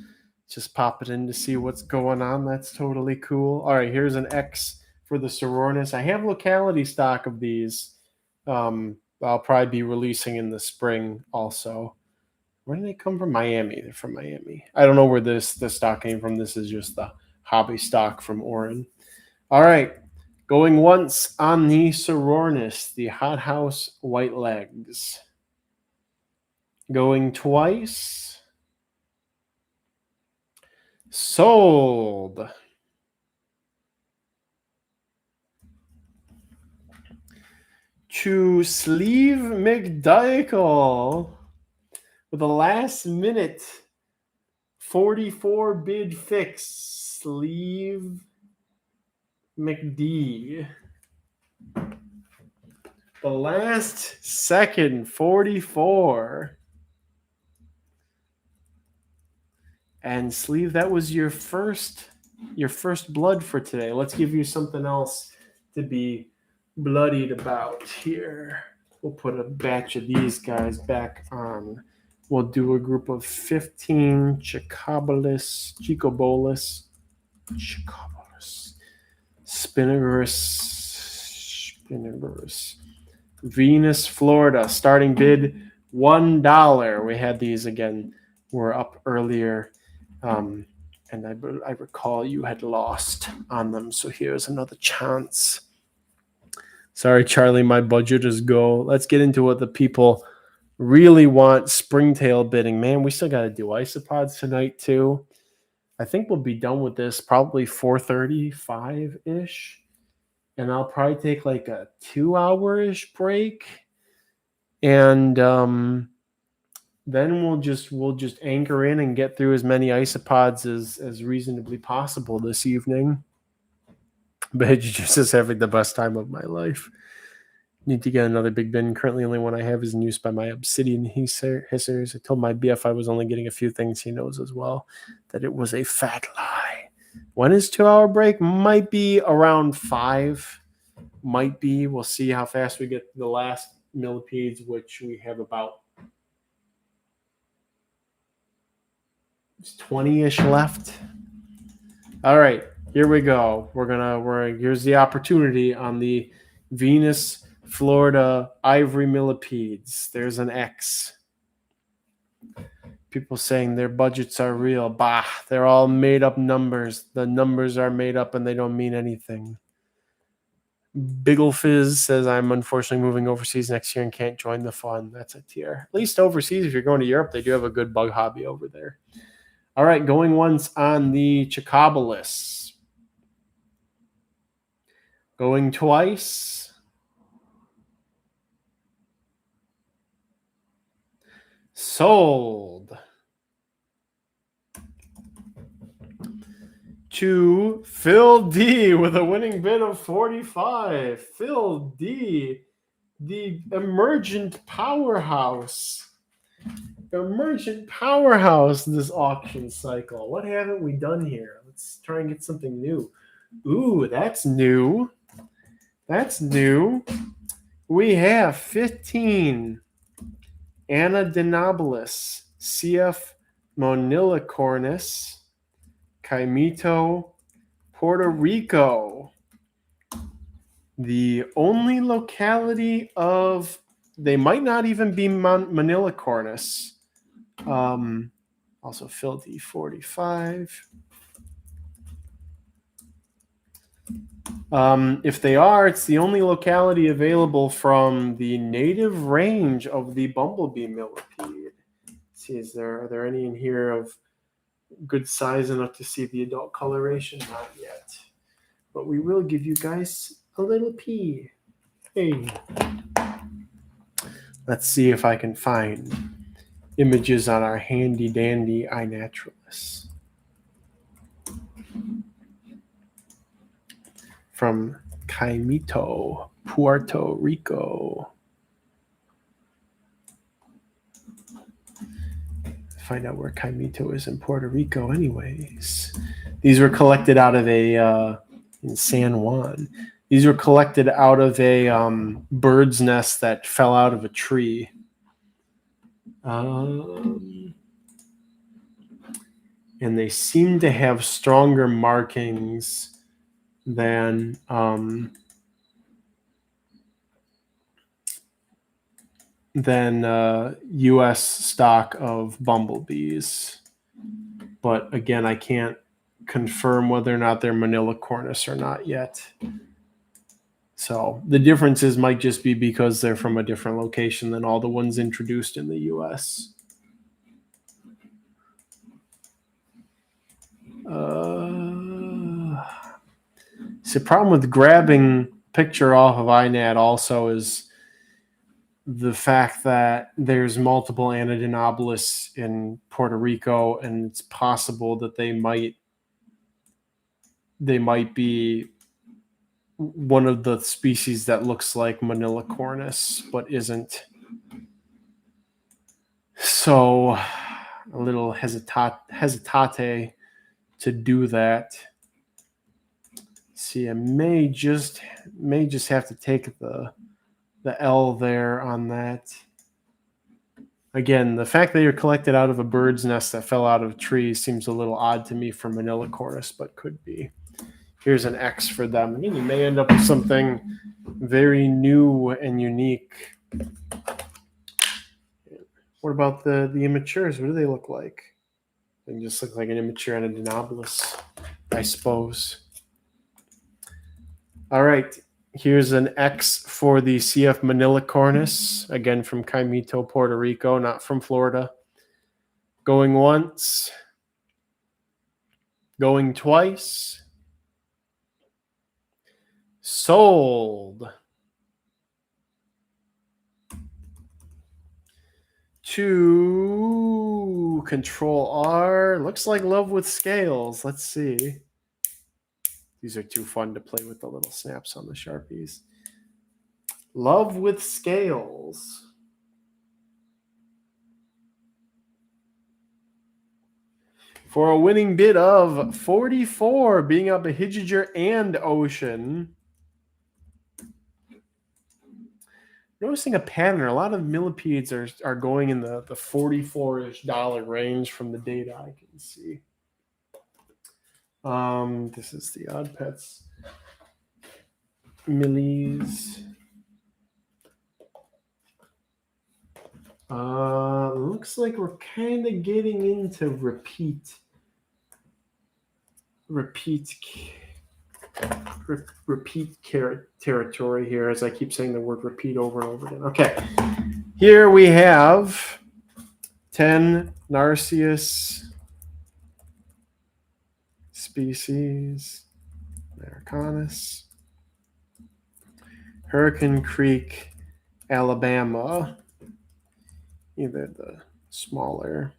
Just popping in to see what's going on. That's totally cool. All right, here's an X for the Sorornis. I have locality stock of these. I'll probably be releasing in the spring also. Where do they come from? Miami. They're from Miami. I don't know where the stock came from. This is just the hobby stock from Oren. All right. Going once on the Sorornis, the Hothouse White Legs. Going twice. Sold. To Sleeve McDykel with a last minute 44 bid fix. Sleeve McD. The last second 44. And Sleeve, that was your first blood for today. Let's give you something else to be bloodied about here. We'll put a batch of these guys back on. We'll do a group of 15 Chicobolus, Spinnerus, Venus, Florida. Starting bid $1. We had these again. We're up earlier. And I recall you had lost on them. So here's another chance. Sorry, Charlie, my budget is go. Let's get into what the people really want. Springtail bidding. Man, we still got to do isopods tonight too. I think we'll be done with this probably 4:35-ish. And I'll probably take like a 2-hour-ish break. And then we'll just anchor in and get through as many isopods as reasonably possible this evening. But just is having the best time of my life. Need to get another big bin. Currently, only one I have is in use by my Obsidian Hissers. I told my BF I was only getting a few things. He knows as well that it was a fat lie. When is 2-hour break? Might be around 5. Might be. We'll see how fast we get the last millipedes, which we have about 20-ish left. All right, here we go. Here's the opportunity on the Venus, Florida Ivory Millipedes. There's an X. People saying their budgets are real. Bah, they're all made up numbers. The numbers are made up and they don't mean anything. Biggle Fizz says, I'm unfortunately moving overseas next year and can't join the fun. That's a tier. At least overseas, if you're going to Europe, they do have a good bug hobby over there. All right, going once on the Chicobolus. Going twice. Sold. To Phil D with a winning bid of 45. Phil D, the emergent powerhouse. Emergent powerhouse this auction cycle. What haven't we done here? Let's try and get something new. Ooh, that's new. That's new. We have 15 Anadenobolus, CF monilicornis, Caimito, Puerto Rico. The only locality of, they might not even be monilicornis. Also Filthy 45. If they are, it's the only locality available from the native range of the bumblebee millipede. Let's see, are there any in here of good size enough to see the adult coloration? Not yet. But we will give you guys a little pee. Hey. Let's see if I can find images on our handy dandy iNaturalist. From Caimito, Puerto Rico. find out where Caimito is in Puerto Rico anyways. These were collected out of a in San Juan. These were collected out of a bird's nest that fell out of a tree. And they seem to have stronger markings than U.S. stock of bumblebees. But again, I can't confirm whether or not they're Manila cornus or not yet. So the differences might just be because they're from a different location than all the ones introduced in the U.S. So the problem with grabbing picture off of iNat also is the fact that there's multiple Anodinobolus in Puerto Rico, and it's possible that they might be one of the species that looks like Manila cornus but isn't. So a little hesitate to do that. See, I may just have to take the L there on that. Again, the fact that you're collected out of a bird's nest that fell out of a tree seems a little odd to me for Manila cornus, but could be. Here's an X for them. Again, you may end up with something very new and unique. What about the immatures? What do they look like? They just look like an immature Anodinobolus, I suppose. All right. Here's an X for the CF Manila cornus, again from Caimito, Puerto Rico, not from Florida. Going once, going twice. Sold. To Control R. Looks like Love with Scales. Let's see. These are too fun to play with the little snaps on the Sharpies. Love with Scales. For a winning bid of 44, being up a Hijiger and Ocean. Noticing a pattern. A lot of Millipedes are going in the $44-ish range from the data I can see. This is the Odd Pets Millies. Looks like we're kind of getting into repeat territory here, as I keep saying the word repeat over and over again. Okay, here we have 10 Narcissus species, Americanus, Hurricane Creek, Alabama, either the smaller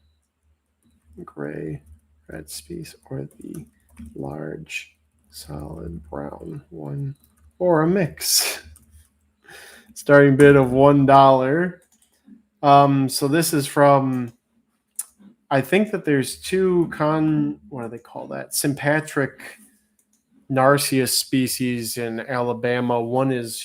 gray red species or the large solid brown one, or a mix. Starting bid of $1. So this is from, I think that there's two what do they call that? Sympatric Narcissus species in Alabama. One is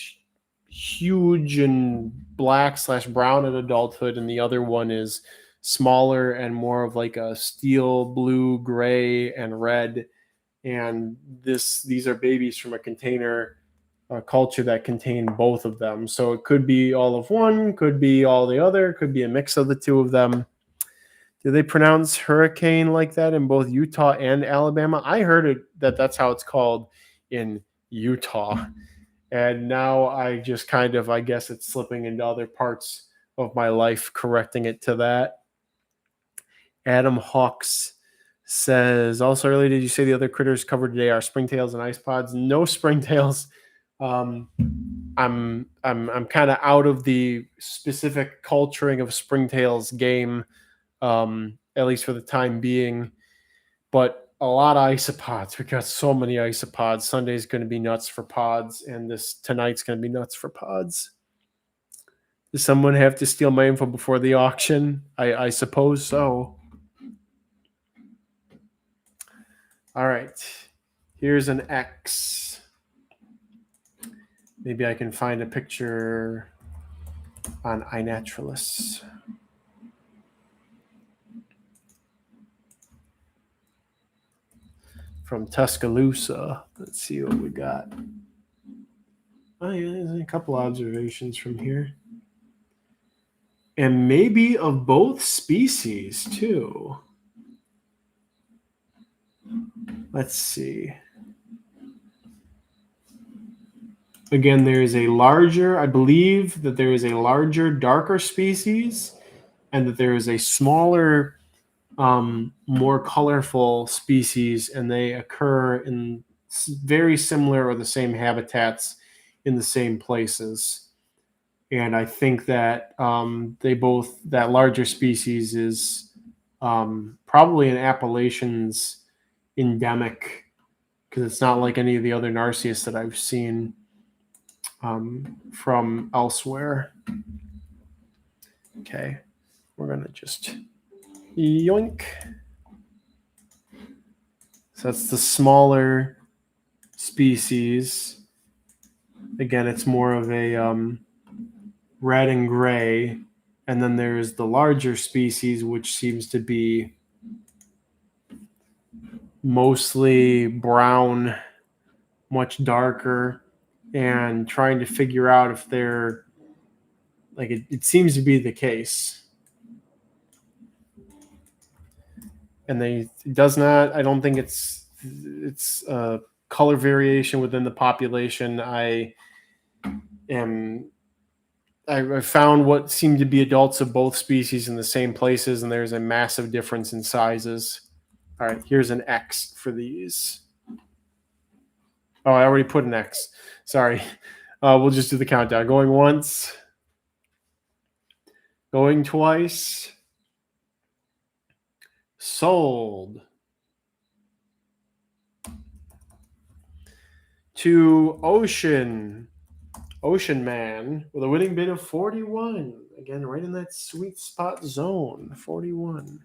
huge and black/brown at adulthood, and the other one is smaller and more of like a steel blue, gray, and red. And these are babies from a container culture that contain both of them. So it could be all of one, could be all the other, could be a mix of the two of them. Do they pronounce hurricane like that in both Utah and Alabama? I heard that's how it's called in Utah. And now I just kind of, I guess it's slipping into other parts of my life, correcting it to that. Adam Hawks says, also earlier, did you say the other critters covered today are springtails and isopods? No springtails. I'm kind of out of the specific culturing of springtails game, at least for the time being. But a lot of isopods. We got so many isopods. Sunday's going to be nuts for pods, and tonight's going to be nuts for pods. Does someone have to steal my info before the auction? I suppose so. All right. Here's an X. Maybe I can find a picture on iNaturalist. From Tuscaloosa. Let's see what we got. Oh, yeah, there's a couple observations from here. And maybe of both species, too. Let's see. Again, there is a larger, I believe that there is a larger, darker species, and that there is a smaller, more colorful species, and they occur in very similar or the same habitats in the same places. And I think that that larger species is probably an Appalachians endemic, because it's not like any of the other Narcissus that I've seen from elsewhere. Okay, we're gonna just yoink. So that's the smaller species. Again, it's more of a red and gray. And then there's the larger species, which seems to be mostly brown, much darker, and trying to figure out if they're like it seems to be the case. And it does not, I don't think it's color variation within the population. I found what seemed to be adults of both species in the same places, and there's a massive difference in sizes. All right, here's an X for these. Oh, I already put an X. Sorry. We'll just do the countdown. Going once. Going twice. Sold. To Ocean Man with a winning bid of 41. Again, right in that sweet spot zone. 41.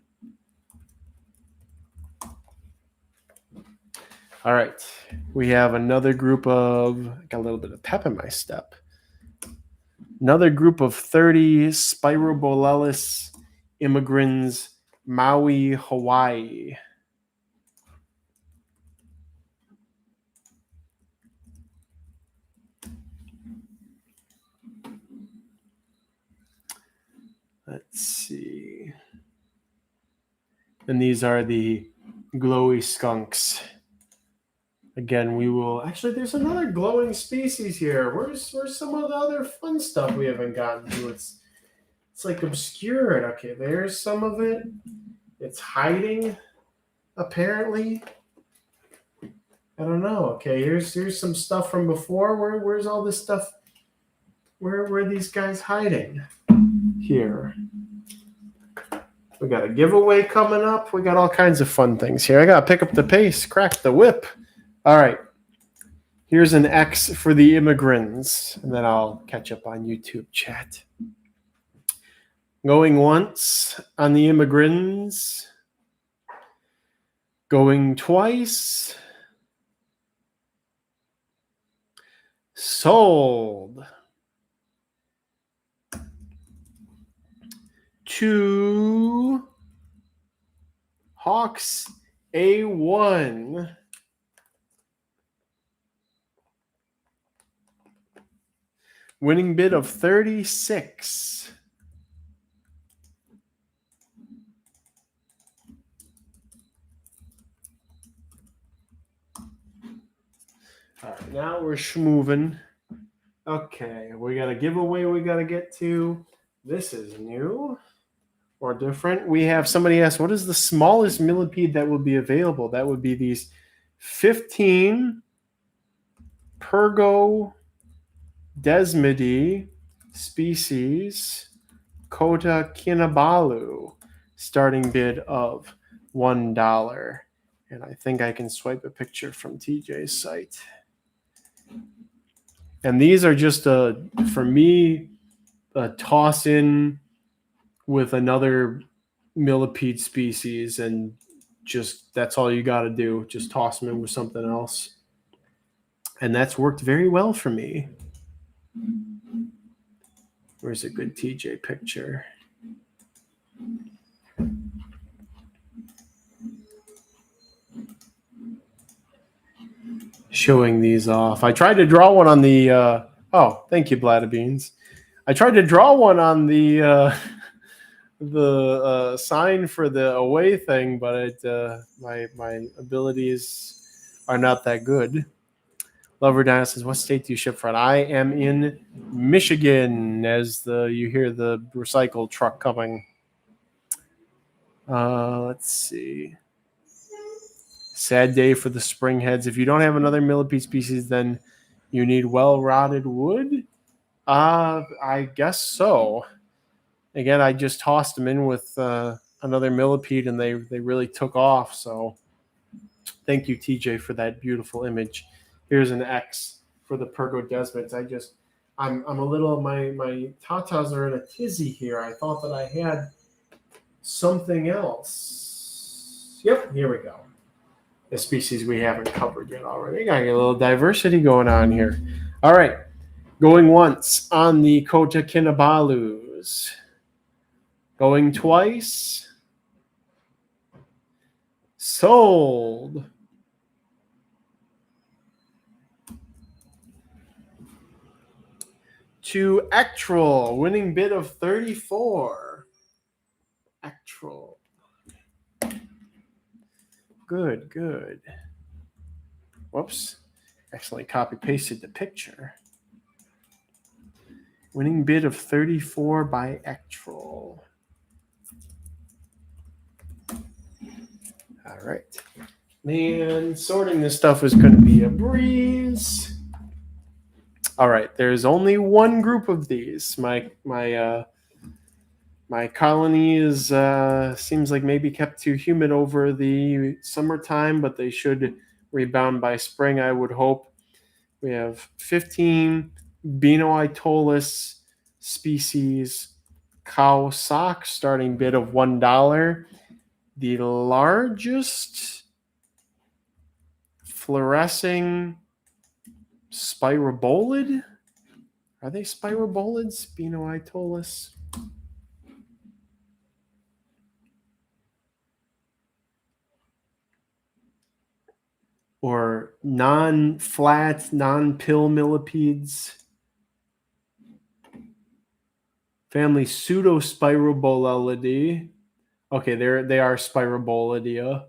All right. We have another group of, got a little bit of pep in my step. Another group of 30 Spirobolellus immigrants, Maui, Hawaii. Let's see. And these are the glowy skunks. Again, we will actually. There's another glowing species here. Where's some of the other fun stuff we haven't gotten to? It's like obscured. Okay, there's some of it. It's hiding, apparently. I don't know. Okay, here's some stuff from before. Where's all this stuff? Where are these guys hiding? Here. We got a giveaway coming up. We got all kinds of fun things here. I gotta pick up the pace, crack the whip. All right. Here's an X for the immigrants, and then I'll catch up on YouTube chat. Going once on the immigrants. Going twice. Sold. To Hawks A1. Winning bid of 36. All right, now we're schmoving. Okay, we got a giveaway we got to get to. This is new or different. We have somebody asked, what is the smallest millipede that will be available? That would be these 15 Pergo Desmidi species Kota Kinabalu, starting bid of $1. And I think I can swipe a picture from TJ's site. And these are just for me, a toss in with another millipede species and just that's all you got to do. Just toss them in with something else. And that's worked very well for me. Where's a good TJ picture? Showing these off. I tried to draw one on the oh, thank you, Bladder Beans. I tried to draw one on the sign for the away thing, but it my abilities are not that good. Lover Dana says, "What state do you ship from?" I am in Michigan. As you hear the recycle truck coming. Let's see. Sad day for the springheads. If you don't have another millipede species, then you need well-rotted wood. I guess so. Again, I just tossed them in with another millipede, and they really took off. So, thank you, TJ, for that beautiful image. Here's an X for the Pergo Desmonds. I'm a little my tatas are in a tizzy here. I thought that I had something else. Yep, here we go. The species we haven't covered yet already. Got a little diversity going on here. All right, going once on the Kota Kinabalus. Going twice. Sold. To Ectrol, winning bid of 34. Ectrol. Good, good. Whoops. Accidentally copy-pasted the picture. Winning bid of 34 by Ectrol. All right. Man, sorting this stuff is going to be a breeze. All right, there's only one group of these. My colony is seems like maybe kept too humid over the summertime, but they should rebound by spring, I would hope. We have 15 Beanoitolus species cow sock, starting bid of $1. The largest fluorescing spirobolid. Are they spirobolids? Beanoitolus. Or non-flat, non-pill millipedes. Family Pseudospirobolidae. Okay, they are Spirobolidia.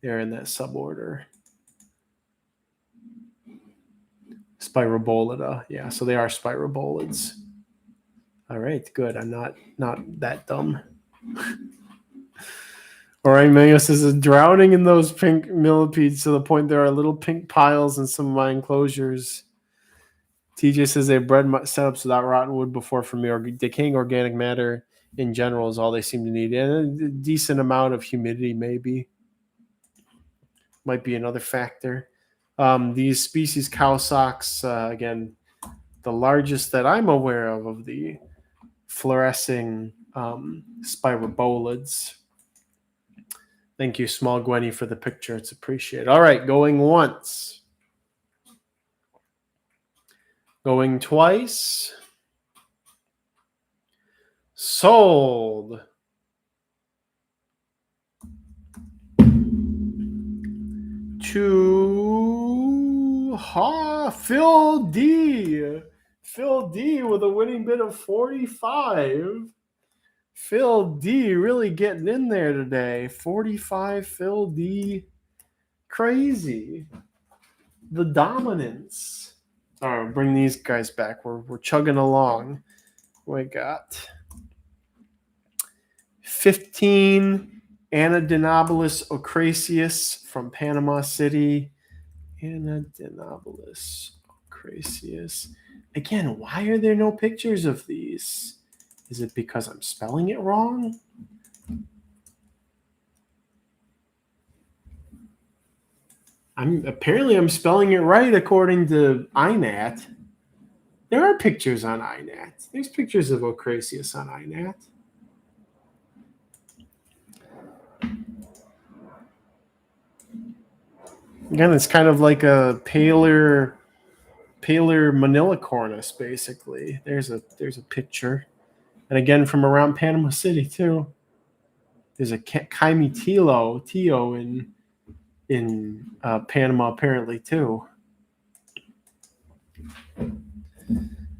They're in that suborder. Spirobolida. Yeah, so they are spirobolids. All right, good. I'm not that dumb. All right, Mango says, drowning in those pink millipedes to the point there are little pink piles in some of my enclosures. TJ says they bred setups without rotten wood before for me. Decaying organic matter in general is all they seem to need. And a decent amount of humidity maybe might be another factor. These species cow socks, again, the largest that I'm aware of the fluorescing spirobolids. Thank you, Small Gwenny, for the picture. It's appreciated. All right, going once. Going twice. Sold. To Phil D. Phil D with a winning bid of 45. Phil D really getting in there today. 45 Phil D. Crazy. The dominance. All right, bring these guys back. We're chugging along. We got 15 Anadenobolus ocraceus from Panama City. Anadenobolus ocraceus. Again, why are there no pictures of these? Is it because I'm spelling it wrong? I'm spelling it right according to INAT. There are pictures on INAT. There's pictures of ocraceus on INAT. Again, it's kind of like a paler Manila cornice, basically. There's a picture, and again from around Panama City too. There's a Kaimi Tio in Panama apparently too.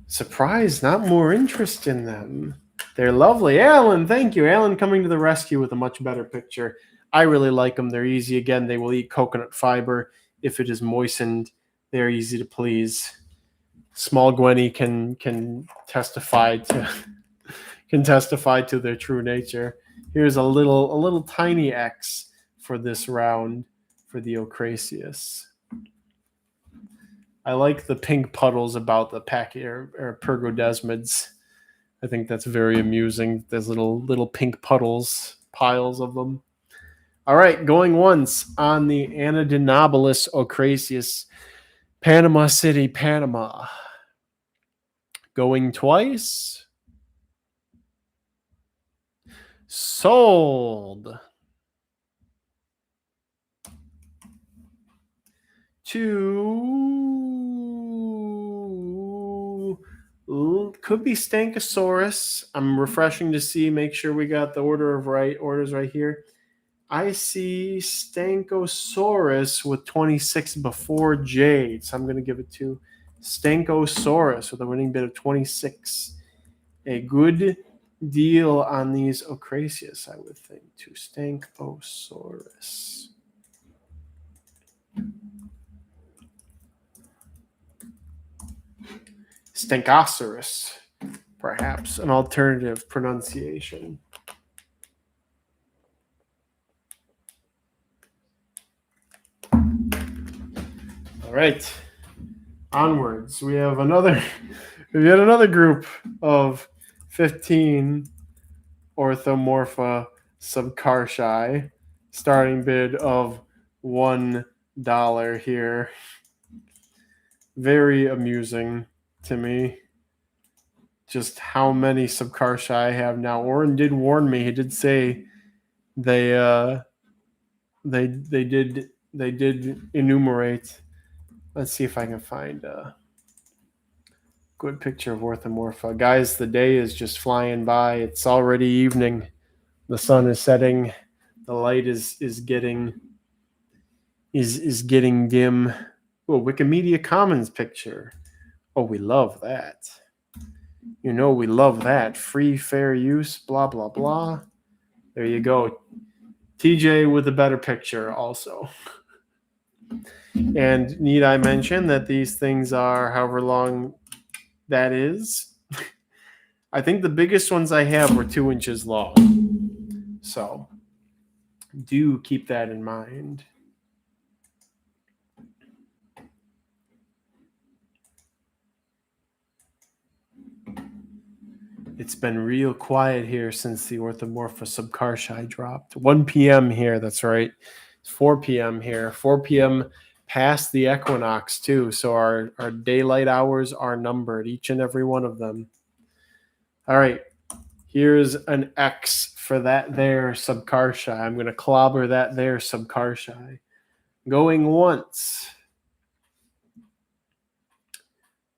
Surprised, not more interest in them. They're lovely. Alan, thank you. Alan coming to the rescue with a much better picture. I really like them. They're easy. Again, they will eat coconut fiber if it is moistened. They're easy to please. Small Gwenny can testify to their true nature. Here's a little tiny X for this round for the Ocraceus. I like the pink puddles about the or Pergodesmids. I think that's very amusing. There's little pink puddles, piles of them. All right, going once on the Anadinobolus Ocraceus, Panama City, Panama. Going twice. Sold. To could be Stankosaurus. I'm refreshing to see, make sure we got the orders right here. I see Stankosaurus with 26 before Jade, so I'm going to give it to Stankosaurus with a winning bid of 26. A good deal on these Ocraceus, I would think, to Stankosaurus. Stankosaurus, perhaps an alternative pronunciation. All right, onwards. We have another group of 15 Orthomorpha subcarshi. Starting bid of $1 here. Very amusing to me. Just how many subcarshi I have now. Oren did warn me. He did say they did enumerate. Let's see if I can find a good picture of Orthomorpha. Guys, the day is just flying by. It's already evening. The sun is setting. The light is getting dim. Oh, Wikimedia Commons picture. Oh, we love that. You know we love that. Free, fair use, blah, blah, blah. There you go. TJ with a better picture also. And need I mention that these things are however long that is? I think the biggest ones I have were 2 inches long. So do keep that in mind. It's been real quiet here since the Orthomorpha subcarshi dropped. 1 p.m. here, that's right. It's 4 p.m. here. 4 p.m. past the equinox, too. So our daylight hours are numbered, each and every one of them. All right. Here's an X for that there subcarshi. I'm going to clobber that there subcarshi. Going once.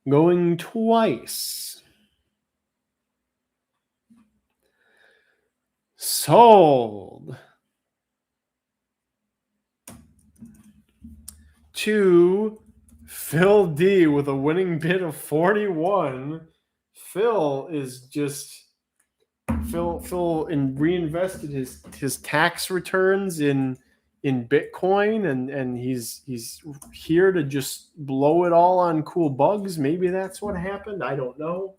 Going twice. Sold. To Phil D with a winning bid of 41. Phil is just Phil reinvested his tax returns in Bitcoin and he's here to just blow it all on cool bugs. Maybe that's what happened. I don't know.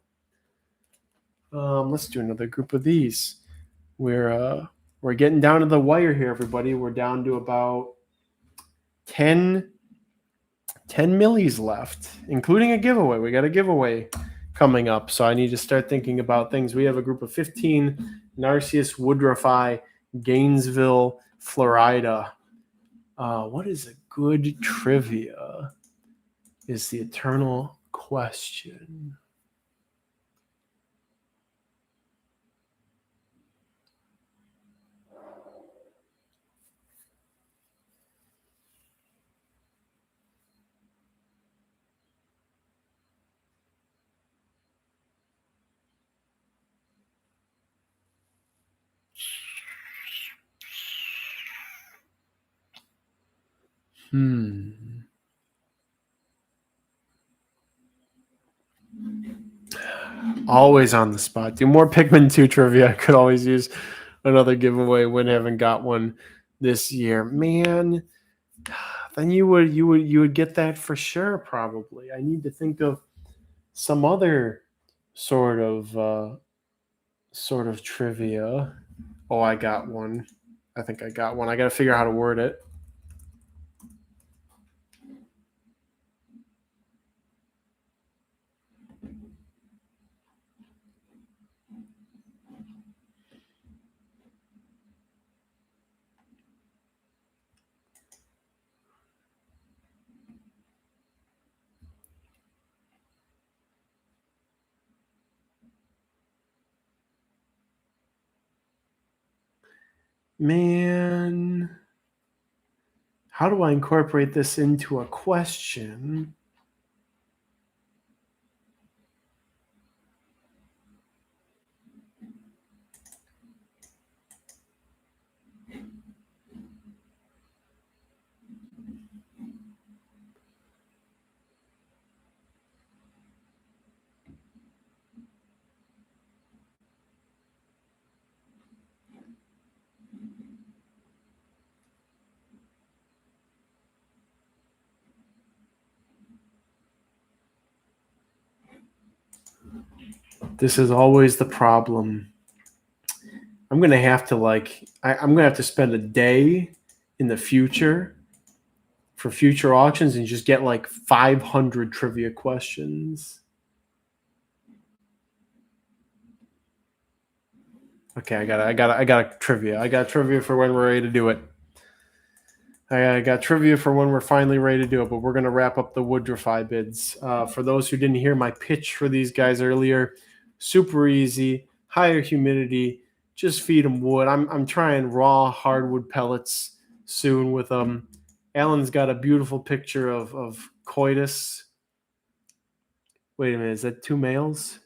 Let's do another group of these. We're getting down to the wire here, everybody. We're down to about 10 millis left, including a giveaway. We got a giveaway coming up, so I need to start thinking about things. We have a group of 15 Narcissus woodruffi, Gainesville, Florida. What is a good trivia is the eternal question. Always on the spot. Do more Pikmin 2 trivia. I could always use another giveaway when I haven't got one this year. Man, then you would get that for sure, probably. I need to think of some other sort of trivia. Oh, I got one. I think I got one. I got to figure out how to word it. Man, how do I incorporate this into a question? This is always the problem. I'm gonna have to I'm gonna have to spend a day in the future for future auctions and just get like 500 trivia questions. Okay, I got a trivia. I got trivia for when we're ready to do it. I got trivia for when we're finally ready to do it, but we're gonna wrap up the Woodrify bids. For those who didn't hear my pitch for these guys earlier, super easy, higher humidity, just feed them wood. I'm trying raw hardwood pellets soon with them. Alan's got a beautiful picture of courteous. Wait a minute, is that two males?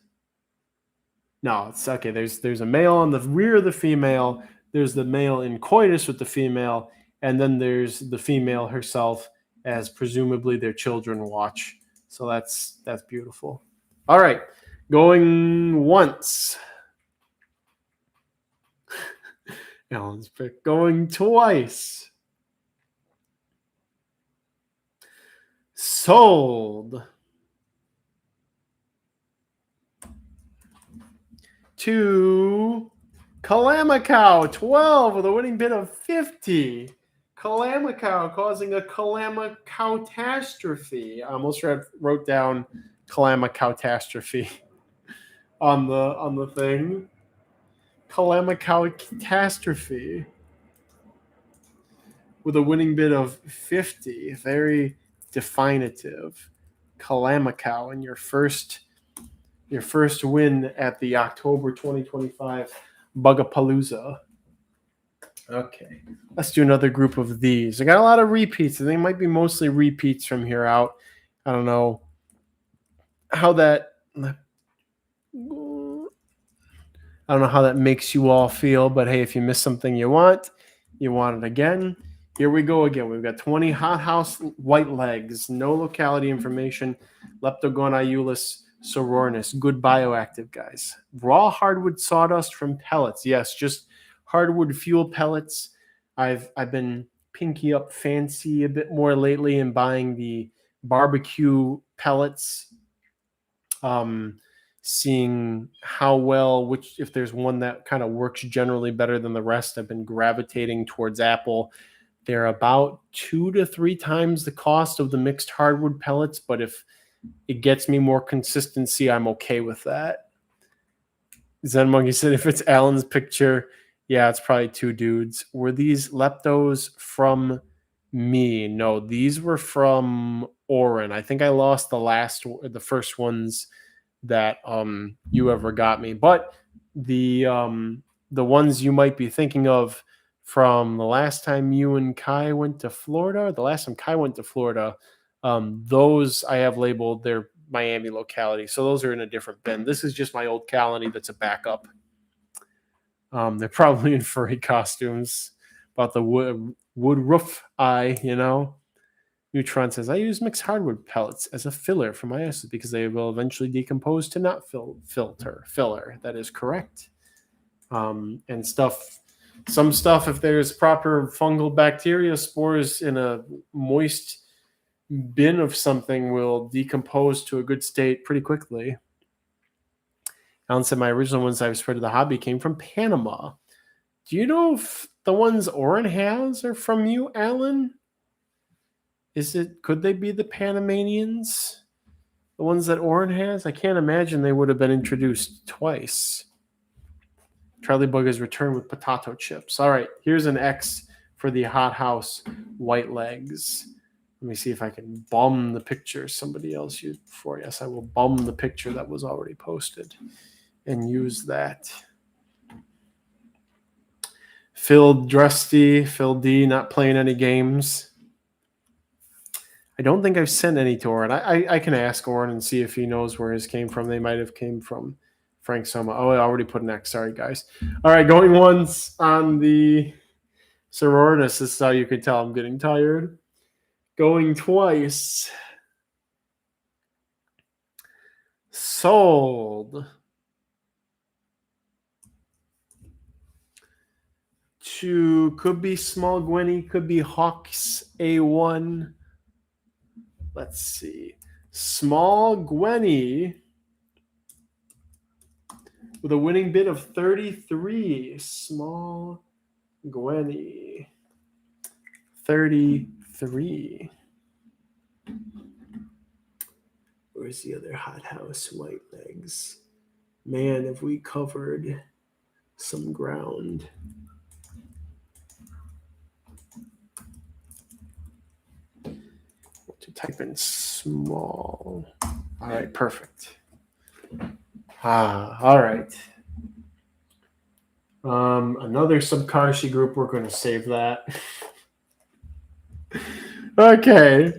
No, it's okay. There's a male on the rear of the female. There's the male in coitus with the female, and then there's the female herself as presumably their children watch. So that's beautiful. All right, going once. Alan's pick. Going twice. Sold. To Calamacow, 12 with a winning bid of 50. Calamacow causing a Calamacowtastrophe. I almost wrote down Calamacowtastrophe on the thing. Calamacowtastrophe with a winning bid of 50. Very definitive. Calamacow in your first win at the October 2025 Bugapalooza. Okay, let's do another group of these. I got a lot of repeats. I think it might be mostly repeats from here out. I don't know how that makes you all feel, but hey, if you miss something you want it again. Here we go again. We've got 20 hothouse white legs, no locality information, Leptogonaiulus sorornis, good bioactive guys. Raw hardwood sawdust from pellets. Yes, just hardwood fuel pellets. I've been pinky up fancy a bit more lately and buying the barbecue pellets. Seeing how well, if there's one that kind of works generally better than the rest. I've been gravitating towards Apple. They're about 2 to 3 times the cost of the mixed hardwood pellets, but if it gets me more consistency, I'm okay with that. Zen Monkey said if it's Alan's picture, yeah, it's probably 2 dudes. Were these leptos from me? No, these were from Oren. I think I lost the first ones that you ever got me. But the ones you might be thinking of from the last time you and Kai went to Florida, those I have labeled their Miami locality. So those are in a different bin. This is just my old colony that's a backup. They're probably in furry costumes about the wood roof eye, Neutron says, I use mixed hardwood pellets as a filler for my ices because they will eventually decompose to not filler. That is correct. And some stuff, if there's proper fungal bacteria spores in a moist bin of something, will decompose to a good state pretty quickly. Alan said, my original ones I've spread to the hobby came from Panama. Do you know if the ones Oren has are from you, Alan? Could they be the Panamanians? The ones that Oren has? I can't imagine they would have been introduced twice. Charlie Bug has returned with potato chips. All right, here's an X for the Hot House white legs. Let me see if I can bum the picture somebody else used before. Yes, I will bum the picture that was already posted and use that. Phil D, not playing any games. I don't think I've sent any to Oren. I can ask Oren and see if he knows where his came from. They might have came from Frank Soma. Oh, I already put an X. Sorry, guys. All right, going once on the sororitas. This is how you can tell I'm getting tired. Going twice. Sold. To could be Small Gwenny, could be Hawks A1. Let's see. Small Gwenny with a winning bid of 33. Small Gwenny. 33. Where's the other Hot House white legs? Man, have we covered some ground. To type in small. All right, perfect. All right. Another Subkarshi group. We're going to save that. Okay.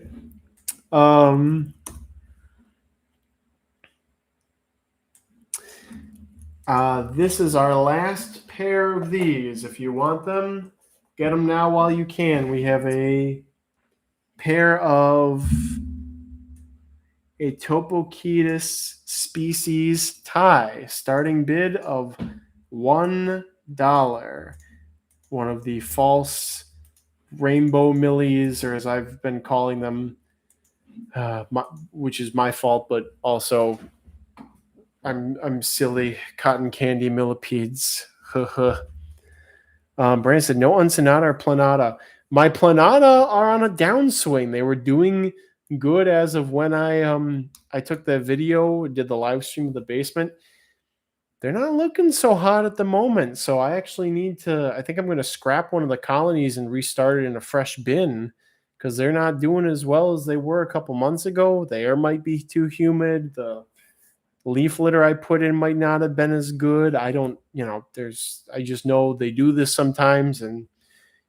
This is our last pair of these. If you want them, get them now while you can. We have a pair of a Topochetus species tie. Starting bid of $1. One of the false rainbow millies, or as I've been calling them, which is my fault, but also I'm silly. Cotton candy millipedes. Brandon said, no Uncinata or Planata. My Planata are on a downswing. They were doing good as of when I took the video, did the live stream of the basement. They're not looking so hot at the moment. So I actually I think I'm going to scrap one of the colonies and restart it in a fresh bin because they're not doing as well as they were a couple months ago. The air might be too humid. The leaf litter I put in might not have been as good. I just know they do this sometimes, and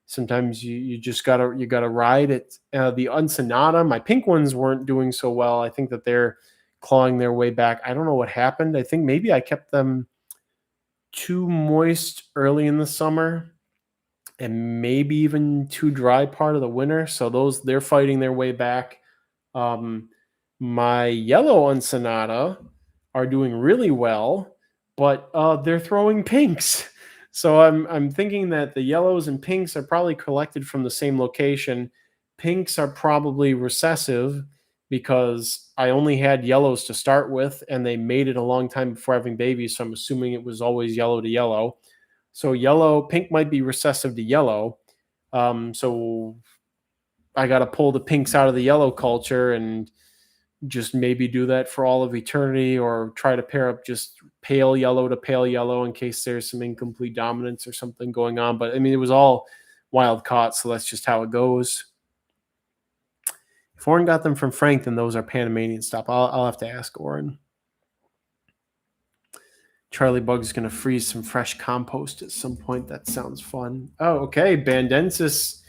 sometimes you just gotta ride it. The Uncinata, my pink ones weren't doing so well. I think that they're clawing their way back. I don't know what happened. I think maybe I kept them too moist early in the summer and maybe even too dry part of the winter. So they're fighting their way back. My yellow Uncinata are doing really well, but they're throwing pinks. So I'm thinking that the yellows and pinks are probably collected from the same location. Pinks are probably recessive because I only had yellows to start with, and they made it a long time before having babies. So I'm assuming it was always yellow to yellow. So pink might be recessive to yellow. So I got to pull the pinks out of the yellow culture and just maybe do that for all of eternity, or try to pair up just pale yellow to pale yellow in case there's some incomplete dominance or something going on. But I mean, it was all wild caught, so that's just how it goes. If Oren got them from Frank, then those are Panamanian stuff. I'll have to ask Oren. Charlie Bug's going to freeze some fresh compost at some point. That sounds fun. Oh, okay. Bandensis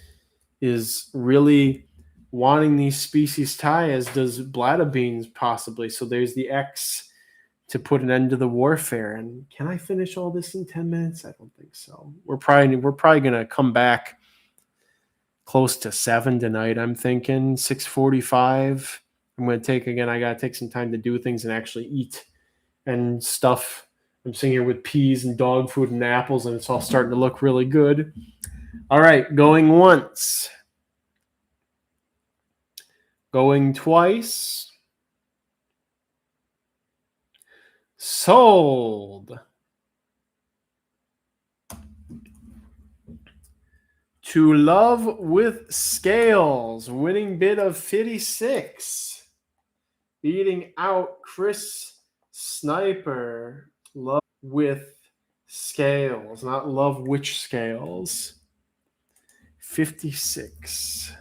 is really wanting these species tie, as does Bladderbeans possibly. So there's the X to put an end to the warfare. And can I finish all this in 10 minutes? I don't think so. We're probably going to come back close to 7 tonight, I'm thinking. 6:45. I'm going to take, again, I got to take some time to do things and actually eat and stuff. I'm sitting here with peas and dog food and apples, and it's all starting to look really good. All right, going once. Going twice. Sold. To Love with Scales, winning bid of 56. Beating out Chris Sniper. Love with Scales, not Love Which Scales. 56.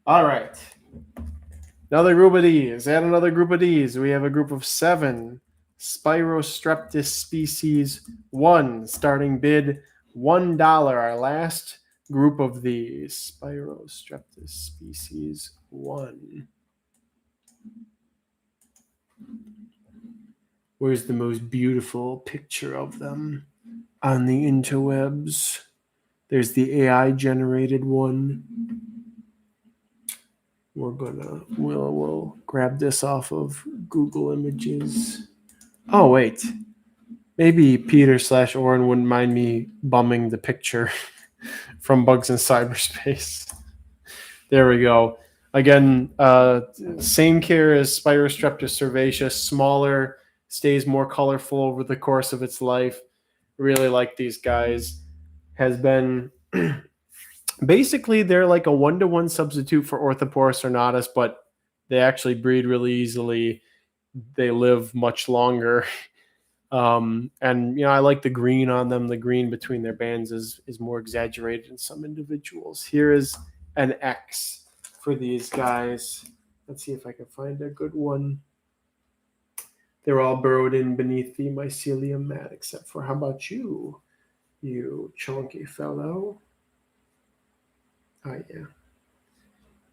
All right. Another group of these. Add another group of these. We have a group of 7. Spirostreptus species 1. Starting bid $1. Our last group of these. Spirostreptus species 1. Where's the most beautiful picture of them on the interwebs? There's the AI generated one. We'll grab this off of Google Images. Oh, wait. Maybe Peter/Oren wouldn't mind me bumming the picture from Bugs in Cyberspace. There we go. Again, same care as Spirostreptus cervaceus, smaller, stays more colorful over the course of its life. Really like these guys. Has been basically, they're like a 1-to-1 substitute for Orthoporus ornatus, but they actually breed really easily. They live much longer. And I like the green on them. The green between their bands is more exaggerated in some individuals. Here is an X for these guys. Let's see if I can find a good one. They're all burrowed in beneath the mycelium mat, except for, how about you, you chunky fellow? Oh, yeah.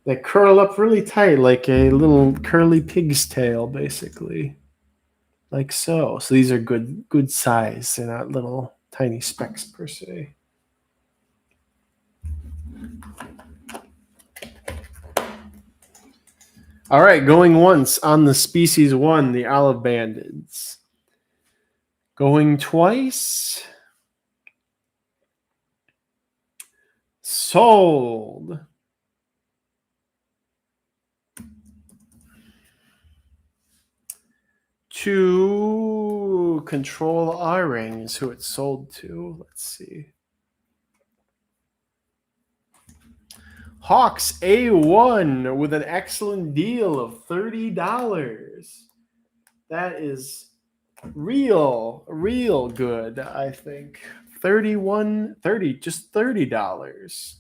They curl up really tight, like a little curly pig's tail, basically. Like so. So these are good size. They're not little tiny specks per se. All right, going once on the species 1, the olive bandids. Going twice. Sold. To Control R-Ring is who it's sold to. Let's see. Hawks A1 with an excellent deal of $30. That is real good, I think. Just $30.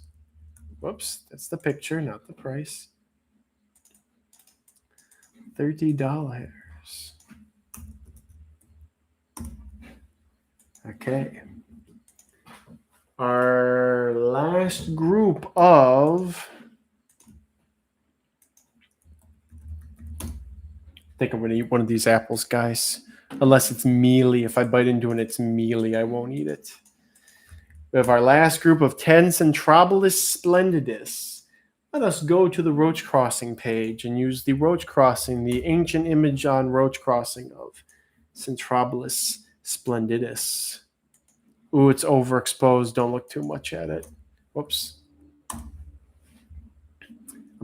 Whoops, that's the picture, not the price. $30. Okay. Our last group of, I think I'm going to eat one of these apples, guys. Unless it's mealy. If I bite into it, it's mealy. I won't eat it. We have our last group of 10 Centrobolus splendidus. Let us go to the Roach Crossing page and use the Roach Crossing, the ancient image on Roach Crossing of Centrobolus splendidus. Ooh, it's overexposed. Don't look too much at it. Whoops. I'm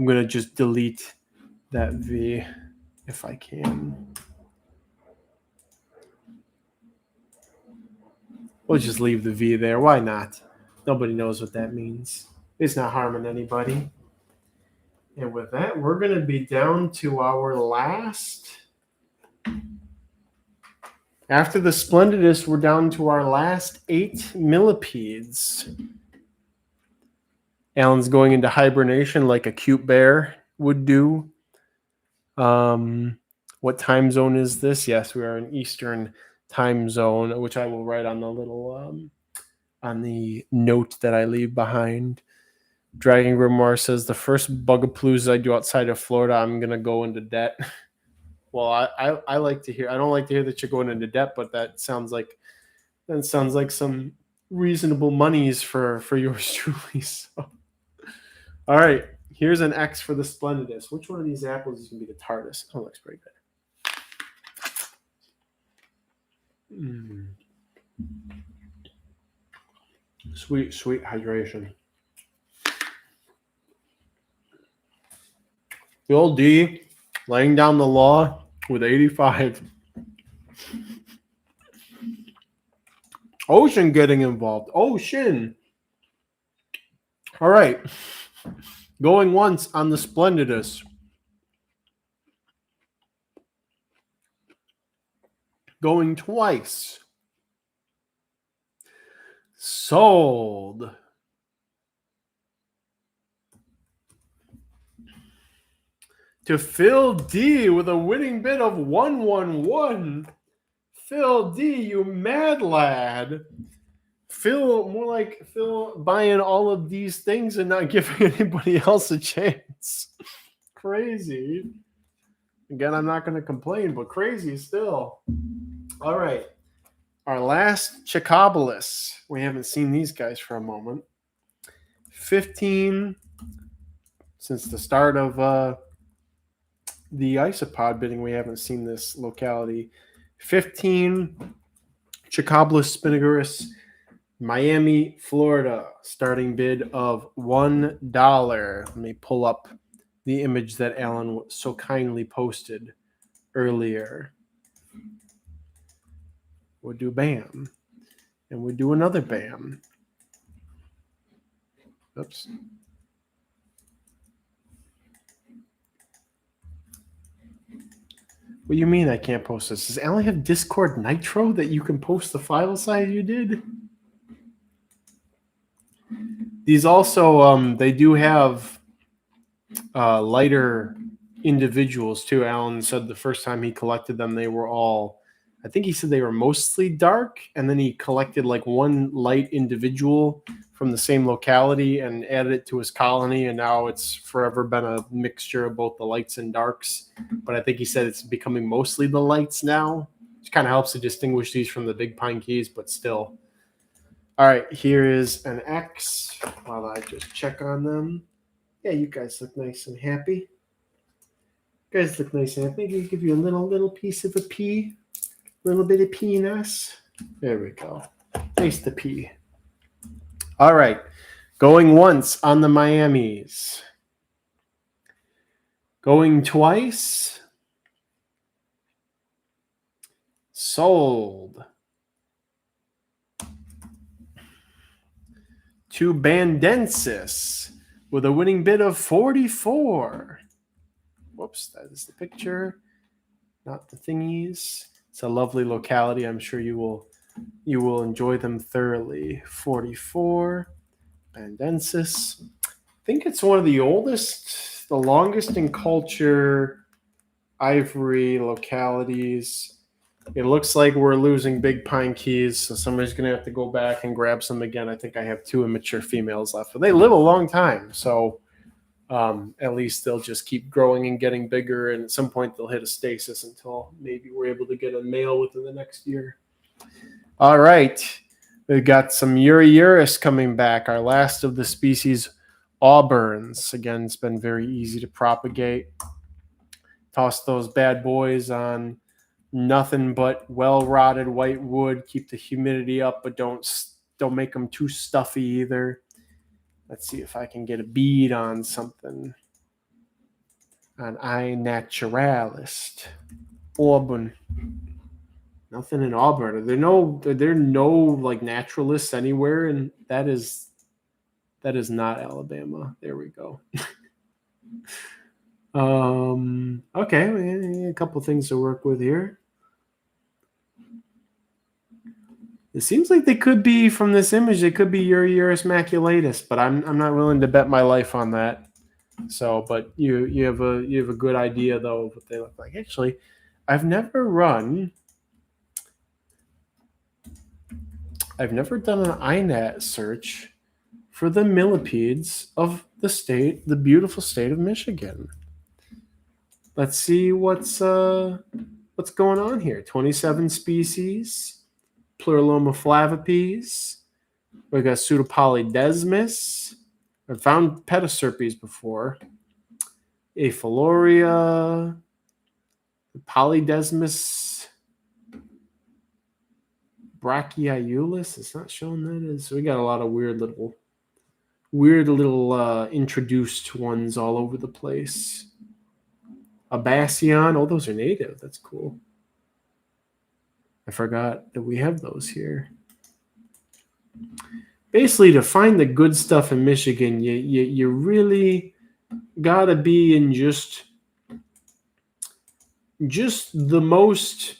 going to just delete that V if I can. We'll just leave the V there. Why not? Nobody knows what that means. It's not harming anybody. And with that, we're going to be down to our last. After the Splendidus, we're down to our last 8 Millipedes. Alan's going into hibernation like a cute bear would do. What time zone is this? Yes, we are in Eastern time zone, which I will write on the little on the note that I leave behind. Dragon Grimoire says the first Bugapalooza I do outside of Florida, I'm gonna go into debt. Well, I like to hear. I don't like to hear that you're going into debt, but that sounds like That sounds like some reasonable monies for yours truly. So, all right, here's an X for the Splendidus. Which one of these apples is going to be the tartest? Oh, looks pretty good. Sweet, sweet hydration. The old D laying down the law with 85. Ocean getting involved. Ocean. All right. Going once on the Splendidus. Going twice. Sold. To Phil D with a winning bid of 111. Phil D, you mad lad. Phil, more like Phil buying all of these things and not giving anybody else a chance. Crazy. Again, I'm not going to complain, but crazy still. All right. Our last Chicobolus. We haven't seen these guys for a moment. 15 since the start of the Isopod bidding. We haven't seen this locality. 15 Chicobolus spinagoris, Miami, Florida. Starting bid of $1. Let me pull up the image that Alan so kindly posted earlier. We'll do bam. And we'll do another bam. Oops. What do you mean I can't post this? Does Alan have Discord Nitro that you can post the file size you did? These also, they do have lighter individuals too. Alan said the first time he collected them, they were all, I think he said they were mostly dark, and then he collected like one light individual from the same locality and added it to his colony, and now it's forever been a mixture of both the lights and darks. But I think he said it's becoming mostly the lights now, which kind of helps to distinguish these from the big pine keys, but still. All right, here is an X while I just check on them. Yeah, you guys look nice and happy. You guys look nice and happy. I'll give you a little piece of a P. A little bit of penis. There we go. Taste the P. All right. Going once on the Miamis. Going twice. Sold. To Bandensis with a winning bid of 44. Whoops, that is the picture, not the thingies. It's a lovely locality. I'm sure you will enjoy them thoroughly. 44, Bandensis. I think it's one of the oldest, the longest in culture ivory localities. It looks like we're losing big pine keys, so somebody's going to have to go back and grab some again. I think I have 2 immature females left, but they live a long time, so at least they'll just keep growing and getting bigger, and at some point they'll hit a stasis until maybe we're able to get a male within the next year. All right. We've got some Uriurus coming back, our last of the species Auburns. Again, it's been very easy to propagate. Toss those bad boys on nothing but well-rotted white wood. Keep the humidity up, but don't make them too stuffy either. Let's see if I can get a bead on something. On iNaturalist. Auburn. Nothing in Auburn. Are there no like naturalists anywhere? And that is not Alabama. There we go. Okay, a couple things to work with here. It seems like they could be, from this image, they could be Uriurus maculatus, but I'm not willing to bet my life on that. So, but you have a good idea though of what they look like. Actually, I've never done an INAT search for the millipedes of the beautiful state of Michigan. Let's see what's going on here. 27 species. Pluraloma flavipes. We got Pseudopolydesmus. I've found Petaserpes before. Aphaloria. Polydesmus. Brachyiolus. It's not showing that is. So we got a lot of weird little introduced ones all over the place. Abassion. Oh, those are native. That's cool. I forgot that we have those here. Basically, to find the good stuff in Michigan, you really gotta be in just the most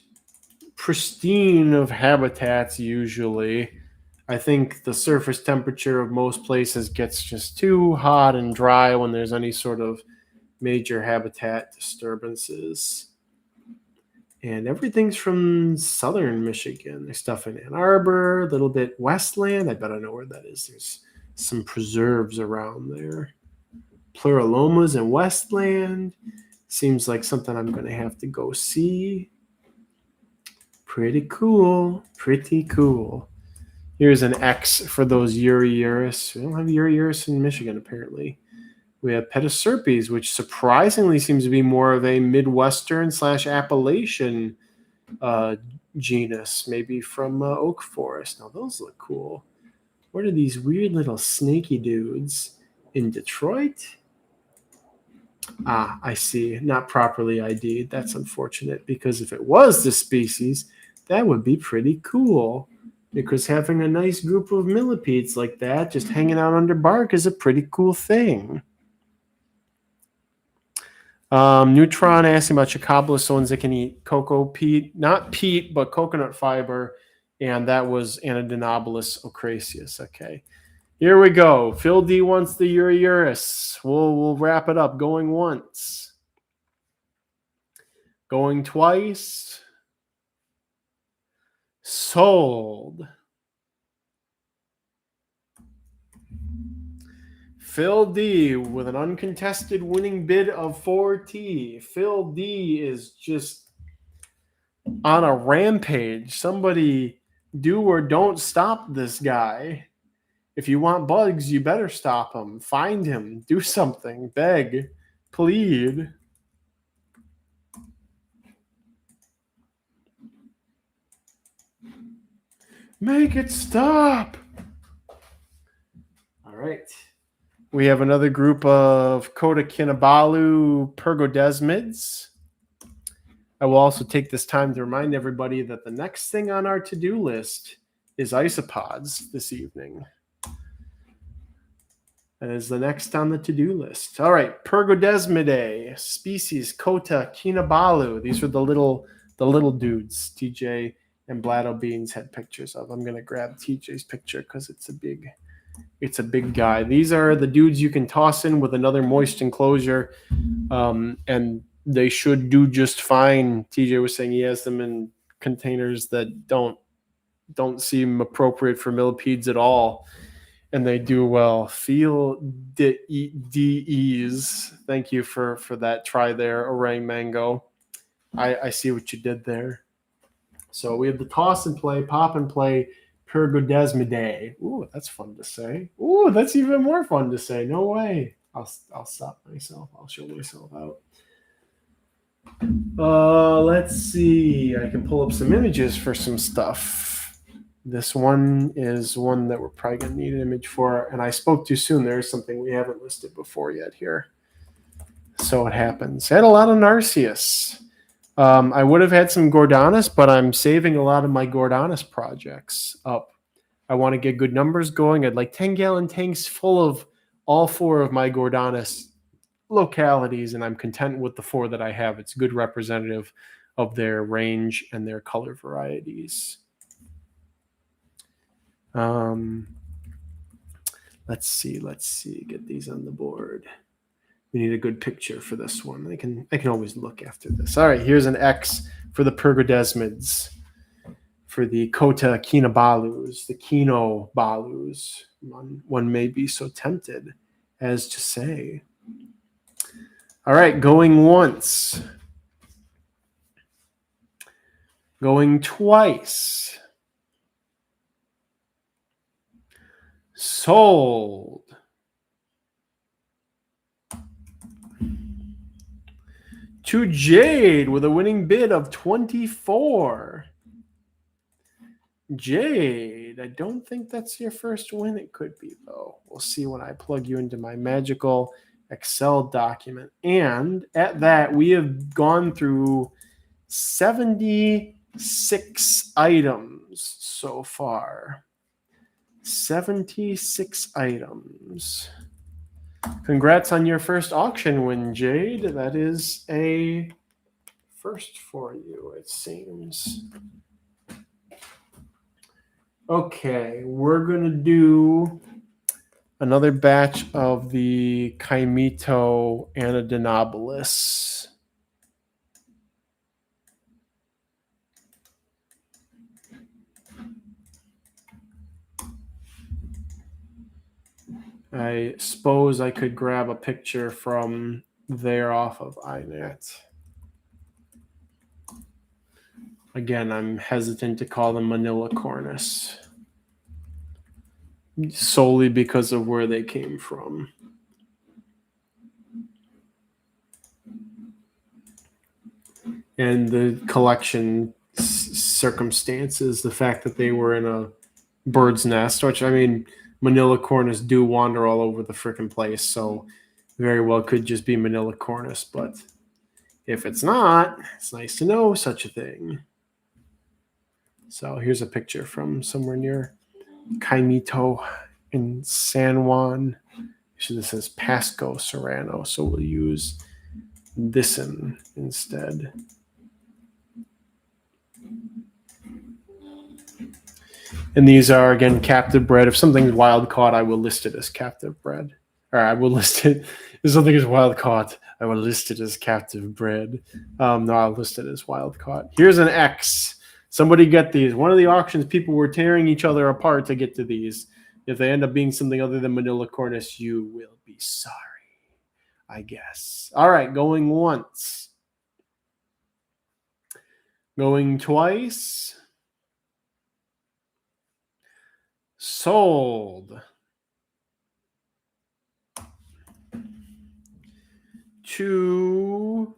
pristine of habitats. Usually, I think the surface temperature of most places gets just too hot and dry when there's any sort of major habitat disturbances. And everything's from southern Michigan. There's stuff in Ann Arbor, a little bit Westland. I bet I know where that is. There's some preserves around there. Pluralomas in Westland. Seems like something I'm going to have to go see. Pretty cool. Pretty cool. Here's an X for those Uriurus. We don't have Uriurus in Michigan, apparently. We have Petaserpes, which surprisingly seems to be more of a Midwestern / Appalachian genus, maybe from oak forest. Now, those look cool. What are these weird little snaky dudes? In Detroit? Ah, I see. Not properly ID'd. That's unfortunate, because if it was this species, that would be pretty cool. Because having a nice group of millipedes like that just hanging out under bark is a pretty cool thing. Neutron asking about Chicobolus ones that can eat cocoa peat, not peat, but coconut fiber, and that was Anodinobolus ocraceus. Okay, here we go. Phil D wants the Uriurus. We'll wrap it up. Going once, going twice, sold. Phil D with an uncontested winning bid of 4T. Phil D is just on a rampage. Somebody do or don't stop this guy. If you want bugs, you better stop him. Find him. Do something. Beg. Plead. Make it stop. All right. We have another group of Codacinabalu pergodesmids. I will also take this time to remind everybody that the next thing on our to-do list is isopods this evening. That is the next on the to-do list. All right, Pergodesmidae, species Codacinabalu. These are the little dudes TJ and Blado Beans had pictures of. I'm going to grab TJ's picture because it's a big guy. These are the dudes you can toss in with another moist enclosure, and they should do just fine. TJ was saying he has them in containers that don't seem appropriate for millipedes at all, and they do well. Feel DEs. Thank you for that try there, Orang Mango. I see what you did there. So we have the toss and play, pop and play, Pergodesmidae. Ooh, that's fun to say. Ooh, that's even more fun to say. No way. I'll stop myself. I'll show myself out. Let's see. I can pull up some images for some stuff. This one is one that we're probably going to need an image for. And I spoke too soon. There's something we haven't listed before yet here. So it happens. I had a lot of Narcissus. I would have had some Gordonis, but I'm saving a lot of my Gordonis projects up. I want to get good numbers going. I'd like 10-gallon tanks full of all 4 of my Gordonis localities, and I'm content with the 4 that I have. It's good representative of their range and their color varieties. Let's see. Get these on the board. We need a good picture for this one. I can always look after this. All right, here's an X for the Pergodesmids, for the Codacinabalus, the Kinobalus. One may be so tempted as to say. All right, going once. Going twice. Sold. To Jade with a winning bid of 24. Jade, I don't think that's your first win. It could be, though. We'll see when I plug you into my magical Excel document. And at that, we have gone through 76 items so far. 76 items. Congrats on your first auction win, Jade. That is a first for you, it seems. Okay, we're going to do another batch of the Chimito Anadinobolus. I suppose I could grab a picture from there off of iNet. Again, I'm hesitant to call them Manila Cornus, solely because of where they came from. And the collection circumstances, the fact that they were in a bird's nest, which, I mean, Manila Cornus do wander all over the frickin' place, so very well could just be Manila Cornus, but if it's not, it's nice to know such a thing. So here's a picture from somewhere near Chimito in San Juan. Actually, this says Pasco Serrano, so we'll use this one instead. And these are, again, captive bred. If something's wild caught, I will list it as captive bred. Or I will list it. If something is wild caught, I will list it as captive bred. No, I'll list it as wild caught. Here's an X. Somebody get these. One of the auctions, people were tearing each other apart to get to these. If they end up being something other than Manila Cornus, you will be sorry, I guess. All right, going once. Going twice. Sold. To,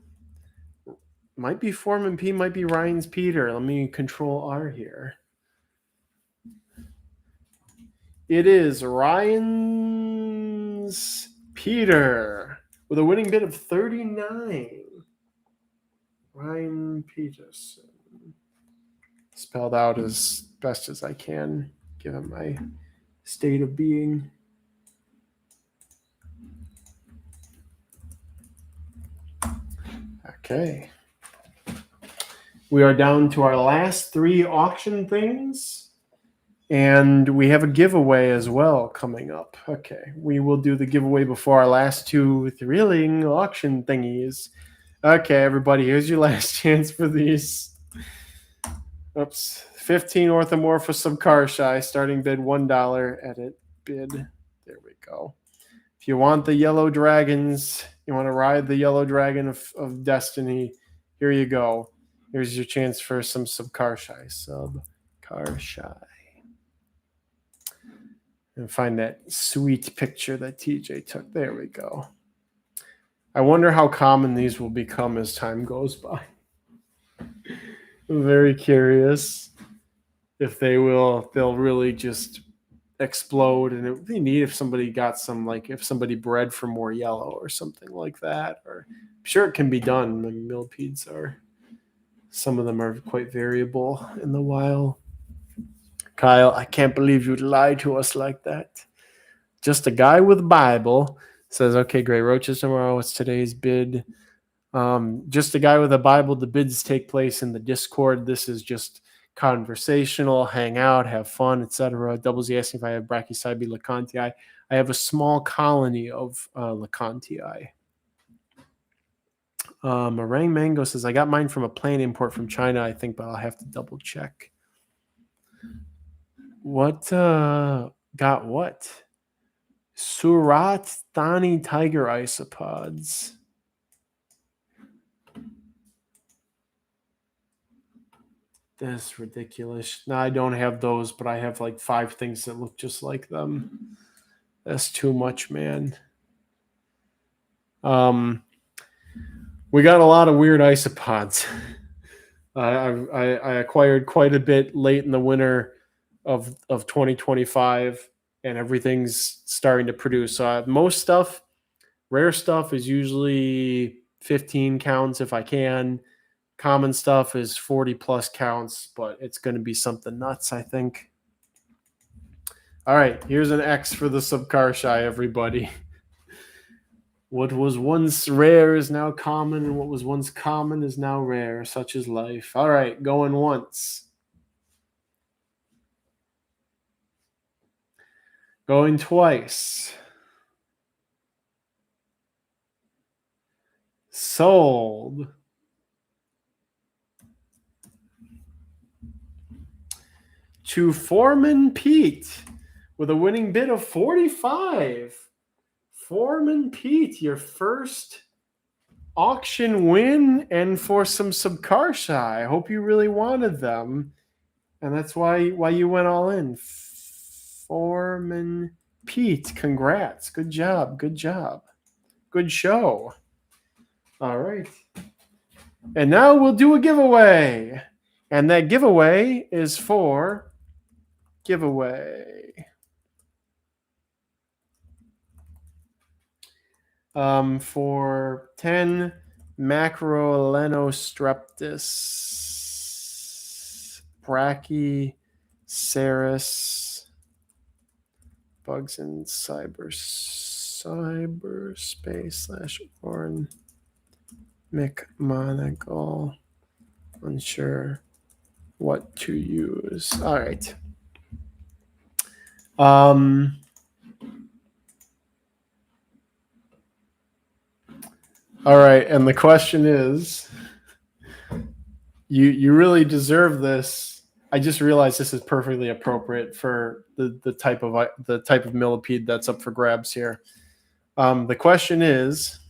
might be Foreman P, might be Ryan's Peter. Let me control R here. It is Ryan's Peter with a winning bid of 39. Ryan Peterson. Spelled out as best as I can, given my state of being. Okay. We are down to our last three auction things, and we have a giveaway as well coming up. Okay, we will do the giveaway before our last two thrilling auction thingies. Okay, everybody, here's your last chance for these. Oops. 15 Orthomorphous Subcarshi, starting bid $1, edit bid. There we go. If you want the yellow dragons, you want to ride the yellow dragon of destiny, here you go. Here's your chance for some Subcarshi. Subcarshi. And find that sweet picture that TJ took. There we go. I wonder how common these will become as time goes by. I'm very curious if they'll really just explode, and it would be neat if somebody got some, like if somebody bred for more yellow or something like that. Or I'm sure it can be done. I mean, millipedes are, some of them are quite variable in the wild. Kyle, I can't believe you'd lie to us like that. Just a guy with a Bible says, okay, great. Roaches tomorrow. What's today's bid? Just a guy with a Bible. The bids take place in the Discord. This is just conversational, hang out, have fun, etc. Double Z asking if I have Brachycybe lecontii. I have a small colony of lecontii. Meringue Mango says, I got mine from a plane import from China, I think, but I'll have to double check. What got what? Surat Thani tiger isopods. That's ridiculous. No, I don't have those, but I have like 5 things that look just like them. That's too much, man. We got a lot of weird isopods. I acquired quite a bit late in the winter of 2025, and everything's starting to produce. So most stuff, rare stuff, is usually 15 counts if I can. Common stuff is 40 plus counts, but it's going to be something nuts, I think. All right, here's an X for the subcarshi, everybody. What was once rare is now common, and what was once common is now rare. Such is life. All right, going once. Going twice. Sold. To Foreman Pete with a winning bid of 45. Foreman Pete, your first auction win, and for some subcarshi. I hope you really wanted them, and that's why you went all in. Foreman Pete, congrats. Good job. Good job. Good show. All right. And now we'll do a giveaway. And that giveaway is for giveaway. For 10 Macrolenostreptis brachyceras bugs in cyberspace / Orn McMonagle. Unsure what to use. All right. All right, and the question is, you really deserve this. I just realized this is perfectly appropriate for the type of millipede that's up for grabs here. The question is,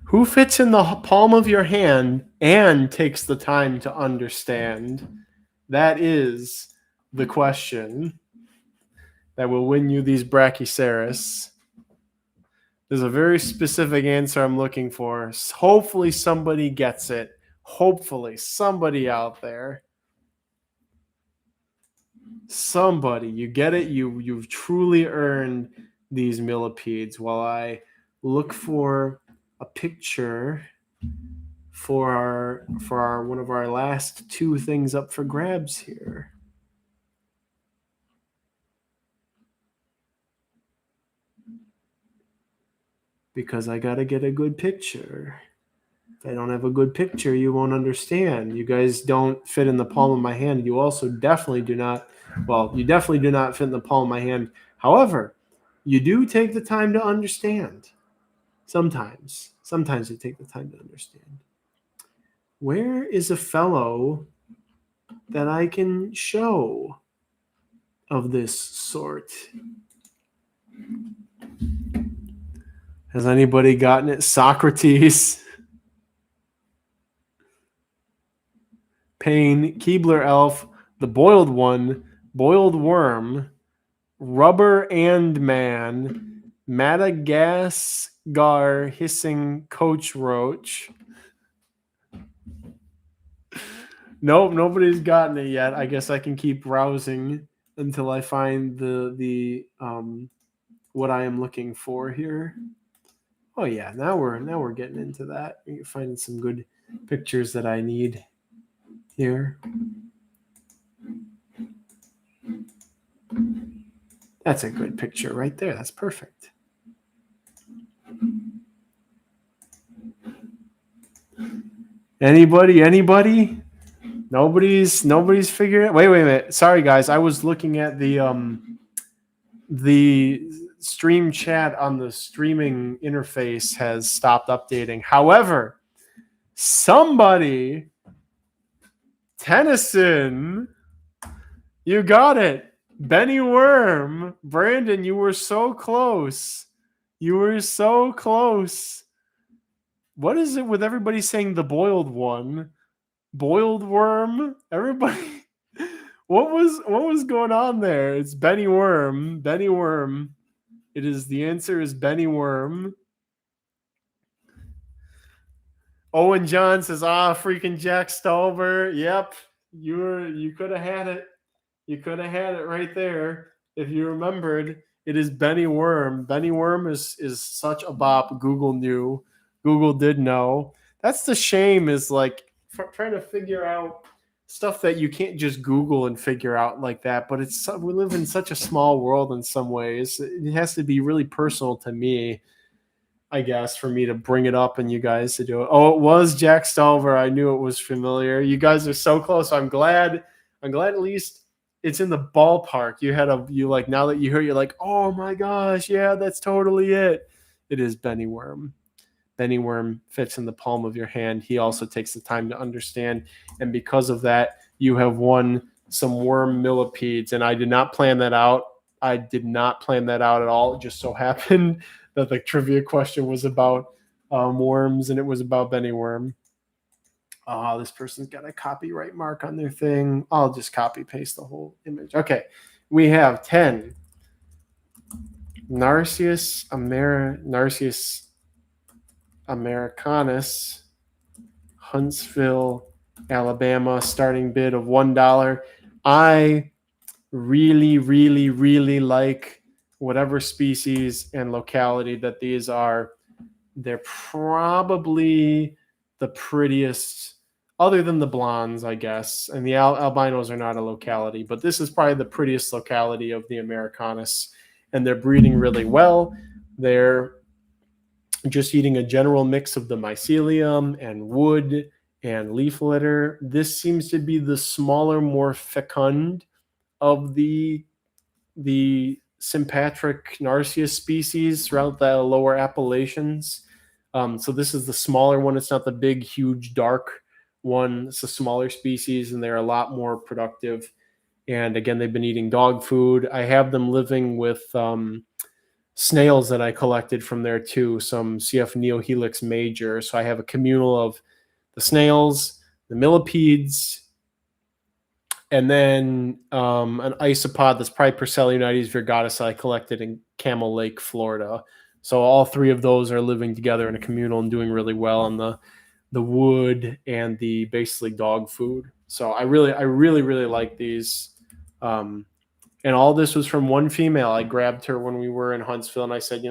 who fits in the palm of your hand and takes the time to understand? That is the question that will win you these brachyceras. There's a very specific answer I'm looking for. Hopefully somebody gets it. Hopefully somebody out there. Somebody, you get it. You've truly earned these millipedes. While I look for a picture for our one of our last 2 things up for grabs here. Because I got to get a good picture. If I don't have a good picture, you won't understand. You guys don't fit in the palm of my hand. You also definitely do not, you definitely do not fit in the palm of my hand. However, you do take the time to understand. Sometimes you take the time to understand. Where is a fellow that I can show of this sort? Has anybody gotten it? Socrates, Pain, Keebler Elf, the Boiled One, Boiled Worm, Rubber and Man, Madagascar Hissing Coach Roach. Nope, nobody's gotten it yet. I guess I can keep browsing until I find the what I am looking for here. Oh yeah, now we're getting into that. We're finding some good pictures that I need here. That's a good picture right there. That's perfect. Anybody? Nobody's figuring it. Wait a minute. Sorry guys, I was looking at the stream chat on the streaming interface has stopped updating. However, somebody, Tennyson, you got it. Benny Worm, Brandon, you were so close. You were so close. What is it with everybody saying the boiled one? Boiled worm? Everybody. What was going on there? It's Benny Worm. Benny Worm. It is the answer is Benny Worm. Owen John says, freaking Jack Stolber. Yep. You could have had it. You could have had it right there if you remembered. It is Benny Worm. Benny Worm is such a bop. Google knew. Google did know. That's the shame, is like trying to figure out stuff that you can't just Google and figure out like that. But we live in such a small world in some ways. It has to be really personal to me, I guess, for me to bring it up and you guys to do it. Oh, it was Jack Stolver. I knew it was familiar. You guys are so close. I'm glad at least it's in the ballpark. Now that you hear, you're like, oh my gosh, yeah, that's totally it. It is Benny Worm. Benny Worm fits in the palm of your hand. He also takes the time to understand. And because of that, you have won some worm millipedes. And I did not plan that out. I did not plan that out at all. It just so happened that the trivia question was about worms, and it was about Benny Worm. Oh, this person's got a copyright mark on their thing. I'll just copy paste the whole image. Okay, we have 10. Narcissus americanus, Huntsville, Alabama, starting bid of $1. I really, really, really like whatever species and locality that these are. They're probably the prettiest, other than the blondes, I guess. And the albinos are not a locality, but this is probably the prettiest locality of the Americanus. And they're breeding really well. They're just eating a general mix of the mycelium and wood and leaf litter. This seems to be the smaller, more fecund of the sympatric Narcissus species throughout the lower Appalachians. So this is the smaller one. It's not the big, huge, dark one. It's a smaller species, and they're a lot more productive. And again, they've been eating dog food. I have them living with snails that I collected from there too, some CF Neohelix major. So I have a communal of the snails, the millipedes, and then an isopod that's probably Percellunites virgatus I collected in Camel Lake, Florida. So all three of those are living together in a communal and doing really well on the wood and the basically dog food. So I really like these. And all this was from one female. I grabbed her when we were in Huntsville, and I said,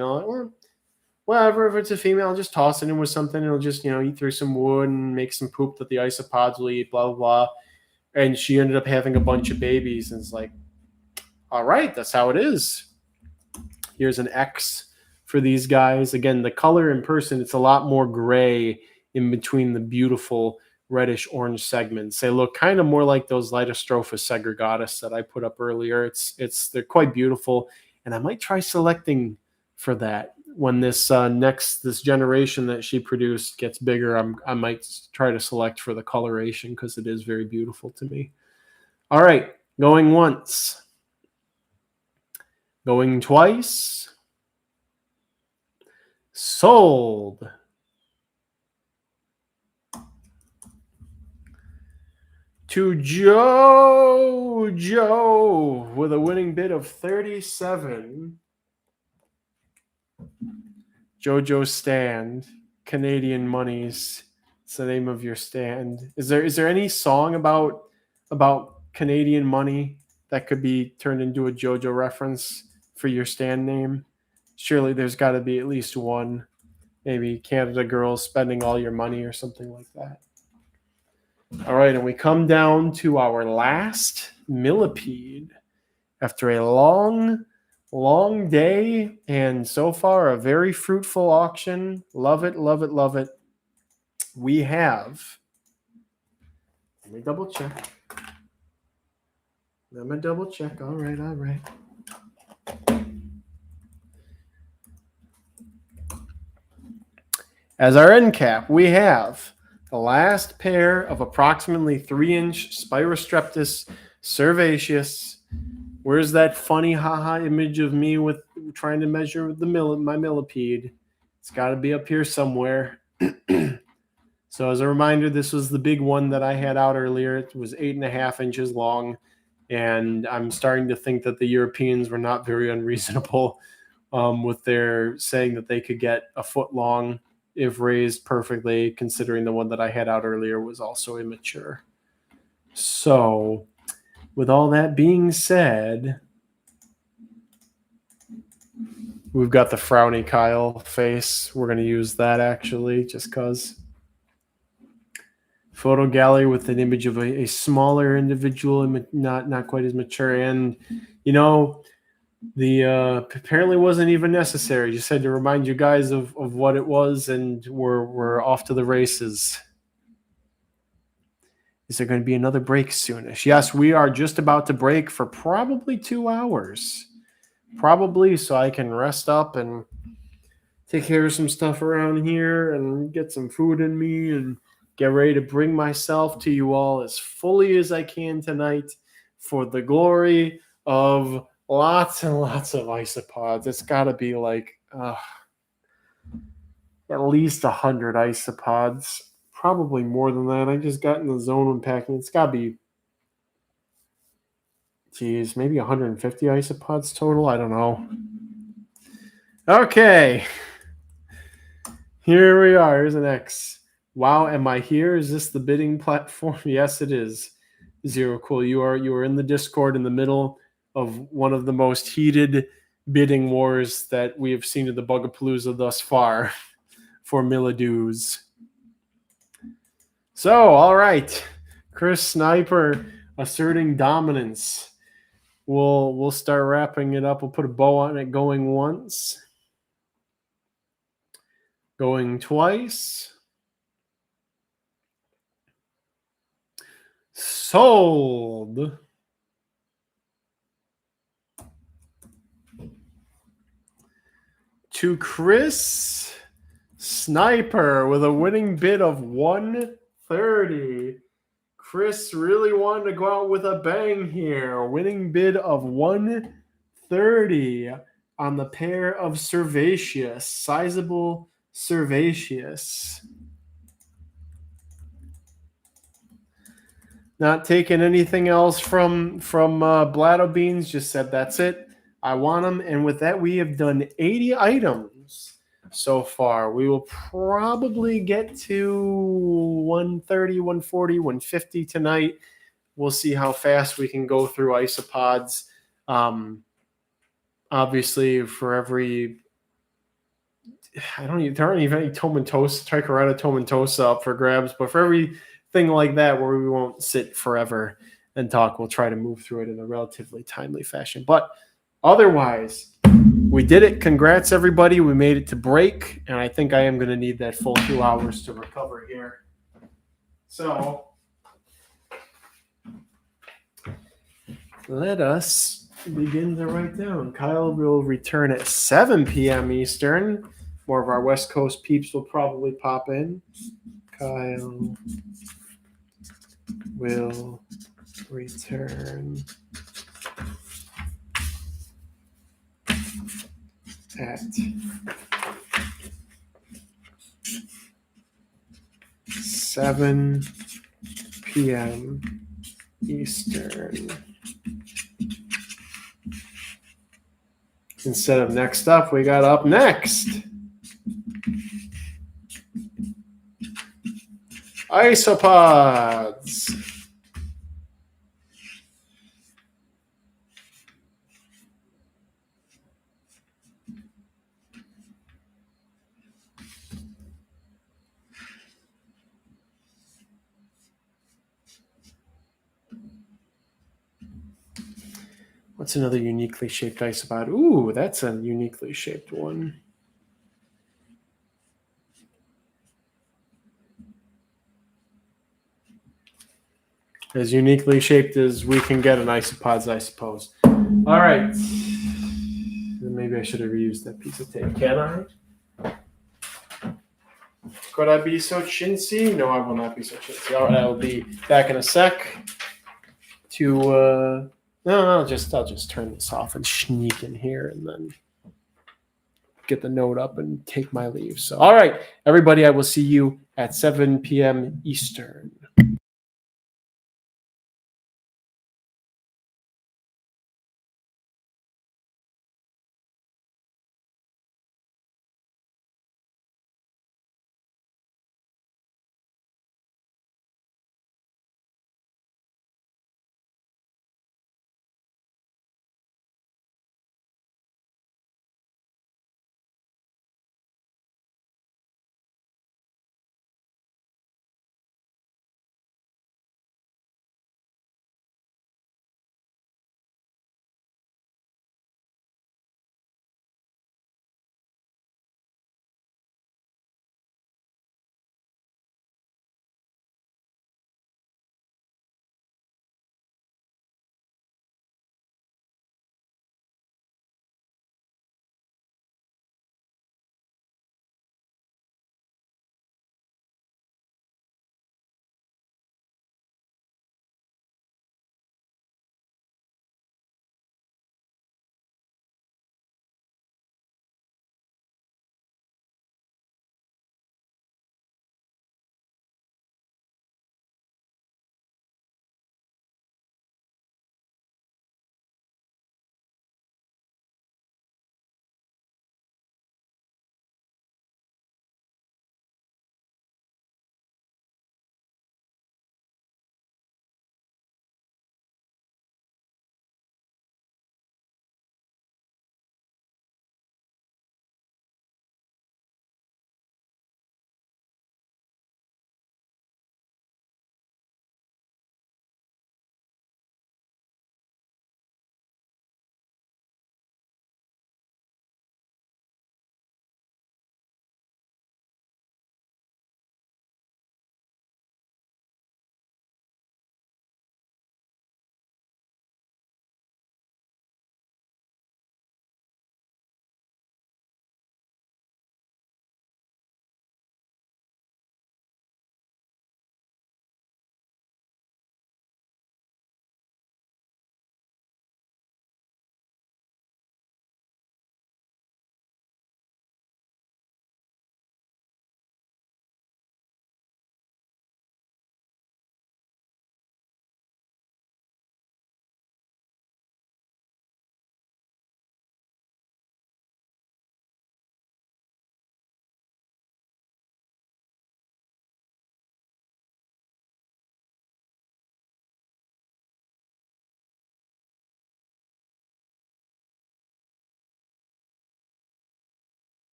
whatever, if it's a female, I'll just toss it in with something. It'll just, eat through some wood and make some poop that the isopods will eat, blah, blah, blah. And she ended up having a bunch of babies, and it's like, all right, that's how it is. Here's an X for these guys. Again, the color in person, it's a lot more gray in between the beautiful reddish orange segments. They look kind of more like those Litostrophus segregatus that I put up earlier. They're quite beautiful, and I might try selecting for that when this this generation that she produced gets bigger. I might try to select for the coloration because it is very beautiful to me. All right, going once, going twice, sold. To Joe with a winning bid of 37. JoJo Stand, Canadian Monies. It's the name of your stand. Is there any song about Canadian money that could be turned into a JoJo reference for your stand name? Surely there's got to be at least one. Maybe Canada Girls Spending All Your Money or something like that. All right, and we come down to our last millipede after a long day, and so far a very fruitful auction. Love it, love it, love it. We have, let me double check. All right. As our end cap, we have the last pair of approximately 3-inch Spirostreptus cervaceus Where's that funny haha image of me with trying to measure my millipede? It's got to be up here somewhere. So as a reminder, this was the big one that I had out earlier. It was 8.5 inches long, and I'm starting to think that the Europeans were not very unreasonable with their saying that they could get a foot long if raised perfectly, considering the one that I had out earlier was also immature. So with all that being said, we've got the frowny Kyle face. We're going to use that actually just because. Photo gallery with an image of a smaller individual, not quite as mature. And, you know, the apparently wasn't even necessary. Just had to remind you guys of what it was, and we're off to the races. Is there going to be another break soonish? Yes, we are just about to break for probably 2 hours. Probably, so I can rest up and take care of some stuff around here and get some food in me and get ready to bring myself to you all as fully as I can tonight for the glory of lots and lots of isopods. It's got to be like at least 100 isopods. Probably more than that. I just got in the zone when packing. It's got to be, geez, maybe 150 isopods total. I don't know. Okay. Here we are. Here's an X. Wow, am I here? Is this the bidding platform? Yes, it is. Zero Cool. You are in the Discord in the middle of one of the most heated bidding wars that we have seen at the Bugapalooza thus far for Millipedes. So, all right. Chris Sniper asserting dominance. We'll start wrapping it up. We'll put a bow on it going once. Going twice. Sold. To Chris Sniper with a winning bid of 130. Chris really wanted to go out with a bang here. Winning bid of 130 on the pair of Cervaceous, sizable Cervaceous. Not taking anything else from Blatto Beans. Just said that's it. I want them. And with that, we have done 80 items so far. We will probably get to 130, 140, 150 tonight. We'll see how fast we can go through isopods. Obviously, for every there aren't even any Tomentosa, Triceratops Tomentosa up for grabs, but for everything like that where we won't sit forever and talk, we'll try to move through it in a relatively timely fashion. But otherwise, we did it. Congrats, everybody. We made it to break, and I think I am going to need that full 2 hours to recover here. So let us begin to write down. Kyle will return at 7 p.m. Eastern. More of our West Coast peeps will probably pop in. Kyle will return at 7 p.m. Eastern. Instead of next up, we got up next. Isopods. What's another uniquely shaped isopod? Ooh, that's a uniquely shaped one. As uniquely shaped as we can get an isopods, I suppose. All right. Maybe I should have reused that piece of tape. Can I? Could I be so chintzy? No, I will not be so chintzy. All right, I will be back in a sec to No, no, I'll just turn this off and sneak in here and then get the note up and take my leave. So, all right, everybody, I will see you at 7 p.m. Eastern.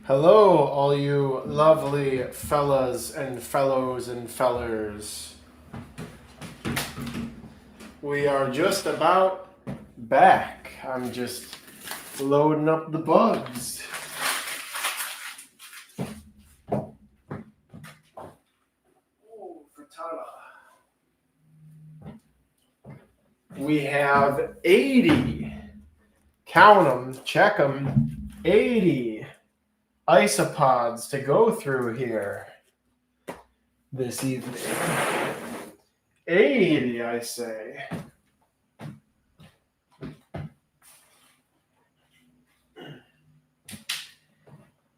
Hello, all you lovely fellas and fellows and fellers. We are just about back. I'm just loading up the bugs. Oh, frittata. We have 80. Count them, check them. 80 isopods to go through here this evening. 80, I say.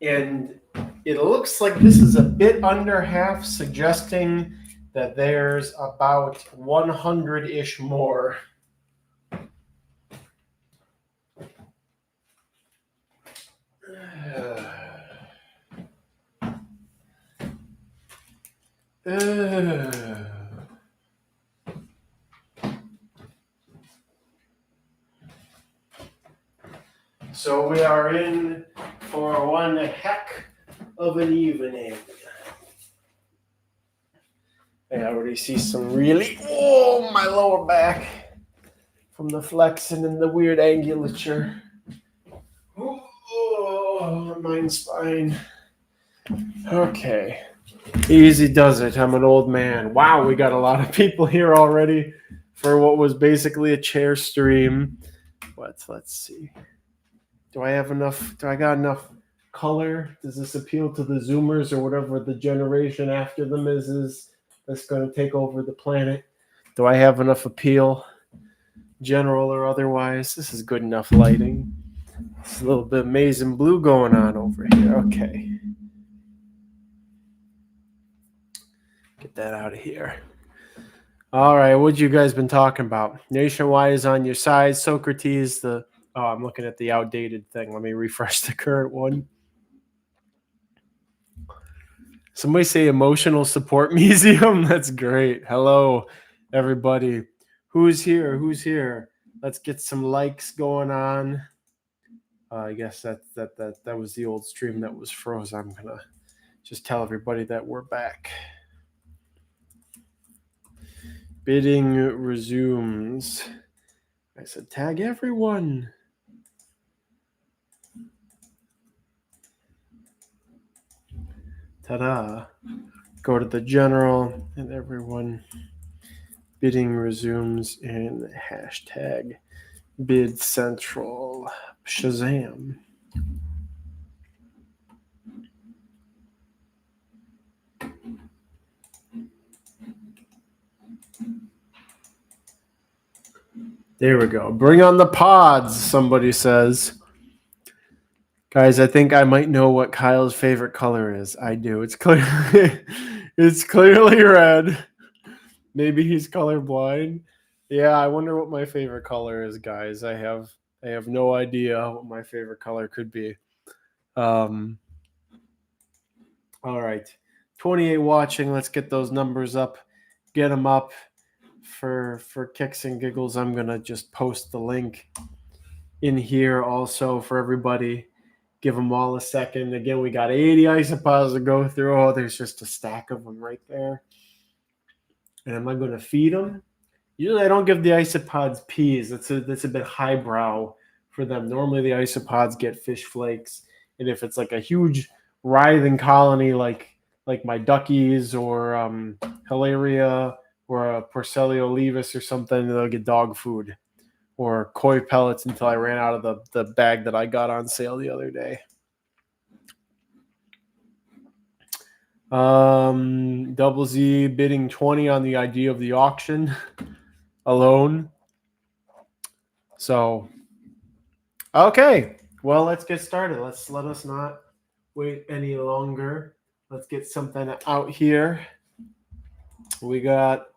And it looks like this is a bit under half, suggesting that there's about 100-ish more. So we are in for one heck of an evening. I already see some really, oh, my lower back from the flexing and the weird angulature. Oh, my spine. Okay. Easy does it. I'm an old man. Wow, we got a lot of people here already for what was basically a chair stream. Let's see. Do I got enough color? Does this appeal to the Zoomers or whatever the generation after them is that's going to take over the planet? Do I have enough appeal, general or otherwise? This is good enough lighting. There's a little bit of maize and blue going on over here. Okay. Get that out of here. All right, what you guys been talking about? Nationwide is on your side. Socrates, I'm looking at the outdated thing. Let me refresh the current one. Somebody say emotional support museum. That's great. Hello, everybody. Who's here? Let's get some likes going on. I guess that was the old stream that was froze. I'm gonna just tell everybody that we're back. Bidding resumes. I said tag everyone. Ta-da. Go to the general and everyone. Bidding resumes in hashtag bid central. Shazam. There we go. Bring on the pods, somebody says. Guys, I think I might know what Kyle's favorite color is. I do. It's clearly red. Maybe he's colorblind. Yeah, I wonder what my favorite color is, guys. I have no idea what my favorite color could be. All right. 28 watching. Let's get those numbers up. Get them up. For kicks and giggles, I'm going to just post the link in here also for everybody. Give them all a second. Again, we got 80 isopods to go through. Oh, there's just a stack of them right there. And am I going to feed them? Usually I don't give the isopods peas. That's a bit highbrow for them. Normally the isopods get fish flakes. And if it's like a huge writhing colony like my duckies or Hilaria or a Porcellio levis or something, they'll get dog food or koi pellets until I ran out of the bag that I got on sale the other day. Double Z bidding 20 on the idea of the auction alone. So, okay. Well, let's get started. Let us not wait any longer. Let's get something out here. We got,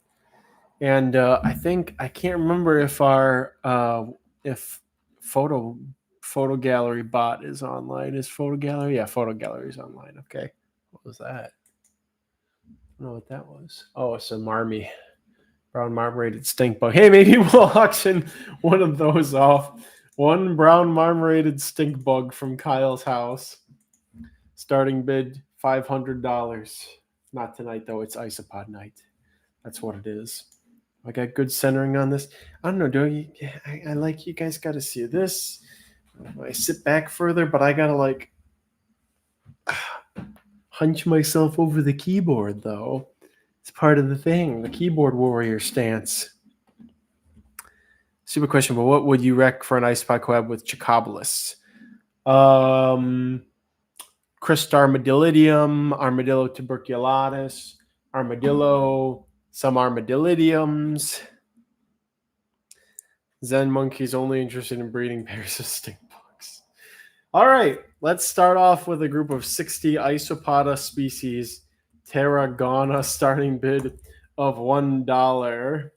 and I think I can't remember if our if photo gallery bot is online. Is photo gallery? Yeah, photo gallery is online. Okay, what was that? I don't know what that was. Oh, it's a marmy, brown marmorated stink bug. Hey, maybe we'll auction one of those off. One brown marmorated stink bug from Kyle's house. Starting bid $500. Not tonight though. It's Isopod night. That's what it is. I got good centering on this. I don't know. Do you? I like you guys. Got to see this. I sit back further, but I gotta like hunch myself over the keyboard though. It's part of the thing. The keyboard warrior stance. Super question, but what would you rec for an Isopod collab with Chicobolus? Crist armadillidium, armadillo tuberculatus, armadillo, some armadillidiums. Zen monkey's only interested in breeding pairs of stink bugs. All right, let's start off with a group of 60 Isopoda species. Tarragona, starting bid of $1.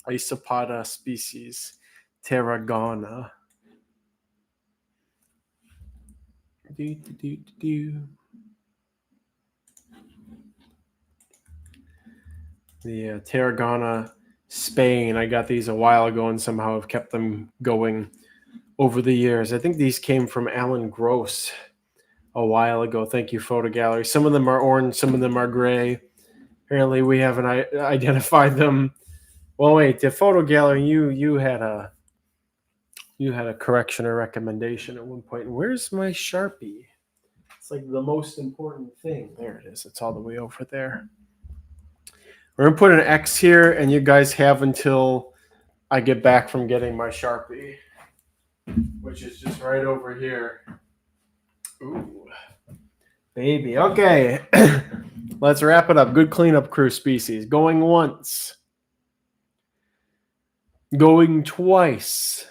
Isopoda species, Tarragona. The Tarragona, Spain. I got these a while ago and somehow have kept them going over the years. I think these came from Alan Gross a while ago. Thank you, Photo Gallery. Some of them are orange, some of them are gray. Apparently, we haven't identified them. Well, wait, the Photo Gallery, you had a correction or recommendation at one point. Where's my Sharpie? It's like the most important thing. There it is. It's all the way over there. We're going to put an X here, and you guys have until I get back from getting my Sharpie, which is just right over here. Ooh, baby. Okay, let's wrap it up. Good cleanup crew species. Going once. Going twice.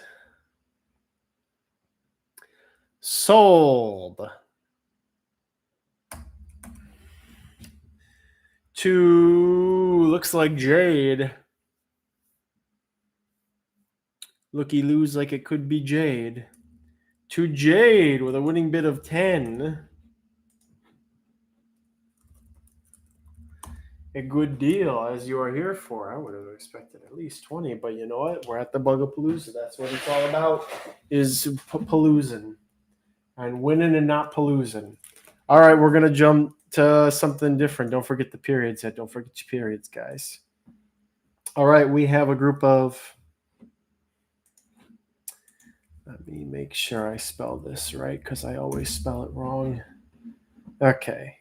Sold. To looks like Jade. Looky-loos like it could be Jade. To Jade with a winning bid of 10. A good deal, as you are here for. I would have expected at least 20, but you know what? We're at the Bugapalooza. That's what it's all about, is paloozing. And winning and not paloozing. All right, we're going to jump to something different. Don't forget the periods yet. Don't forget your periods, guys. All right, we have a group of... Let me make sure I spell this right because I always spell it wrong. Okay.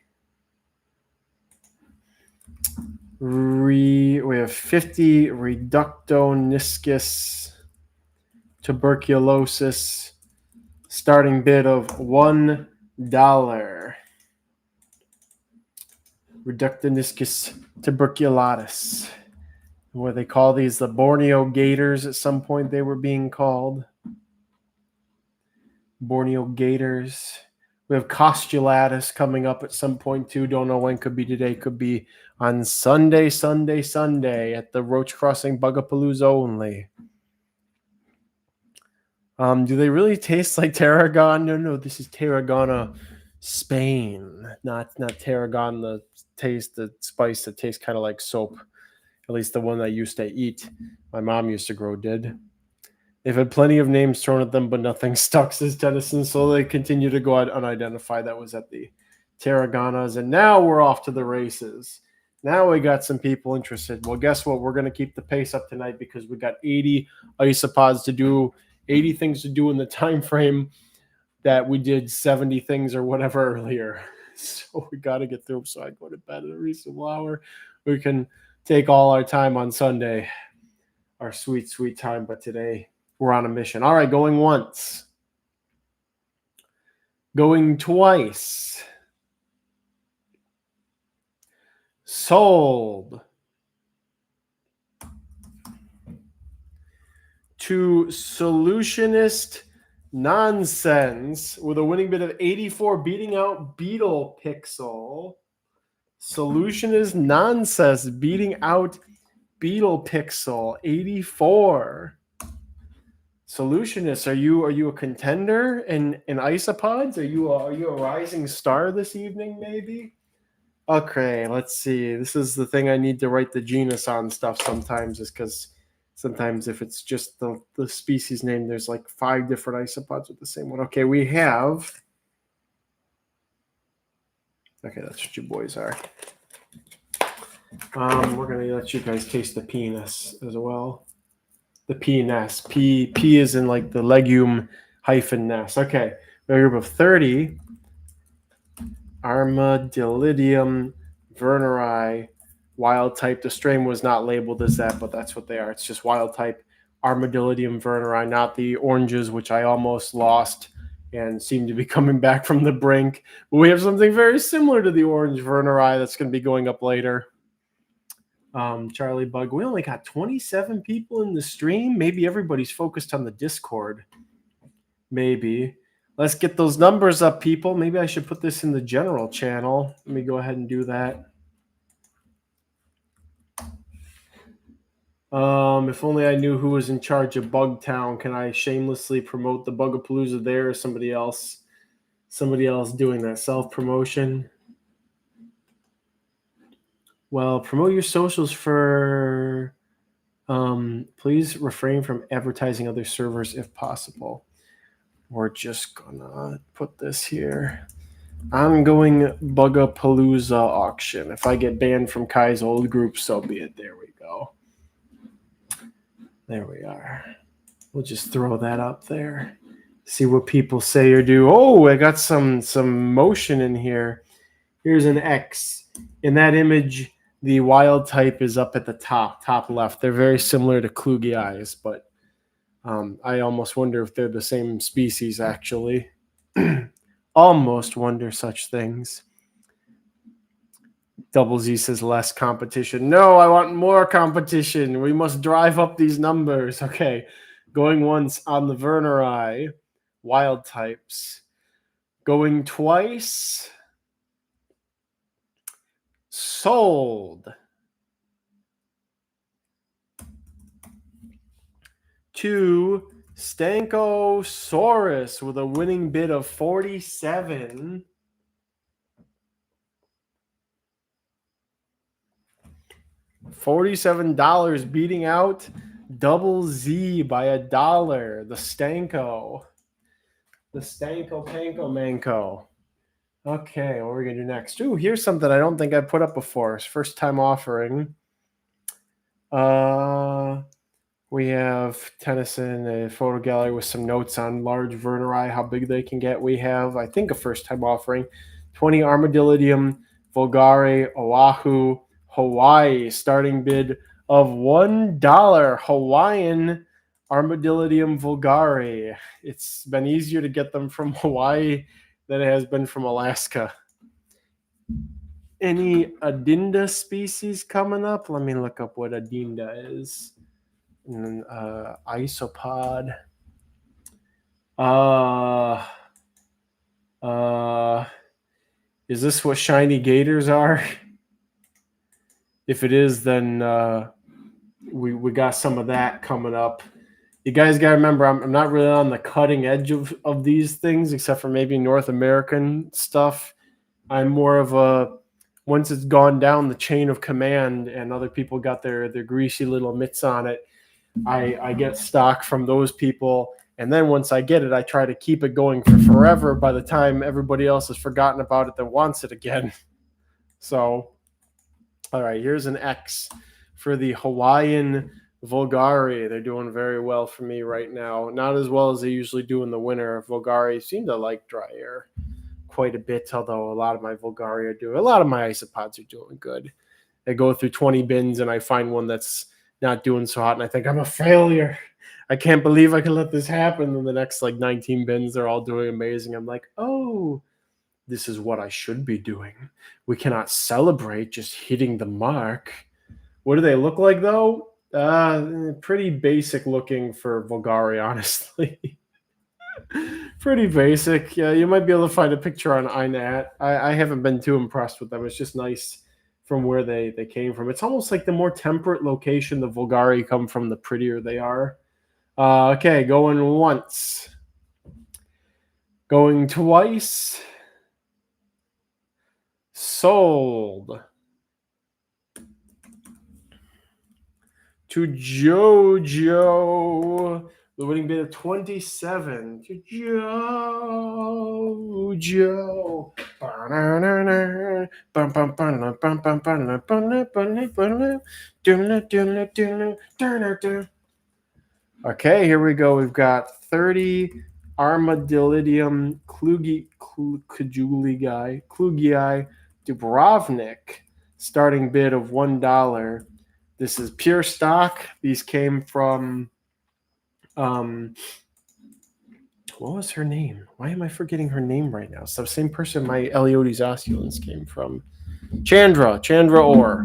We have 50 reductoniscus tuberculosis, starting bid of $1. Reductoniscus tuberculatus. What they call these, the Borneo gators at some point they were being called. Borneo gators. We have costulatus coming up at some point too. Don't know when. Could be today. Could be on Sunday at the Roach Crossing Bugapalooza only. Do they really taste like tarragon? No. This is Tarragona, Spain. Not tarragon. The spice that tastes kind of like soap. At least the one I used to eat. My mom used to grow did. They've had plenty of names thrown at them, but nothing stuck, says Tennyson. So they continue to go out unidentified. That was at the Tarragonas. And now we're off to the races. Now we got some people interested. Well, guess what? We're going to keep the pace up tonight because we got 80 isopods to do, 80 things to do in the time frame that we did 70 things or whatever earlier. So we got to get through. So I go to bed at a reasonable hour. We can take all our time on Sunday, our sweet, sweet time. But today we're on a mission. All right, going once. Going twice. Sold. To Solutionist Nonsense with a winning bid of 84, beating out Beetle Pixel. Solutionist Nonsense beating out Beetle Pixel, 84. Solutionist, are you a contender in isopods? Are you a rising star this evening, maybe? Okay, let's see. This is the thing I need to write the genus on stuff sometimes, is because sometimes if it's just the species name, there's like 5 different isopods with the same one. Okay, we have Okay, that's what you boys are. We're going to let you guys taste the penis as well. The penis. P is in like the legume hyphen nest. Okay, we have a group of 30 Armadillidium verneri, wild type. The strain was not labeled as that, but that's what they are. It's just wild type Armadillidium verneri, not the oranges, which I almost lost and seem to be coming back from the brink. But we have something very similar to the orange verneri that's going to be going up later. Charlie Bug, we only got 27 people in the stream. Maybe everybody's focused on the Discord. Maybe. Let's get those numbers up, people. Maybe I should put this in the general channel. Let me go ahead and do that. If only I knew who was in charge of Bugtown. Can I shamelessly promote the Bugapalooza there, or somebody else doing that self-promotion? Well, promote your socials for... please refrain from advertising other servers if possible. We're just gonna put this here. I'm going Bugapalooza auction. If I get banned from Kai's old group, so be it. There we go. There we are. We'll just throw that up there. See what people say or do. Oh, I got some motion in here. Here's an X. In that image, the wild type is up at the top left. They're very similar to Klugi eyes, but I almost wonder if they're the same species, actually. Almost wonder such things. Double Z says less competition. No, I want more competition. We must drive up these numbers. Okay, going once on the verneri, wild types. Going twice. Sold. To Stankosaurus with a winning bid of 47. $47, beating out Double Z by $1. The Stanko Panko Manko. Okay, what are we gonna do next? Ooh, here's something I don't think I put up before. It's first time offering. We have Tennyson, a photo gallery with some notes on large verneri, how big they can get. We have, I think, a first time offering. 20 Armadillidium vulgare Oahu, Hawaii, starting bid of $1. Hawaiian Armadillidium vulgare. It's been easier to get them from Hawaii than it has been from Alaska. Any Adinda species coming up? Let me look up what Adinda is. And Isopod. Is this what shiny gators are? If it is, then we got some of that coming up. You guys got to remember, I'm not really on the cutting edge of these things, except for maybe North American stuff. I'm more of a, once it's gone down the chain of command and other people got their greasy little mitts on it, I get stock from those people. And then once I get it, I try to keep it going for forever by the time everybody else has forgotten about it that wants it again. So, all right, here's an X for the Hawaiian vulgare. They're doing very well for me right now. Not as well as they usually do in the winter. Vulgare seem to like dry air quite a bit, although a lot of my vulgare are doing, a lot of my isopods are doing good. I go through 20 bins and I find one that's not doing so hot, and I think I'm a failure. I can't believe I can let this happen. And the next like 19 bins, they're all doing amazing. I'm like, oh, this is what I should be doing. We cannot celebrate just hitting the mark. What do they look like, though? Pretty basic looking for vulgare, honestly. Pretty basic. Yeah, you might be able to find a picture on iNat. I haven't been too impressed with them. It's just nice from where they came from. It's almost like the more temperate location the vulgare come from, the prettier they are. Okay, going once. Going twice. Sold. To Jojo. The winning bid of 27. To Jojo. Okay, here we go. We've got 30 Armadillidium Klugii Dubrovnik, starting bid of $1. This is pure stock. These came from, what was her name? Why am I forgetting her name right now? So the same person my Eliotes osculans came from. Chandra Orr,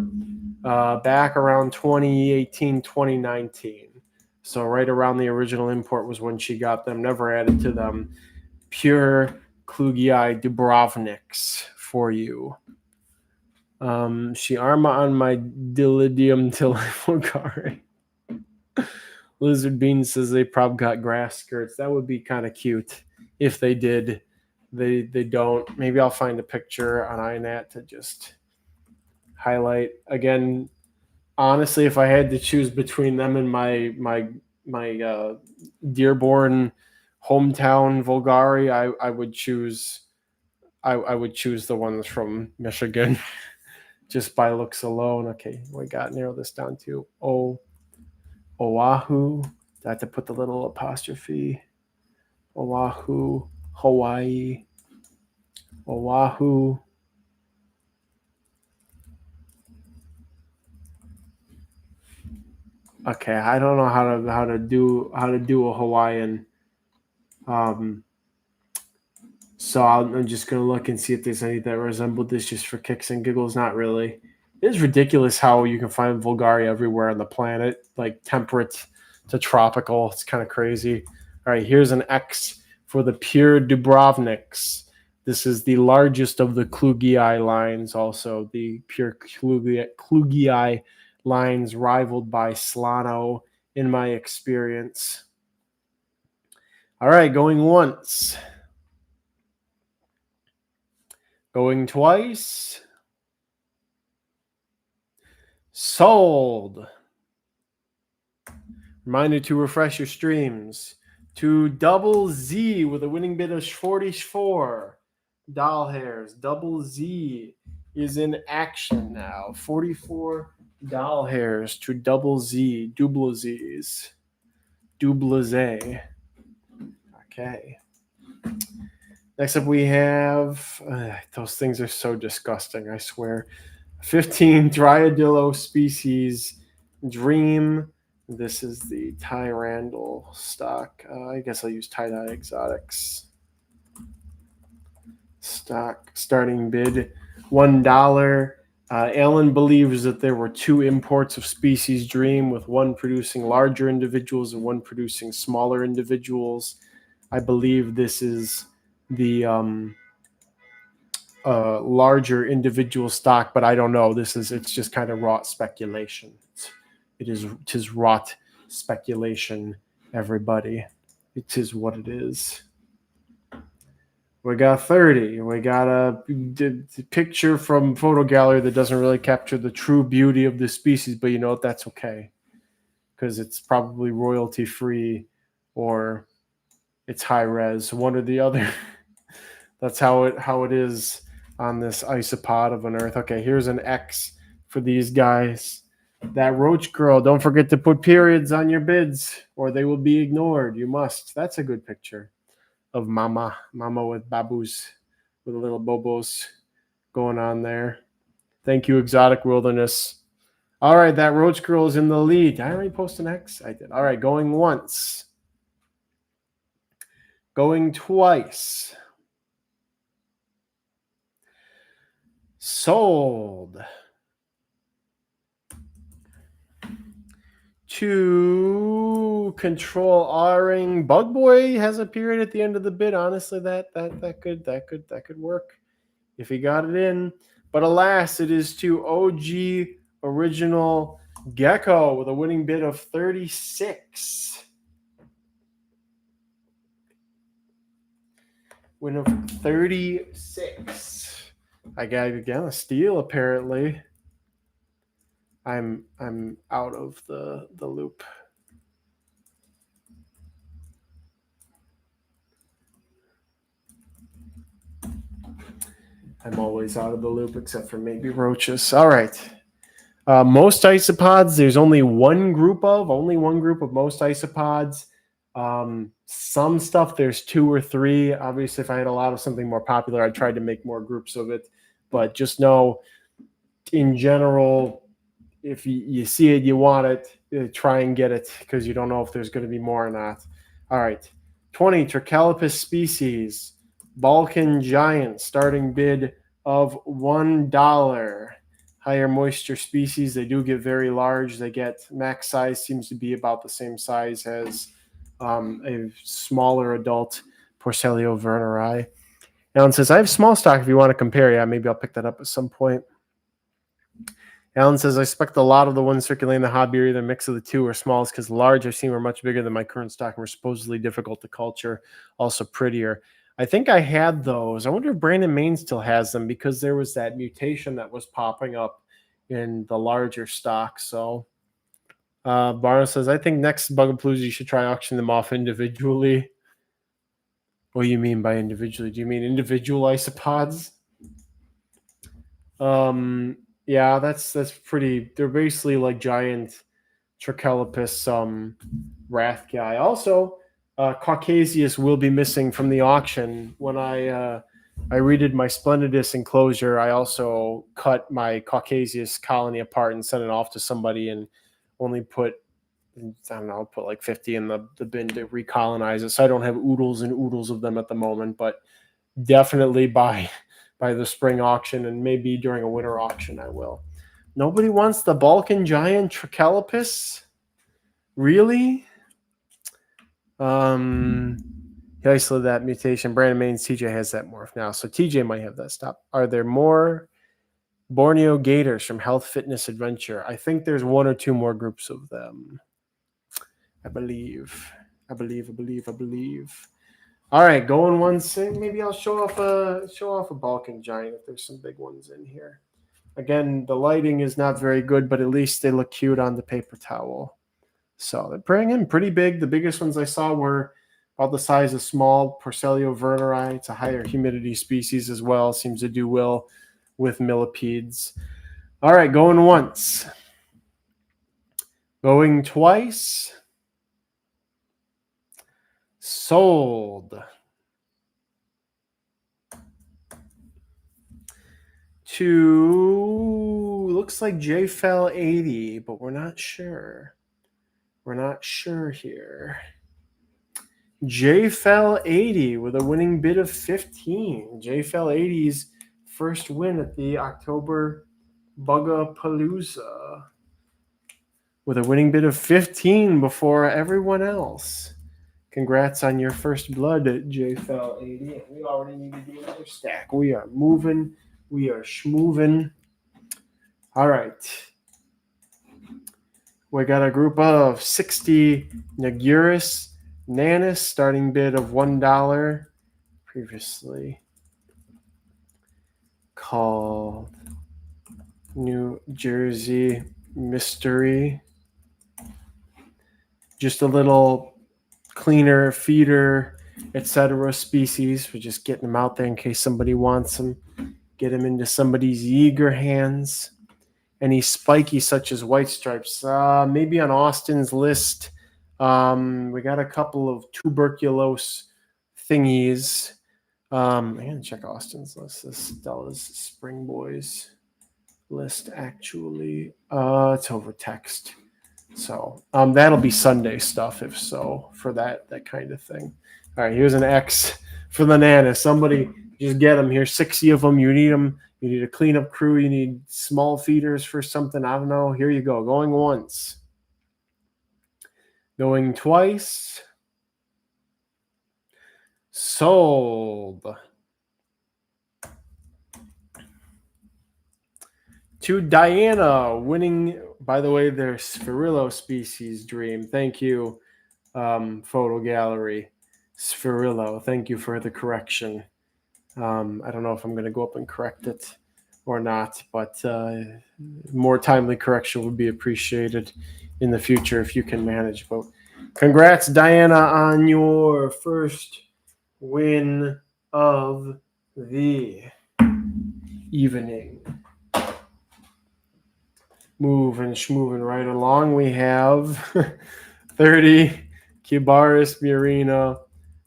back around 2018, 2019. So right around the original import was when she got them. Never added to them. Pure Klugii Dubrovniks for you. She arma on my Dillidium Tilifogari. Lizard Bean says they probably got grass skirts. That would be kind of cute if they did. They don't. Maybe I'll find a picture on iNat to just highlight. Again, honestly, if I had to choose between them and my Dearborn hometown Vulgari, I would choose the ones from Michigan just by looks alone. Okay, we got to narrow this down to Oahu. I have to put the little apostrophe. Oahu, Hawaii, Oahu. Okay, I don't know how to do a Hawaiian. So I'm just gonna look and see if there's any that resemble this, just for kicks and giggles. Not really. It is ridiculous how you can find Vulgari everywhere on the planet, like temperate to tropical. It's kind of crazy. All right, here's an X for the pure Dubrovniks. This is the largest of the Klugii lines, also the pure Klugii lines, rivaled by Slano in my experience. All right, going once. Going twice. Sold. Reminder to refresh your streams. To Double Z with a winning bid of 44 doll hairs. Double Z is in action now. 44 doll hairs to Double Z. Double Z's. Double Z. Okay. Next up we have, those things are so disgusting, I swear. 15 Dryadillo species Dream. This is the Tyrandal stock. I guess I'll use Tie-Dye Exotics. Stock starting bid $1. Alan believes that there were 2 imports of species Dream, with one producing larger individuals and one producing smaller individuals. I believe this is the larger individual stock, but I don't know. It's just kind of raw speculation. It is rot speculation, everybody. It is what it is. We got 30. We got a picture from Photo Gallery that doesn't really capture the true beauty of the species, but you know what? That's okay, because it's probably royalty free or it's high res, one or the other. That's how it is on this isopod of an Earth. Okay, here's an X for these guys. That Roach girl, don't forget to put periods on your bids or they will be ignored. You must. That's a good picture of Mama with babus, with little bobos going on there. Thank you, Exotic Wilderness. All right, that Roach girl is in the lead. Did I already post an X? I did. All right, going once. Going twice. Sold. To Control R-ring. Bug Boy has a period at the end of the bid. Honestly, that could work if he got it in. But alas, it is to OG Original Gecko with a winning bid of 36. Win of 36. I got again a steal apparently. I'm out of the loop. I'm always out of the loop except for maybe roaches. All right. Most isopods, there's only one group of most isopods. Some stuff, there's 2 or 3. Obviously, if I had a lot of something more popular, I'd try to make more groups of it. But just know, in general, if you see it, you want it, try and get it because you don't know if there's going to be more or not. All right. 20 Trichelopus species. Balkan giant, starting bid of $1. Higher moisture species, they do get very large. They get max size seems to be about the same size as a smaller adult Porcellio verneri. Alan says, I have small stock if you want to compare. Yeah, maybe I'll pick that up at some point. Alan says, I expect a lot of the ones circulating in the hobby are either a mix of the two or smalls because large I've seen were much bigger than my current stock and were supposedly difficult to culture, also prettier. I think I had those. I wonder if Brandon Main still has them because there was that mutation that was popping up in the larger stock. So Barnes says, I think next Bugapalooza you should try auctioning them off individually. What do you mean by individually? Do you mean individual isopods? Yeah, that's pretty. They're basically like giant Trichelopus wrath guy. Also, Caucasius will be missing from the auction. When I redid my Splendidus enclosure, I also cut my Caucasius colony apart and sent it off to somebody and only put, I don't know, put like 50 in the bin to recolonize it. So I don't have oodles and oodles of them at the moment, but definitely by the spring auction and maybe during a winter auction I will. Nobody wants the Balkan giant Trichelopus? Really? He isolated that mutation. Brandon Mains, TJ has that morph now. So TJ might have that stop. Are there more Borneo Gators from Health Fitness Adventure? I think there's 1 or 2 more groups of them. I believe. All right, going once. Maybe I'll show off a Balkan giant if there's some big ones in here. Again, the lighting is not very good, but at least they look cute on the paper towel. So they're bringing in pretty big. The biggest ones I saw were about the size of small Porcellio verneri. It's a higher humidity species as well. Seems to do well with millipedes. All right, going once. Going twice. Sold. To, looks like JFL 80, but we're not sure. We're not sure here. JFL 80 with a winning bid of 15. JFL 80's first win at the October Bugapalooza with a winning bid of 15 before everyone else. Congrats on your first blood at JFL 80. We already need to do another stack. We are moving. We are schmoving. All right. We got a group of 60 Naguris Nanis, starting bid of $1. Previously called New Jersey Mystery. Just a little cleaner feeder, etc. species. We're just getting them out there in case somebody wants them. Get them into somebody's eager hands. Any spiky such as white stripes? Maybe on Austin's list. We got a couple of tuberculose thingies. I'm going to check Austin's list. This is Stella's Spring Boys list, actually. It's over text. So that'll be Sunday stuff, if so, for that kind of thing. All right, here's an X for the Nana. Somebody just get them. Here's 60 of them. You need them. You need a cleanup crew. You need small feeders for something. I don't know. Here you go. Going once. Going twice. Sold. To Diana, winning, by the way, their Spherillo species dream. Thank you, photo gallery. Spherillo, thank you for the correction. I don't know if I'm going to go up and correct it or not, but more timely correction would be appreciated in the future if you can manage. But congrats, Diana, on your first win of the evening. Moving right along. We have 30 Cubaris Murina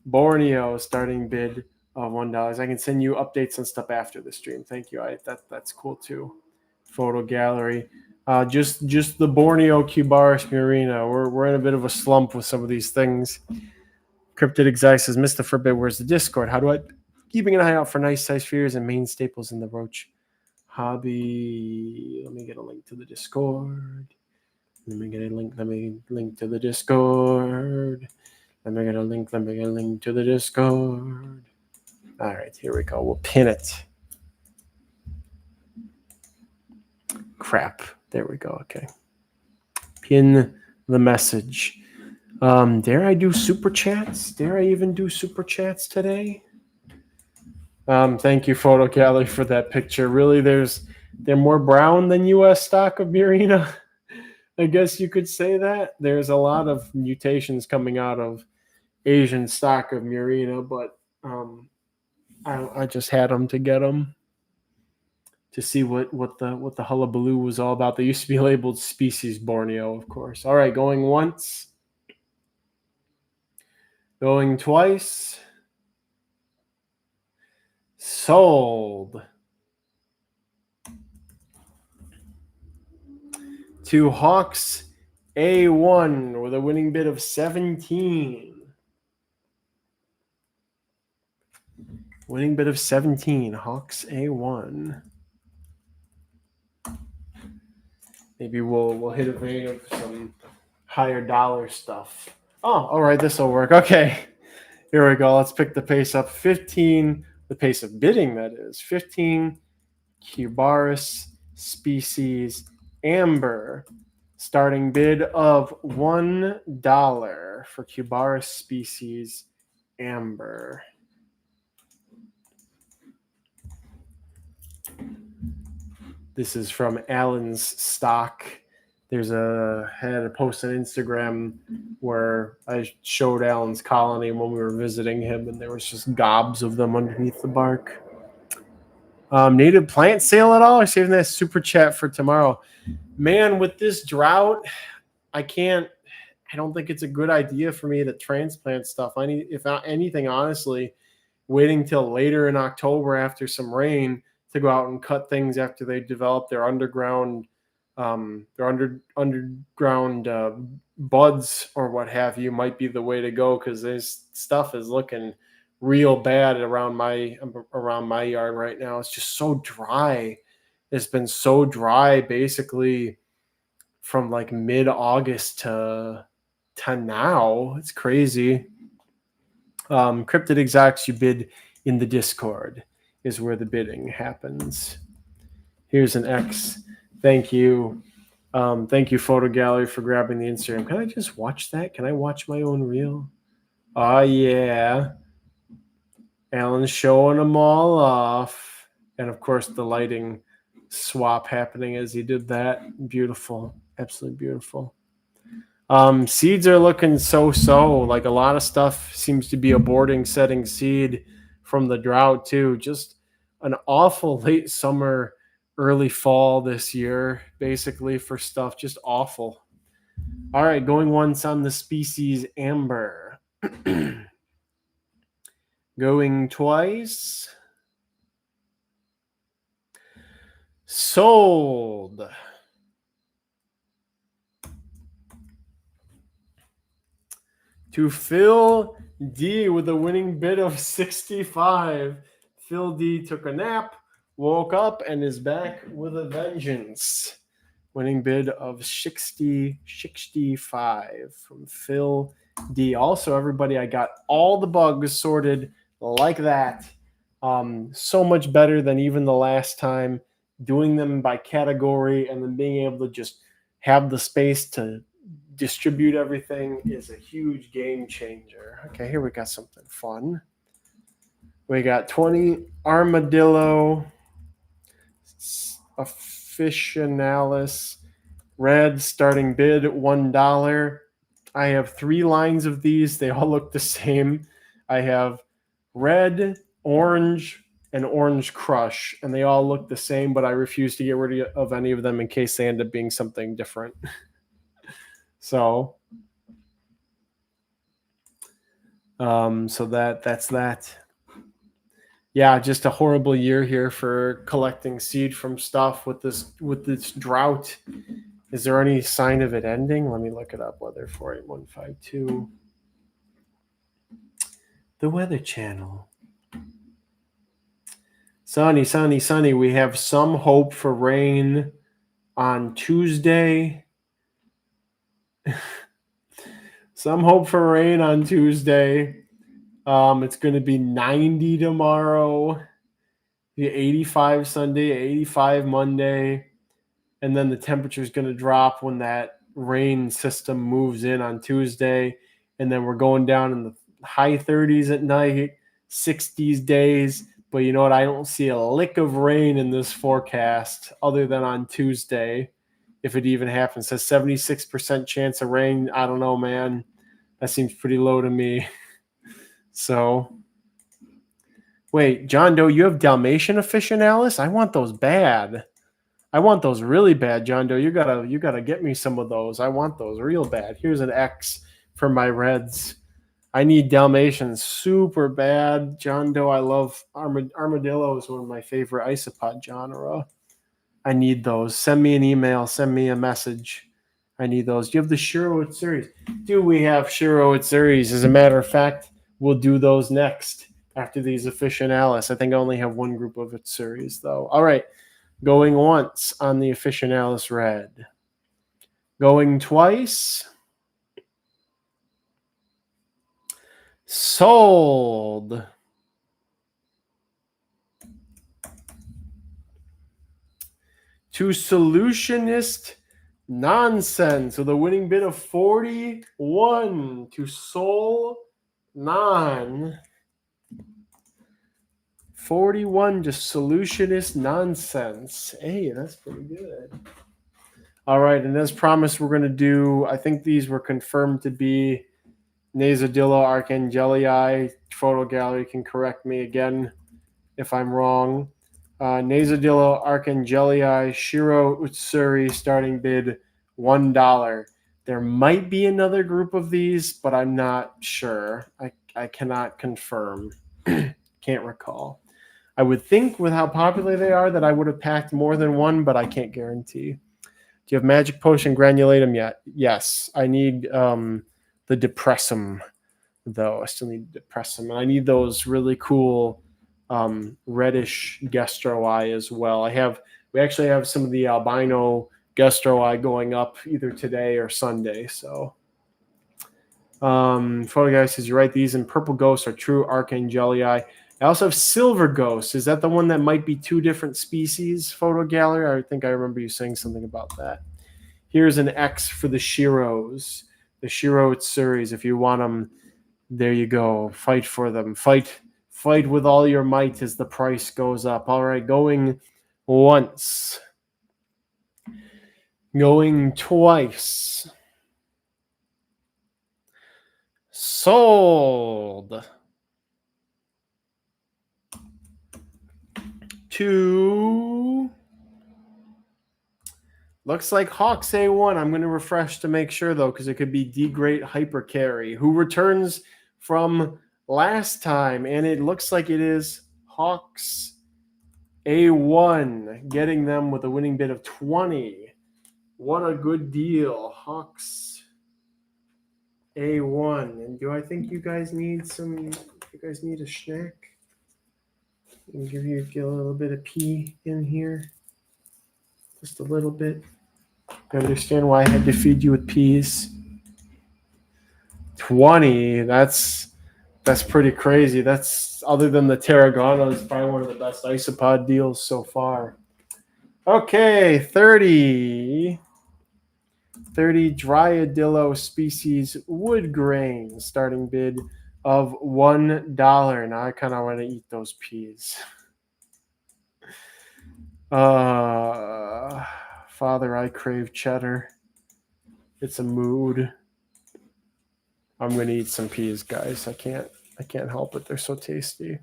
Borneo starting bid of $1. I can send you updates and stuff after the stream. Thank you. That's cool too. Photo gallery. Just the Borneo Cubaris Murina. We're in a bit of a slump with some of these things. Cryptid Exotic says, Mr. Forbid, where's the Discord? How do I keeping an eye out for nice size spheres and main staples in the Roach hobby? Let me get a link to the Discord. Let me get a link to the Discord. Let me get a link to the Discord. All right, here we go. We'll pin it. Crap. There we go. Okay. Pin the message. Dare I do super chats? Dare I even do super chats today? Thank you, Photo Gallery, for that picture. Really, they're more brown than U.S. stock of Murina. I guess you could say that. There's a lot of mutations coming out of Asian stock of Murina, but I just had them to get them to see what the hullabaloo was all about. They used to be labeled species Borneo, of course. All right, going once, going twice. Sold. To Hawks A1 with a winning bid of 17. Winning bid of 17. Hawks A1. Maybe we'll hit a vein of some higher dollar stuff. Oh, all right, this will work. Okay, here we go. Let's pick the pace up. 15, the pace of bidding, that is. 15 Cubaris species amber. Starting bid of $1 for Cubaris species amber. This is from Alan's stock. Had a post on Instagram where I showed Alan's colony when we were visiting him, and there was just gobs of them underneath the bark. Native plant sale at all? Or saving that super chat for tomorrow? Man, with this drought, I don't think it's a good idea for me to transplant stuff. If anything, honestly, waiting till later in October after some rain to go out and cut things after they develop their underground buds or what have you might be the way to go, because this stuff is looking real bad around my yard right now. It's just so dry. It's been so dry basically from like mid-August to now. It's crazy. Cryptid Exotics, you bid in the Discord is where the bidding happens. Here's an X. Thank you. Thank you, Photo Gallery, for grabbing the Instagram. Can I just watch that? Can I watch my own reel? Oh, yeah. Alan's showing them all off. And, of course, the lighting swap happening as he did that. Beautiful. Absolutely beautiful. Seeds are looking so-so. Like, a lot of stuff seems to be aborting setting seed from the drought, too. Just an awful late summer, early fall this year, basically, for stuff. Just awful. All right, going once on the species amber. Going twice. Sold. To Phil D with a winning bid of 65. Phil D took a nap, woke up, and is back with a vengeance. Winning bid of 65 from Phil D. Also, everybody, I got all the bugs sorted like that. So much better than even the last time. Doing them by category and then being able to just have the space to distribute everything is a huge game changer. Okay, here we got something fun. We got 20 armadillo officinalis red, starting bid $1. I have 3 lines of these. They all look the same. I have red, orange, and Orange Crush, and they all look the same, but I refuse to get rid of any of them in case they end up being something different. So that's that. Yeah, just a horrible year here for collecting seed from stuff with this drought. Is there any sign of it ending? Let me look it up. Weather 48152. The Weather Channel. Sunny, sunny, sunny. We have some hope for rain on Tuesday. Some hope for rain on Tuesday. It's going to be 90 tomorrow, 85 Sunday, 85 Monday, and then the temperature is going to drop when that rain system moves in on Tuesday, and then we're going down in the high 30s at night, 60s days. But you know what? I don't see a lick of rain in this forecast other than on Tuesday, if it even happens. It says 76% chance of rain. I don't know, man. That seems pretty low to me. So, wait, John Doe, you have Dalmatian officinalis? I want those bad. I want those really bad, John Doe. You gotta get me some of those. I want those real bad. Here's an X for my Reds. I need Dalmatians super bad. John Doe, I love armadillo is one of my favorite isopod genre. I need those. Send me an email. Send me a message. I need those. Do you have the Shiro series? Do we have Shiro series? As a matter of fact, we'll do those next after these officinalis. I think I only have one group of its series, though. All right. Going once on the officinalis red. Going twice. Sold. To solutionist nonsense with a winning bid of 41 to Soul Non. 41 to solutionist nonsense. Hey, that's pretty good. All right, and as promised, we're going to do, I think these were confirmed to be Nasodillo archangelii. Photo gallery can correct me again if I'm wrong. Nasodillo archangelii, Shiro Utsuri, starting bid $1. There might be another group of these, but I'm not sure. I cannot confirm. Can't recall. I would think with how popular they are that I would have packed more than one, but I can't guarantee. Do you have Magic Potion Granulatum yet? Yes. I need the Depressum, though. I still need Depressum. And I need those really cool reddish Gestroi as well. We actually have some of the albino Gestroi going up either today or Sunday. So Photo Guy says, you're right, these and Purple Ghosts are true Archangelii. I also have Silver Ghost. Is that the one that might be two different species? Photo Gallery? I think I remember you saying something about that. Here's an X for the Shiros. The Shiro Utsuris. If you want them, there you go. Fight for them. Fight with all your might as the price goes up. All right, going once. Going twice. Sold. To looks like Hawks A1. I'm going to refresh to make sure, though, because it could be D-Great Hyper Carry, who returns from last time, and it looks like it is Hawks A1, getting them with a winning bid of 20. What a good deal, Hawks A1. And do I think you guys need some? You guys need a snack? I'll give you a little bit of pee in here, just a little bit. You understand why I had to feed you with peas? 20. That's pretty crazy. That's, other than the Tarragona, is probably one of the best Isopod deals so far. Okay, 30 Dryadillo species wood grain, starting bid of $1. Now I kind of want to eat those peas. Father, I crave cheddar. It's a mood. I'm gonna eat some peas, guys. I can't help it. They're so tasty.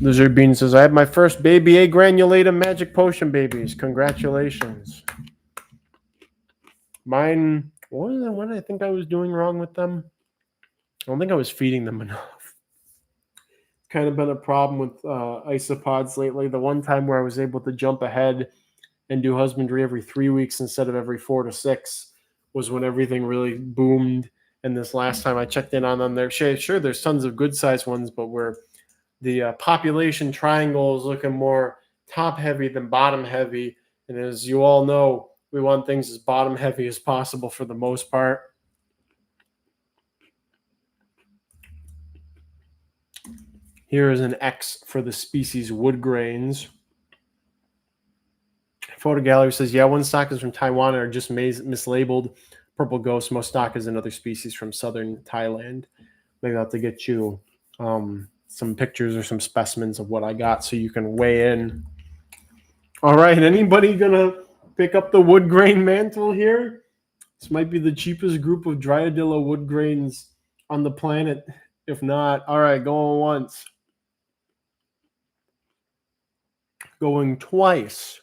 Lizard Bean says, I had my first baby A granulatum magic potion babies. Congratulations. Mine, what did I think I was doing wrong with them? I don't think I was feeding them enough. Kind of been a problem with isopods lately. The one time where I was able to jump ahead and do husbandry every 3 weeks instead of every 4 to 6 was when everything really boomed. And this last time I checked in on them, there sure there's tons of good sized ones, but where the population triangle is looking more top heavy than bottom heavy. And as you all know, we want things as bottom heavy as possible for the most part. Here is an X for the species wood grains. Photo Gallery says, yeah, one stock is from Taiwan and are just mislabeled. Purple Ghost, most stock is another species from southern Thailand. Maybe I'll have to get you some pictures or some specimens of what I got so you can weigh in. All right, anybody gonna pick up the wood grain mantle here? This might be the cheapest group of Dryadilla wood grains on the planet. If not, all right, going once. Going twice.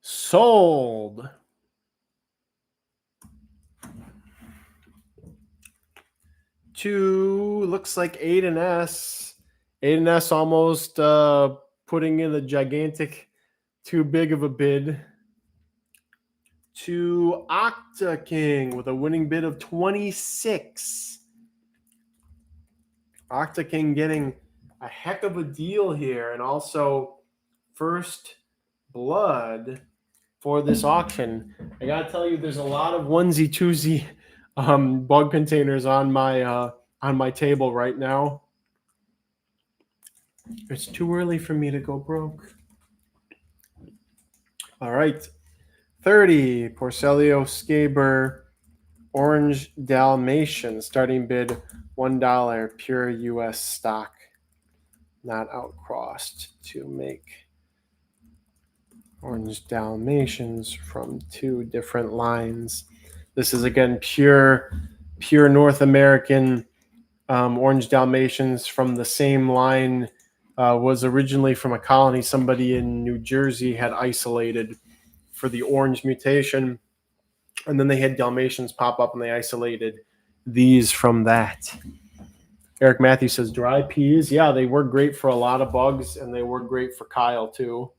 Sold. To, looks like Aiden S almost putting in a gigantic, too big of a bid. To Octa King with a winning bid of 26. Octa King getting a heck of a deal here, and also first blood for this auction. I gotta tell you, there's a lot of onesie twosie bug containers on my table right now. It's too early for me to go broke. All right, 30 Porcelio Scaber Orange Dalmatian, starting bid $1, pure U.S. stock, not outcrossed, to make Orange Dalmatians from 2 different lines. This is again pure North American Orange Dalmatians from the same line. Was originally from a colony somebody in New Jersey had isolated for the orange mutation. And then they had Dalmatians pop up and they isolated these from that. Eric Matthews says dry peas. Yeah, they work great for a lot of bugs and they work great for Kyle too.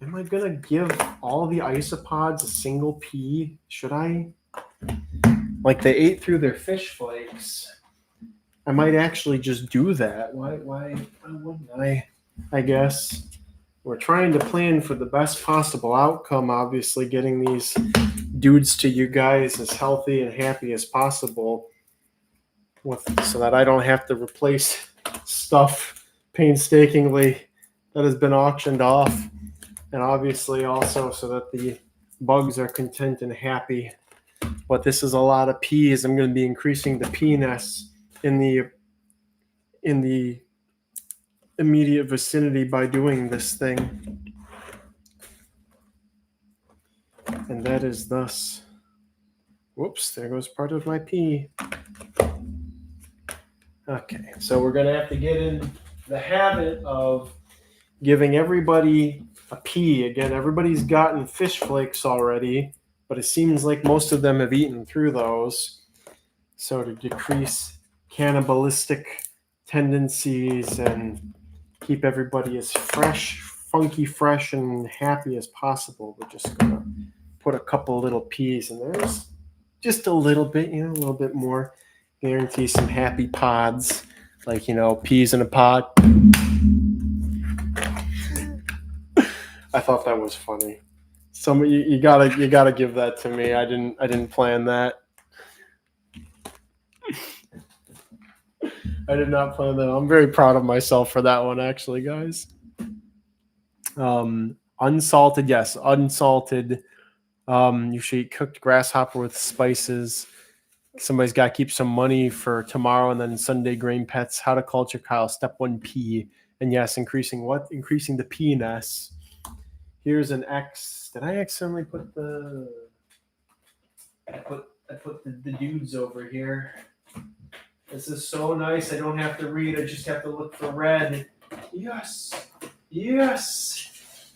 Am I going to give all the isopods a single pea? Should I? Like they ate through their fish flakes. I might actually just do that. Why wouldn't I? I guess we're trying to plan for the best possible outcome, obviously getting these dudes to you guys as healthy and happy as possible so that I don't have to replace stuff painstakingly that has been auctioned off, and obviously also so that the bugs are content and happy. But this is a lot of peas. I'm going to be increasing the pea nests in the immediate vicinity by doing this thing. And that is thus. Whoops, there goes part of my pea. Okay, so we're going to have to get in the habit of giving everybody a pea. Again, everybody's gotten fish flakes already, but it seems like most of them have eaten through those. So to decrease cannibalistic tendencies and keep everybody as fresh, funky fresh, and happy as possible, we're just going to put a couple little peas in there. Just a little bit, a little bit more. Guarantee some happy pods, like, peas in a pod. I thought that was funny. You gotta give that to me. I didn't plan that. I did not plan that. I'm very proud of myself for that one, actually, guys. Unsalted, yes, unsalted. You should eat cooked grasshopper with spices. Somebody's got to keep some money for tomorrow, and then Sunday grain pets. How to culture Kyle. Step 1 pea. And yes, increasing what? Increasing the pea nest. Here's an X. Did I accidentally put the? I put the dudes over here. This is so nice. I don't have to read. I just have to look for red. Yes. Yes.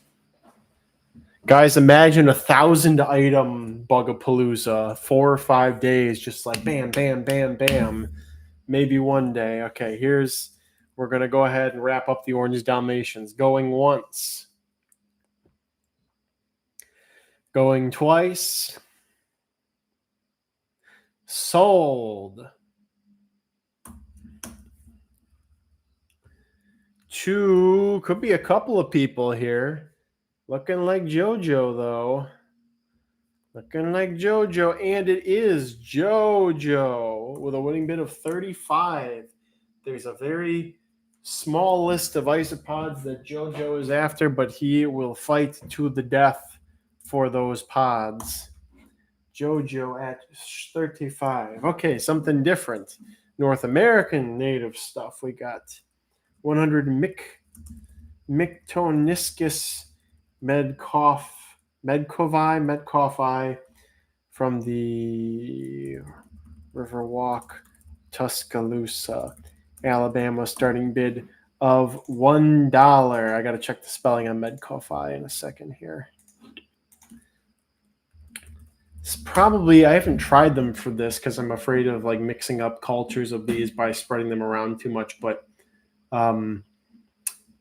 Guys, imagine 1,000-item Bugapalooza, 4 or 5 days, just like bam, bam, bam, bam. Maybe one day. Okay, we're going to go ahead and wrap up the Orange Dalmatians. Going once. Going twice. Sold. 2, could be a couple of people here. Looking like JoJo, though. Looking like JoJo, and it is JoJo with a winning bid of 35. There's a very small list of isopods that JoJo is after, but he will fight to the death for those pods. JoJo at 35. Okay, something different. North American native stuff. We got 100 Mictoniscus Medcovi from the Riverwalk, Tuscaloosa, Alabama, starting bid of $1. I got to check the spelling on Medcovi in a second here. It's probably, I haven't tried them for this because I'm afraid of like mixing up cultures of these by spreading them around too much, but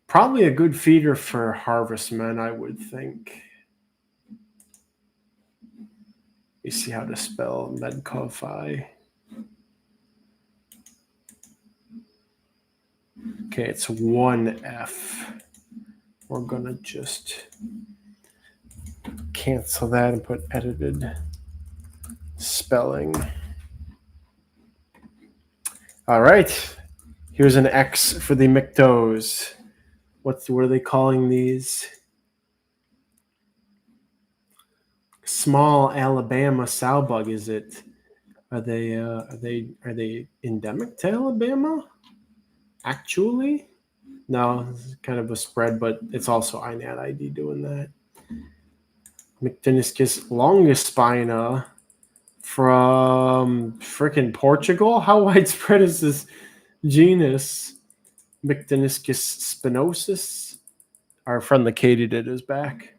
probably a good feeder for harvestmen, I would think. You see how to spell Medcovi. Okay, it's 1F. We're going to just cancel that and put edited spelling. All right. Here's an X for the Mictos. What are they calling these? Small Alabama sowbug, is it? Are they endemic to Alabama? Actually? No, it's kind of a spread, but it's also INAT ID doing that. Mictoniscus longispina from frickin' Portugal? How widespread is this genus? Mictoniscus spinosus. Our friend the katydid is back.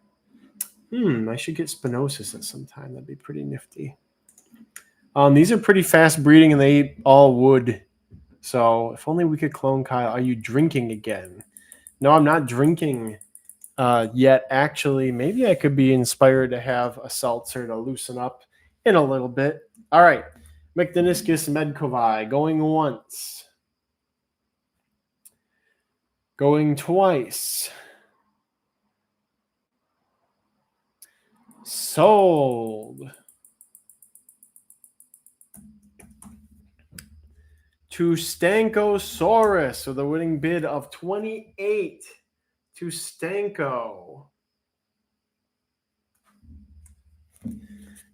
I should get spinosus at some time. That'd be pretty nifty. These are pretty fast breeding, and they eat all wood. So if only we could clone Kyle. Are you drinking again? No, I'm not drinking yet. Actually, maybe I could be inspired to have a seltzer to loosen up in a little bit. All right. Mictoniscus medcovi going once. Going twice. Sold. To Stankosaurus with a winning bid of 28. To Stanko.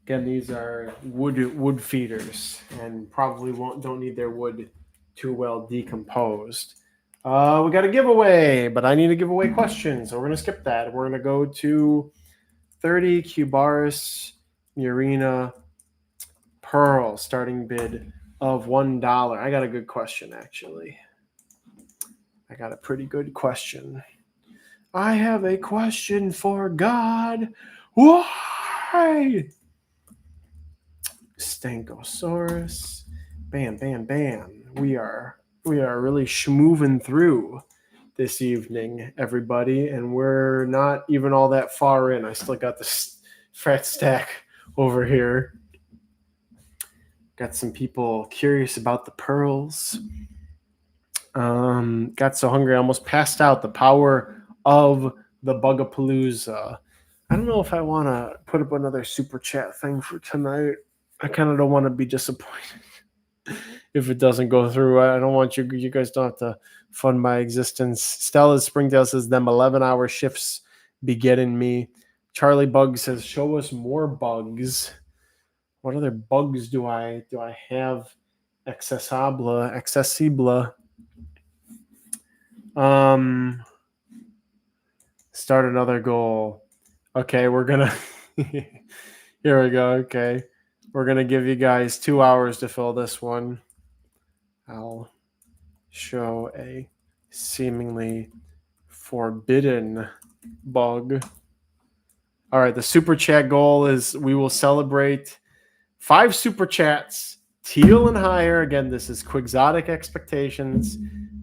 Again, these are wood feeders and probably don't need their wood too well decomposed. We got a giveaway, but I need a giveaway question, so we're going to skip that. We're going to go to 30 Cubaris Murina Pearl, starting bid of $1. I got a good question, actually. I got a pretty good question. I have a question for God. Why? Stankosaurus. Bam, bam, bam. We are really schmoving through this evening, everybody, and we're not even all that far in. I still got this fat stack over here. Got some people curious about the pearls. Got so hungry I almost passed out. The power of the Bugapalooza. I don't know if I want to put up another super chat thing for tonight. I kind of don't want to be disappointed if it doesn't go through. I don't want you guys don't have to fund my existence. Stella Springdale says them 11-hour shifts be getting me. Charlie Bug says show us more bugs. What other bugs do I have accessible? Start another goal. Okay, we're gonna here we go. Okay. We're gonna give you guys 2 hours to fill this one. I'll show a seemingly forbidden bug. All right, the super chat goal is we will celebrate 5 super chats, teal and higher. Again, this is Quixotic expectations.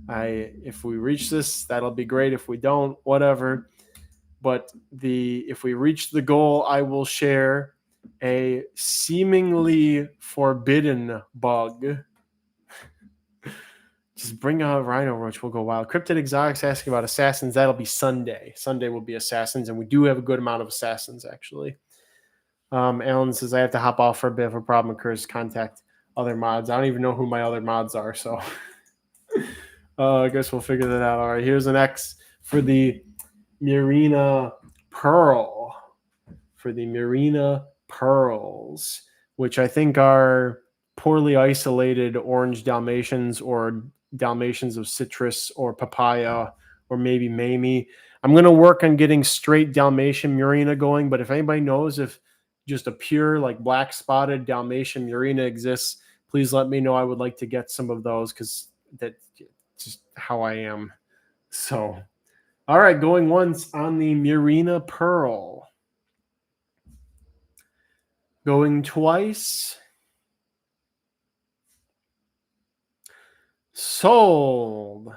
If we reach this, that'll be great. If we don't, whatever. But if we reach the goal, I will share a seemingly forbidden bug. Just bring a Rhino Roach. We'll go wild. Cryptid Exotics asking about assassins. That'll be Sunday. Sunday will be assassins, and we do have a good amount of assassins, actually. Alan says, I have to hop off for a bit. If a problem occurs, contact other mods. I don't even know who my other mods are, so I guess we'll figure that out. All right, here's an X for the Murina Pearl. For the Murina Pearls, which I think are poorly isolated orange Dalmatians or Dalmatians of citrus or papaya or maybe Mamie. I'm going to work on getting straight Dalmatian Murina going, but if anybody knows if just a pure like black spotted Dalmatian Murina exists, please let me know. I would like to get some of those because that's just how I am. So, all right, going once on the Murina Pearl. Going twice. Sold.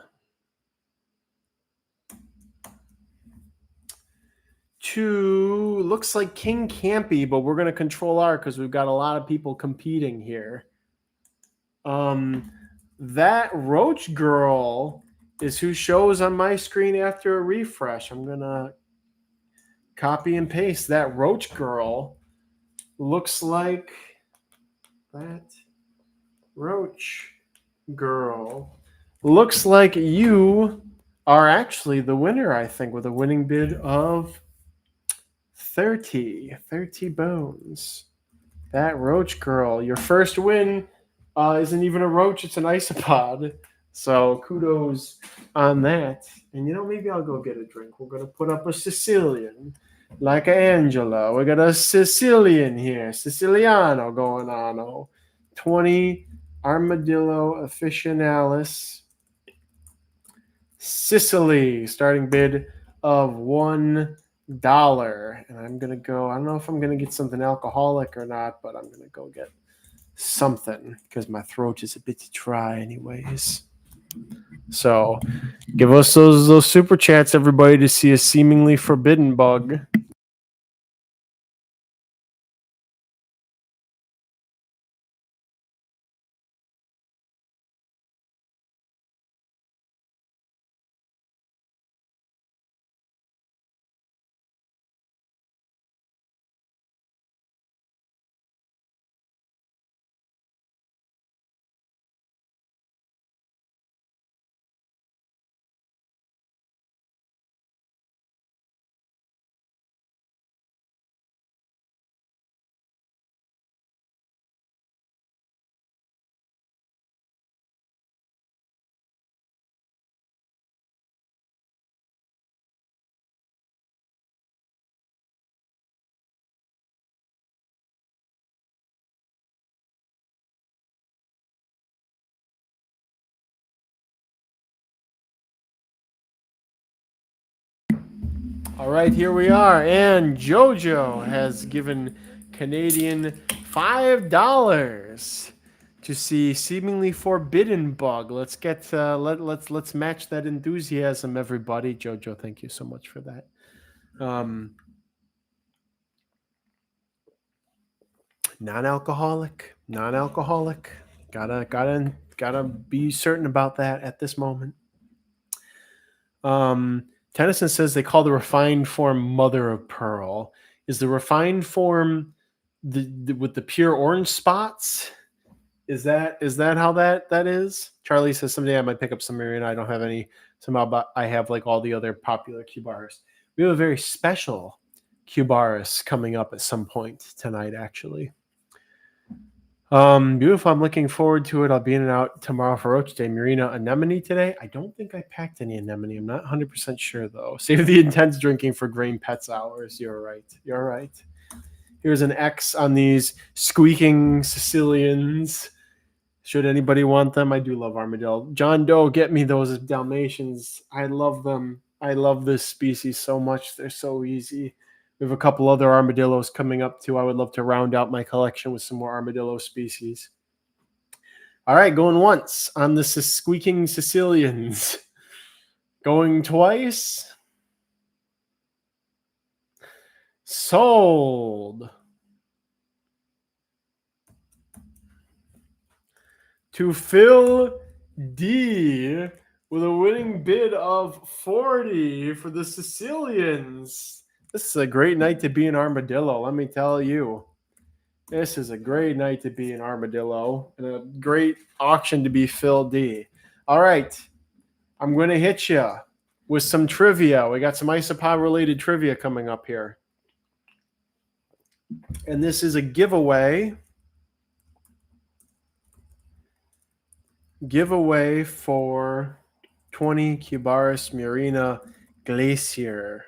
To looks like King Campy, but we're going to control R because we've got a lot of people competing here. That Roach girl is who shows on my screen after a refresh. I'm going to copy and paste. That Roach girl looks like that Roach girl looks like you are actually the winner, I think, with a winning bid of 30 bones. That Roach girl, your first win isn't even a Roach, it's an Isopod. So kudos on that. And maybe I'll go get a drink. We're going to put up a Sicilian like Angela. We got a Sicilian here, Siciliano going on. 20 Armadillo Officinalis. Sicily, starting bid of $1. And I'm going to go, I don't know if I'm going to get something alcoholic or not, but I'm going to go get something because my throat is a bit dry anyways. So give us those super chats, everybody, to see a seemingly forbidden bug. All right, here we are. And JoJo has given Canadian $5 to see seemingly forbidden bug. Let's get let's match that enthusiasm, everybody. JoJo, thank you so much for that. Non-alcoholic. Gotta be certain about that at this moment. Tennyson says they call the refined form mother of pearl. Is the refined form with the pure orange spots? Is that how that is? Charlie says someday I might pick up some Marina. I don't have any somehow, but I have like all the other popular Cubaris. We have a very special Cubaris coming up at some point tonight, actually. Beautiful. I'm looking forward to it. I'll be in and out tomorrow for Roach Day. Marina anemone today. I don't think I packed any anemone. I'm not 100% sure though. Save the intense drinking for grain pets hours. You're right. Here's an X on these squeaking Sicilians. Should anybody want them, I do love armadillo. John Doe, get me those Dalmatians. I love them. I love this species so much. They're so easy. We have a couple other armadillos coming up too. I would love to round out my collection with some more armadillo species. All right, going once on the squeaking Sicilians. Going twice. Sold. To Phil D with a winning bid of 40 for the Sicilians. This is a great night to be an armadillo, let me tell you. This is a great night to be an armadillo and a great auction to be Phil D. All right, I'm going to hit you with some trivia. We got some Isopod related trivia coming up here. And this is a giveaway for 20 Cubaris Murina Glacier.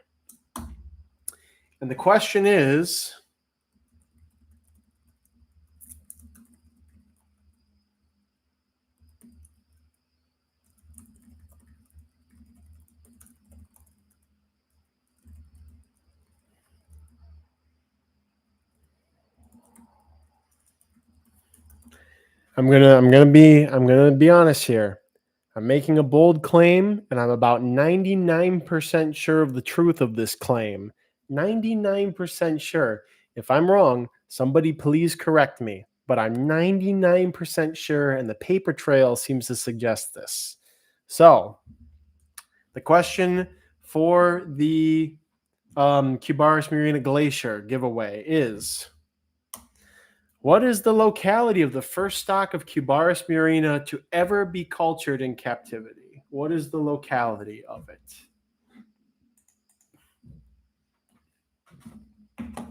And the question is, I'm gonna be honest here. I'm making a bold claim, and I'm about 99% sure of the truth of this claim. 99% sure. If I'm wrong, somebody please correct me. But I'm 99% sure, and the paper trail seems to suggest this. So, the question for the Cubaris Marina Glacier giveaway is: what is the locality of the first stock of Cubaris murina to ever be cultured in captivity? What is the locality of it?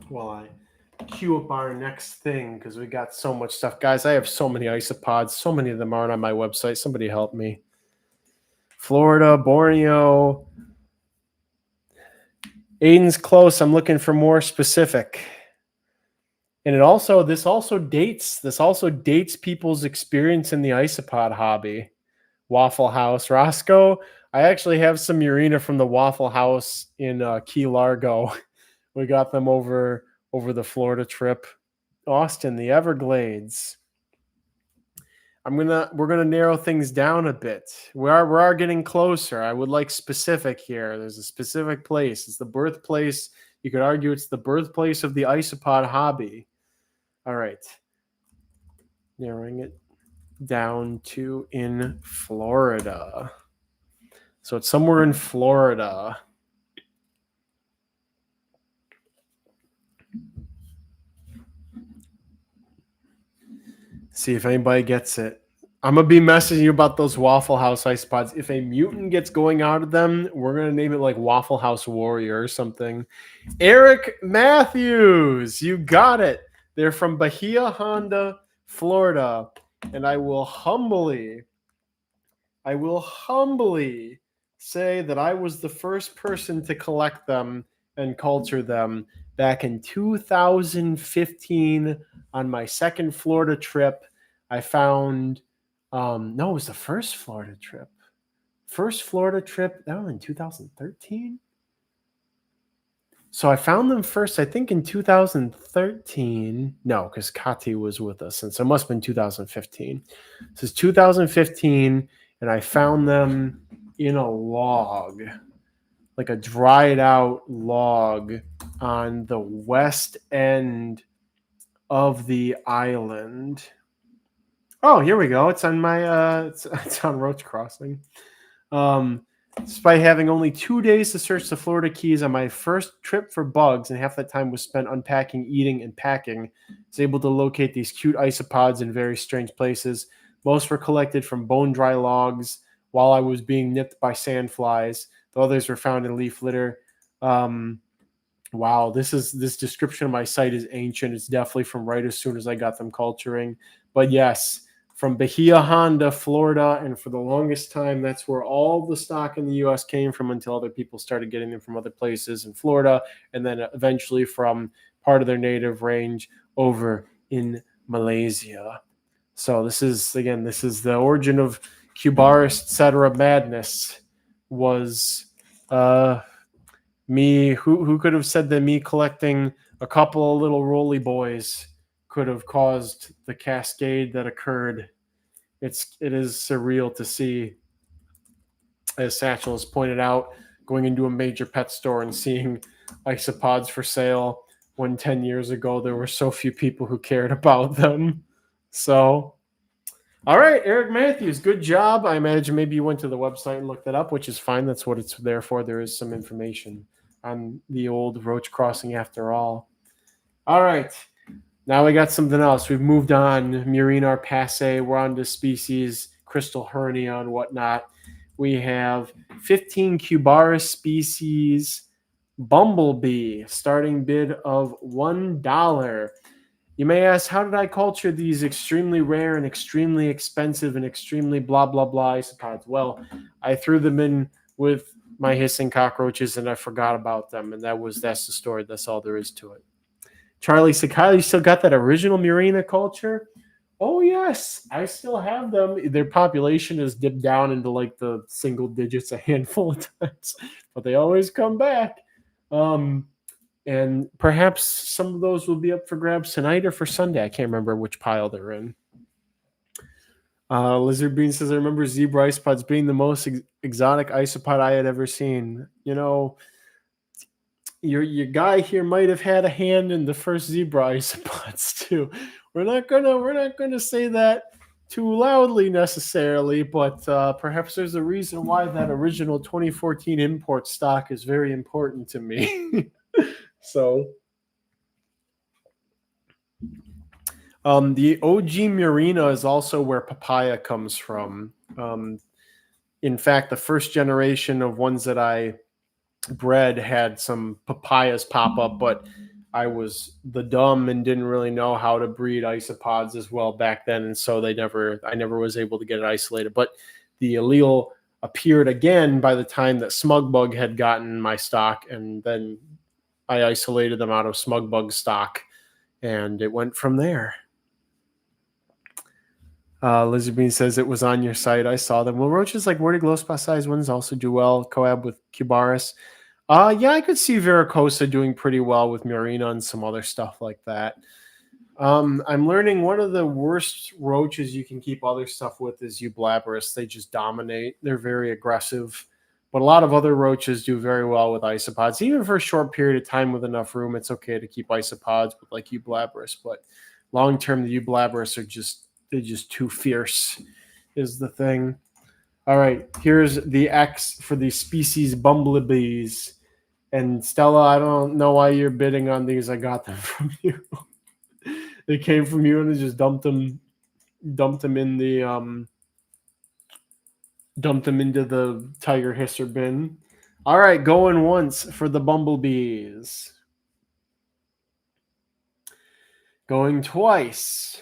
Well, I queue up our next thing because we got so much stuff. Guys, I have so many isopods. So many of them aren't on my website. Somebody help me. Florida, Borneo. Aiden's close. I'm looking for more specific. And this also dates people's experience in the isopod hobby. Waffle House. Roscoe, I actually have some Murina from the Waffle House in Key Largo. We got them over the Florida trip. Austin, the Everglades. We're gonna narrow things down a bit. We are getting closer. I would like specific here. There's a specific place. It's the birthplace. You could argue it's the birthplace of the isopod hobby. All right. Narrowing it down to in Florida. So it's somewhere in Florida. See if anybody gets it. I'm going to be messaging you about those Waffle House isopods. If a mutant gets going out of them, we're going to name it like Waffle House Warrior or something. Eric Matthews, you got it. They're from Bahia Honda, Florida. And I will humbly say that I was the first person to collect them and culture them back in 2015 on my second Florida trip. I found, no, it was the first Florida trip. That was in 2013. So I found them first, I think in 2013. No, because Kati was with us. And so it must have been 2015. This is 2015. And I found them in a log, like a dried out log on the west end of the island. Oh, here we go. It's on my it's on Roach Crossing. Despite having only 2 days to search the Florida Keys on my first trip for bugs, and half that time was spent unpacking, eating, and packing, I was able to locate these cute isopods in very strange places. Most were collected from bone-dry logs while I was being nipped by sandflies. The others were found in leaf litter. Wow, this description of my site is ancient. It's definitely from right as soon as I got them culturing. But yes, from Bahia Honda, Florida, and for the longest time, that's where all the stock in the U.S. came from until other people started getting them from other places in Florida, and then eventually from part of their native range over in Malaysia. So this is the origin of Cubaris etc. madness. Was me who could have said that me collecting a couple of little roly boys could have caused the cascade that occurred. It is surreal to see, as Satchel has pointed out, going into a major pet store and seeing isopods for sale when 10 years ago there were so few people who cared about them. So, all right, Eric Matthews, good job. I imagine maybe you went to the website and looked it up, which is fine. That's what it's there for. There is some information on the old Roach crossing after all. All right. Now we got something else. We've moved on. Murinar passe. We're on to species, crystal hernia and whatnot. We have 15 Cubaris species bumblebee, starting bid of $1. You may ask, how did I culture these extremely rare and extremely expensive and extremely blah, blah, blah isopods? Well, I threw them in with my hissing cockroaches and I forgot about them. And that's the story. That's all there is to it. Charlie Sakai, you still got that original Murina culture? Oh, yes. I still have them. Their population has dipped down into like the single digits a handful of times, but they always come back. And perhaps some of those will be up for grabs tonight or for Sunday. I can't remember which pile they're in. Lizard Bean says, I remember zebra isopods being the most exotic isopod I had ever seen. You know, your guy here might have had a hand in the first zebra isopods too. We're not gonna say that too loudly necessarily, but perhaps there's a reason why that original 2014 import stock is very important to me. So, the OG Murina is also where papaya comes from. In fact, the first generation of ones that I bred had some papayas pop up, but I was the dumb and didn't really know how to breed isopods as well back then, and so I never was able to get it isolated. But the allele appeared again by the time that Smugbug had gotten my stock, and then I isolated them out of Smugbug stock, and it went from there. Lizard Bean says it was on your site. I saw them. Well, roaches like warty glow spot size ones also do well. Coab with Cubaris. Yeah, I could see Vericosa doing pretty well with Murina and some other stuff like that. I'm learning one of the worst roaches you can keep other stuff with is Eublaberus. They just dominate. They're very aggressive. But a lot of other roaches do very well with isopods. Even for a short period of time with enough room, it's okay to keep isopods with like Eublaberus. But long term, the Eublaberus they're just too fierce is the thing. All right, here's the X for the species bumblebees. And Stella, I don't know why you're bidding on these. I got them from you. They came from you and I just dumped them in the dumped them into the tiger hisser bin. All right, going once for the bumblebees. Going twice.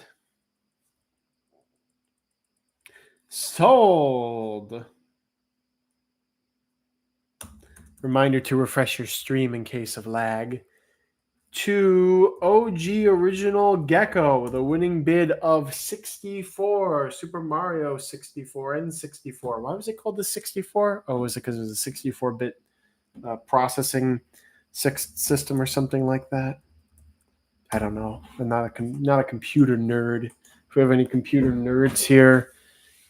Sold. Reminder to refresh your stream in case of lag. To OG Original Gecko, the winning bid of 64. Super Mario 64 and 64. Why was it called the 64? Oh, was it because it was a 64-bit processing system or something like that? I don't know. I'm not a computer nerd. If we have any computer nerds here,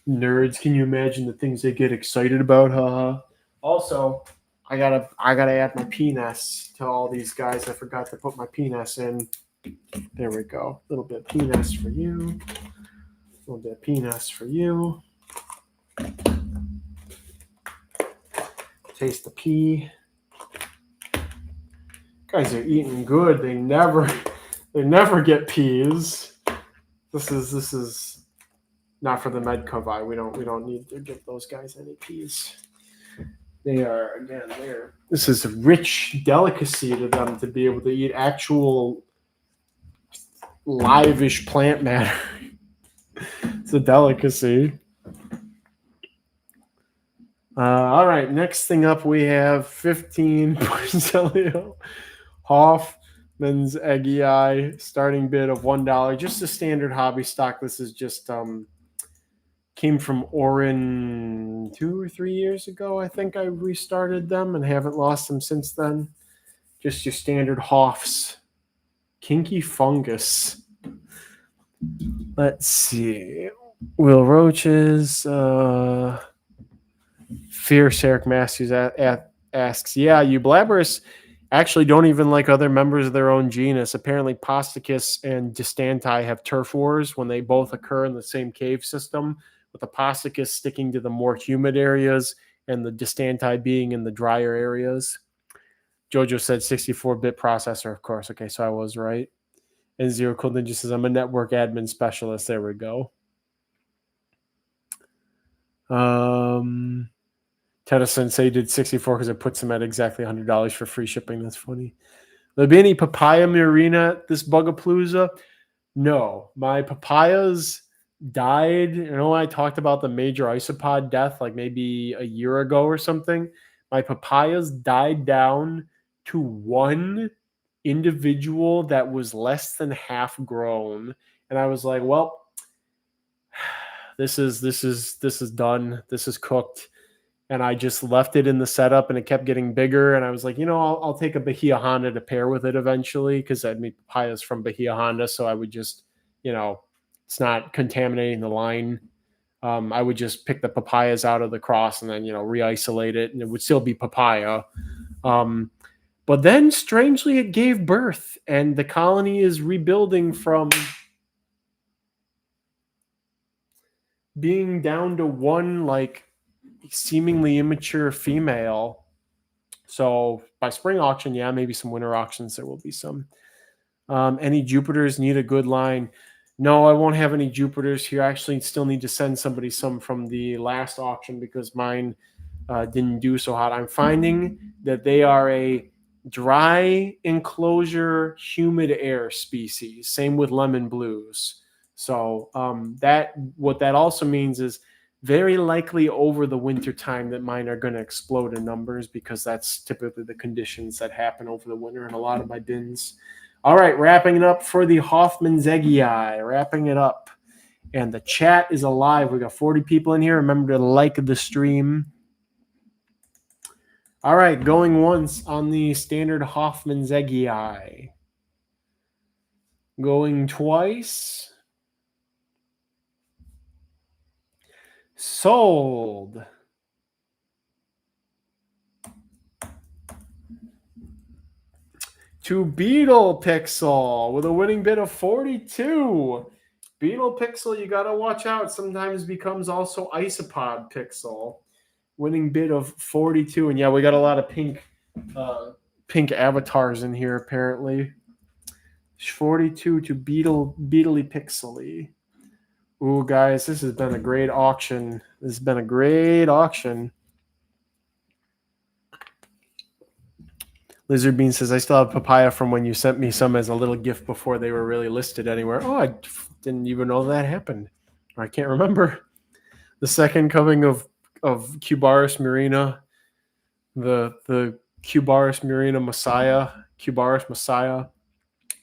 can you imagine the things they get excited about? Also, I gotta add my penis to all these guys. I forgot to put my penis in. There we go. A little bit of penis for you. A little bit of penis for you. Taste the pea. Guys are eating good. They never get peas. This is not for the Medcovi. We don't need to give those guys any peas. This is a rich delicacy to them to be able to eat actual live-ish plant matter. It's a delicacy. All right, next thing up we have 15 Porcelio Hoff Men's Eggy Eye, starting bid of $1. Just a standard hobby stock. This is just came from Orin 2 or 3 years ago. I think I restarted them and haven't lost them since then. Just your standard Hoffs. Kinky Fungus. Let's see. Will Roaches. Fierce Eric Matthews asks, yeah, Eublabrus actually don't even like other members of their own genus. Apparently, Posticus and Distanti have turf wars when they both occur in the same cave system, with the Posticus sticking to the more humid areas and the Distanti being in the drier areas. Jojo said 64-bit processor, of course. Okay, so I was right. And Zero Cool Ninja says, I'm a network admin specialist. There we go. Tada Sensei did 64 because it puts him at exactly $100 for free shipping. That's funny. There'll be any papaya Murina at this Bugapalooza? No. My papayas died. You know, I talked about the major Isopod death like maybe a year ago or something. My papayas died down to one individual that was less than half grown. And I was like, well, this is done. This is cooked. And I just left it in the setup and it kept getting bigger. And I was like, you know, I'll take a Bahia Honda to pair with it eventually because I mean, papayas from Bahia Honda. So I would just, you know, it's not contaminating the line. I would just pick the papayas out of the cross and then, you know, re-isolate it and it would still be papaya. But then strangely it gave birth and the colony is rebuilding from being down to one like seemingly immature female. So by spring auction, yeah, maybe some winter auctions, there will be some. Any Jupiters need a good line? No, I won't have any Jupiters here. I actually still need to send somebody some from the last auction because mine didn't do so hot. I'm finding that they are a dry enclosure, humid air species. Same with lemon blues. So that what that also means is very likely over the winter time that mine are going to explode in numbers because that's typically the conditions that happen over the winter in a lot of my bins. All right, wrapping it up for the Hoffman Zegii. Wrapping it up. And the chat is alive. We got 40 people in here. Remember to like the stream. All right, going once on the standard Hoffman Zegii. Going twice. Sold. To Beetle Pixel with a winning bid of 42. Beetle Pixel, you got to watch out. Sometimes becomes also Isopod Pixel. Winning bid of 42. And yeah, we got a lot of pink avatars in here apparently. 42 to Beetly Pixely. Ooh, guys, this has been a great auction. This has been a great auction. Lizard Bean says, I still have papaya from when you sent me some as a little gift before they were really listed anywhere. Oh, I didn't even know that happened. Or I can't remember. The second coming of Cubaris Murina, the Cubaris Murina Messiah, Cubaris Messiah.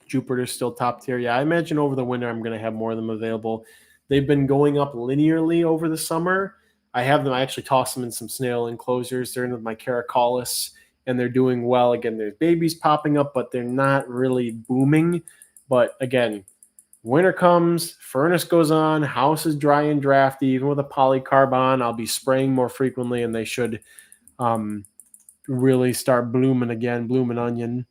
Jupiter's still top tier. Yeah, I imagine over the winter I'm going to have more of them available. They've been going up linearly over the summer. I have them. I actually toss them in some snail enclosures. They're in with my Caracolus, and they're doing well. Again, there's babies popping up, but they're not really booming. But again, winter comes, furnace goes on, house is dry and drafty. Even with a polycarbon, I'll be spraying more frequently, and they should really start blooming again, blooming onion.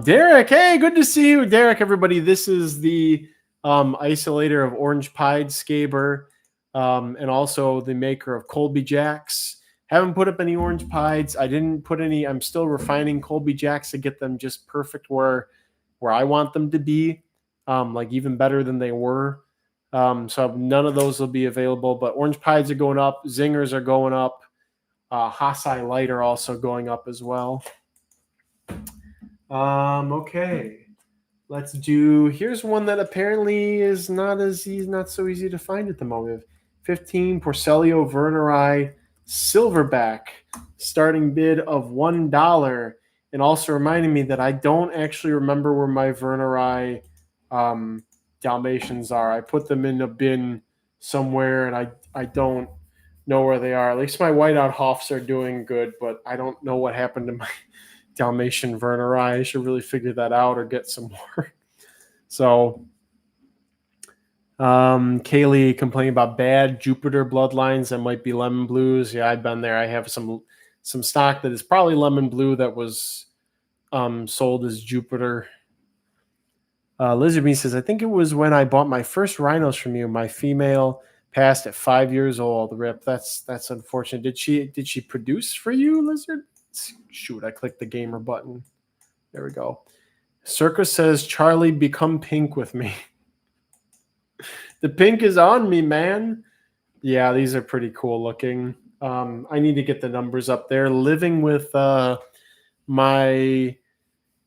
Derek, hey, good to see you, Derek. Everybody, this is the isolator of Orange Pied Scaber, and also the maker of Colby Jacks. Haven't put up any Orange Pieds. I didn't put any. I'm still refining Colby Jacks to get them just perfect where I want them to be, like even better than they were. So none of those will be available. But Orange Pieds are going up. Zingers are going up. Hasai Light are also going up as well. Okay, let's do. Here's one that apparently is not so easy to find at the moment. 15 Porcelio Verneri Silverback, starting bid of $1, and also reminding me that I don't actually remember where my Verneri Dalmatians are. I put them in a bin somewhere, and I don't know where they are. At least my whiteout Hoffs are doing good, but I don't know what happened to my Dalmatian Verneri. I should really figure that out or get some more. So, Kaylee complaining about bad Jupiter bloodlines that might be lemon blues. Yeah, I've been there. I have some stock that is probably lemon blue that was sold as Jupiter. Lizard Bean says, I think it was when I bought my first rhinos from you. My female passed at 5 years old. Rip. That's unfortunate. Did she produce for you, Lizard? Shoot, I clicked the gamer button. There we go. Circus says, Charlie, become pink with me. The pink is on me, man. Yeah, these are pretty cool looking. I need to get the numbers up there. Living with my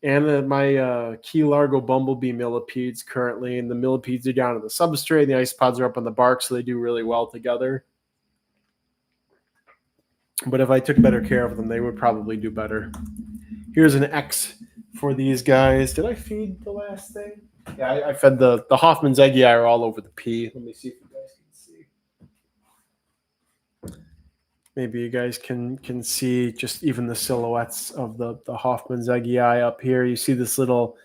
Key Largo Bumblebee Millipedes currently, and the Millipedes are down to the substrate, and the Isopods are up on the bark, so they do really well together. But if I took better care of them, they would probably do better. Here's an X for these guys. Did I feed the last thing? Yeah, I fed the Hoffman's Eggy Eye are all over the P. Let me see if you guys can see. Maybe you guys can see just even the silhouettes of the Hoffman's Eggy Eye up here. You see this little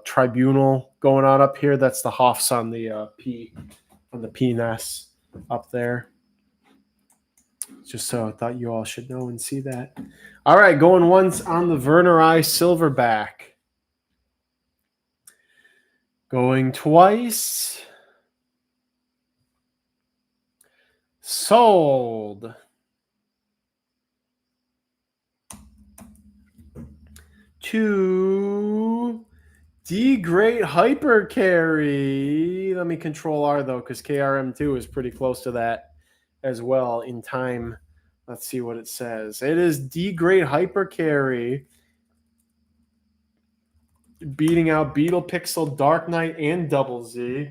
tribunal going on up here. That's the Hoffs on the P nest up there. Just so I thought you all should know and see that. All right, going once on the Verneri Silverback. Going twice. Sold. To D Great Hyper Carry. Let me control R though, because KRM2 is pretty close to that as well in time. Let's see what it says. It is D Great Hyper Carry beating out Beetle, Pixel, Dark Knight, and Double Z.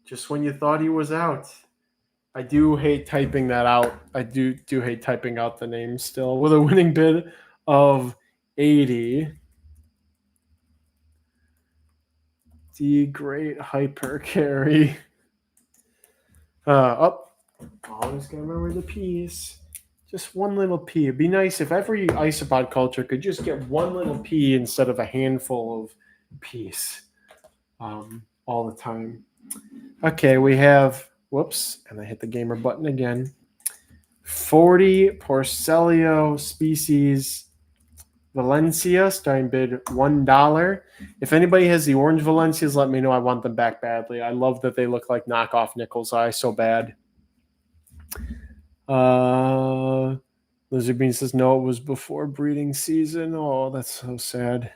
Just when you thought he was out. I do hate typing that out. I do hate typing out the name still. With a winning bid of 80. D Great Hyper Carry. Always gotta remember the P's. Just one little P. It'd be nice if every isopod culture could just get one little P instead of a handful of P's all the time. Okay, we have, whoops, and I hit the gamer button again. 40 Porcelio species Valencia, starting bid $1. If anybody has the orange Valencias, let me know. I want them back badly. I love that they look like knockoff Nichols Eye so bad. Lizard Bean says, no, it was before breeding season. Oh, that's so sad.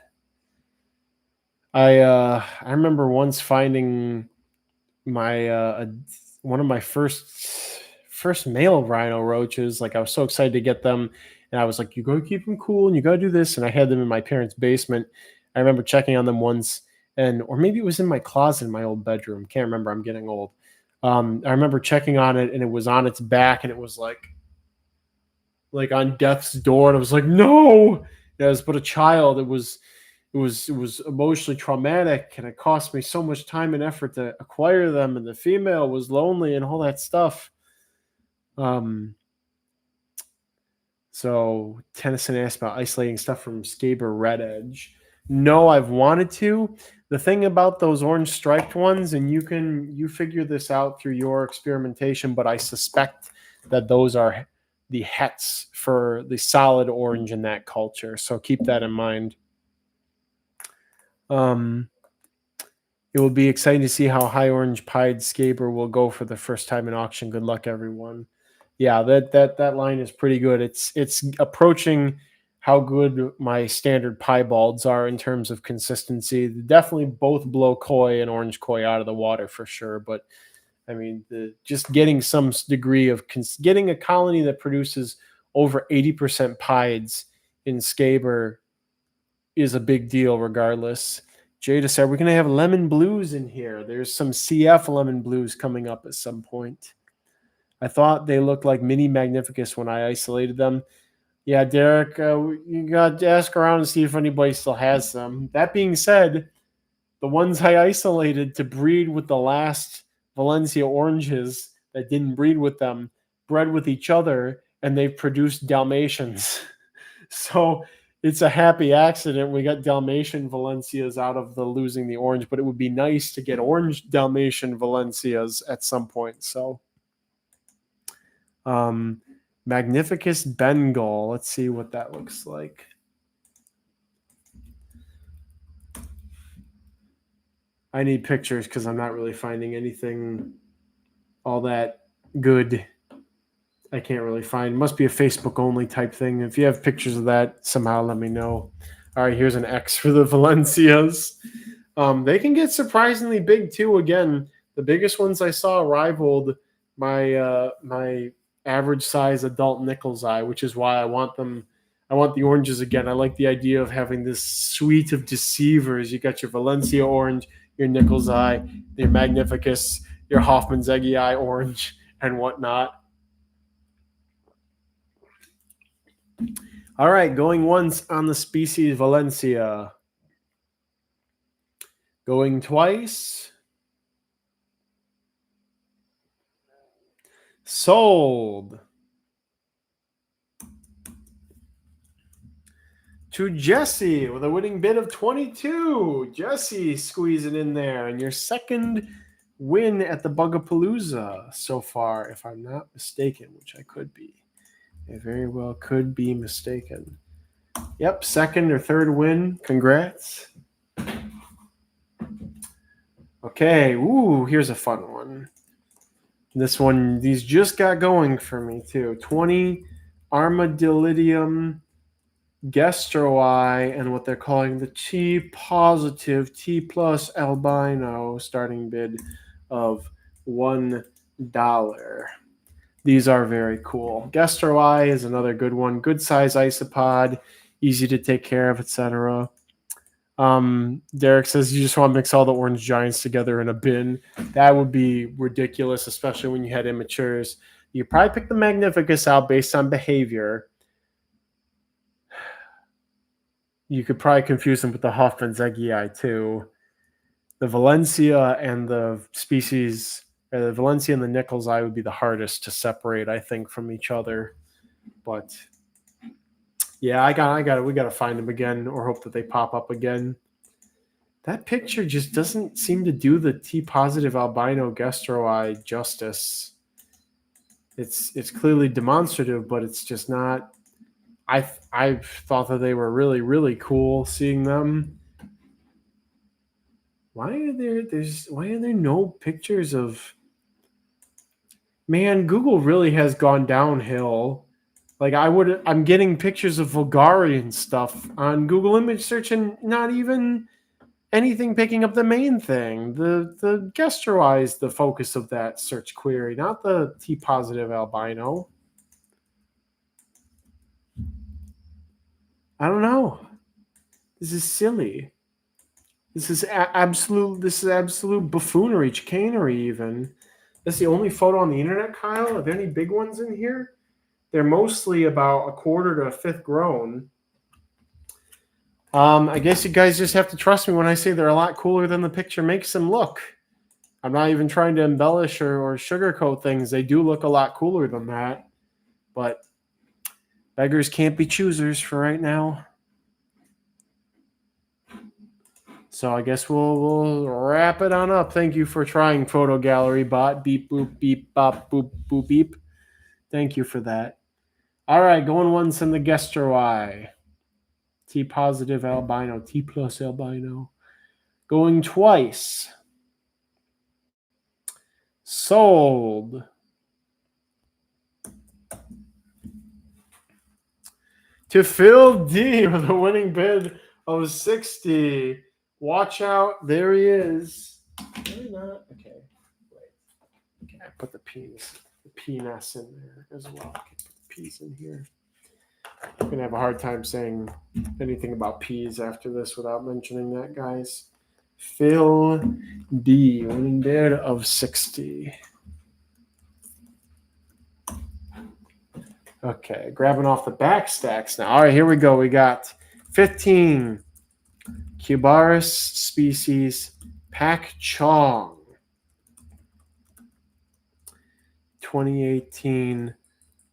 I remember once finding my one of my first male rhino roaches. Like, I was so excited to get them, and I was like, you gotta keep them cool and you gotta do this. And I had them in my parents' basement. I remember checking on them once, or maybe it was in my closet in my old bedroom. Can't remember. I'm getting old. I remember checking on it, and it was on its back, and it was like on death's door, and I was like, no. And I was but a child. It was emotionally traumatic, and it cost me so much time and effort to acquire them, and the female was lonely and all that stuff. So Tennyson asked about isolating stuff from Scaber Red Edge. No, I've wanted to. The thing about those orange striped ones, and you figure this out through your experimentation, but I suspect that those are the hets for the solid orange in that culture. So keep that in mind. It will be exciting to see how high orange pied Scaber will go for the first time in auction. Good luck, everyone. Yeah, that line is pretty good. It's approaching how good my standard piebalds are in terms of consistency. Definitely both blow koi and orange koi out of the water for sure. But I mean, just getting some degree of getting a colony that produces over 80% pieds in Scaber is a big deal regardless. Jada said, we're going to have lemon blues in here. There's some CF lemon blues coming up at some point. I thought they looked like mini Magnificus when I isolated them. Yeah, Derek, you got to ask around and see if anybody still has them. That being said, the ones I isolated to breed with the last Valencia oranges that didn't breed with them bred with each other, and they've produced Dalmatians. So it's a happy accident. We got Dalmatian Valencias out of the losing the orange, but it would be nice to get orange Dalmatian Valencias at some point. So, Magnificus Bengal. Let's see what that looks like. I need pictures because I'm not really finding anything all that good. I can't really find. It must be a Facebook only type thing. If you have pictures of that, somehow let me know. All right, here's an X for the Valencias. They can get surprisingly big too. Again, the biggest ones I saw rivaled my average size adult Nichols eye, which is why I want them. I want the oranges again. I like the idea of having this suite of deceivers. You got your Valencia orange, your Nichols eye, your Magnificus, your Hoffman's Eggy eye orange, and whatnot. All right, going once on the species Valencia. Going twice. Sold. To Jesse with a winning bid of 22. Jesse squeezing in there. And your second win at the Bugapalooza so far, if I'm not mistaken, which I could be. I very well could be mistaken. Yep, second or third win. Congrats. Okay, ooh, here's a fun one. This one, these just got going for me too. 20 Armadillidium Gestroi and what they're calling the T positive T plus albino starting bid of $1. These are very cool. Gestroi is another good one. Good size isopod, easy to take care of, etc. Derek says you just want to mix all the orange giants together in a bin. That would be ridiculous, especially when you had immatures. You probably pick the Magnificus out based on behavior. You could probably confuse them with the Hoffman's Eggy eye too. The Valencia and the species, the Valencia and the Nichols eye would be the hardest to separate, I think, from each other. But yeah, I got it. We got to find them again or hope that they pop up again. That picture just doesn't seem to do the T positive albino Gestroi justice. It's clearly demonstrative, but it's just not. I thought that they were really, really cool seeing them. Why are there no pictures of? Man, Google really has gone downhill. Like I'm getting pictures of Vulgarian stuff on Google image search and not even anything picking up the main thing. The Gestroi is the focus of that search query, not the T positive albino. I don't know. This is silly. This is absolute buffoonery, chicanery even. That's the only photo on the internet, Kyle. Are there any big ones in here? They're mostly about a quarter to a fifth grown. I guess you guys just have to trust me when I say they're a lot cooler than the picture makes them look. I'm not even trying to embellish or sugarcoat things. They do look a lot cooler than that. But beggars can't be choosers for right now. So I guess we'll wrap it on up. Thank you for trying Photo Gallery Bot. Beep, boop, beep, bop, boop, boop, beep. Thank you for that. All right, going once in the Gestroi. T positive albino, T plus albino. Going twice. Sold. To Phil D with a winning bid of 60. Watch out. There he is. Maybe not. Okay. Wait. Okay, I put the penis in there as well. Okay, put the peas in here. I'm going to have a hard time saying anything about peas after this without mentioning that, guys. Phil D, winning bid of 60. Okay, grabbing off the back stacks now. All right, here we go. We got 15 Cubaris species Pak Chong 2018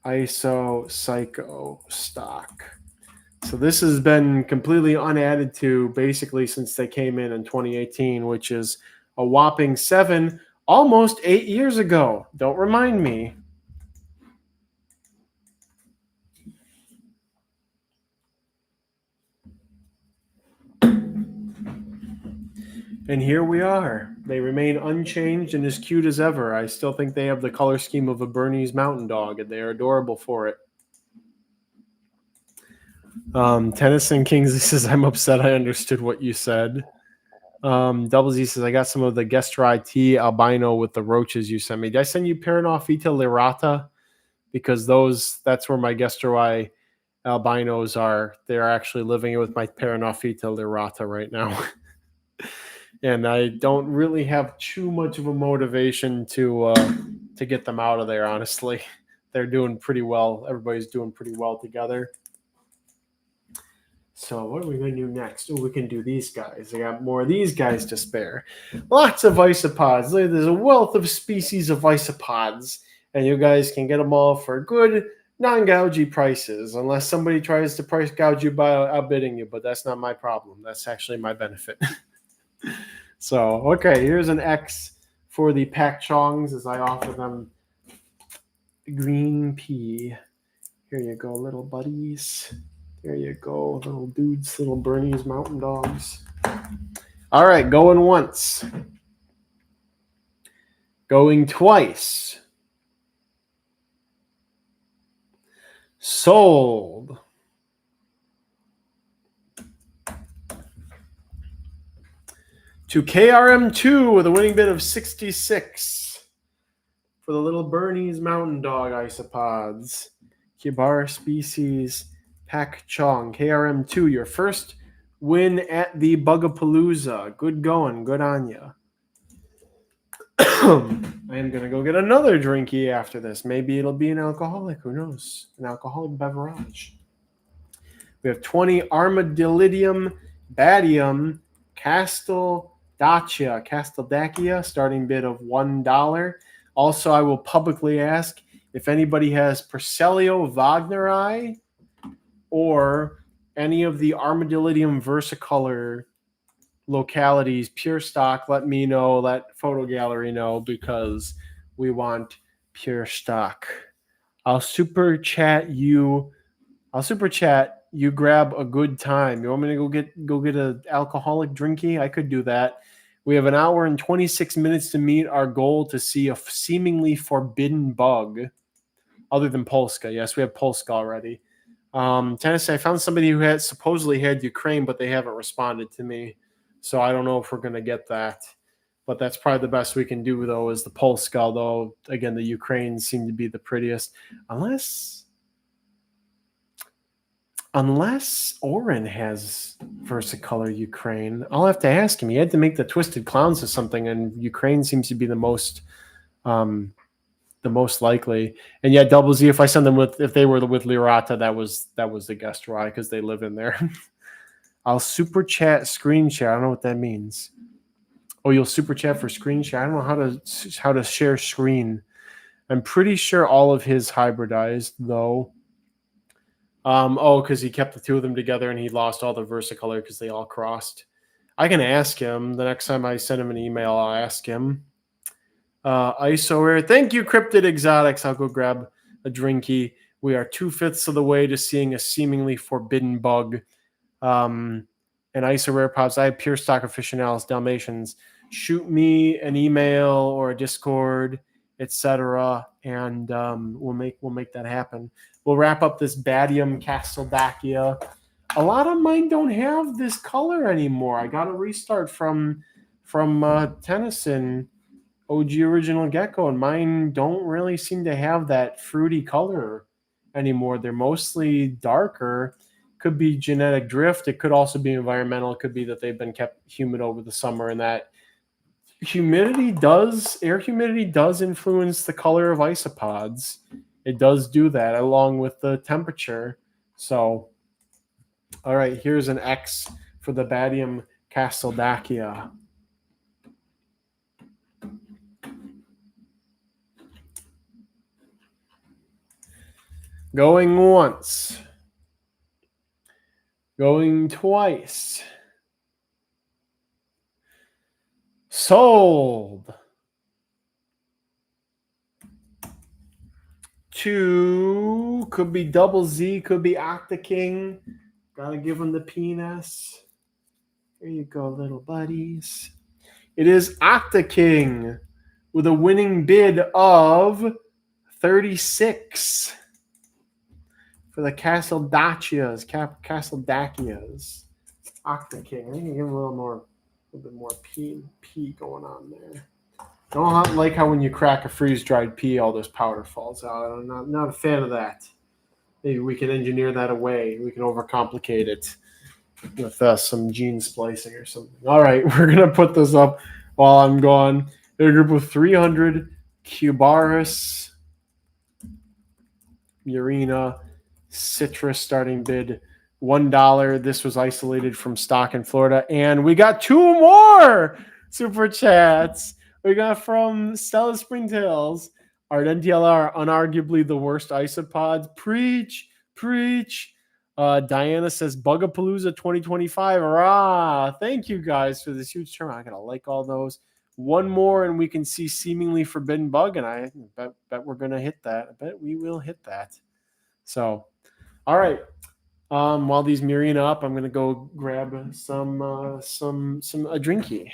ISO Psycho stock. So this has been completely unadded to basically since they came in 2018, which is a whopping 7, almost 8 years ago. Don't remind me. And here we are. They remain unchanged and as cute as ever. I still think they have the color scheme of a Bernese Mountain Dog, and they are adorable for it. Tennyson Kings says, I'm upset I understood what you said. Double Z says, I got some of the Gestra IT albino with the roaches you sent me. Did I send you Paranophita lirata? Because that's where my Gestra albinos are. They're actually living with my Paranophita lirata right now. And I don't really have too much of a motivation to get them out of there, honestly. They're doing pretty well. Everybody's doing pretty well together. So what are we going to do next? Oh, we can do these guys. I got more of these guys to spare. Lots of isopods. There's a wealth of species of isopods, and you guys can get them all for good, non-gougy prices, unless somebody tries to price gouge you by outbidding you, but that's not my problem. That's actually my benefit. So, okay, here's an X for the Pak Chongs as I offer them green pea. Here you go, little buddies. There you go, little dudes, little Bernese Mountain Dogs. All right, going once. Going twice. Sold. To KRM2 with a winning bid of 66 for the little Bernese Mountain Dog isopods. Kibara species Pak Chong. KRM2, your first win at the Bugapalooza. Good going. Good on you. I am going to go get another drinky after this. Maybe it'll be an alcoholic. Who knows? An alcoholic beverage. We have 20 Armadillidium Badium Casteldacia, starting bid of $1. Also, I will publicly ask if anybody has Percellio wagneri or any of the Armadillidium versicolor localities, pure stock. Let me know, let Photo Gallery know, because we want pure stock. I'll super chat you. You grab a good time. You want me to go get an alcoholic drinky? I could do that. We have an hour and 26 minutes to meet our goal to see a seemingly forbidden bug, other than Polska. Yes, we have Polska already. Tennessee, I found somebody who supposedly had Ukraine, but they haven't responded to me. So I don't know if we're going to get that. But that's probably the best we can do, though, is the Polska. Although, again, the Ukraines seem to be the prettiest. Unless Oren has versicolor Ukraine. I'll have to ask him. He had to make the Twisted Clowns or something, and Ukraine seems to be the most likely. And yet, Double Z, if I send them if they were with Lirata, that was the guest ride because they live in there. I'll super chat screen share. I don't know what that means. Oh, you'll super chat for screen share. I don't know how to share screen. I'm pretty sure all of his hybridized though. Because he kept the two of them together and he lost all the versicolor because they all crossed. I can ask him the next time I send him an email. I'll ask him. ISO thank you, Cryptid Exotics. I'll go grab a drinky. We are 2/5 of the way to seeing a seemingly forbidden bug. And ISO Rare Pops. I have pure stock aficionados, Dalmatians. Shoot me an email or a Discord, etc., and we'll make that happen. We'll wrap up this Badium Casteldacia. A lot of mine don't have this color anymore. I got to restart from Tennyson, OG Original Gecko, and mine don't really seem to have that fruity color anymore. They're mostly darker. Could be genetic drift. It could also be environmental. It could be that they've been kept humid over the summer, and that air humidity does influence the color of isopods. It does do that along with the temperature. So, all right, here's an X for the Badium Casteldacia. Going once. Going twice. Sold. 2 could be double Z, could be Octa King. Gotta give him the penis. Here you go, little buddies. It is Octa King with a winning bid of 36 for the Casteldacias. Octa King. I think I give him a little bit more pee going on there. I don't like how when you crack a freeze-dried pea, all this powder falls out. I'm not a fan of that. Maybe we can engineer that away. We can overcomplicate it with some gene splicing or something. All right, we're going to put this up while I'm gone. A group of 300 Cubaris Murina citrus starting bid $1. This was isolated from stock in Florida. And we got 2 more super chats. We got from Stella Springtails. Art NTLR, unarguably the worst isopods. Preach, preach. Diana says Bugapalooza 2025. Hurrah! Thank you guys for this huge turn. I gotta like all those. 1 more, and we can see seemingly forbidden bug, and I bet we're gonna hit that. I bet we will hit that. So, all right. While these mirroring up, I'm gonna go grab some a drinky.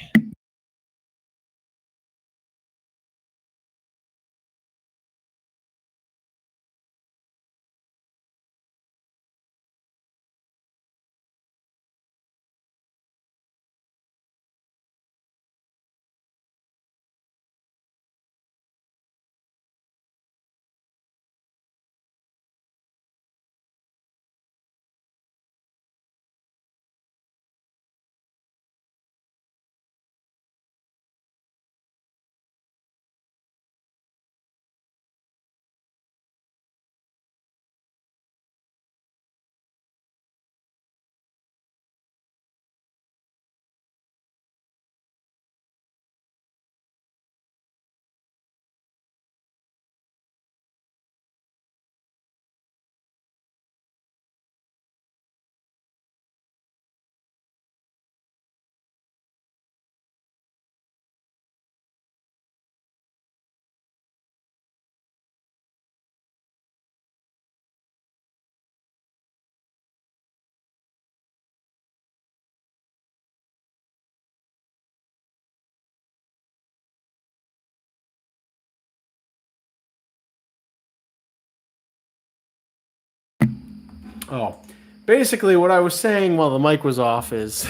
Oh, basically what I was saying while the mic was off is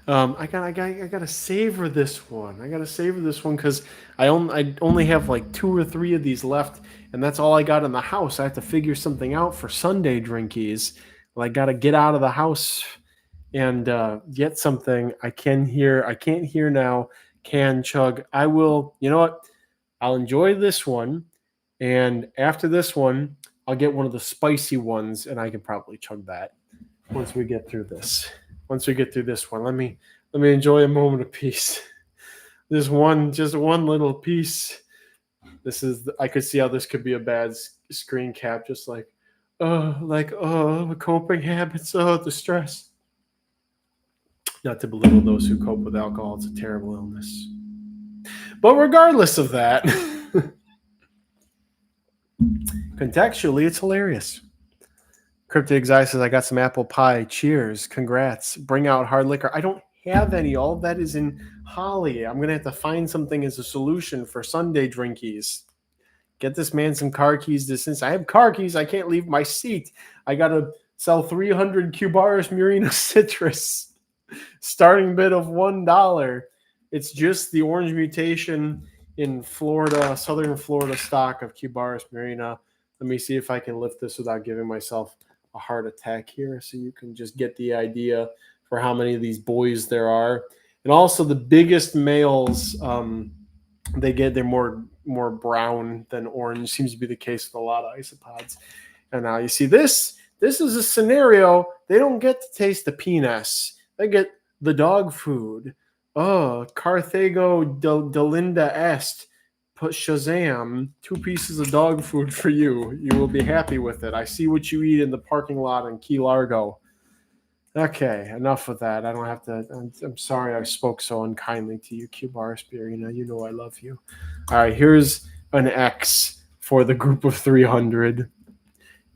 I gotta savor this one. I gotta savor this one because I only have like 2 or 3 of these left, and that's all I got in the house. I have to figure something out for Sunday drinkies. Well, I gotta get out of the house and get something. I can't hear now. Can chug. I will. You know what? I'll enjoy this one, and after this one, I'll get one of the spicy ones, and I can probably chug that once we get through this. Once we get through this one, let me enjoy a moment of peace. Just one little piece. I could see how this could be a bad screen cap. Just coping habits. Oh, the stress. Not to belittle those who cope with alcohol. It's a terrible illness. But regardless of that, contextually, it's hilarious. Cryptic Xi says, I got some apple pie. Cheers. Congrats. Bring out hard liquor. I don't have any. All of that is in Holly. I'm going to have to find something as a solution for Sunday drinkies. Get this man some car keys. Since I have car keys, I can't leave my seat. I got to sell 300 Cubaris Murina citrus. Starting bid of $1. It's just the orange mutation in Florida, southern Florida stock of Cubaris Murina. Let me see if I can lift this without giving myself a heart attack here, so you can just get the idea for how many of these boys there are. And also the biggest males they're more brown than orange. Seems to be the case with a lot of isopods. And now you see this. This is a scenario. They don't get to taste the penis. They get the dog food. Oh, Carthago Delinda Est. Put Shazam. 2 pieces of dog food for you. You will be happy with it. I see what you eat in the parking lot in Key Largo. Okay, enough of that. I don't have to. I'm sorry I spoke so unkindly to you, Q-Bar Aspirina. You know I love you. All right, here's an X for the group of 300.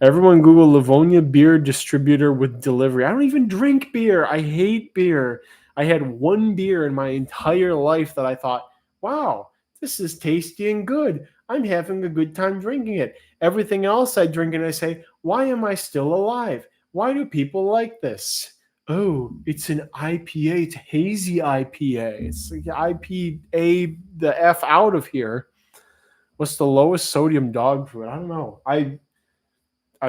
Everyone Google Livonia beer distributor with delivery. I don't even drink beer. I hate beer. I had 1 beer in my entire life that I thought, wow, this is tasty and good. I'm having a good time drinking it. Everything else I drink and I say, why am I still alive? Why do people like this? Oh, it's an IPA. It's hazy IPA. It's like IPA the F out of here. What's the lowest sodium dog food? I don't know. I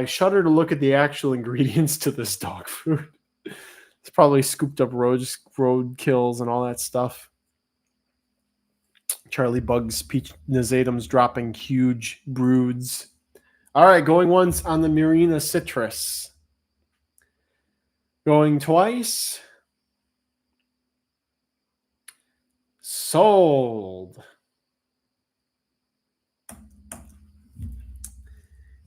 shudder to look at the actual ingredients to this dog food. It's probably scooped up road kills and all that stuff. Charlie Bugs, Peach Nazatum's dropping huge broods. All right, going once on the Murina Citrus. Going twice. Sold.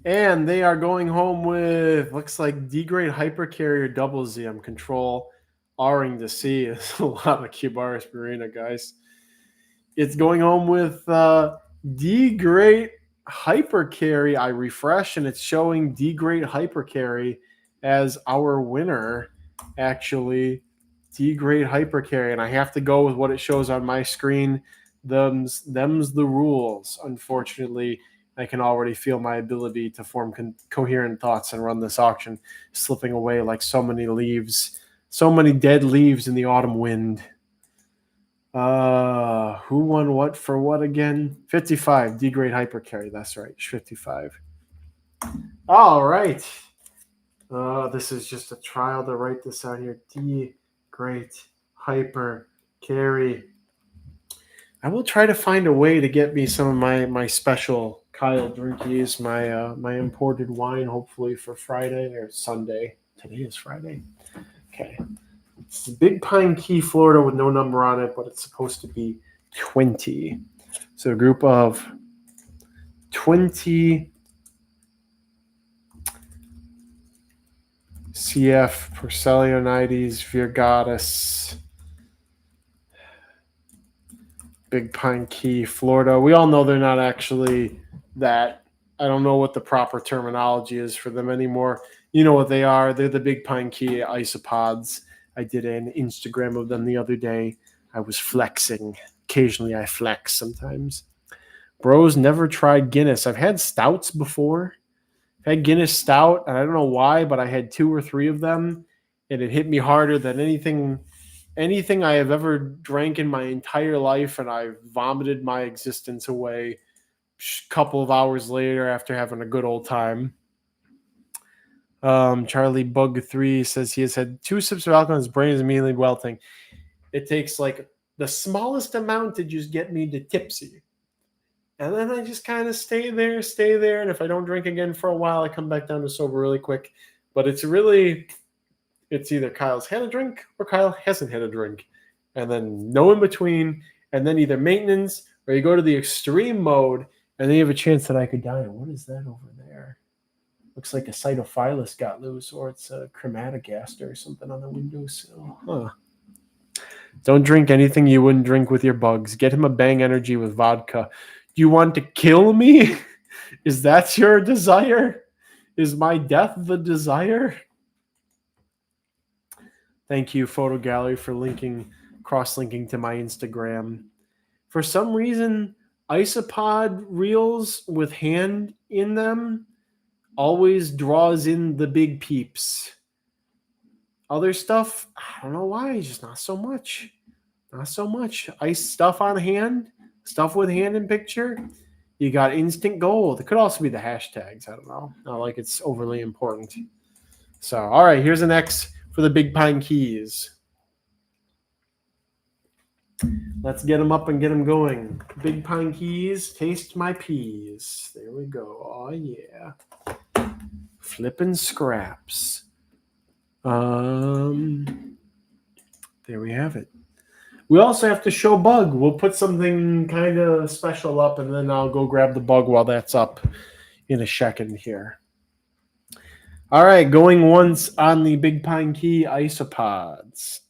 And they are going home with, looks like D-grade hypercarrier double Z. I'm control R-ing to see. It's a lot of Q-Bar Aspirina, guys. It's going home with D-grade hypercarry. I refresh and it's showing D-grade hypercarry as our winner. Actually, D-grade hypercarry, and I have to go with what it shows on my screen. Them's the rules. Unfortunately, I can already feel my ability to form coherent thoughts and run this auction slipping away like so many leaves, so many dead leaves in the autumn wind. Who won what for what again? 55, D-grade hypercarry. That's right, 55. All right. This is just a trial to write this out here. D-grade hypercarry. I will try to find a way to get me some of my special Kyle drinkies, my imported wine, hopefully for Friday or Sunday. Today is Friday. Okay. It's Big Pine Key, Florida, with no number on it, but it's supposed to be 20. So a group of 20 CF Porcelionides virgatus. Big Pine Key, Florida. We all know they're not actually that. I don't know what the proper terminology is for them anymore. You know what they are. They're the Big Pine Key isopods. I did an Instagram of them the other day. I was flexing. Occasionally I flex sometimes. Bros never tried Guinness. I've had stouts before. I've had Guinness stout, and I don't know why, but I had 2 or 3 of them, and it hit me harder than anything I have ever drank in my entire life, and I vomited my existence away a couple of hours later after having a good old time. Charlie Bug 3 says he has had 2 sips of alcohol and his brain is immediately welting. It takes like the smallest amount to just get me to tipsy. And then I just kind of stay there. And if I don't drink again for a while, I come back down to sober really quick. But it's either Kyle's had a drink or Kyle hasn't had a drink. And then no in between. And then either maintenance or you go to the extreme mode and then you have a chance that I could die. What is that over there? Looks like a cytophilus got loose, or it's a chromatogaster or something on the windowsill. Huh. Don't drink anything you wouldn't drink with your bugs. Get him a Bang Energy with vodka. Do you want to kill me? Is that your desire? Is my death the desire? Thank you, Photo Gallery, for cross-linking to my Instagram. For some reason, Isopod reels with hand in them always draws in the big peeps. Other stuff, I don't know why, just not so much. Not so much. Ice stuff on hand, stuff with hand in picture. You got instant gold. It could also be the hashtags. I don't know. Not like it's overly important. So, all right, here's an X for the Big Pine Keys. Let's get them up and get them going. Big Pine Keys, taste my peas. There we go. Oh, yeah. Flipping scraps. There we have it. We also have to show Bug. We'll put something kind of special up, and then I'll go grab the Bug while that's up in a second here. All right, going once on the Big Pine Key Isopods.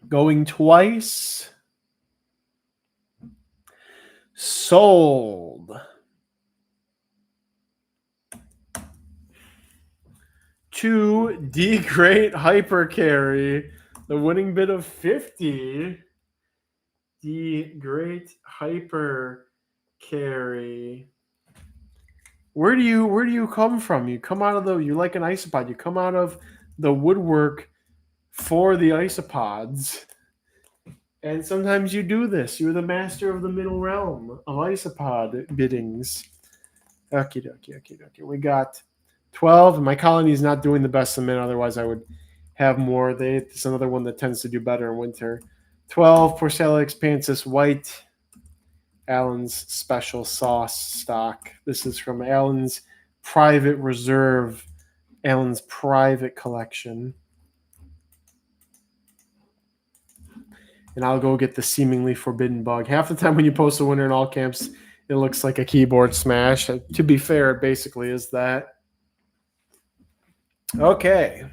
Going twice. Sold. 2 D Great Hyper Carry. The winning bid of 50. D Great Hyper Carry. Where do you come from? You come out of you're like an isopod. You come out of the woodwork for the isopods. And sometimes you do this. You're the master of the middle realm of isopod biddings. Okie dokie. We got 12. My colony is not doing the best in mint. Otherwise, I would have more. It's another one that tends to do better in winter. 12. Porcella expansus white. Allen's special sauce stock. This is from Allen's private reserve. Allen's private collection. And I'll go get the seemingly forbidden bug. Half the time when you post a winner in all camps, it looks like a keyboard smash. To be fair, it basically is that. Okay.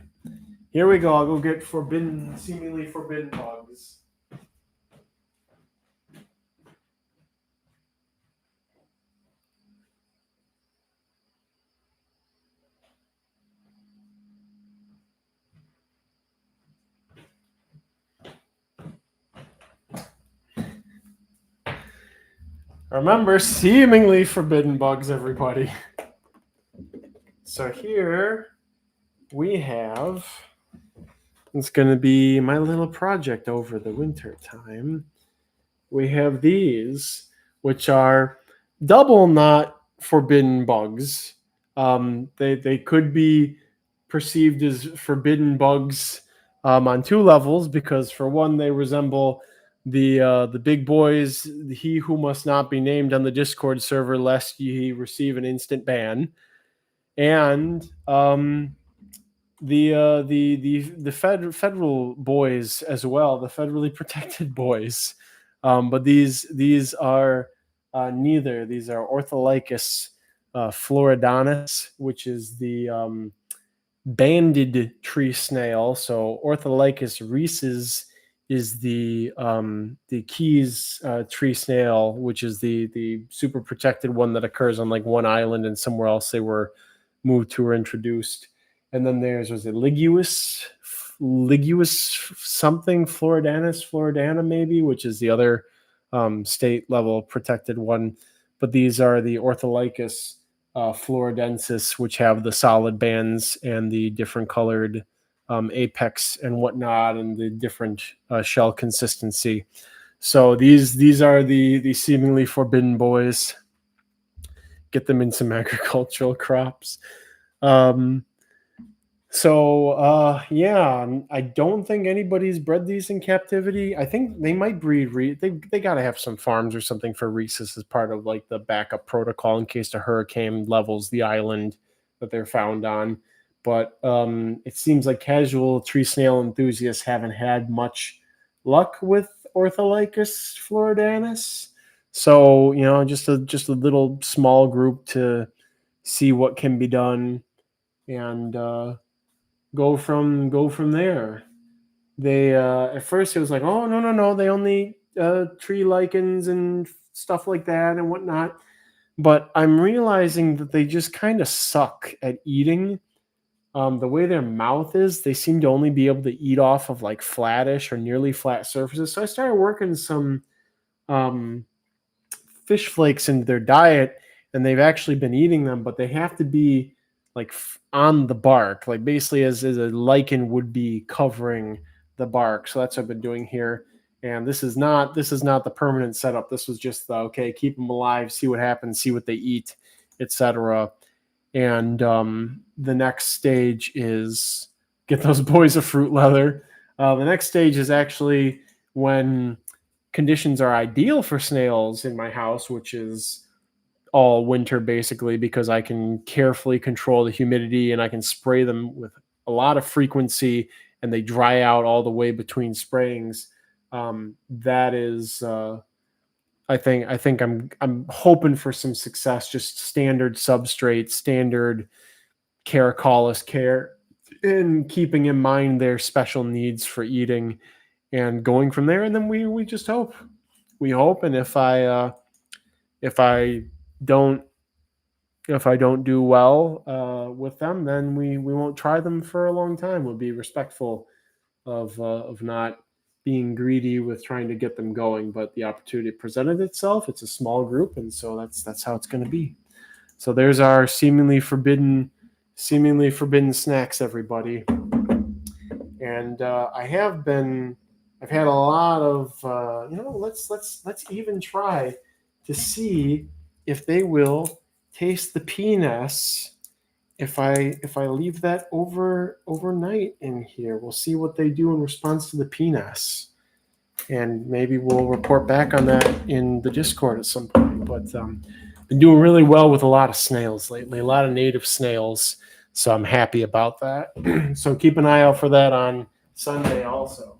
Here we go. I'll go get seemingly forbidden bugs. Remember, seemingly forbidden bugs, everybody. So here we have, it's going to be my little project over the winter time. We have these, which are double not forbidden bugs. They could be perceived as forbidden bugs on 2 levels, because for one, they resemble the big boys, he who must not be named on the Discord server lest ye receive an instant ban, and the federal boys as well, the federally protected boys. But these are neither. These are Ortholycus floridanus, which is the banded tree snail. So Ortholycus rhesus is the Keys tree snail, which is the super protected one that occurs on like one island, and somewhere else they were moved to or introduced. And then was it Liguus something, Floridana maybe, which is the other state level protected one. But these are the Ortholycus floridensis, which have the solid bands and the different colored apex and whatnot, and the different shell consistency. So these are the seemingly forbidden boys. Get them in some agricultural crops. Yeah, I don't think anybody's bred these in captivity. I think they might breed. They got to have some farms or something for rhesus as part of like the backup protocol in case a hurricane levels the island that they're found on. But it seems like casual tree snail enthusiasts haven't had much luck with Ortholycus floridanus. So just a little small group to see what can be done, and go from there. They at first it was like, oh no, they only tree lichens and stuff like that and whatnot. But I'm realizing that they just kind of suck at eating. The way their mouth is, they seem to only be able to eat off of like flattish or nearly flat surfaces. So I started working some fish flakes into their diet, and they've actually been eating them, but they have to be like on the bark, like basically as a lichen would be covering the bark. So that's what I've been doing here. And this is not the permanent setup. This was just okay, keep them alive, see what happens, see what they eat, etc. And the next stage is get those boys a fruit leather. The next stage is actually when conditions are ideal for snails in my house, which is all winter basically, because I can carefully control the humidity and I can spray them with a lot of frequency and they dry out all the way between sprayings. That is, I think I'm hoping for some success. Just standard substrate, standard caracolus care, and keeping in mind their special needs for eating, and going from there. And then we just hope, and if I don't do well with them, then we won't try them for a long time. We'll be respectful of not being greedy with trying to get them going. But the opportunity presented itself. It's a small group, and so that's how it's going to be. So there's our seemingly forbidden snacks, everybody. And I've had a lot of let's even try to see if they will taste the penis if I leave that overnight in here. We'll see what they do in response to the penis, and maybe we'll report back on that in the Discord at some point. But been doing really well with a lot of snails lately, a lot of native snails, so I'm happy about that. So keep an eye out for that on Sunday also.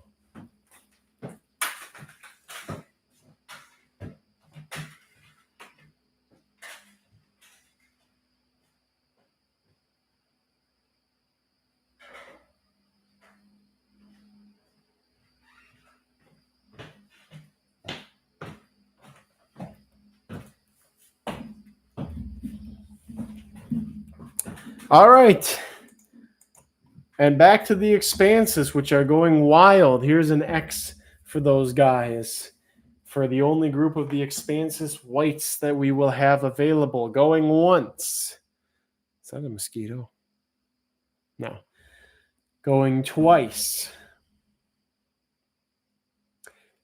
All right. And back to the expanses, which are going wild. Here's an X for those guys, for the only group of the expanses whites that we will have available. Going once. Is that a mosquito? No. Going twice.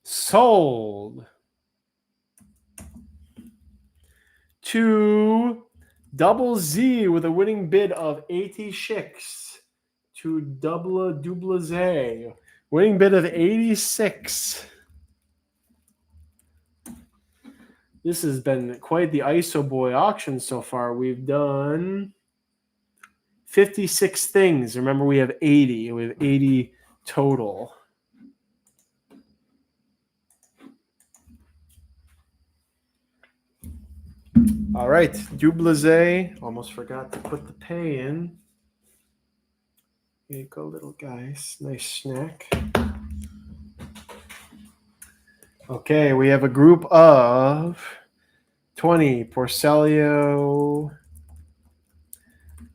Sold. To Double Z with a winning bid of 86. To Double Z. Winning bid of 86. This has been quite the Isoboy auction so far. We've done 56 things. Remember, we have 80. We have 80 total. All right, Dublize. Almost forgot to put the pay in. Here you go, little guys. Nice snack. Okay, we have a group of 20 Porcelio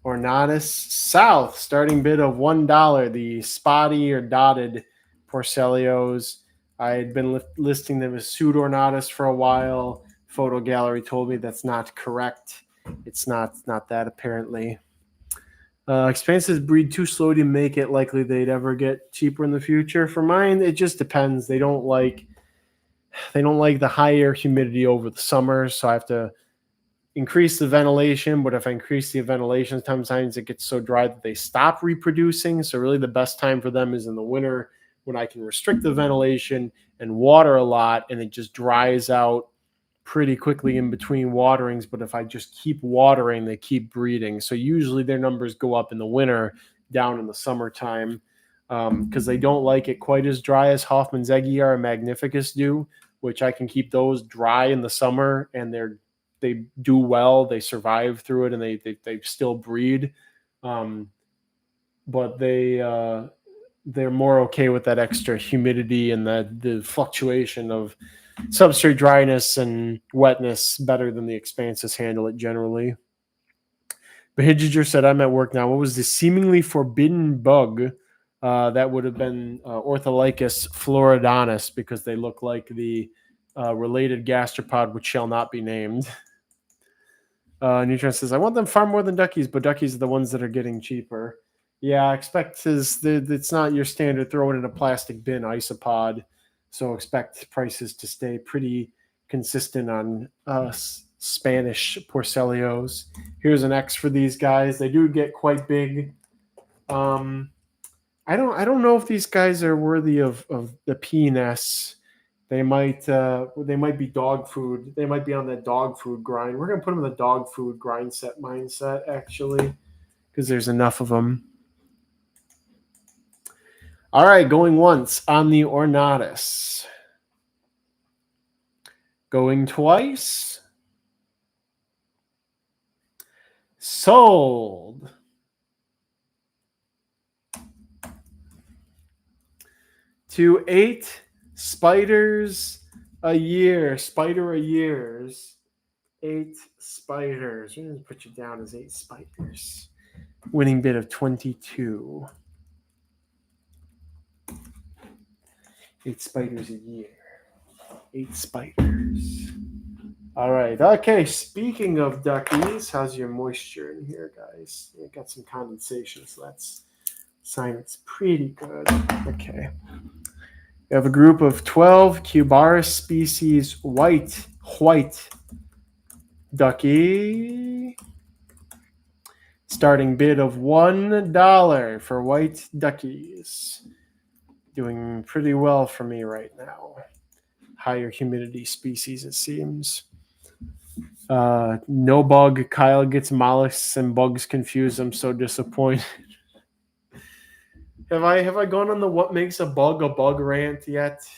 Ornatus South, starting bid of $1. The spotty or dotted Porcelios. I had been listing them as pseudo Ornatus for a while. Photo gallery told me that's not correct. It's not that apparently. Expanses breed too slow to make it likely they'd ever get cheaper in the future. For mine, it just depends. They don't like the higher humidity over the summer, so I have to increase the ventilation. But if I increase the ventilation, sometimes it gets so dry that they stop reproducing. So really the best time for them is in the winter, when I can restrict the ventilation and water a lot, and it just dries out pretty quickly in between waterings. But if I just keep watering, they keep breeding. So usually their numbers go up in the winter, down in the summertime, because they don't like it quite as dry as Hoffman's Eggiar and Magnificus do, which I can keep those dry in the summer, and they do well. They survive through it, and they still breed. But they're more okay with that extra humidity and the fluctuation of substrate dryness and wetness better than the expanses handle it generally. But Hijiger said, I'm at work now. What was the seemingly forbidden bug? That would have been Ortholycus floridonus, because they look like the related gastropod, which shall not be named. Neutron says, I want them far more than duckies, but duckies are the ones that are getting cheaper. Yeah, I expect it's not your standard throw it in a plastic bin isopod. So expect prices to stay pretty consistent on Spanish Porcelios. Here's an X for these guys. They do get quite big. I don't know if these guys are worthy of the P&S. They might be dog food. They might be on that dog food grind. We're gonna put them in the dog food grind set mindset actually, because there's enough of them. All right, going once on the Ornatus. Going twice. Sold. To 8 spiders a year. Spider a years. 8 spiders. We're going to put you down as 8 spiders. Winning bid of 22. 8 spiders a year. 8 spiders. All right. Okay. Speaking of duckies, how's your moisture in here, guys? You got some condensation, so that's a sign it's pretty good. Okay. We have a group of 12 Cubaris species white ducky. Starting bid of $1 for white duckies. Doing pretty well for me right now. Higher humidity species, it seems. No bug. Kyle gets mollusks and bugs confused. I'm so disappointed. Have I gone on the what makes a bug rant yet?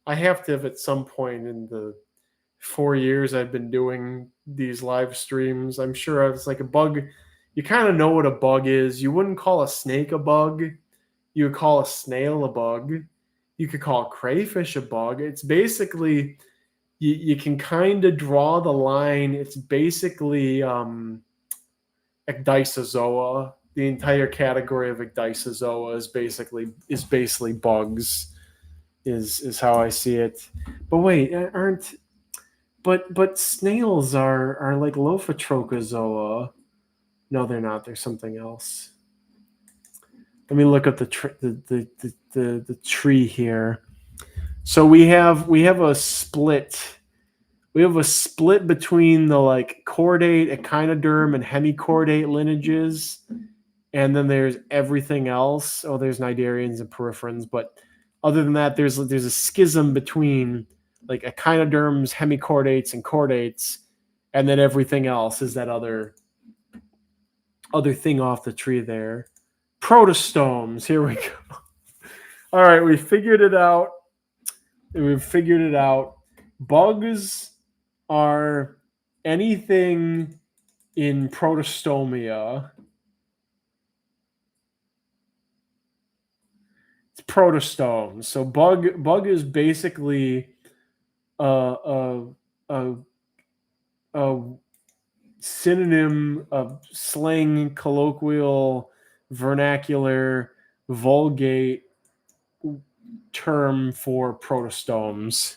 I have to have at some point in the 4 years I've been doing these live streams. I'm sure I was like a bug. You kind of know what a bug is. You wouldn't call a snake a bug. You would call a snail a bug. You could call a crayfish a bug. It's basically, you can kind of draw the line. It's basically ecdysozoa. The entire category of ecdysozoa is basically bugs. Is how I see it. But wait, but snails are like Lophotrochozoa. No, they're not. They're something else. Let me look up the tree here. So we have a split. We have a split between the like chordate, echinoderm, and hemichordate lineages, and then there's everything else. Oh, there's cnidarians and peripherans, but other than that, there's a schism between like echinoderms, hemichordates, and chordates, and then everything else is that other thing off the tree there. Protostomes. Here we go. All right, we figured it out. We've figured it out. Bugs are anything in protostomia. It's protostomes. So bug is basically a synonym of slang, colloquial, vernacular, vulgate term for protostomes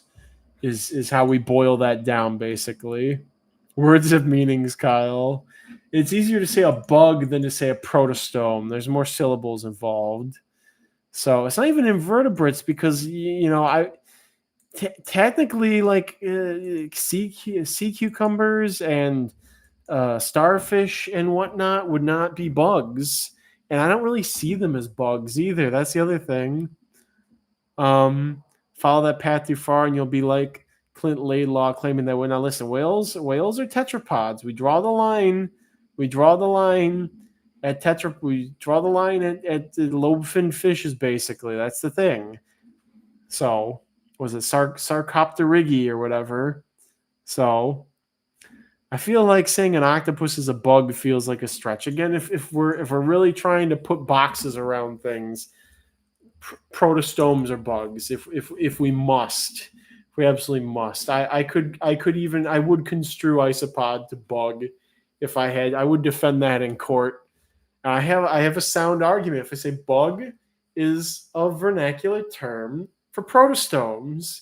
is how we boil that down, basically. Words of meanings, Kyle. It's easier to say a bug than to say a protostome. There's more syllables involved. So it's not even invertebrates because, technically like sea cucumbers and starfish and whatnot would not be bugs. And I don't really see them as bugs either. That's the other thing. Follow that path too far and you'll be like Clint Laidlaw claiming that we're not. Listen, whales are tetrapods. We draw the line at we draw the line at the lobe-finned fishes, basically. That's the thing. So was it Sarcopterygii or whatever? So I feel like saying an octopus is a bug feels like a stretch. Again, if we're really trying to put boxes around things, protostomes are bugs. If we absolutely must. I would construe isopod to bug if I had. I would defend that in court. I have a sound argument. If I say bug is a vernacular term for protostomes,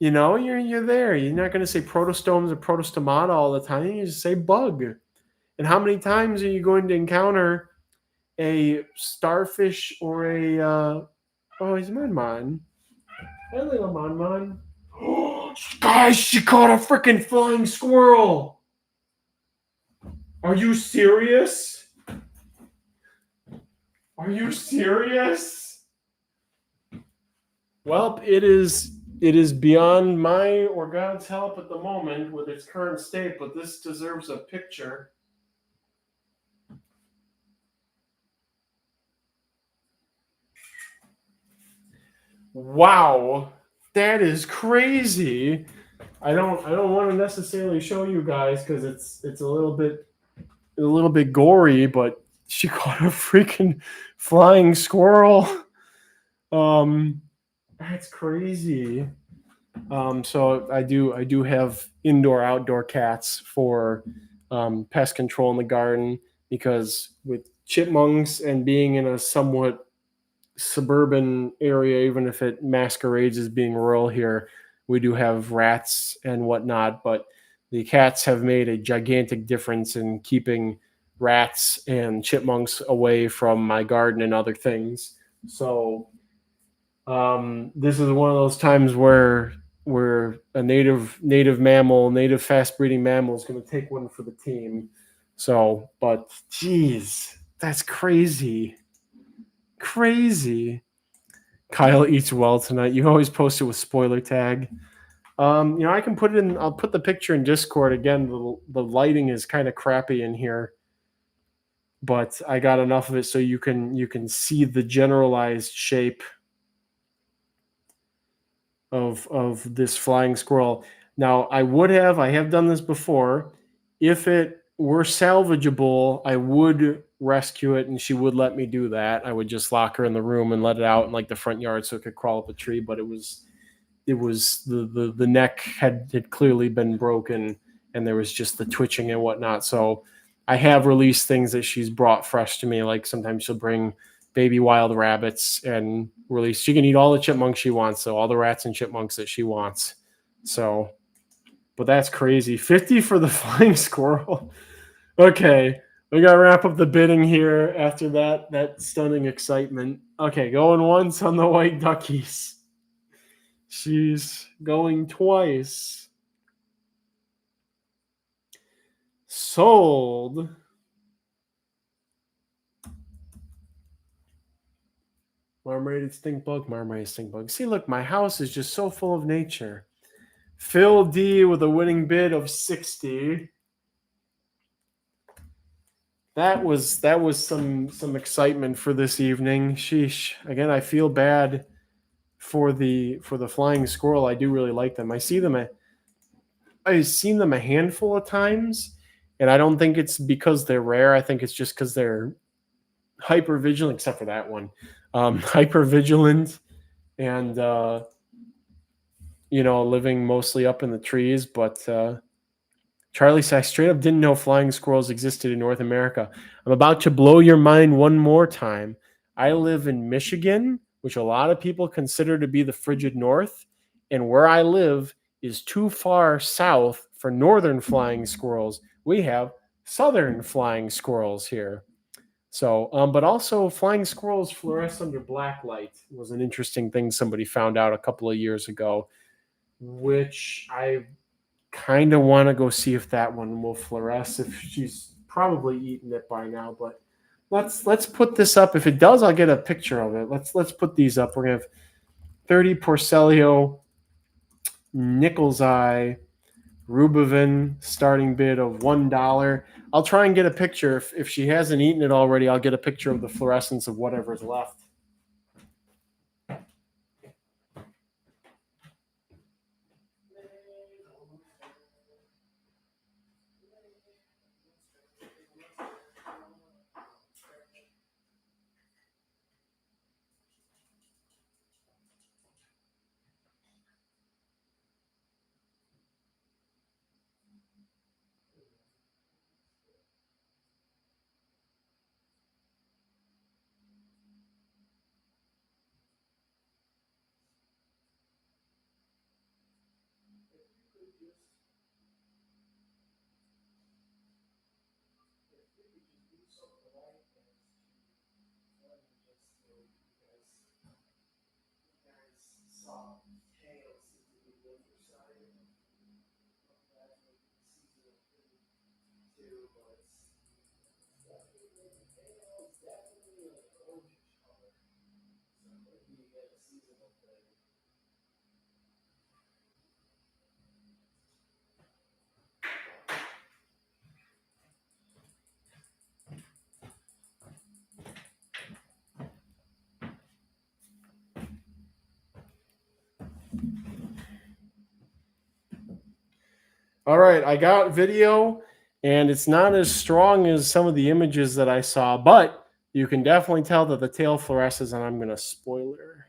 you're there. You're not going to say protostomes or protostomata all the time. You just say bug. And how many times are you going to encounter a starfish or a oh, he's Manman. Hey, little Manman. Guys, she caught a freaking flying squirrel. Are you serious? Are you serious? Well, it is beyond my or God's help at the moment with its current state, but this deserves a picture. Wow, that is crazy. I don't want to necessarily show you guys because it's a little bit gory, but she caught a freaking flying squirrel. Um, that's crazy. So I do have indoor outdoor cats for pest control in the garden because with chipmunks and being in a somewhat suburban area, even if it masquerades as being rural here, we do have rats and whatnot. But the cats have made a gigantic difference in keeping rats and chipmunks away from my garden and other things. So this is one of those times where a native mammal, native fast breeding mammal is going to take one for the team. So, but geez, that's crazy, crazy. Kyle eats well tonight. You always post it with spoiler tag. I can put it in. I'll put the picture in Discord again. The lighting is kind of crappy in here, but I got enough of it so you can see the generalized shape of this flying squirrel. Now, I have done this before. If it were salvageable, I would rescue it and she would let me do that. I would just lock her in the room and let it out in like the front yard so it could crawl up a tree, but it was the neck had clearly been broken and there was just the twitching and whatnot. So I have released things that she's brought fresh to me. Like sometimes she'll bring baby wild rabbits and release. She can eat all the chipmunks she wants, so all the rats and chipmunks that she wants. So, but that's crazy. 50 for the flying squirrel. Okay, we gotta wrap up the bidding here after that stunning excitement. Okay, going once on the white duckies. She's going twice. Sold. Marmorated stink bug, marmorated stink bug. See, look, my house is just so full of nature. Phil D with a winning bid of 60. That was some excitement for this evening. Sheesh. Again, I feel bad for the flying squirrel. I do really like them. I've seen them a handful of times, and I don't think it's because they're rare. I think it's just because they're hyper vigilant, except for that one. Hyper vigilant and living mostly up in the trees. But Charlie says, I straight up didn't know flying squirrels existed in North America. I'm about to blow your mind one more time. I live in Michigan, which a lot of people consider to be the frigid north, and where I live is too far south for northern flying squirrels. We have southern flying squirrels here. So, but also flying squirrels fluoresce under black light was an interesting thing somebody found out a couple of years ago, which I kind of want to go see if that one will fluoresce. If she's probably eaten it by now, but let's put this up. If it does, I'll get a picture of it. Let's put these up. We're gonna have 30 Porcelio, Nickel's Eye, Rubivin starting bid of $1. I'll try and get a picture. If she hasn't eaten it already, I'll get a picture of the fluorescence of whatever's left. All right, I got video, and it's not as strong as some of the images that I saw, but you can definitely tell that the tail fluoresces, and I'm going to spoiler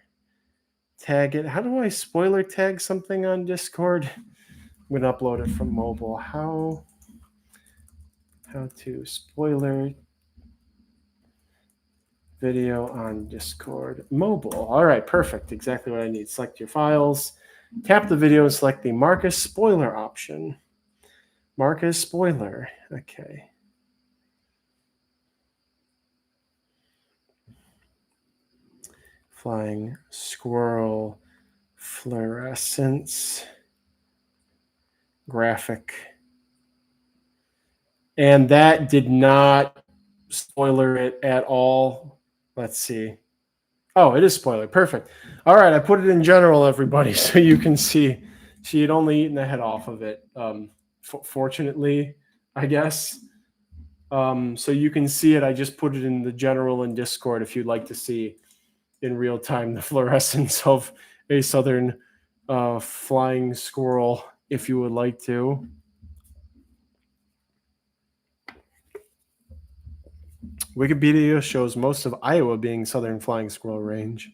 tag it. How do I spoiler tag something on Discord? I'm going to upload it from mobile. How to spoiler video on Discord mobile. All right, perfect. Exactly what I need. Select your files, tap the video, and select the mark as spoiler option. Mark as spoiler. Okay. Flying squirrel fluorescence graphic. And that did not spoiler it at all. Let's see. Oh, it is spoiler. Perfect. All right, I put it in general, everybody, so you can see. She had only eaten the head off of it. Fortunately, I guess. So you can see it. I just put it in the general in Discord if you'd like to see in real time the fluorescence of a southern flying squirrel, if you would like to. Wikipedia shows most of Iowa being southern flying squirrel range.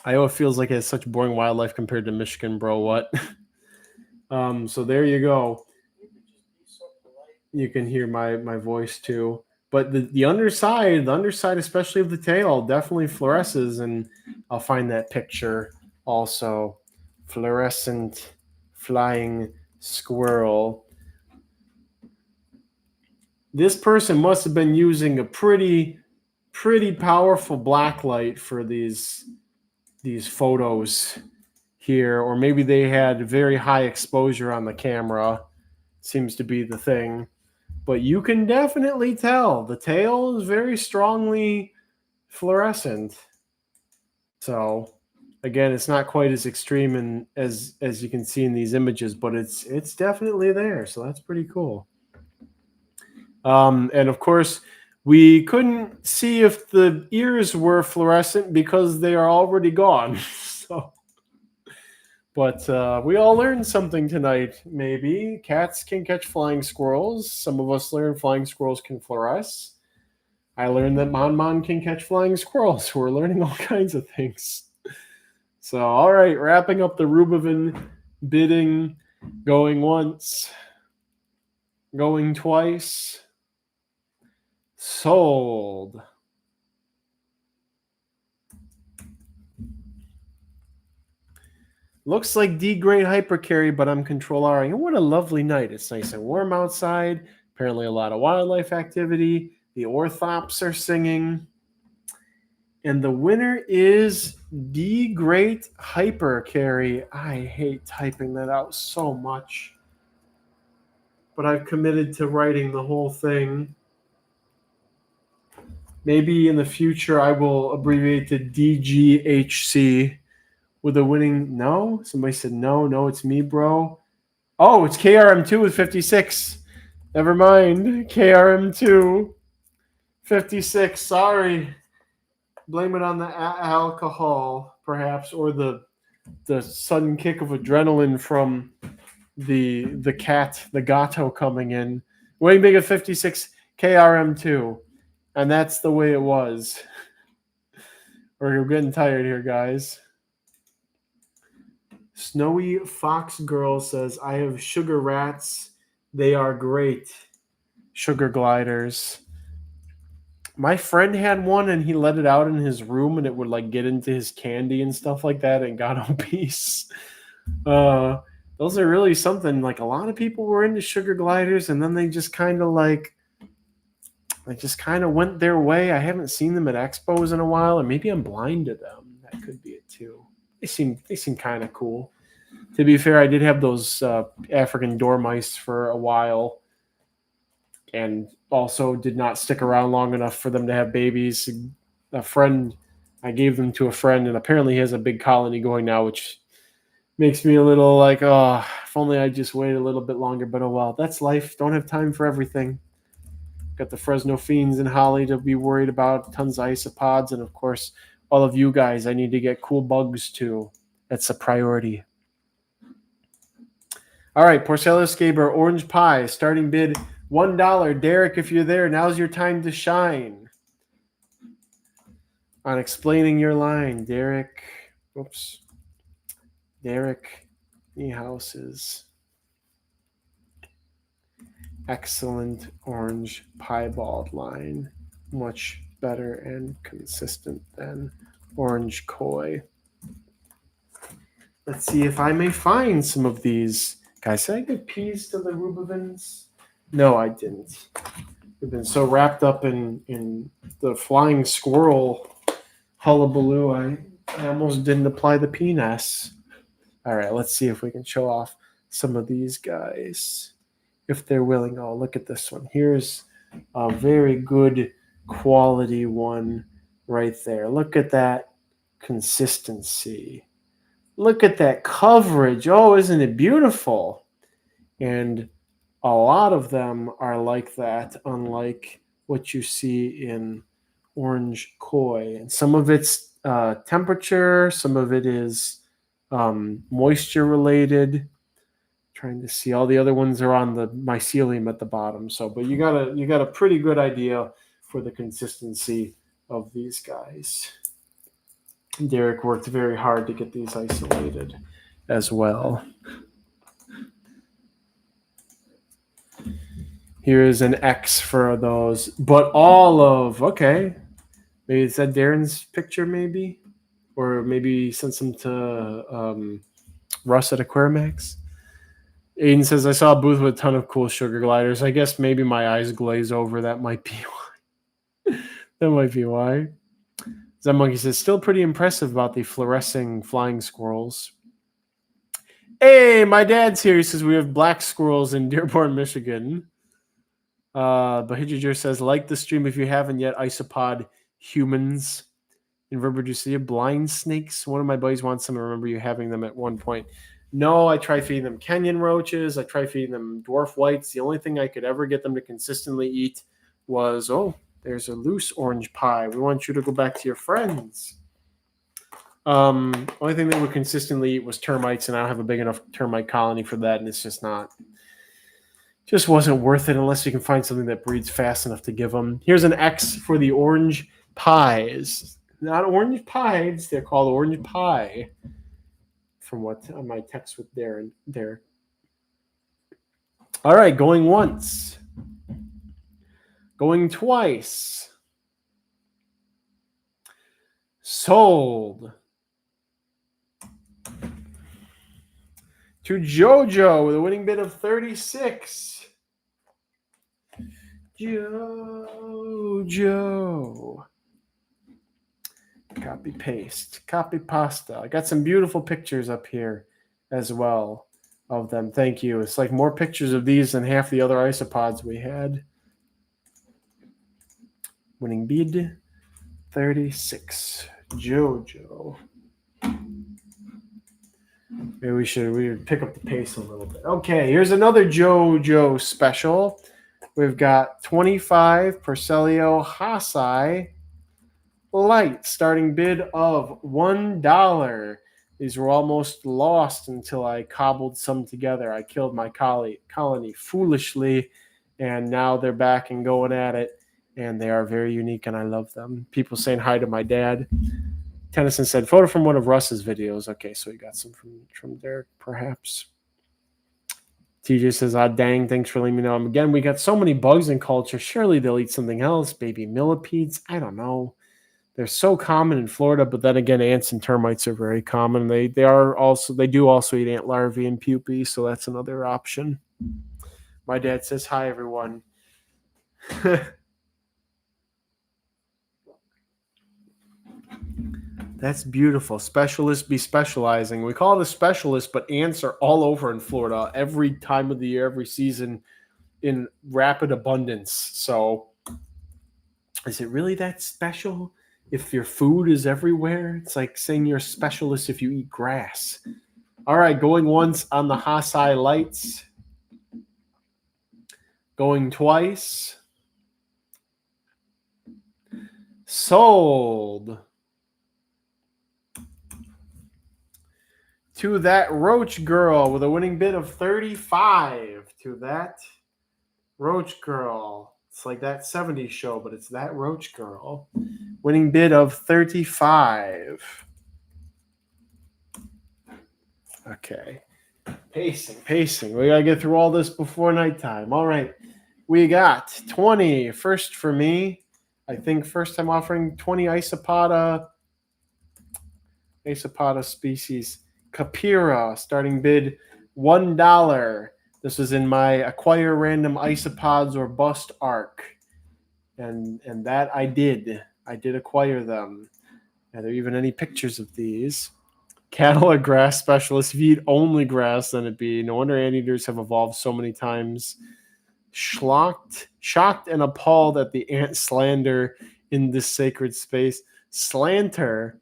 Iowa feels like it has such boring wildlife compared to Michigan, bro. What? So there you go. You can hear my voice too. But the underside, especially of the tail, definitely fluoresces, and I'll find that picture also. Fluorescent flying squirrel. This person must have been using a pretty powerful blacklight for these photos here, or maybe they had very high exposure on the camera. Seems to be the thing. But you can definitely tell the tail is very strongly fluorescent. So again, it's not quite as extreme as you can see in these images, but it's definitely there. So that's pretty cool. And of course, we couldn't see if the ears were fluorescent because they are already gone. So, but we all learned something tonight. Maybe cats can catch flying squirrels. Some of us learned flying squirrels can fluoresce. I learned that Mon can catch flying squirrels. We're learning all kinds of things. So, all right, wrapping up the Rubivin bidding, going once, going twice. Sold. Looks like D grade hypercarry, but I'm control Ring. And what a lovely night. It's nice and warm outside. Apparently a lot of wildlife activity. The orthops are singing. And the winner is D grade hypercarry. I hate typing that out so much. But I've committed to writing the whole thing. Maybe in the future I will abbreviate to DGHC with a winning. No? Somebody said no, it's me, bro. Oh, it's KRM2 with 56. Never mind. KRM2, 56. Sorry. Blame it on the alcohol, perhaps, or the sudden kick of adrenaline from the cat, the gato coming in. Winning big of 56, KRM2. And that's the way it was. We're getting tired here, guys. Snowy Fox Girl says, I have sugar rats. They are great. Sugar gliders. My friend had one and he let it out in his room and it would like get into his candy and stuff like that and got obese. Those are really something. Like a lot of people were into sugar gliders and then they just kind of went their way. I haven't seen them at expos in a while, or maybe I'm blind to them. That could be it too. They seem kind of cool. To be fair, I did have those African dormice for a while, and also did not stick around long enough for them to have babies. I gave them to a friend, and apparently he has a big colony going now, which makes me a little like, oh, if only I just waited a little bit longer. But oh well, that's life. Don't have time for everything. Got the Fresno Fiends and Holly to be worried about, tons of isopods, and of course, all of you guys, I need to get cool bugs too. That's a priority. All right, Porcello Scaber, Orange Pie, starting bid $1. Derek, if you're there, now's your time to shine. On explaining your line, Derek. Oops. Derek Niehouse's excellent orange piebald line. Much better and consistent than orange koi. Let's see if I may find some of these. Guys, did I give peas to the Rubivins? No, I didn't. We've been so wrapped up in the flying squirrel hullabaloo, I almost didn't apply the penis. All right, let's see if we can show off some of these guys. If they're willing. Oh, look at this one. Here's a very good quality one right there. Look at that consistency. Look at that coverage. Oh, isn't it beautiful? And a lot of them are like that, unlike what you see in orange koi. And some of it's temperature, some of it is moisture related. Trying to see, all the other ones are on the mycelium at the bottom. So, but you got a pretty good idea for the consistency of these guys. Derek worked very hard to get these isolated as well. Here is an X for those, but all of, okay. Maybe is that Darren's picture, maybe? Or maybe sent some to Russ at Aquarimax. Aiden says, I saw a booth with a ton of cool sugar gliders. I guess maybe my eyes glaze over. That might be why. That might be why. Zen Monkey says, still pretty impressive about the fluorescing flying squirrels. Hey, my dad's here. He says, we have black squirrels in Dearborn, Michigan. Bahijajur says, like the stream if you haven't yet. Isopod humans. In Verbiage, you see blind snakes. One of my buddies wants some. I remember you having them at one point. No, I try feeding them Kenyan roaches. I try feeding them dwarf whites. The only thing I could ever get them to consistently eat was, oh, there's a loose orange pie. We want you to go back to your friends. Only thing they would consistently eat was termites, and I don't have a big enough termite colony for that, and it's just wasn't worth it unless you can find something that breeds fast enough to give them. Here's an X for the orange pies. Not orange pies. They're called orange pie. From what my text with Darren there. All right, going once. Going twice. Sold. To JoJo with a winning bid of 36. JoJo. Copy paste. Copy pasta. I got some beautiful pictures up here as well of them. Thank you. It's like more pictures of these than half the other isopods we had. Winning bid 36. JoJo. Maybe we would pick up the pace a little bit. Okay, here's another JoJo special. We've got 25 Porcello Hasai light, starting bid of $1. These were almost lost until I cobbled some together. I killed my colony foolishly, and now they're back and going at it, and they are very unique, and I love them. People saying hi to my dad. Tennyson said, photo from one of Russ's videos. Okay, so he got some from Derek, perhaps. TJ says, dang, thanks for letting me know. Again, we got so many bugs in culture. Surely they'll eat something else. Baby millipedes. I don't know. They're so common in Florida, but then again, ants and termites are very common. They do also eat ant larvae and pupae, so that's another option. My dad says, hi, everyone. That's beautiful. Specialists be specializing. We call it a specialist, but ants are all over in Florida every time of the year, every season in rapid abundance. So is it really that special if your food is everywhere? It's like saying you're a specialist if you eat grass. All right, going once on the Hasai lights. Going twice. Sold. to that Roach girl with a winning bid of 35. To that Roach girl. It's like that 70s show, but it's that Roach girl. Winning bid of 35. Okay. Pacing. We got to get through all this before nighttime. All right. We got 20. First for me. I think first time offering 20 Isopoda species. Capira, starting bid $1. This was in my acquire random isopods or bust arc. And that I did. I did acquire them. Are there even any pictures of these? Cattle or grass specialist. If you eat only grass, then it'd be. No wonder anteaters have evolved so many times. Shocked and appalled at the ant slander in this sacred space. Slanter,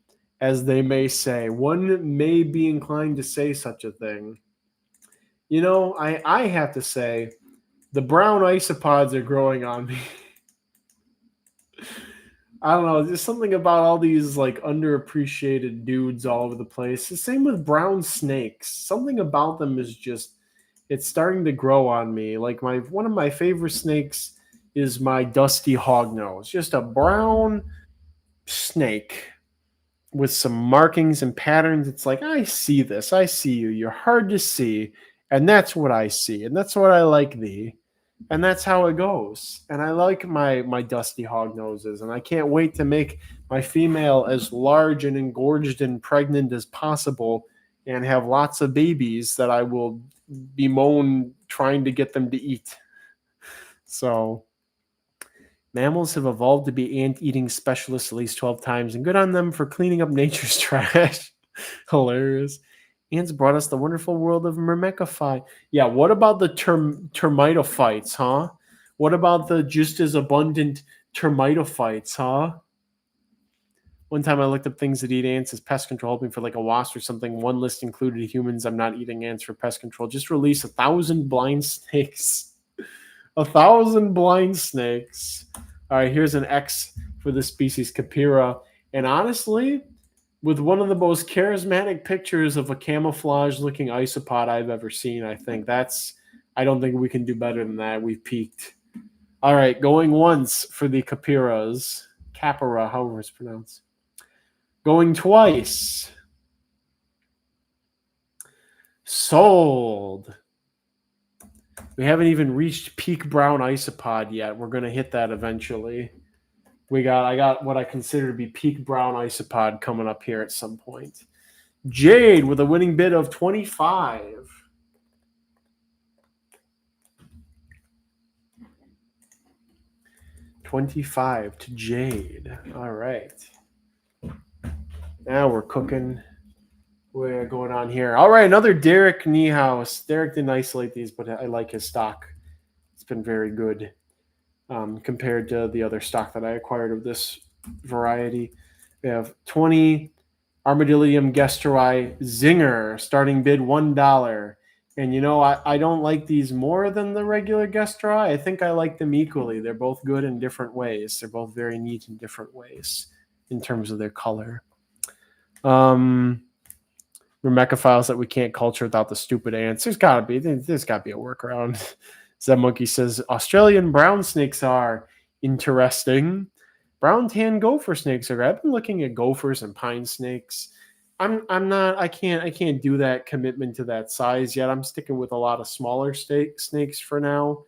as they may say. One may be inclined to say such a thing. You know, I have to say, the brown isopods are growing on me. I don't know. There's something about all these like underappreciated dudes all over the place. The same with brown snakes. Something about them is just, it's starting to grow on me. Like one of my favorite snakes is my dusty hognose. Just a brown snake with some markings and patterns. It's like, I see this. I see you. You're hard to see. And that's what I see. And that's what I like thee. And that's how it goes. And I like my dusty hog noses. And I can't wait to make my female as large and engorged and pregnant as possible and have lots of babies that I will bemoan trying to get them to eat. So mammals have evolved to be ant-eating specialists at least 12 times, and good on them for cleaning up nature's trash. Hilarious. Ants brought us the wonderful world of Myrmecophyte. Yeah, what about the termitophytes, huh? What about the just as abundant termitophytes, huh? One time I looked up things that eat ants as pest control, hoping for like a wasp or something. One list included humans. I'm not eating ants for pest control. Just release 1,000 blind snakes. 1,000 blind snakes. All right, here's an X for the species Capira. And honestly, with one of the most charismatic pictures of a camouflage-looking isopod I've ever seen, I don't think we can do better than that. We've peaked. All right, going once for the Capiras. Capira, however it's pronounced. Going twice. Sold. We haven't even reached peak brown isopod yet. We're going to hit that eventually. I got what I consider to be peak brown isopod coming up here at some point. Jade with a winning bid of 25. $25 to Jade. All right. Now we're cooking. We're going on here. All right, another Derek Niehaus. Derek didn't isolate these, but I like his stock. It's been very good compared to the other stock that I acquired of this variety. We have 20 Armadillium Gesturai Zinger, starting bid $1. And you know, I don't like these more than the regular Gesturai. I think I like them equally. They're both good in different ways. They're both very neat in different ways in terms of their color. Myrmecophiles that we can't culture without the stupid ants. There's got to be a workaround. Zeb Monkey says Australian brown snakes are interesting. Brown tan gopher snakes are. I've been looking at gophers and pine snakes. I can't do that commitment to that size yet. I'm sticking with a lot of smaller snakes for now.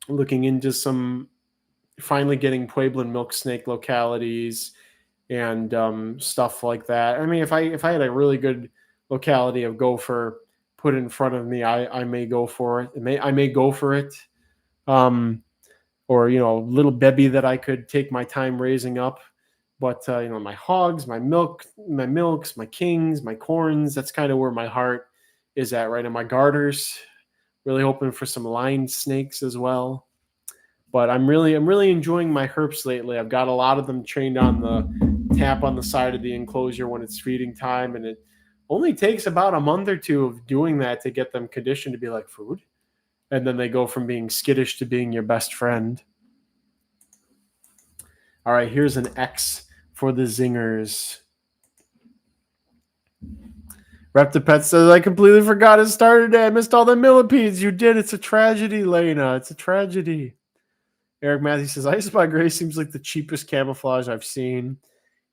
Looking into finally getting Pueblan milk snake localities and stuff like that. I mean, if I had a really good locality of gopher put in front of me, I may go for it. I may go for it. Or, you know, little bebby that I could take my time raising up. But, you know, my hogs, my milks, my kings, my corns, that's kind of where my heart is at right now. My garters, really hoping for some lined snakes as well. But I'm really enjoying my herps lately. I've got a lot of them trained on the tap on the side of the enclosure when it's feeding time. And it only takes about a month or two of doing that to get them conditioned to be like food. And then they go from being skittish to being your best friend. All right, here's an X for the Zingers. Reptipet says, I completely forgot it started. I missed all the millipedes. You did. It's a tragedy, Lena. It's a tragedy. Eric Matthews says, Isopod Gray seems like the cheapest camouflage I've seen.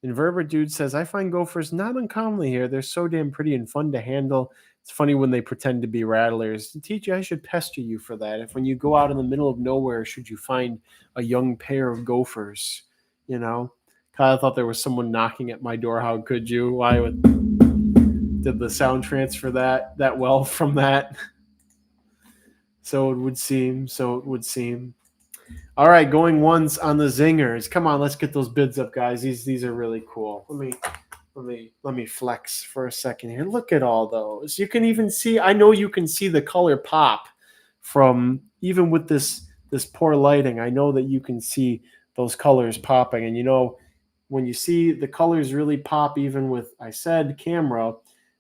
Invertebrate Dude says, I find gophers not uncommonly here. They're so damn pretty and fun to handle. It's funny when they pretend to be rattlers. TJ, I should pester you for that. If when you go out in the middle of nowhere, should you find a young pair of gophers, you know? Kyle thought there was someone knocking at my door. How could you? Why did the sound transfer that well from that? So it would seem. All right, going once on the zingers. Come on, let's get those bids up, guys. These are really cool. Let me flex for a second here. Look at all those. You can even see. I know you can see the color pop from even with this poor lighting. I know that you can see those colors popping, and you know when you see the colors really pop, even with I said camera,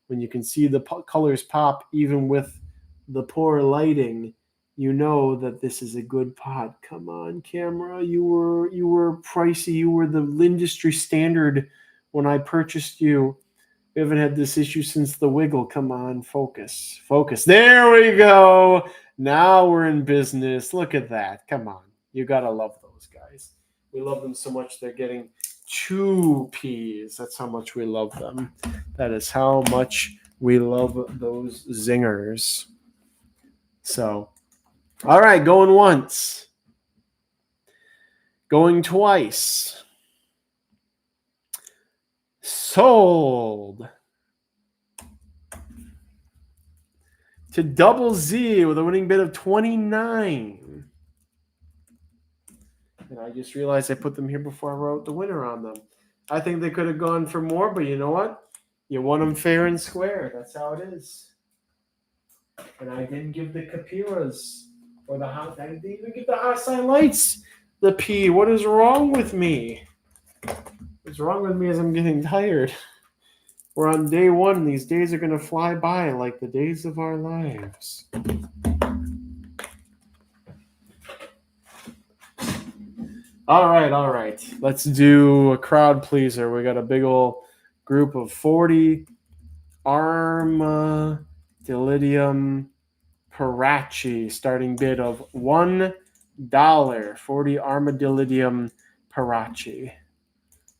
when you can see the colors pop, even with the poor lighting. You know that this is a good pod. Come on, camera. You were pricey. You were the industry standard when I purchased you. We haven't had this issue since the Wiggle. Come on, focus. There we go. Now we're in business. Look at that. Come on. You got to love those guys. We love them so much they're getting 2 Ps. That's how much we love them. That is how much we love those zingers. So, all right, going once. Going twice. Sold. To Double Z with a winning bid of 29. And I just realized I put them here before I wrote the winner on them. I think they could have gone for more, but you know what? You won them fair and square. That's how it is. And I didn't give the Capiras or the hot. I didn't even give the Hostile Lights the P. What is wrong with me? What's wrong with me is I'm getting tired. We're on day 1. These days are going to fly by like the days of our lives. All right. Let's do a crowd pleaser. We got a big old group of 40 Armadillidium Parachi. Starting bid of $1. 40 Armadillidium Parachi.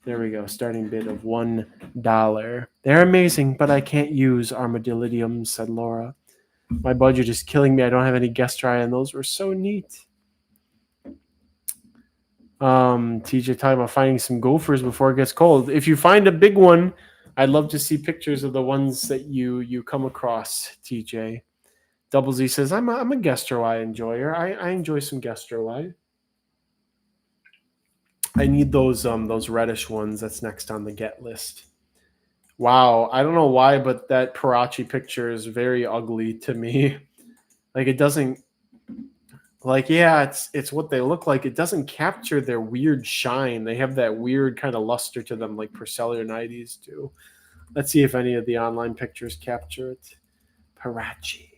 There we go. Starting bid of $1. They're amazing, but I can't use Armadillidium, said Laura. My budget is killing me. I don't have any guest try, and those were so neat. TJ talking about finding some gophers before it gets cold. If you find a big one, I'd love to see pictures of the ones that you come across, TJ. Double Z says, I'm a Gestroi enjoyer. I enjoy some Gestroi. I need those reddish ones. That's next on the get list. Wow, I don't know why, but that Parachi picture is very ugly to me. Like it doesn't. Like yeah, it's what they look like. It doesn't capture their weird shine. They have that weird kind of luster to them, like Percelionides do. Let's see if any of the online pictures capture it. Parachi.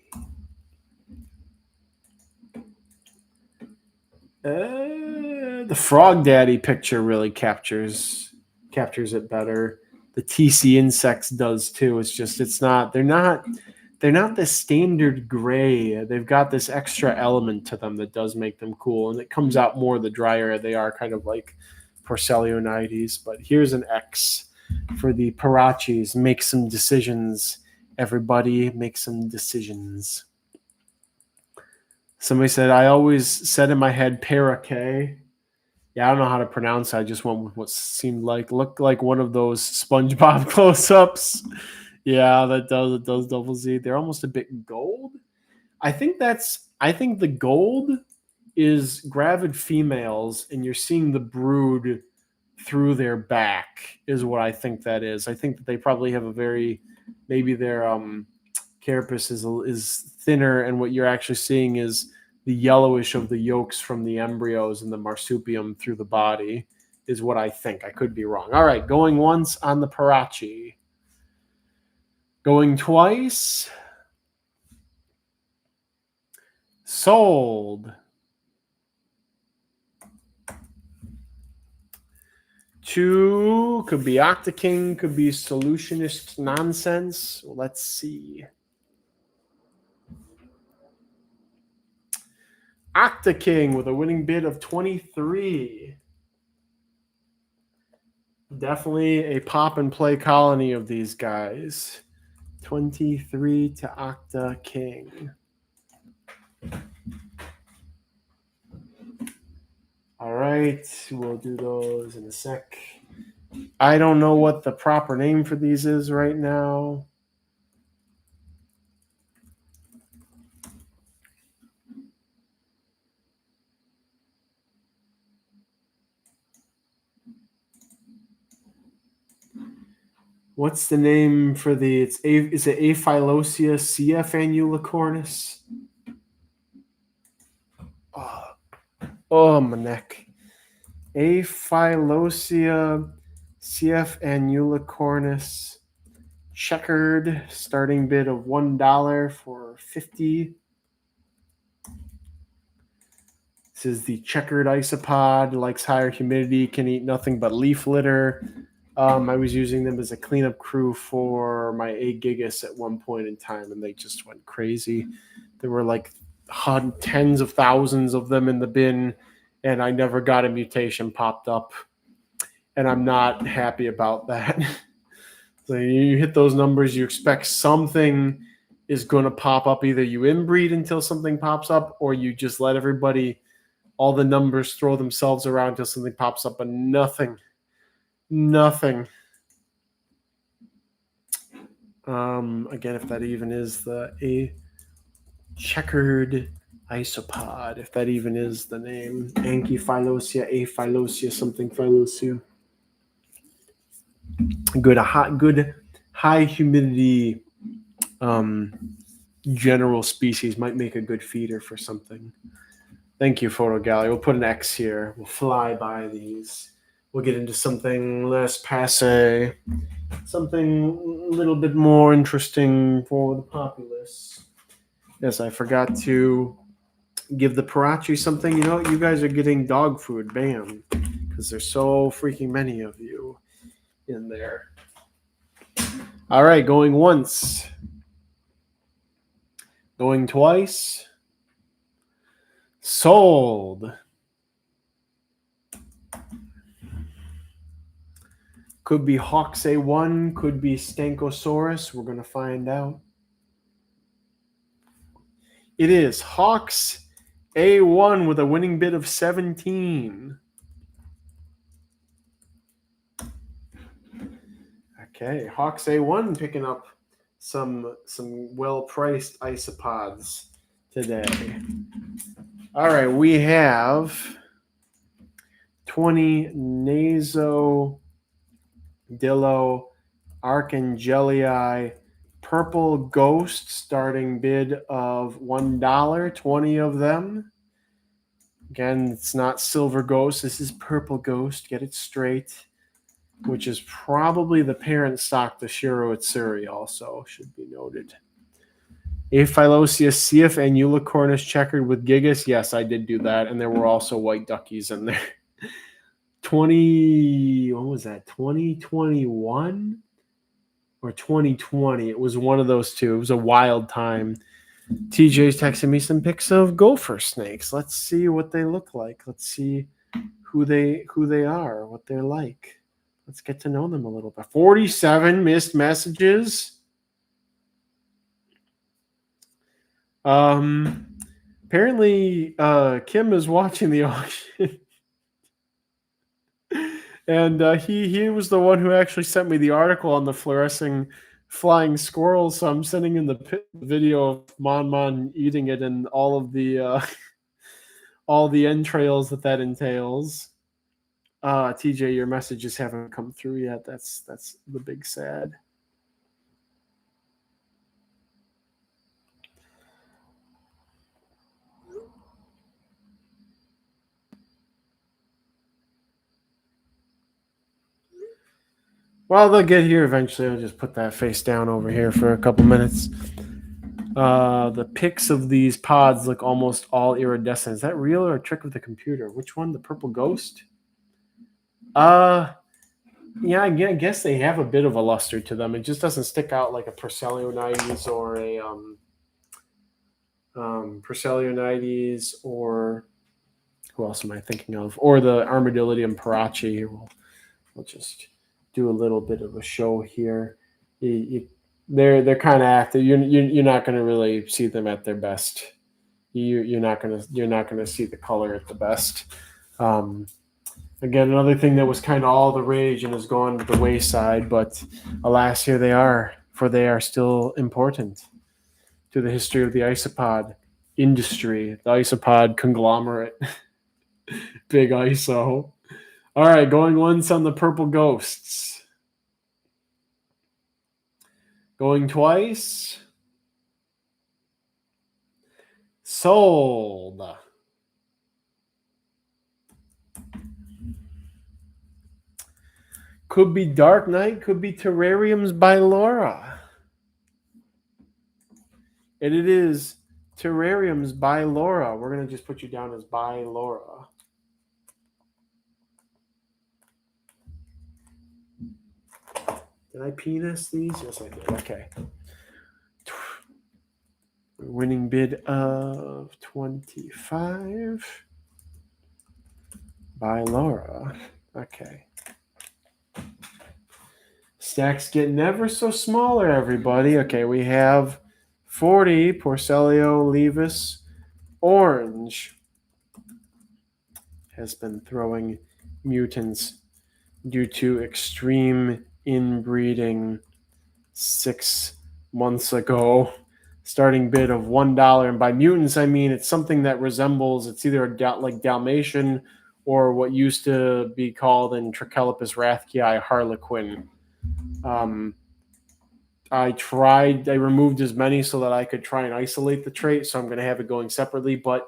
The Frog Daddy picture really captures it better. The TC Insects does too. They're not the standard gray. They've got this extra element to them that does make them cool, and it comes out more the drier they are, kind of like Porcelionides. But here's an X for the Parachis. Make some decisions, everybody. Make some decisions. Somebody said, I always said in my head, Parakeet. Yeah, I don't know how to pronounce it. I just went with what seemed looked like one of those SpongeBob close-ups. Yeah, it does Double Z. They're almost a bit gold. I think the gold is gravid females, and you're seeing the brood through their back is what I think that is. I think that they probably have maybe their carapace is thinner, and what you're actually seeing is the yellowish of the yolks from the embryos and the marsupium through the body is what I think. I could be wrong. All right, going once on the Parachi. Going twice. Sold. 2 could be Octaking, could be solutionist nonsense. Let's see. Octaking with a winning bid of 23. Definitely a pop and play colony of these guys. 23 to Octa King. All right, we'll do those in a sec. I don't know what the proper name for these is right now. What's the name for the? Is it Aphylosia CF annulacornis? Oh, my neck. Aphylosia CF annulacornis, checkered, starting bid of $1 for 50. This is the checkered isopod, likes higher humidity, can eat nothing but leaf litter. I was using them as a cleanup crew for my A gigas at one point in time, and they just went crazy. There were like tens of thousands of them in the bin, and I never got a mutation popped up. And I'm not happy about that. So you hit those numbers, you expect something is going to pop up. Either you inbreed until something pops up, or you just let everybody, all the numbers throw themselves around until something pops up, but nothing. Again, if that even is a checkered isopod, if that even is the name, Ankyphylosia, Aphylosia, something Phylosia. Good high humidity general species might make a good feeder for something. Thank you, Photo Gallery. We'll put an X here. We'll fly by these. We'll get into something less passe, something a little bit more interesting for the populace. Yes, I forgot to give the Parachi something. You know, you guys are getting dog food, bam, because there's so freaking many of you in there. All right, going once. Going twice. Sold. Could be Hawks A1, could be Stankosaurus. We're going to find out. It is Hawks A1 with a winning bid of 17. Okay, Hawks A1 picking up some well-priced isopods today. All right, we have 20 Nasodillo Archangelii Purple Ghost, starting bid of $1, 20 of them. Again, it's not Silver Ghost. This is Purple Ghost. Get it straight. Which is probably the parent stock to Shiro Itsuri also, should be noted. Aphylosia CF annulacornis checkered with gigas. Yes, I did do that. And there were also white duckies in there. 2021 or 2020? It was one of those two. It was a wild time. TJ's texting me some pics of gopher snakes. Let's see what they look like. Let's see who they are, what they're like. Let's get to know them a little bit. 47 missed messages. Apparently, Kim is watching the auction. And he was the one who actually sent me the article on the fluorescing flying squirrels. So I'm sending him the video of Mon eating it and all of the entrails that entails. TJ, your messages haven't come through yet. That's the big sad. Well, they'll get here eventually. I'll just put that face down over here for a couple minutes. The pics of these pods look almost all iridescent. Is that real or a trick of the computer? Which one? The Purple Ghost? Yeah, I guess they have a bit of a luster to them. It just doesn't stick out like a Perselionides or a Perselionides, or who else am I thinking of? Or the Armadillidium parachi. We'll just do a little bit of a show here. They're kind of active. You're not going to really see them at their best. You're not gonna see the color at the best. Um, Again, another thing that was kind of all the rage and has gone to the wayside, but alas, here they are, for they are still important to the history of the isopod industry, the isopod conglomerate. Big ISO. All right, going once on the purple ghosts. Going twice. Sold. Could be Dark Knight, could be Terrariums by Laura. And it is Terrariums by Laura. We're going to just put you down as by Laura. Did I penis these? Yes, I did. Okay. Winning bid of 25 by Laura. Okay. Stacks getting ever so smaller, everybody. Okay, we have 40 Porcelio Levis Orange has been throwing mutants due to extreme inbreeding 6 months ago. Starting bid of $1. And by mutants, I mean it's something that resembles, it's either like Dalmatian or what used to be called in Trachelopus rathkii Harlequin. I removed as many so that I could try and isolate the trait, so I'm going to have it going separately, but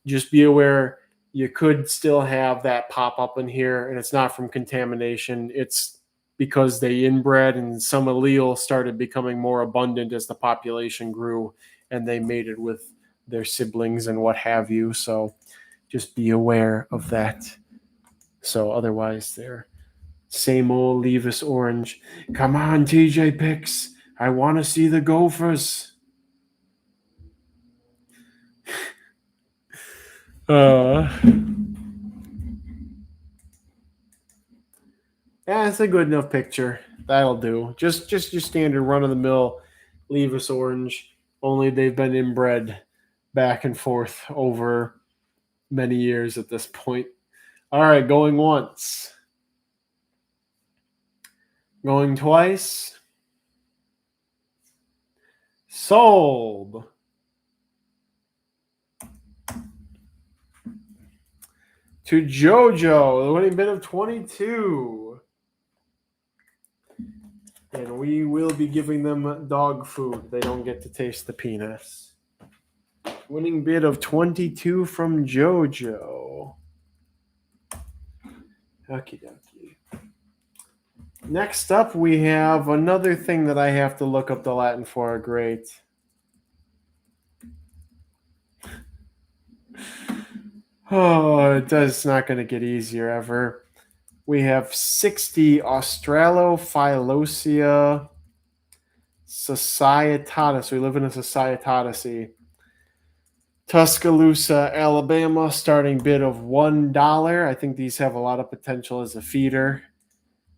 just be aware you could still have that pop up in here, and it's not from contamination. It's because they inbred and some allele started becoming more abundant as the population grew, and they mated with their siblings and what have you. So just be aware of that. So otherwise, they're same old Levis Orange. Come on, TJ Picks. I want to see the Gophers. Yeah, it's a good enough picture. That'll do. Just your standard run of the mill Levis Orange. Only they've been inbred back and forth over many years at this point. All right, going once. Going twice. Sold. To JoJo, the winning bid of 22. And we will be giving them dog food. They don't get to taste the penis. Winning bid of 22 from JoJo. Okie dokie. Next up, we have another thing that I have to look up the Latin for. Great. Oh, it's not going to get easier ever. We have 60 Australophylosia societatis. We live in a societatis. Tuscaloosa, Alabama, starting bid of $1. I think these have a lot of potential as a feeder.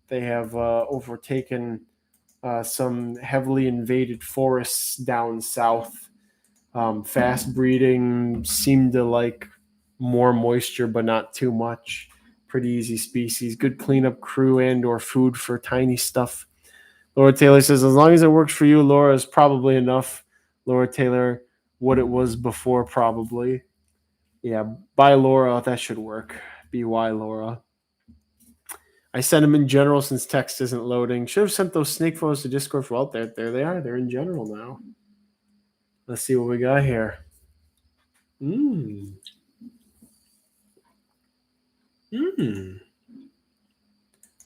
They have overtaken some heavily invaded forests down south. Fast breeding, seem to like more moisture, but not too much. Pretty easy species. Good cleanup crew and or food for tiny stuff. Laura Taylor says, as long as it works for you, Laura, is probably enough. Laura Taylor, what it was before, probably. Yeah, by Laura, that should work. BY Laura. I sent them in general since text isn't loading. Should have sent those snake photos to Discord. Well, there they are. They're in general now. Let's see what we got here.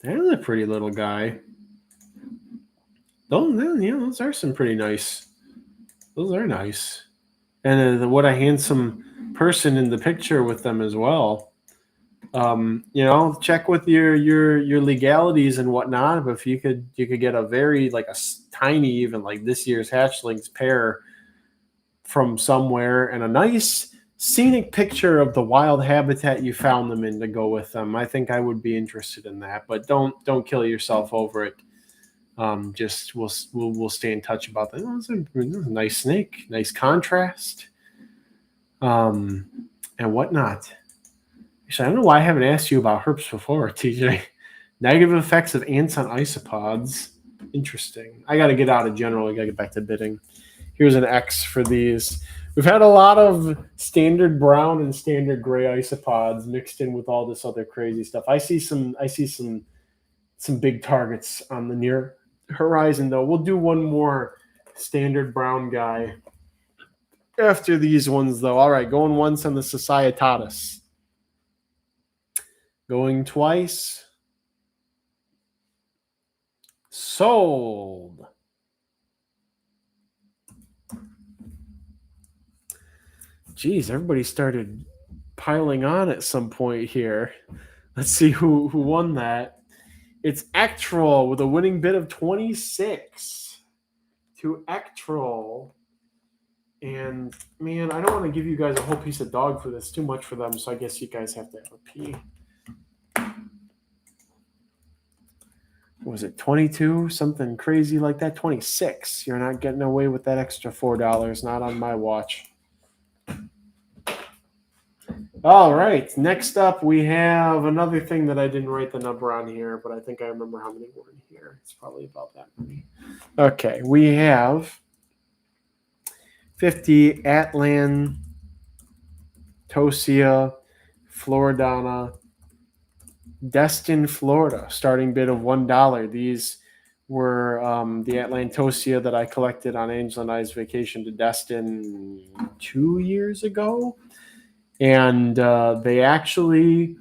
That is a pretty little guy. Those are some pretty nice. Those are nice. And what a handsome person in the picture with them as well. Check with your legalities and whatnot. But if you could get a very like a tiny, even like this year's hatchlings pair from somewhere and a nice scenic picture of the wild habitat you found them in to go with them, I think I would be interested in that. But don't kill yourself over it. Just we'll stay in touch about that. Oh, it's a nice snake, nice contrast, and whatnot. Actually, I don't know why I haven't asked you about herps before, TJ. Negative effects of ants on isopods. Interesting. I got to get out of general. I got to get back to bidding. Here's an X for these. We've had a lot of standard brown and standard gray isopods mixed in with all this other crazy stuff. I see some big targets on the near horizon, though. We'll do one more standard brown guy after these ones, though. All right, going once on the Societatis. Going twice. Sold. Geez, everybody started piling on at some point here. Let's see who won that. It's Ectrol with a winning bid of 26 to Ectrol. And man, I don't want to give you guys a whole piece of dog food. That's too much for them. So I guess you guys have to have a pee. Was it 22? Something crazy like that? 26. You're not getting away with that extra $4. Not on my watch. All right. Next up, we have another thing that I didn't write the number on here, but I think I remember how many were in here. It's probably about that many. Okay. We have 50 Atlantosia Floridana, Destin, Florida, starting bid of $1. These were the Atlantosia that I collected on Angel and I's vacation to Destin 2 years ago. And they actually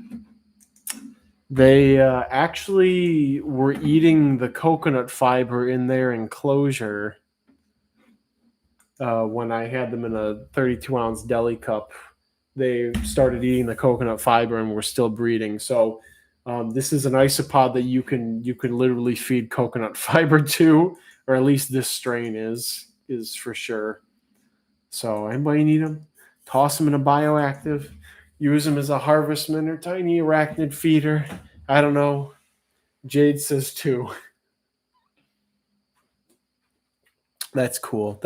were eating the coconut fiber in their enclosure when I had them in a 32-ounce deli cup. They started eating the coconut fiber and were still breeding. So this is an isopod that you can literally feed coconut fiber to, or at least this strain is for sure. So anybody need them? Toss them in a bioactive. Use them as a harvestman or tiny arachnid feeder. I don't know. Jade says 2. That's cool.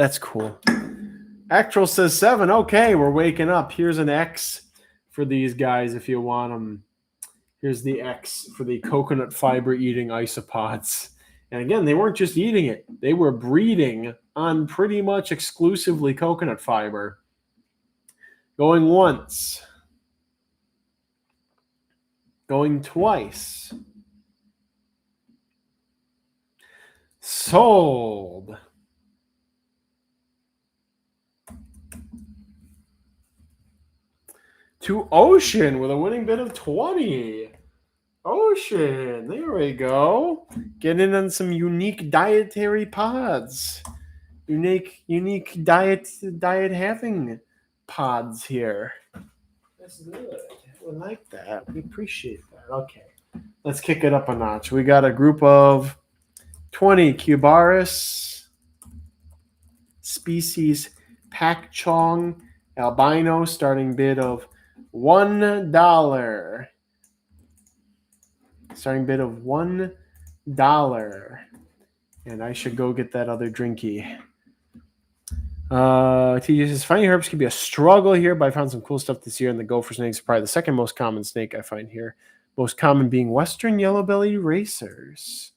Actual says 7. Okay, we're waking up. Here's an X for these guys if you want them. Here's the X for the coconut fiber eating isopods. And again, they weren't just eating it. They were breeding on pretty much exclusively coconut fiber. Going once. Going twice. Sold. To Ocean with a winning bid of 20. Ocean, there we go. Get in on some unique dietary pods. Unique diet having pods here. That's good. We like that. We appreciate that. Okay. Let's kick it up a notch. We got a group of 20 Cubaris species Pakchong albino, starting bid of $1. Starting bid of $1. And I should go get that other drinky. TJ says, finding herbs can be a struggle here, but I found some cool stuff this year, and the gopher snakes are probably the second most common snake I find here. Most common being western yellow-bellied racers.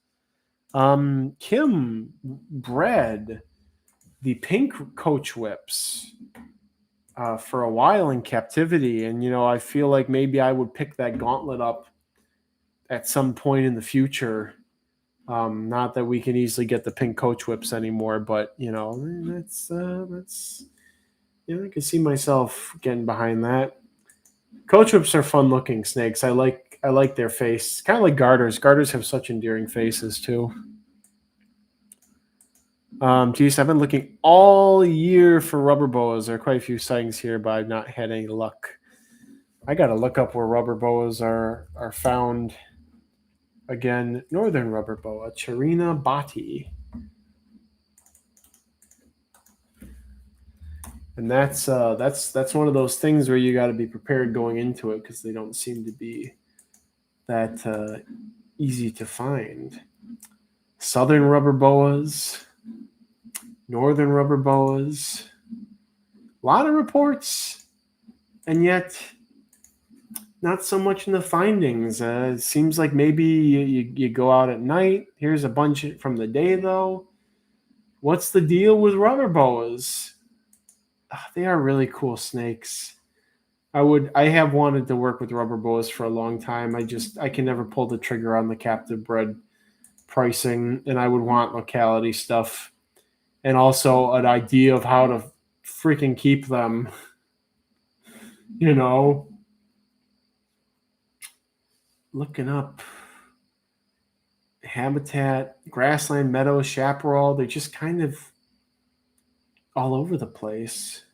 Kim bred the pink coach whips for a while in captivity, and I feel like maybe I would pick that gauntlet up at some point in the future. Not that we can easily get the pink coach whips anymore, but that's I can see myself getting behind that. Coach whips are fun looking snakes. I like their face. Kind of like garters. Garters have such endearing faces too. Geez, I've been looking all year for rubber boas. There are quite a few sightings here, but I've not had any luck. I gotta look up where rubber boas are found. Again, northern rubber boa, Charina bati. And that's one of those things where you got to be prepared going into it because they don't seem to be that easy to find. Southern rubber boas, northern rubber boas, a lot of reports, and yet not so much in the findings. It seems like maybe you go out at night. Here's a bunch from the day, though. What's the deal with rubber boas? They are really cool snakes. I have wanted to work with rubber boas for a long time. I can never pull the trigger on the captive bred pricing, and I would want locality stuff and also an idea of how to freaking keep them. You know, looking up habitat, grassland, meadow, chaparral. They're just kind of all over the place.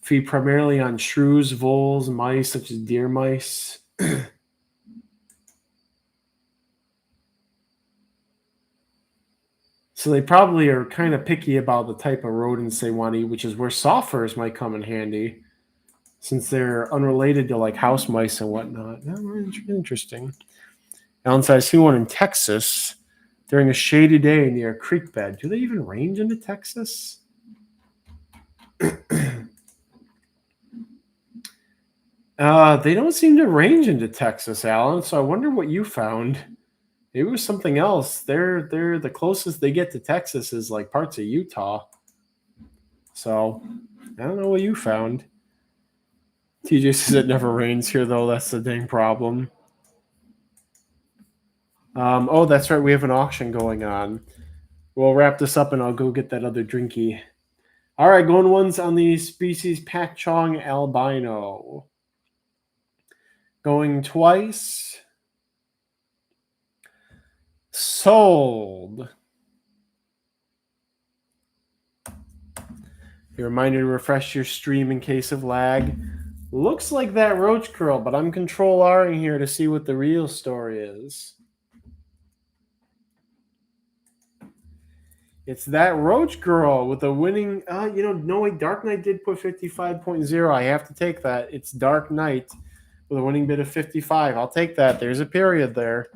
Feed primarily on shrews, voles, mice such as deer mice. So they probably are kind of picky about the type of rodents they want to eat, which is where soft might come in handy, since they're unrelated to like house mice and whatnot. Interesting. Alan said, I see one in Texas during a shady day near a creek bed. Do they even range into Texas? They don't seem to range into Texas, Alan. So I wonder what you found. Maybe it was something else. They're the closest they get to Texas is like parts of Utah. So I don't know what you found. TJ says it never rains here, though. That's the dang problem. Oh, that's right. We have an auction going on. We'll wrap this up and I'll go get that other drinky. All right, going once on the species Patchong albino. Going twice. Sold. Be reminded to refresh your stream in case of lag. Looks like that Roach girl, but I'm Control R-ing here to see what the real story is. It's that Roach girl with the winning. No way. Dark Knight did put 55.0. I have to take that. It's Dark Knight with a winning bid of 55. I'll take that. There's a period there.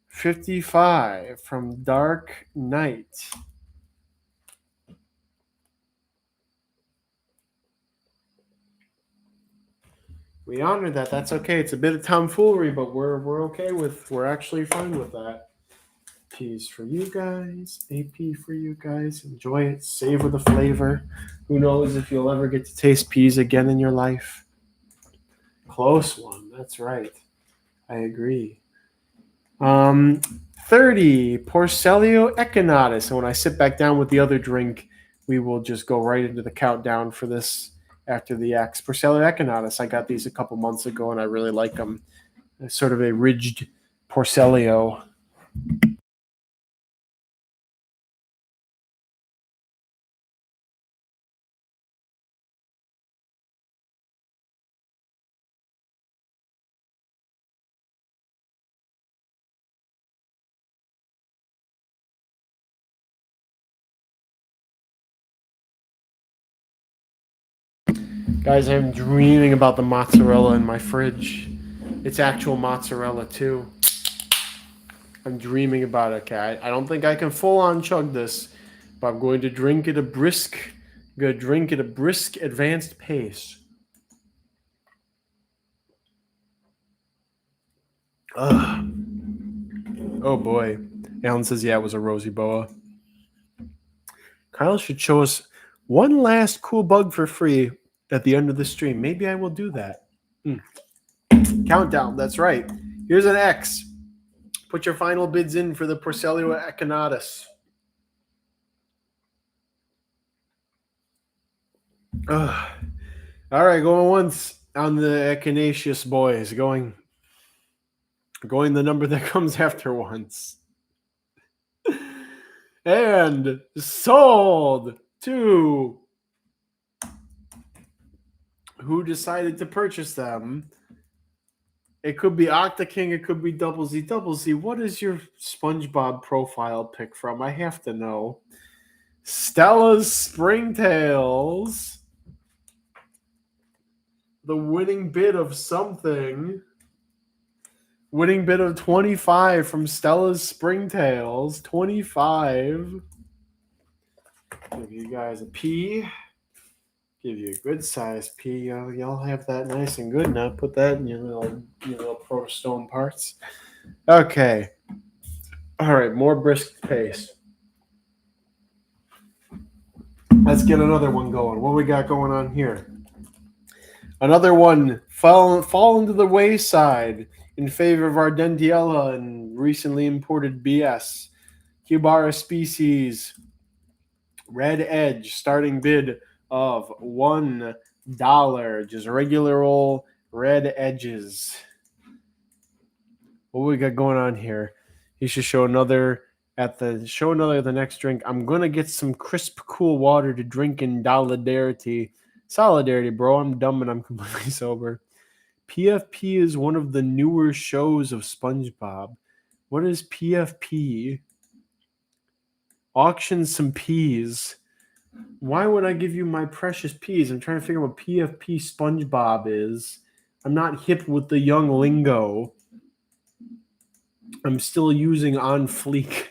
55 from Dark Knight. We honor that. That's okay. It's a bit of tomfoolery, but we're okay with. We're actually fine with that. P's for you guys. AP for you guys. Enjoy it. Savor the flavor. Who knows if you'll ever get to taste peas again in your life? Close one. That's right. I agree. 30 Porcellio echinatus. And when I sit back down with the other drink, we will just go right into the countdown for this after the X. Porcellio echinatus. I got these a couple months ago and I really like them. It's sort of a ridged Porcellio. Guys, I'm dreaming about the mozzarella in my fridge. It's actual mozzarella, too. I'm dreaming about it, okay? I don't think I can full-on chug this, but I'm going to drink at a brisk, advanced pace. Ugh. Oh, boy. Alan says, yeah, it was a rosy boa. Kyle should show us one last cool bug for free at the end of the stream. Maybe I will do that. Countdown, that's right. Here's an X. Put your final bids in for the Porcellio echinatus. All right, going once on the echinaceous boys. Going the number that comes after once. and sold to who decided to purchase them. It could be Octa King, it could be Double Z. Double Z, what is your SpongeBob profile pic from? I have to know. Stella's Springtails. The winning bid of something. Winning bid of 25 from Stella's Springtails. 25. Give you guys a P. Give you a good size P. Y'all have that nice and good now. Put that in your little protostone parts. Okay. All right, more brisk pace. Let's get another one going. What we got going on here? Another one fall into the wayside in favor of our Dendiella and recently imported BS. Cubara species. Red Edge, starting bid of $1. Just regular old red edges. What we got going on here? You should show another at the next drink. I'm gonna get some crisp, cool water to drink in solidarity. Solidarity, bro. I'm dumb and I'm completely sober. PFP is one of the newer shows of SpongeBob. What is PFP? Auction some peas. Why would I give you my precious peas? I'm trying to figure out what PFP SpongeBob is. I'm not hip with the young lingo. I'm still using on fleek.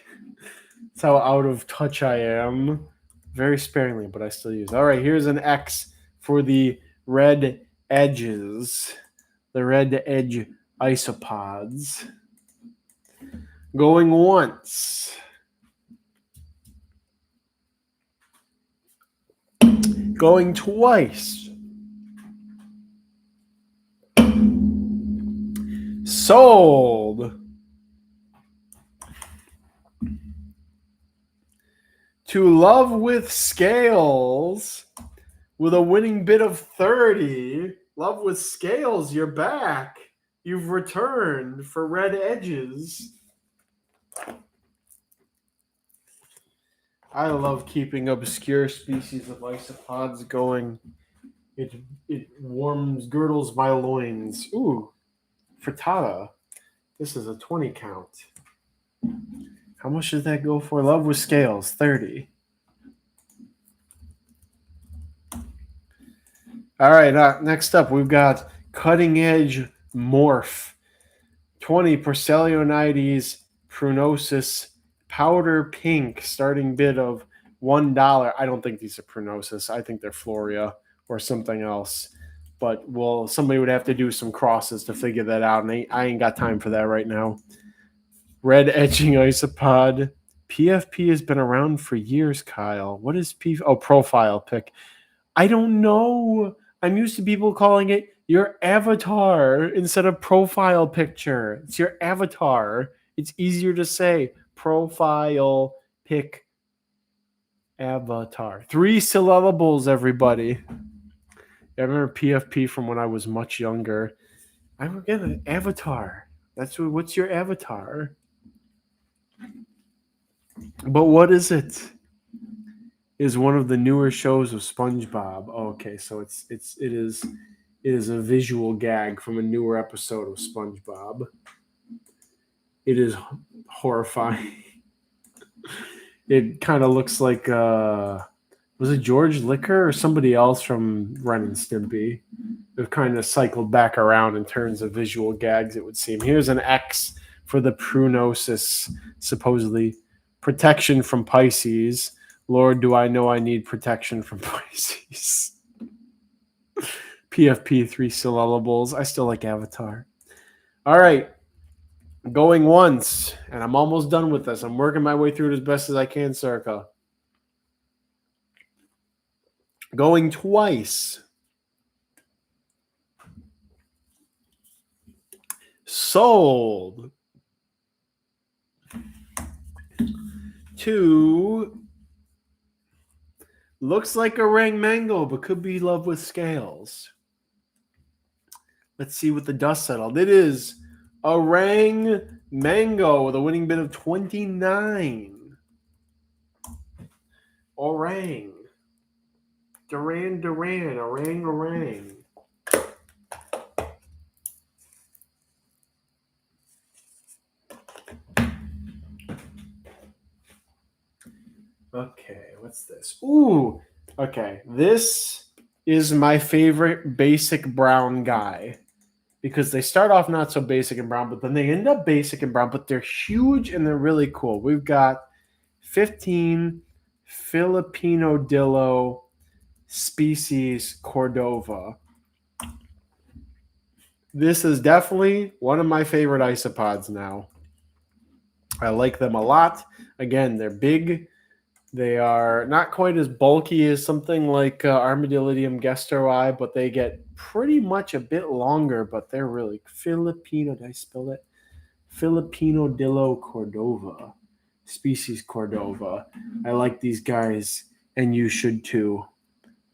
That's how out of touch I am. Very sparingly, but I still use it. All right, here's an X for the red edges. The red edge isopods. Going once. Going twice. Sold to Love with Scales with a winning bid of 30. Love with Scales, you're back. You've returned for red edges. I love keeping obscure species of isopods going. It girdles my loins. Ooh, frittata. This is a 20 count. How much does that go for? Love with Scales, 30. All right, next up, we've got Cutting Edge Morph. 20 Porcelionides prunosis powder pink, starting bid of $1. I don't think these are prunosis. I think they're Floria or something else. But somebody would have to do some crosses to figure that out, and I ain't got time for that right now. Red edging isopod. PFP has been around for years, Kyle. What is P? Oh, profile pic. I don't know. I'm used to people calling it your avatar instead of profile picture. It's your avatar. It's easier to say. Profile pic avatar. 3 syllables, everybody. I remember PFP from when I was much younger. I forget an avatar. What's your avatar? But what is it? Is one of the newer shows of SpongeBob. Oh, okay, so it is a visual gag from a newer episode of SpongeBob. It is horrifying. It kind of looks like was it George Liquor or somebody else from Ren and Stimpy? They've kind of cycled back around in terms of visual gags, it would seem. Here's an X for the prunosis, supposedly protection from Pisces. Lord, do I know I need protection from Pisces. PFP, 3 syllables. I still like Avatar. All right. Going once, and I'm almost done with this. I'm working my way through it as best as I can, Circa. Going twice. Sold to looks like Orang Mango, but could be Love with Scales. Let's see what the dust settled. It is Orang Mango with a winning bid of 29. Orang. Duran, orang, orang. Okay, what's this? Ooh, okay. This is my favorite basic brown guy because they start off not so basic and brown, but then they end up basic and brown, but they're huge and they're really cool. We've got 15 Filipinodillo species Cordova. This is definitely one of my favorite isopods now. I like them a lot. Again, they're big. They are not quite as bulky as something like Armadillidium gestori, but they get pretty much a bit longer, but they're really Filipino. Did I spell it? Filipinodillo Cordova, species Cordova. I like these guys, and you should too.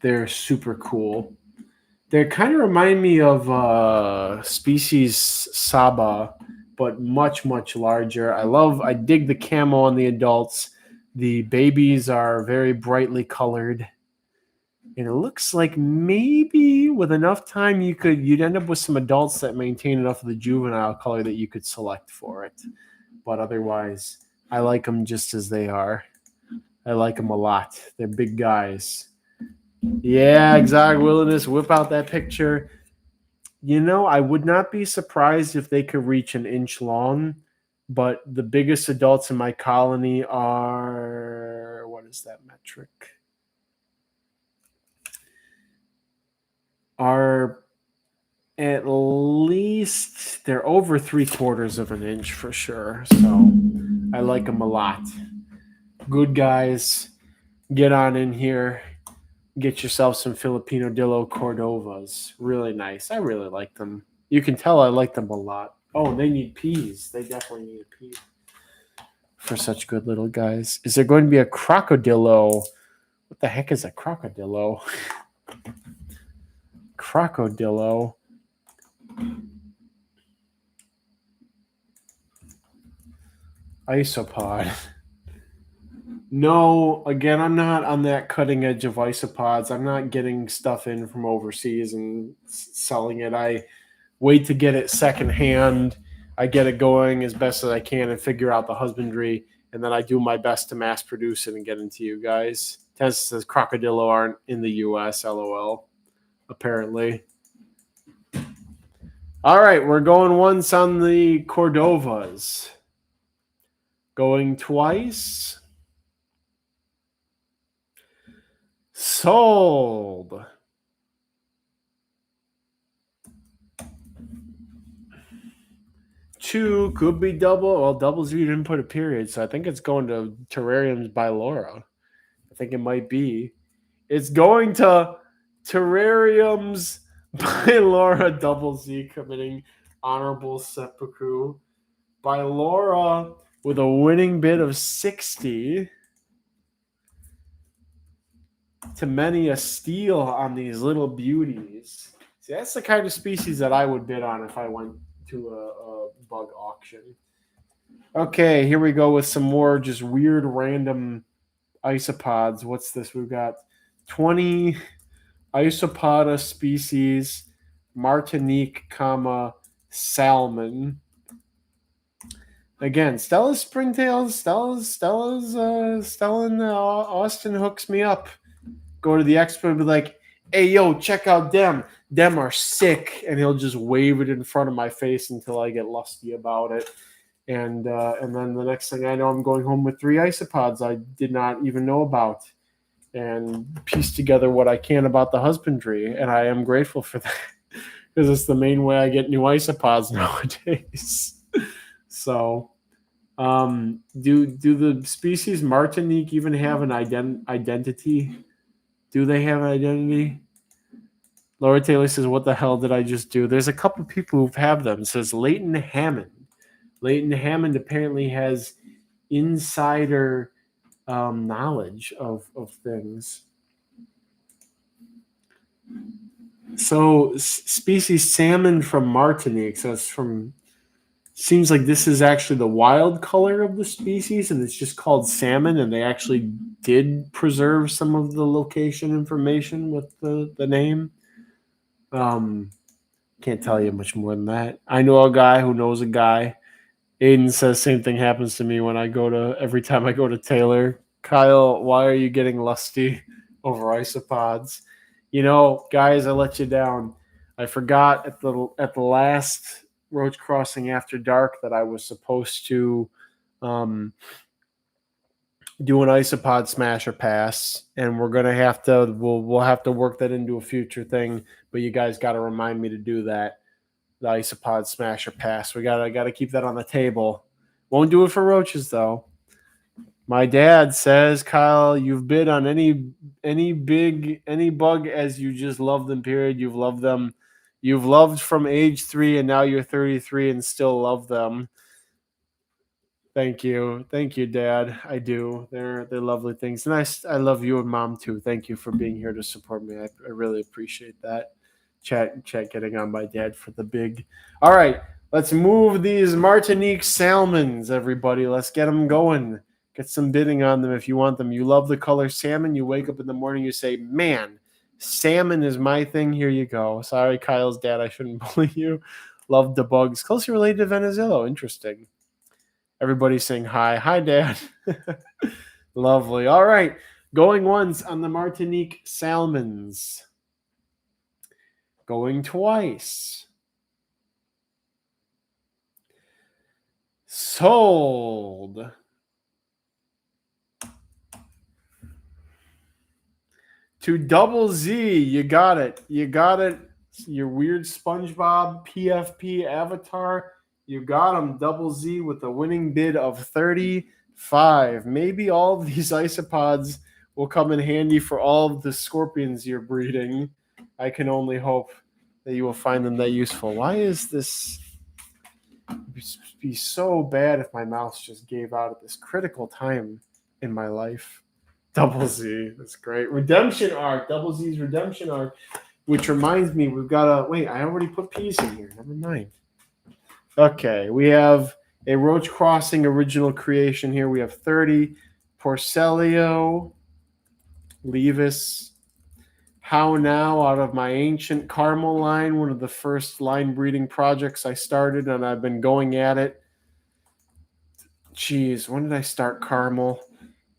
They're super cool. They kind of remind me of species Saba, but much, much larger. I dig the camo on the adults. The babies are very brightly colored. And it looks like maybe with enough time you'd end up with some adults that maintain enough of the juvenile color that you could select for it. But otherwise, I like them just as they are. I like them a lot. They're big guys. Yeah, exotic wilderness. Whip out that picture. You know, I would not be surprised if they could reach an inch long, but the biggest adults in my colony are, what is that metric? Are at least, they're over 3/4 of an inch for sure. So I like them a lot. Good guys. Get on in here. Get yourself some Filipinodillo Cordovas. Really nice. I really like them. You can tell I like them a lot. Oh, they need peas. They definitely need a pea for such good little guys. Is there going to be a crocodillo? What the heck is a crocodillo? Crocodillo. Isopod. No, again, I'm not on that cutting edge of isopods. I'm not getting stuff in from overseas and selling it. I wait to get it secondhand. I get it going as best as I can and figure out the husbandry, and then I do my best to mass produce it and get into you guys. Tess says crocodillo aren't in the U.S. LOL. Apparently. All right, we're going once on the Cordovas. Going twice. Sold. Two could be double. Well, doubles you didn't put a period, so I think it's going to Terrariums by Laura. I think it might be. It's going to Terrariums by Laura Double Z, committing honorable seppuku by Laura with a winning bid of 60. To many a steal on these little beauties. See, that's the kind of species that I would bid on if I went to a bug auction. Okay, here we go with some more just weird random isopods. What's this? We've got 20 Isopoda species, Martinique, salmon. Again, Stella's springtails, Stella and Austin hooks me up. Go to the expo and be like, hey, yo, check out them. Them are sick. And he'll just wave it in front of my face until I get lusty about it. And then the next thing I know, I'm going home with 3 isopods I did not even know about and piece together what I can about the husbandry. And I am grateful for that because it's the main way I get new isopods nowadays. So do the species Martinique even have an identity? Do they have an identity? Laura Taylor says, what the hell did I just do? There's a couple of people who have them. It says Leighton Hammond. Leighton Hammond apparently has insider knowledge of things. So species salmon from Martinique. So it's from Seems like this is actually the wild color of the species, and it's just called salmon, and they actually did preserve some of the location information with the name. Can't tell you much more than that. I know a guy who knows a guy. Aiden says same thing happens to me when I go to every time I go to Taylor. Kyle, why are you getting lusty over isopods? You know, guys, I let you down. I forgot at the last Roach Crossing After Dark that I was supposed to do an isopod smash or pass, and we'll have to work that into a future thing. But you guys got to remind me to do that. The isopod smash or pass. We gotta keep that on the table. Won't do it for roaches though. My dad says, Kyle, you've bid on any bug as you just love them. Period. You've loved them. You've loved from age 3, and now you're 33 and still love them. Thank you, Dad. I do. They're lovely things, and I love you and Mom too. Thank you for being here to support me. I really appreciate that. Chat getting on my dad for the big. All right, let's move these Martinique salmons, everybody. Let's get them going. Get some bidding on them if you want them. You love the color salmon. You wake up in the morning, you say, man, salmon is my thing. Here you go. Sorry, Kyle's dad. I shouldn't bully you. Love the bugs. Closely related to Venezuela. Interesting. Everybody's saying hi. Hi, Dad. Lovely. All right. Going once on the Martinique salmons. Going twice. Sold. To Double Z. You got it. You got it. Your weird SpongeBob PFP avatar. You got him. Double Z with a winning bid of 35. Maybe all of these isopods will come in handy for all of the scorpions you're breeding. I can only hope that you will find them that useful. Why is this be so bad if my mouse just gave out at this critical time in my life? Double Z. That's great. Redemption arc. Double Z's redemption arc. Which reminds me, we've got a... Wait, I already put peas in here. Never mind. Okay, we have a Roach Crossing original creation here. We have 30. Porcelio. Levis. How Now out of my ancient caramel line, one of the first line breeding projects I started, and I've been going at it. Jeez, when did I start caramel?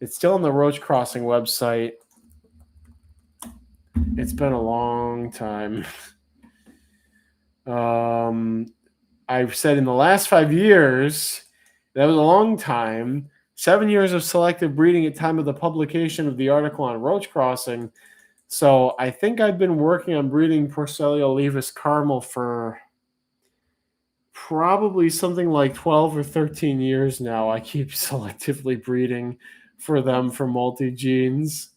It's still on the Roach Crossing website. It's been a long time. I've said in the last 5 years, that was a long time. 7 years of selective breeding at time of the publication of the article on Roach Crossing. So I think I've been working on breeding Porcelio levis caramel for probably something like 12 or 13 years now. I keep selectively breeding for them for multi-genes.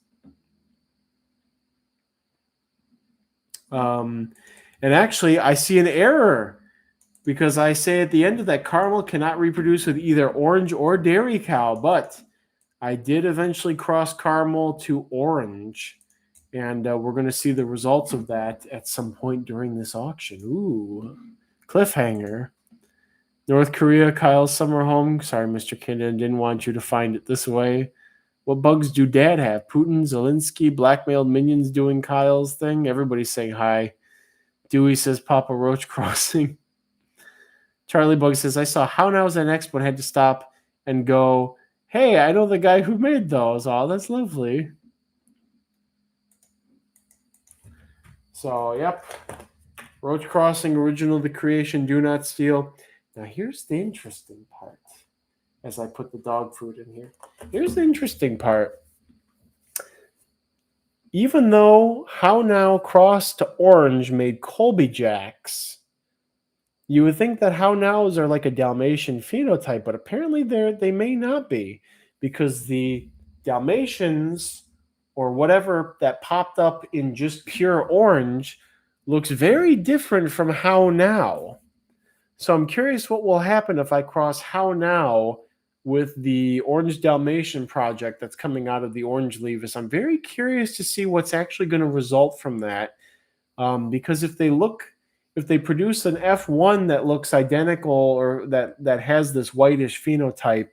And actually, I see an error because I say at the end of that caramel cannot reproduce with either orange or dairy cow, but I did eventually cross caramel to orange. And we're going to see the results of that at some point during this auction. Ooh, cliffhanger. North Korea, Kyle's summer home. Sorry, Mr. Kindon, didn't want you to find it this way. What bugs do Dad have? Putin, Zelensky, blackmailed minions doing Kyle's thing? Everybody's saying hi. Dewey says Papa Roach Crossing. Charlie Bug says, I saw How Now's an Expo and had to stop and go, hey, I know the guy who made those. Oh, that's lovely. So, yep. Roach Crossing, original, the creation, do not steal. Now, here's the interesting part as I put the dog food in here. Here's the interesting part. Even though How Now crossed to orange made Colby Jacks, you would think that How Nows are like a Dalmatian phenotype, but apparently they may not be because the Dalmatians or whatever that popped up in just pure orange looks very different from How Now. So I'm curious what will happen if I cross How Now with the Orange Dalmatian project that's coming out of the Orange Levis. I'm very curious to see what's actually going to result from that. Because if if they produce an F1 that looks identical or that has this whitish phenotype,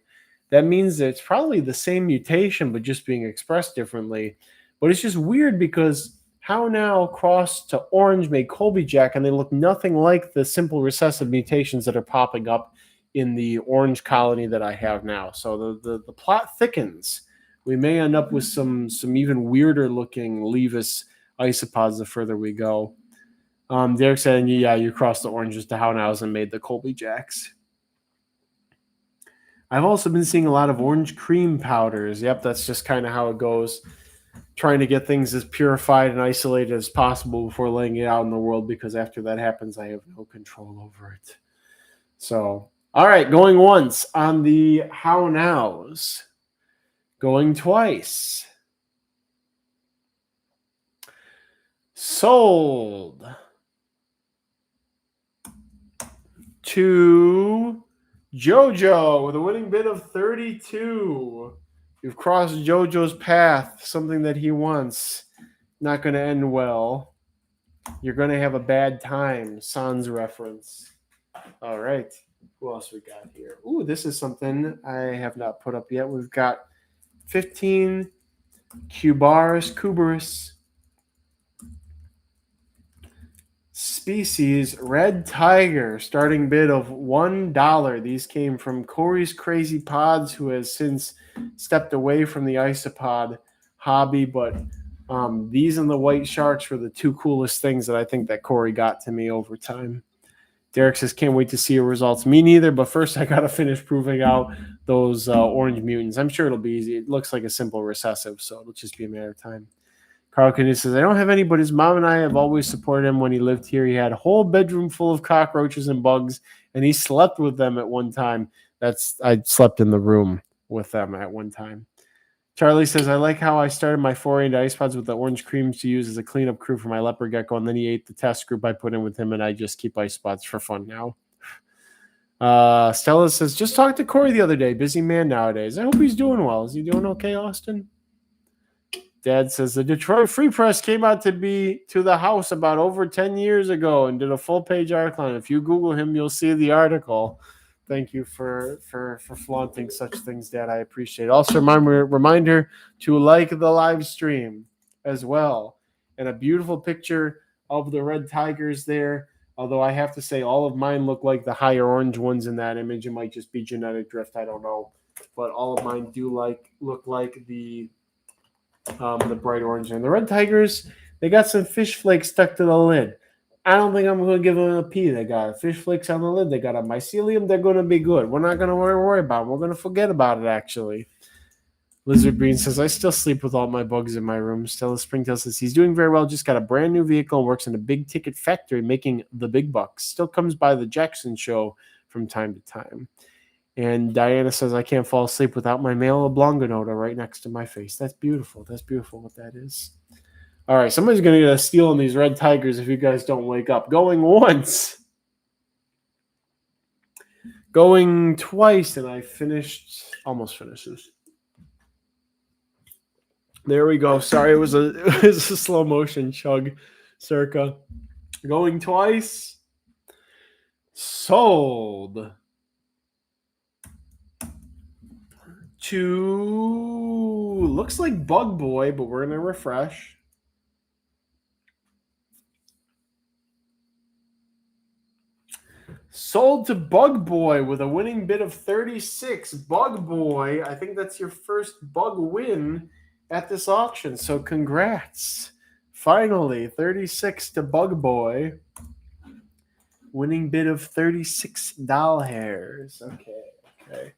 that means that it's probably the same mutation but just being expressed differently. But it's just weird because how now crossed to orange made Colby Jack, and they look nothing like the simple recessive mutations that are popping up in the orange colony that I have now. So the plot thickens. We may end up with some even weirder looking Levis isopods the further we go. Derek said, yeah, you crossed the oranges to Houndhouse and made the Colby Jacks. I've also been seeing a lot of orange cream powders. Yep, that's just kind of how it goes. Trying to get things as purified and isolated as possible before laying it out in the world, because after that happens, I have no control over it. So, all right, going once on the How Nows. Going twice. Sold to JoJo with a winning bid of 32. You've crossed JoJo's path, something that he wants. Not going to end well. You're going to have a bad time. Sans reference. All right. Who else we got here? Ooh, this is something I have not put up yet. We've got 15 Cubaris species red tiger, starting bid of $1. These came from Corey's Crazy Pods, who has since stepped away from the Isopod hobby, but these and the white sharks were the two coolest things that I think that Corey got to me over time. Derek says, can't wait to see your results. Me neither, but first I got to finish proving out those orange mutants. I'm sure it'll be easy. It looks like a simple recessive, so it'll just be a matter of time. Carl Canoe says, I don't have any, but his mom and I have always supported him when he lived here. He had a whole bedroom full of cockroaches and bugs, and he slept with them at one time. I slept in the room with them at one time. Charlie says, I like how I started my foray into isopods with the orange creams to use as a cleanup crew for my leopard gecko, and then he ate the test group I put in with him, and I just keep isopods for fun now. Stella says, just talked to Corey the other day. Busy man nowadays. I hope he's doing well. Is he doing okay, Austin? Dad says, the Detroit Free Press came out to the house about over 10 years ago and did a full-page article on it. If you Google him, you'll see the article. Thank you for flaunting such things, Dad. I appreciate it. Also, reminder to like the live stream as well. And a beautiful picture of the red tigers there. Although I have to say all of mine look like the higher orange ones in that image. It might just be genetic drift. I don't know. But all of mine do look like the bright orange. And the red tigers, they got some fish flakes stuck to the lid. I don't think I'm going to give them a P. They got fish flakes on the lid. They got a mycelium. They're going to be good. We're not going to worry about them. We're going to forget about it, actually. Lizard Bean says, I still sleep with all my bugs in my room. Stella Springtail says, he's doing very well. Just got a brand new vehicle and works in a big ticket factory making the big bucks. Still comes by the Jackson show from time to time. And Diana says, I can't fall asleep without my male oblongonota right next to my face. That's beautiful. That's beautiful what that is. All right, somebody's going to get a steal on these red tigers if you guys don't wake up. Going once. Going twice, and I almost finished this. There we go. Sorry, it was a slow motion chug circa. Going twice. Sold. To looks like Bug Boy, but we're going to refresh. Sold to Bug Boy with a winning bid of 36. Bug Boy, I think that's your first bug win at this auction. So congrats. Finally, 36 to Bug Boy. Winning bid of $36. Okay.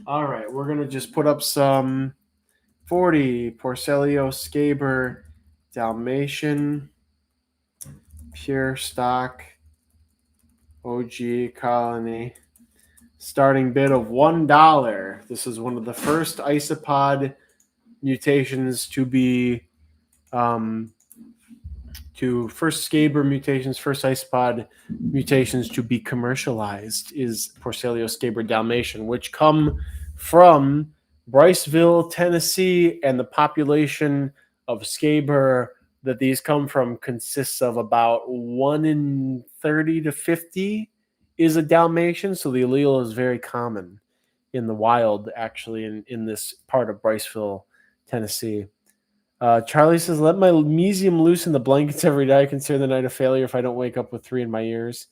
All right, we're going to just put up some 40 Porcelio Scaber Dalmatian pure stock OG colony. Starting bid of $1. This is one of the first isopod mutations to be first Scaber mutations, first isopod mutations to be commercialized is Porcelio Scaber Dalmatian, which come from Bryceville, Tennessee, and the population of Scaber that these come from consists of about 1 in 30 to 50 is a Dalmatian. So the allele is very common in the wild, actually, in this part of Bryceville, Tennessee. Charlie says, let my mesium loose in the blankets every day. I consider the night a failure if I don't wake up with 3 in my ears.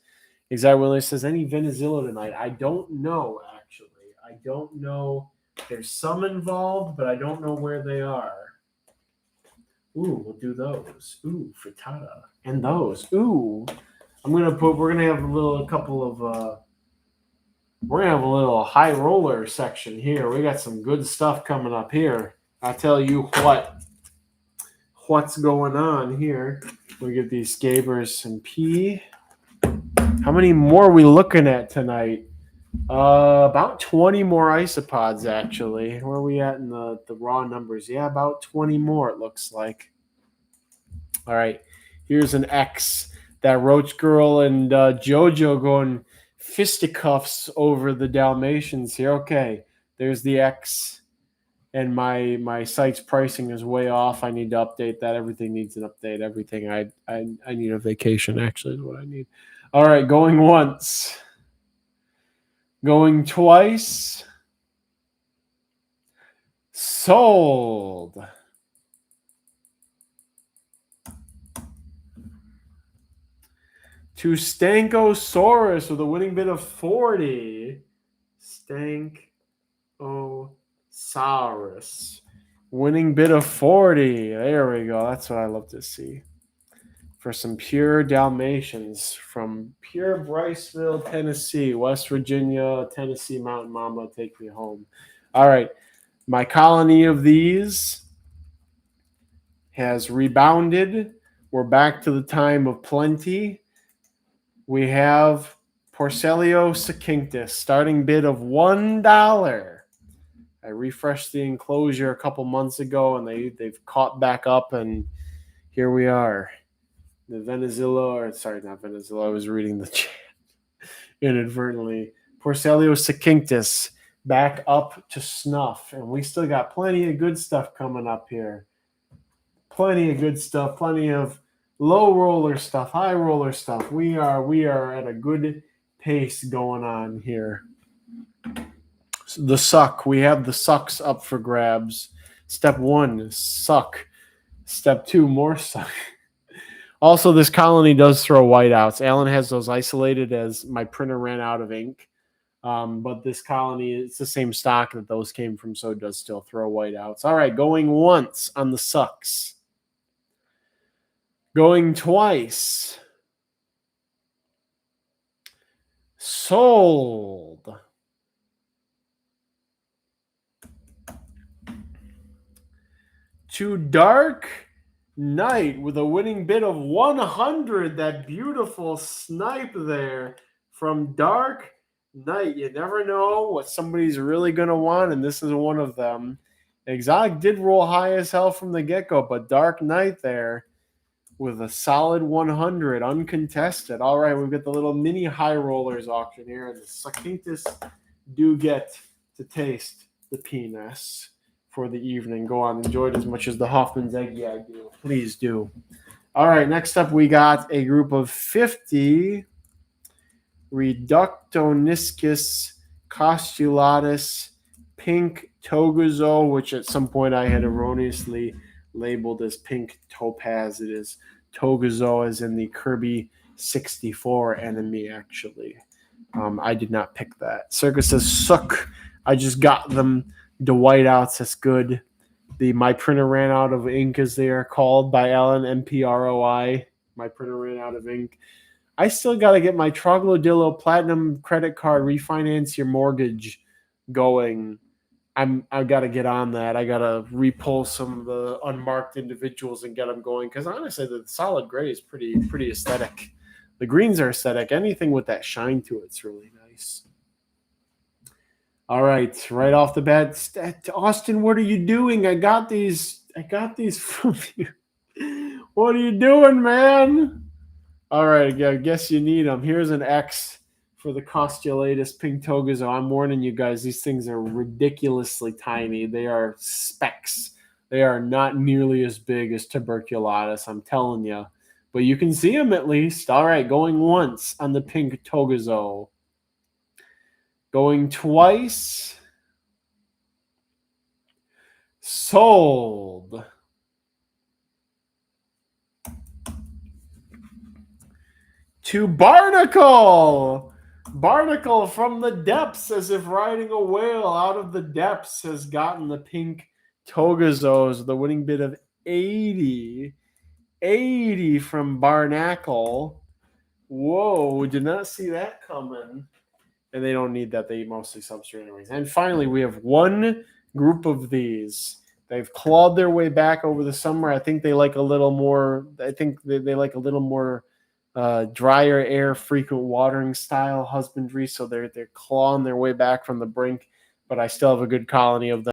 Exile Willie says, any Venezilla tonight? I don't know, actually. I don't know. There's some involved, but I don't know where they are. Ooh, we'll do those. Ooh, frittata. And those. Ooh. We're gonna have a couple of we're gonna have a little high roller section here. We got some good stuff coming up here. I'll tell you what's going on here. We get these Scabers and P. How many more are we looking at tonight? About 20 more isopods, actually. Where are we at in the raw numbers? Yeah, about 20 more, it looks like. All right, here's an X. That Roach Girl and JoJo going fisticuffs over the Dalmatians here. Okay, there's the X. And my site's pricing is way off. I need to update that. Everything needs an update. Everything. I need a vacation, actually, is what I need. All right, going once. Going twice. Sold. To Stankosaurus with a winning bid of 40. Stankosaurus. Winning bid of 40. There we go. That's what I love to see. For some pure Dalmatians from pure Bryceville, Tennessee, West Virginia, Tennessee Mountain Mama, take me home. All right. My colony of these has rebounded. We're back to the time of plenty. We have Porcelio Succinctus, starting bid of $1. I refreshed the enclosure a couple months ago, and they've caught back up, and here we are. The not Venezilla, I was reading the chat inadvertently. Porcelio Succinctus back up to snuff, and we still got plenty of good stuff coming up here. Plenty of good stuff, plenty of low roller stuff, high roller stuff. We are at a good pace going on here. So the suck. We have the sucks up for grabs. Step 1, suck. Step 2, more suck. Also, this colony does throw whiteouts. Alan has those isolated as my printer ran out of ink. But this colony, it's the same stock that those came from, so it does still throw whiteouts. All right, going once on the sucks. Going twice. Sold. To Dark Knight with a winning bid of 100. That beautiful snipe there from Dark Knight. You never know what somebody's really going to want, and this is one of them. Exotic did roll high as hell from the get-go, but Dark Knight there with a solid 100, uncontested. All right, we've got the little mini high rollers auction here, and the Succinctus do get to taste the penis for the evening. Go on, enjoy it as much as the Hoffman's Egg Yag do. Please do. All right, next up we got a group of 50 Reductoniscus costulatus pink togazo, which at some point I had erroneously labeled as pink topaz. It is togazo, as in the Kirby 64 enemy, actually. I did not pick that. Circus says, suck. I just got them. The whiteouts, that's good. My printer ran out of ink, as they are called by Alan, MPROI. My printer ran out of ink. I still got to get my Troglodillo Platinum credit card, refinance your mortgage going. I've got to get on that. I got to repull some of the unmarked individuals and get them going, because honestly, the solid gray is pretty aesthetic. The greens are aesthetic. Anything with that shine to it's really nice. All right, right off the bat, Austin, what are you doing? I got these from you. What are you doing, man? All right, I guess you need them. Here's an X for the Costulatus pink togazo. I'm warning you guys, these things are ridiculously tiny. They are specks. They are not nearly as big as tuberculatus. I'm telling you, but you can see them at least. All right, going once on the pink Togazo. Going twice. Sold. To Barnacle. Barnacle from the depths, as if riding a whale out of the depths, has gotten the pink Togazos, the winning bid of 80. 80 from Barnacle. Whoa, did not see that coming. And they don't need that. They eat mostly substrate anyways. And finally, we have one group of these. They've clawed their way back over the summer. I think they like a little more. I think they like a little more drier air, frequent watering style husbandry. So they're clawing their way back from the brink. But I still have a good colony of them.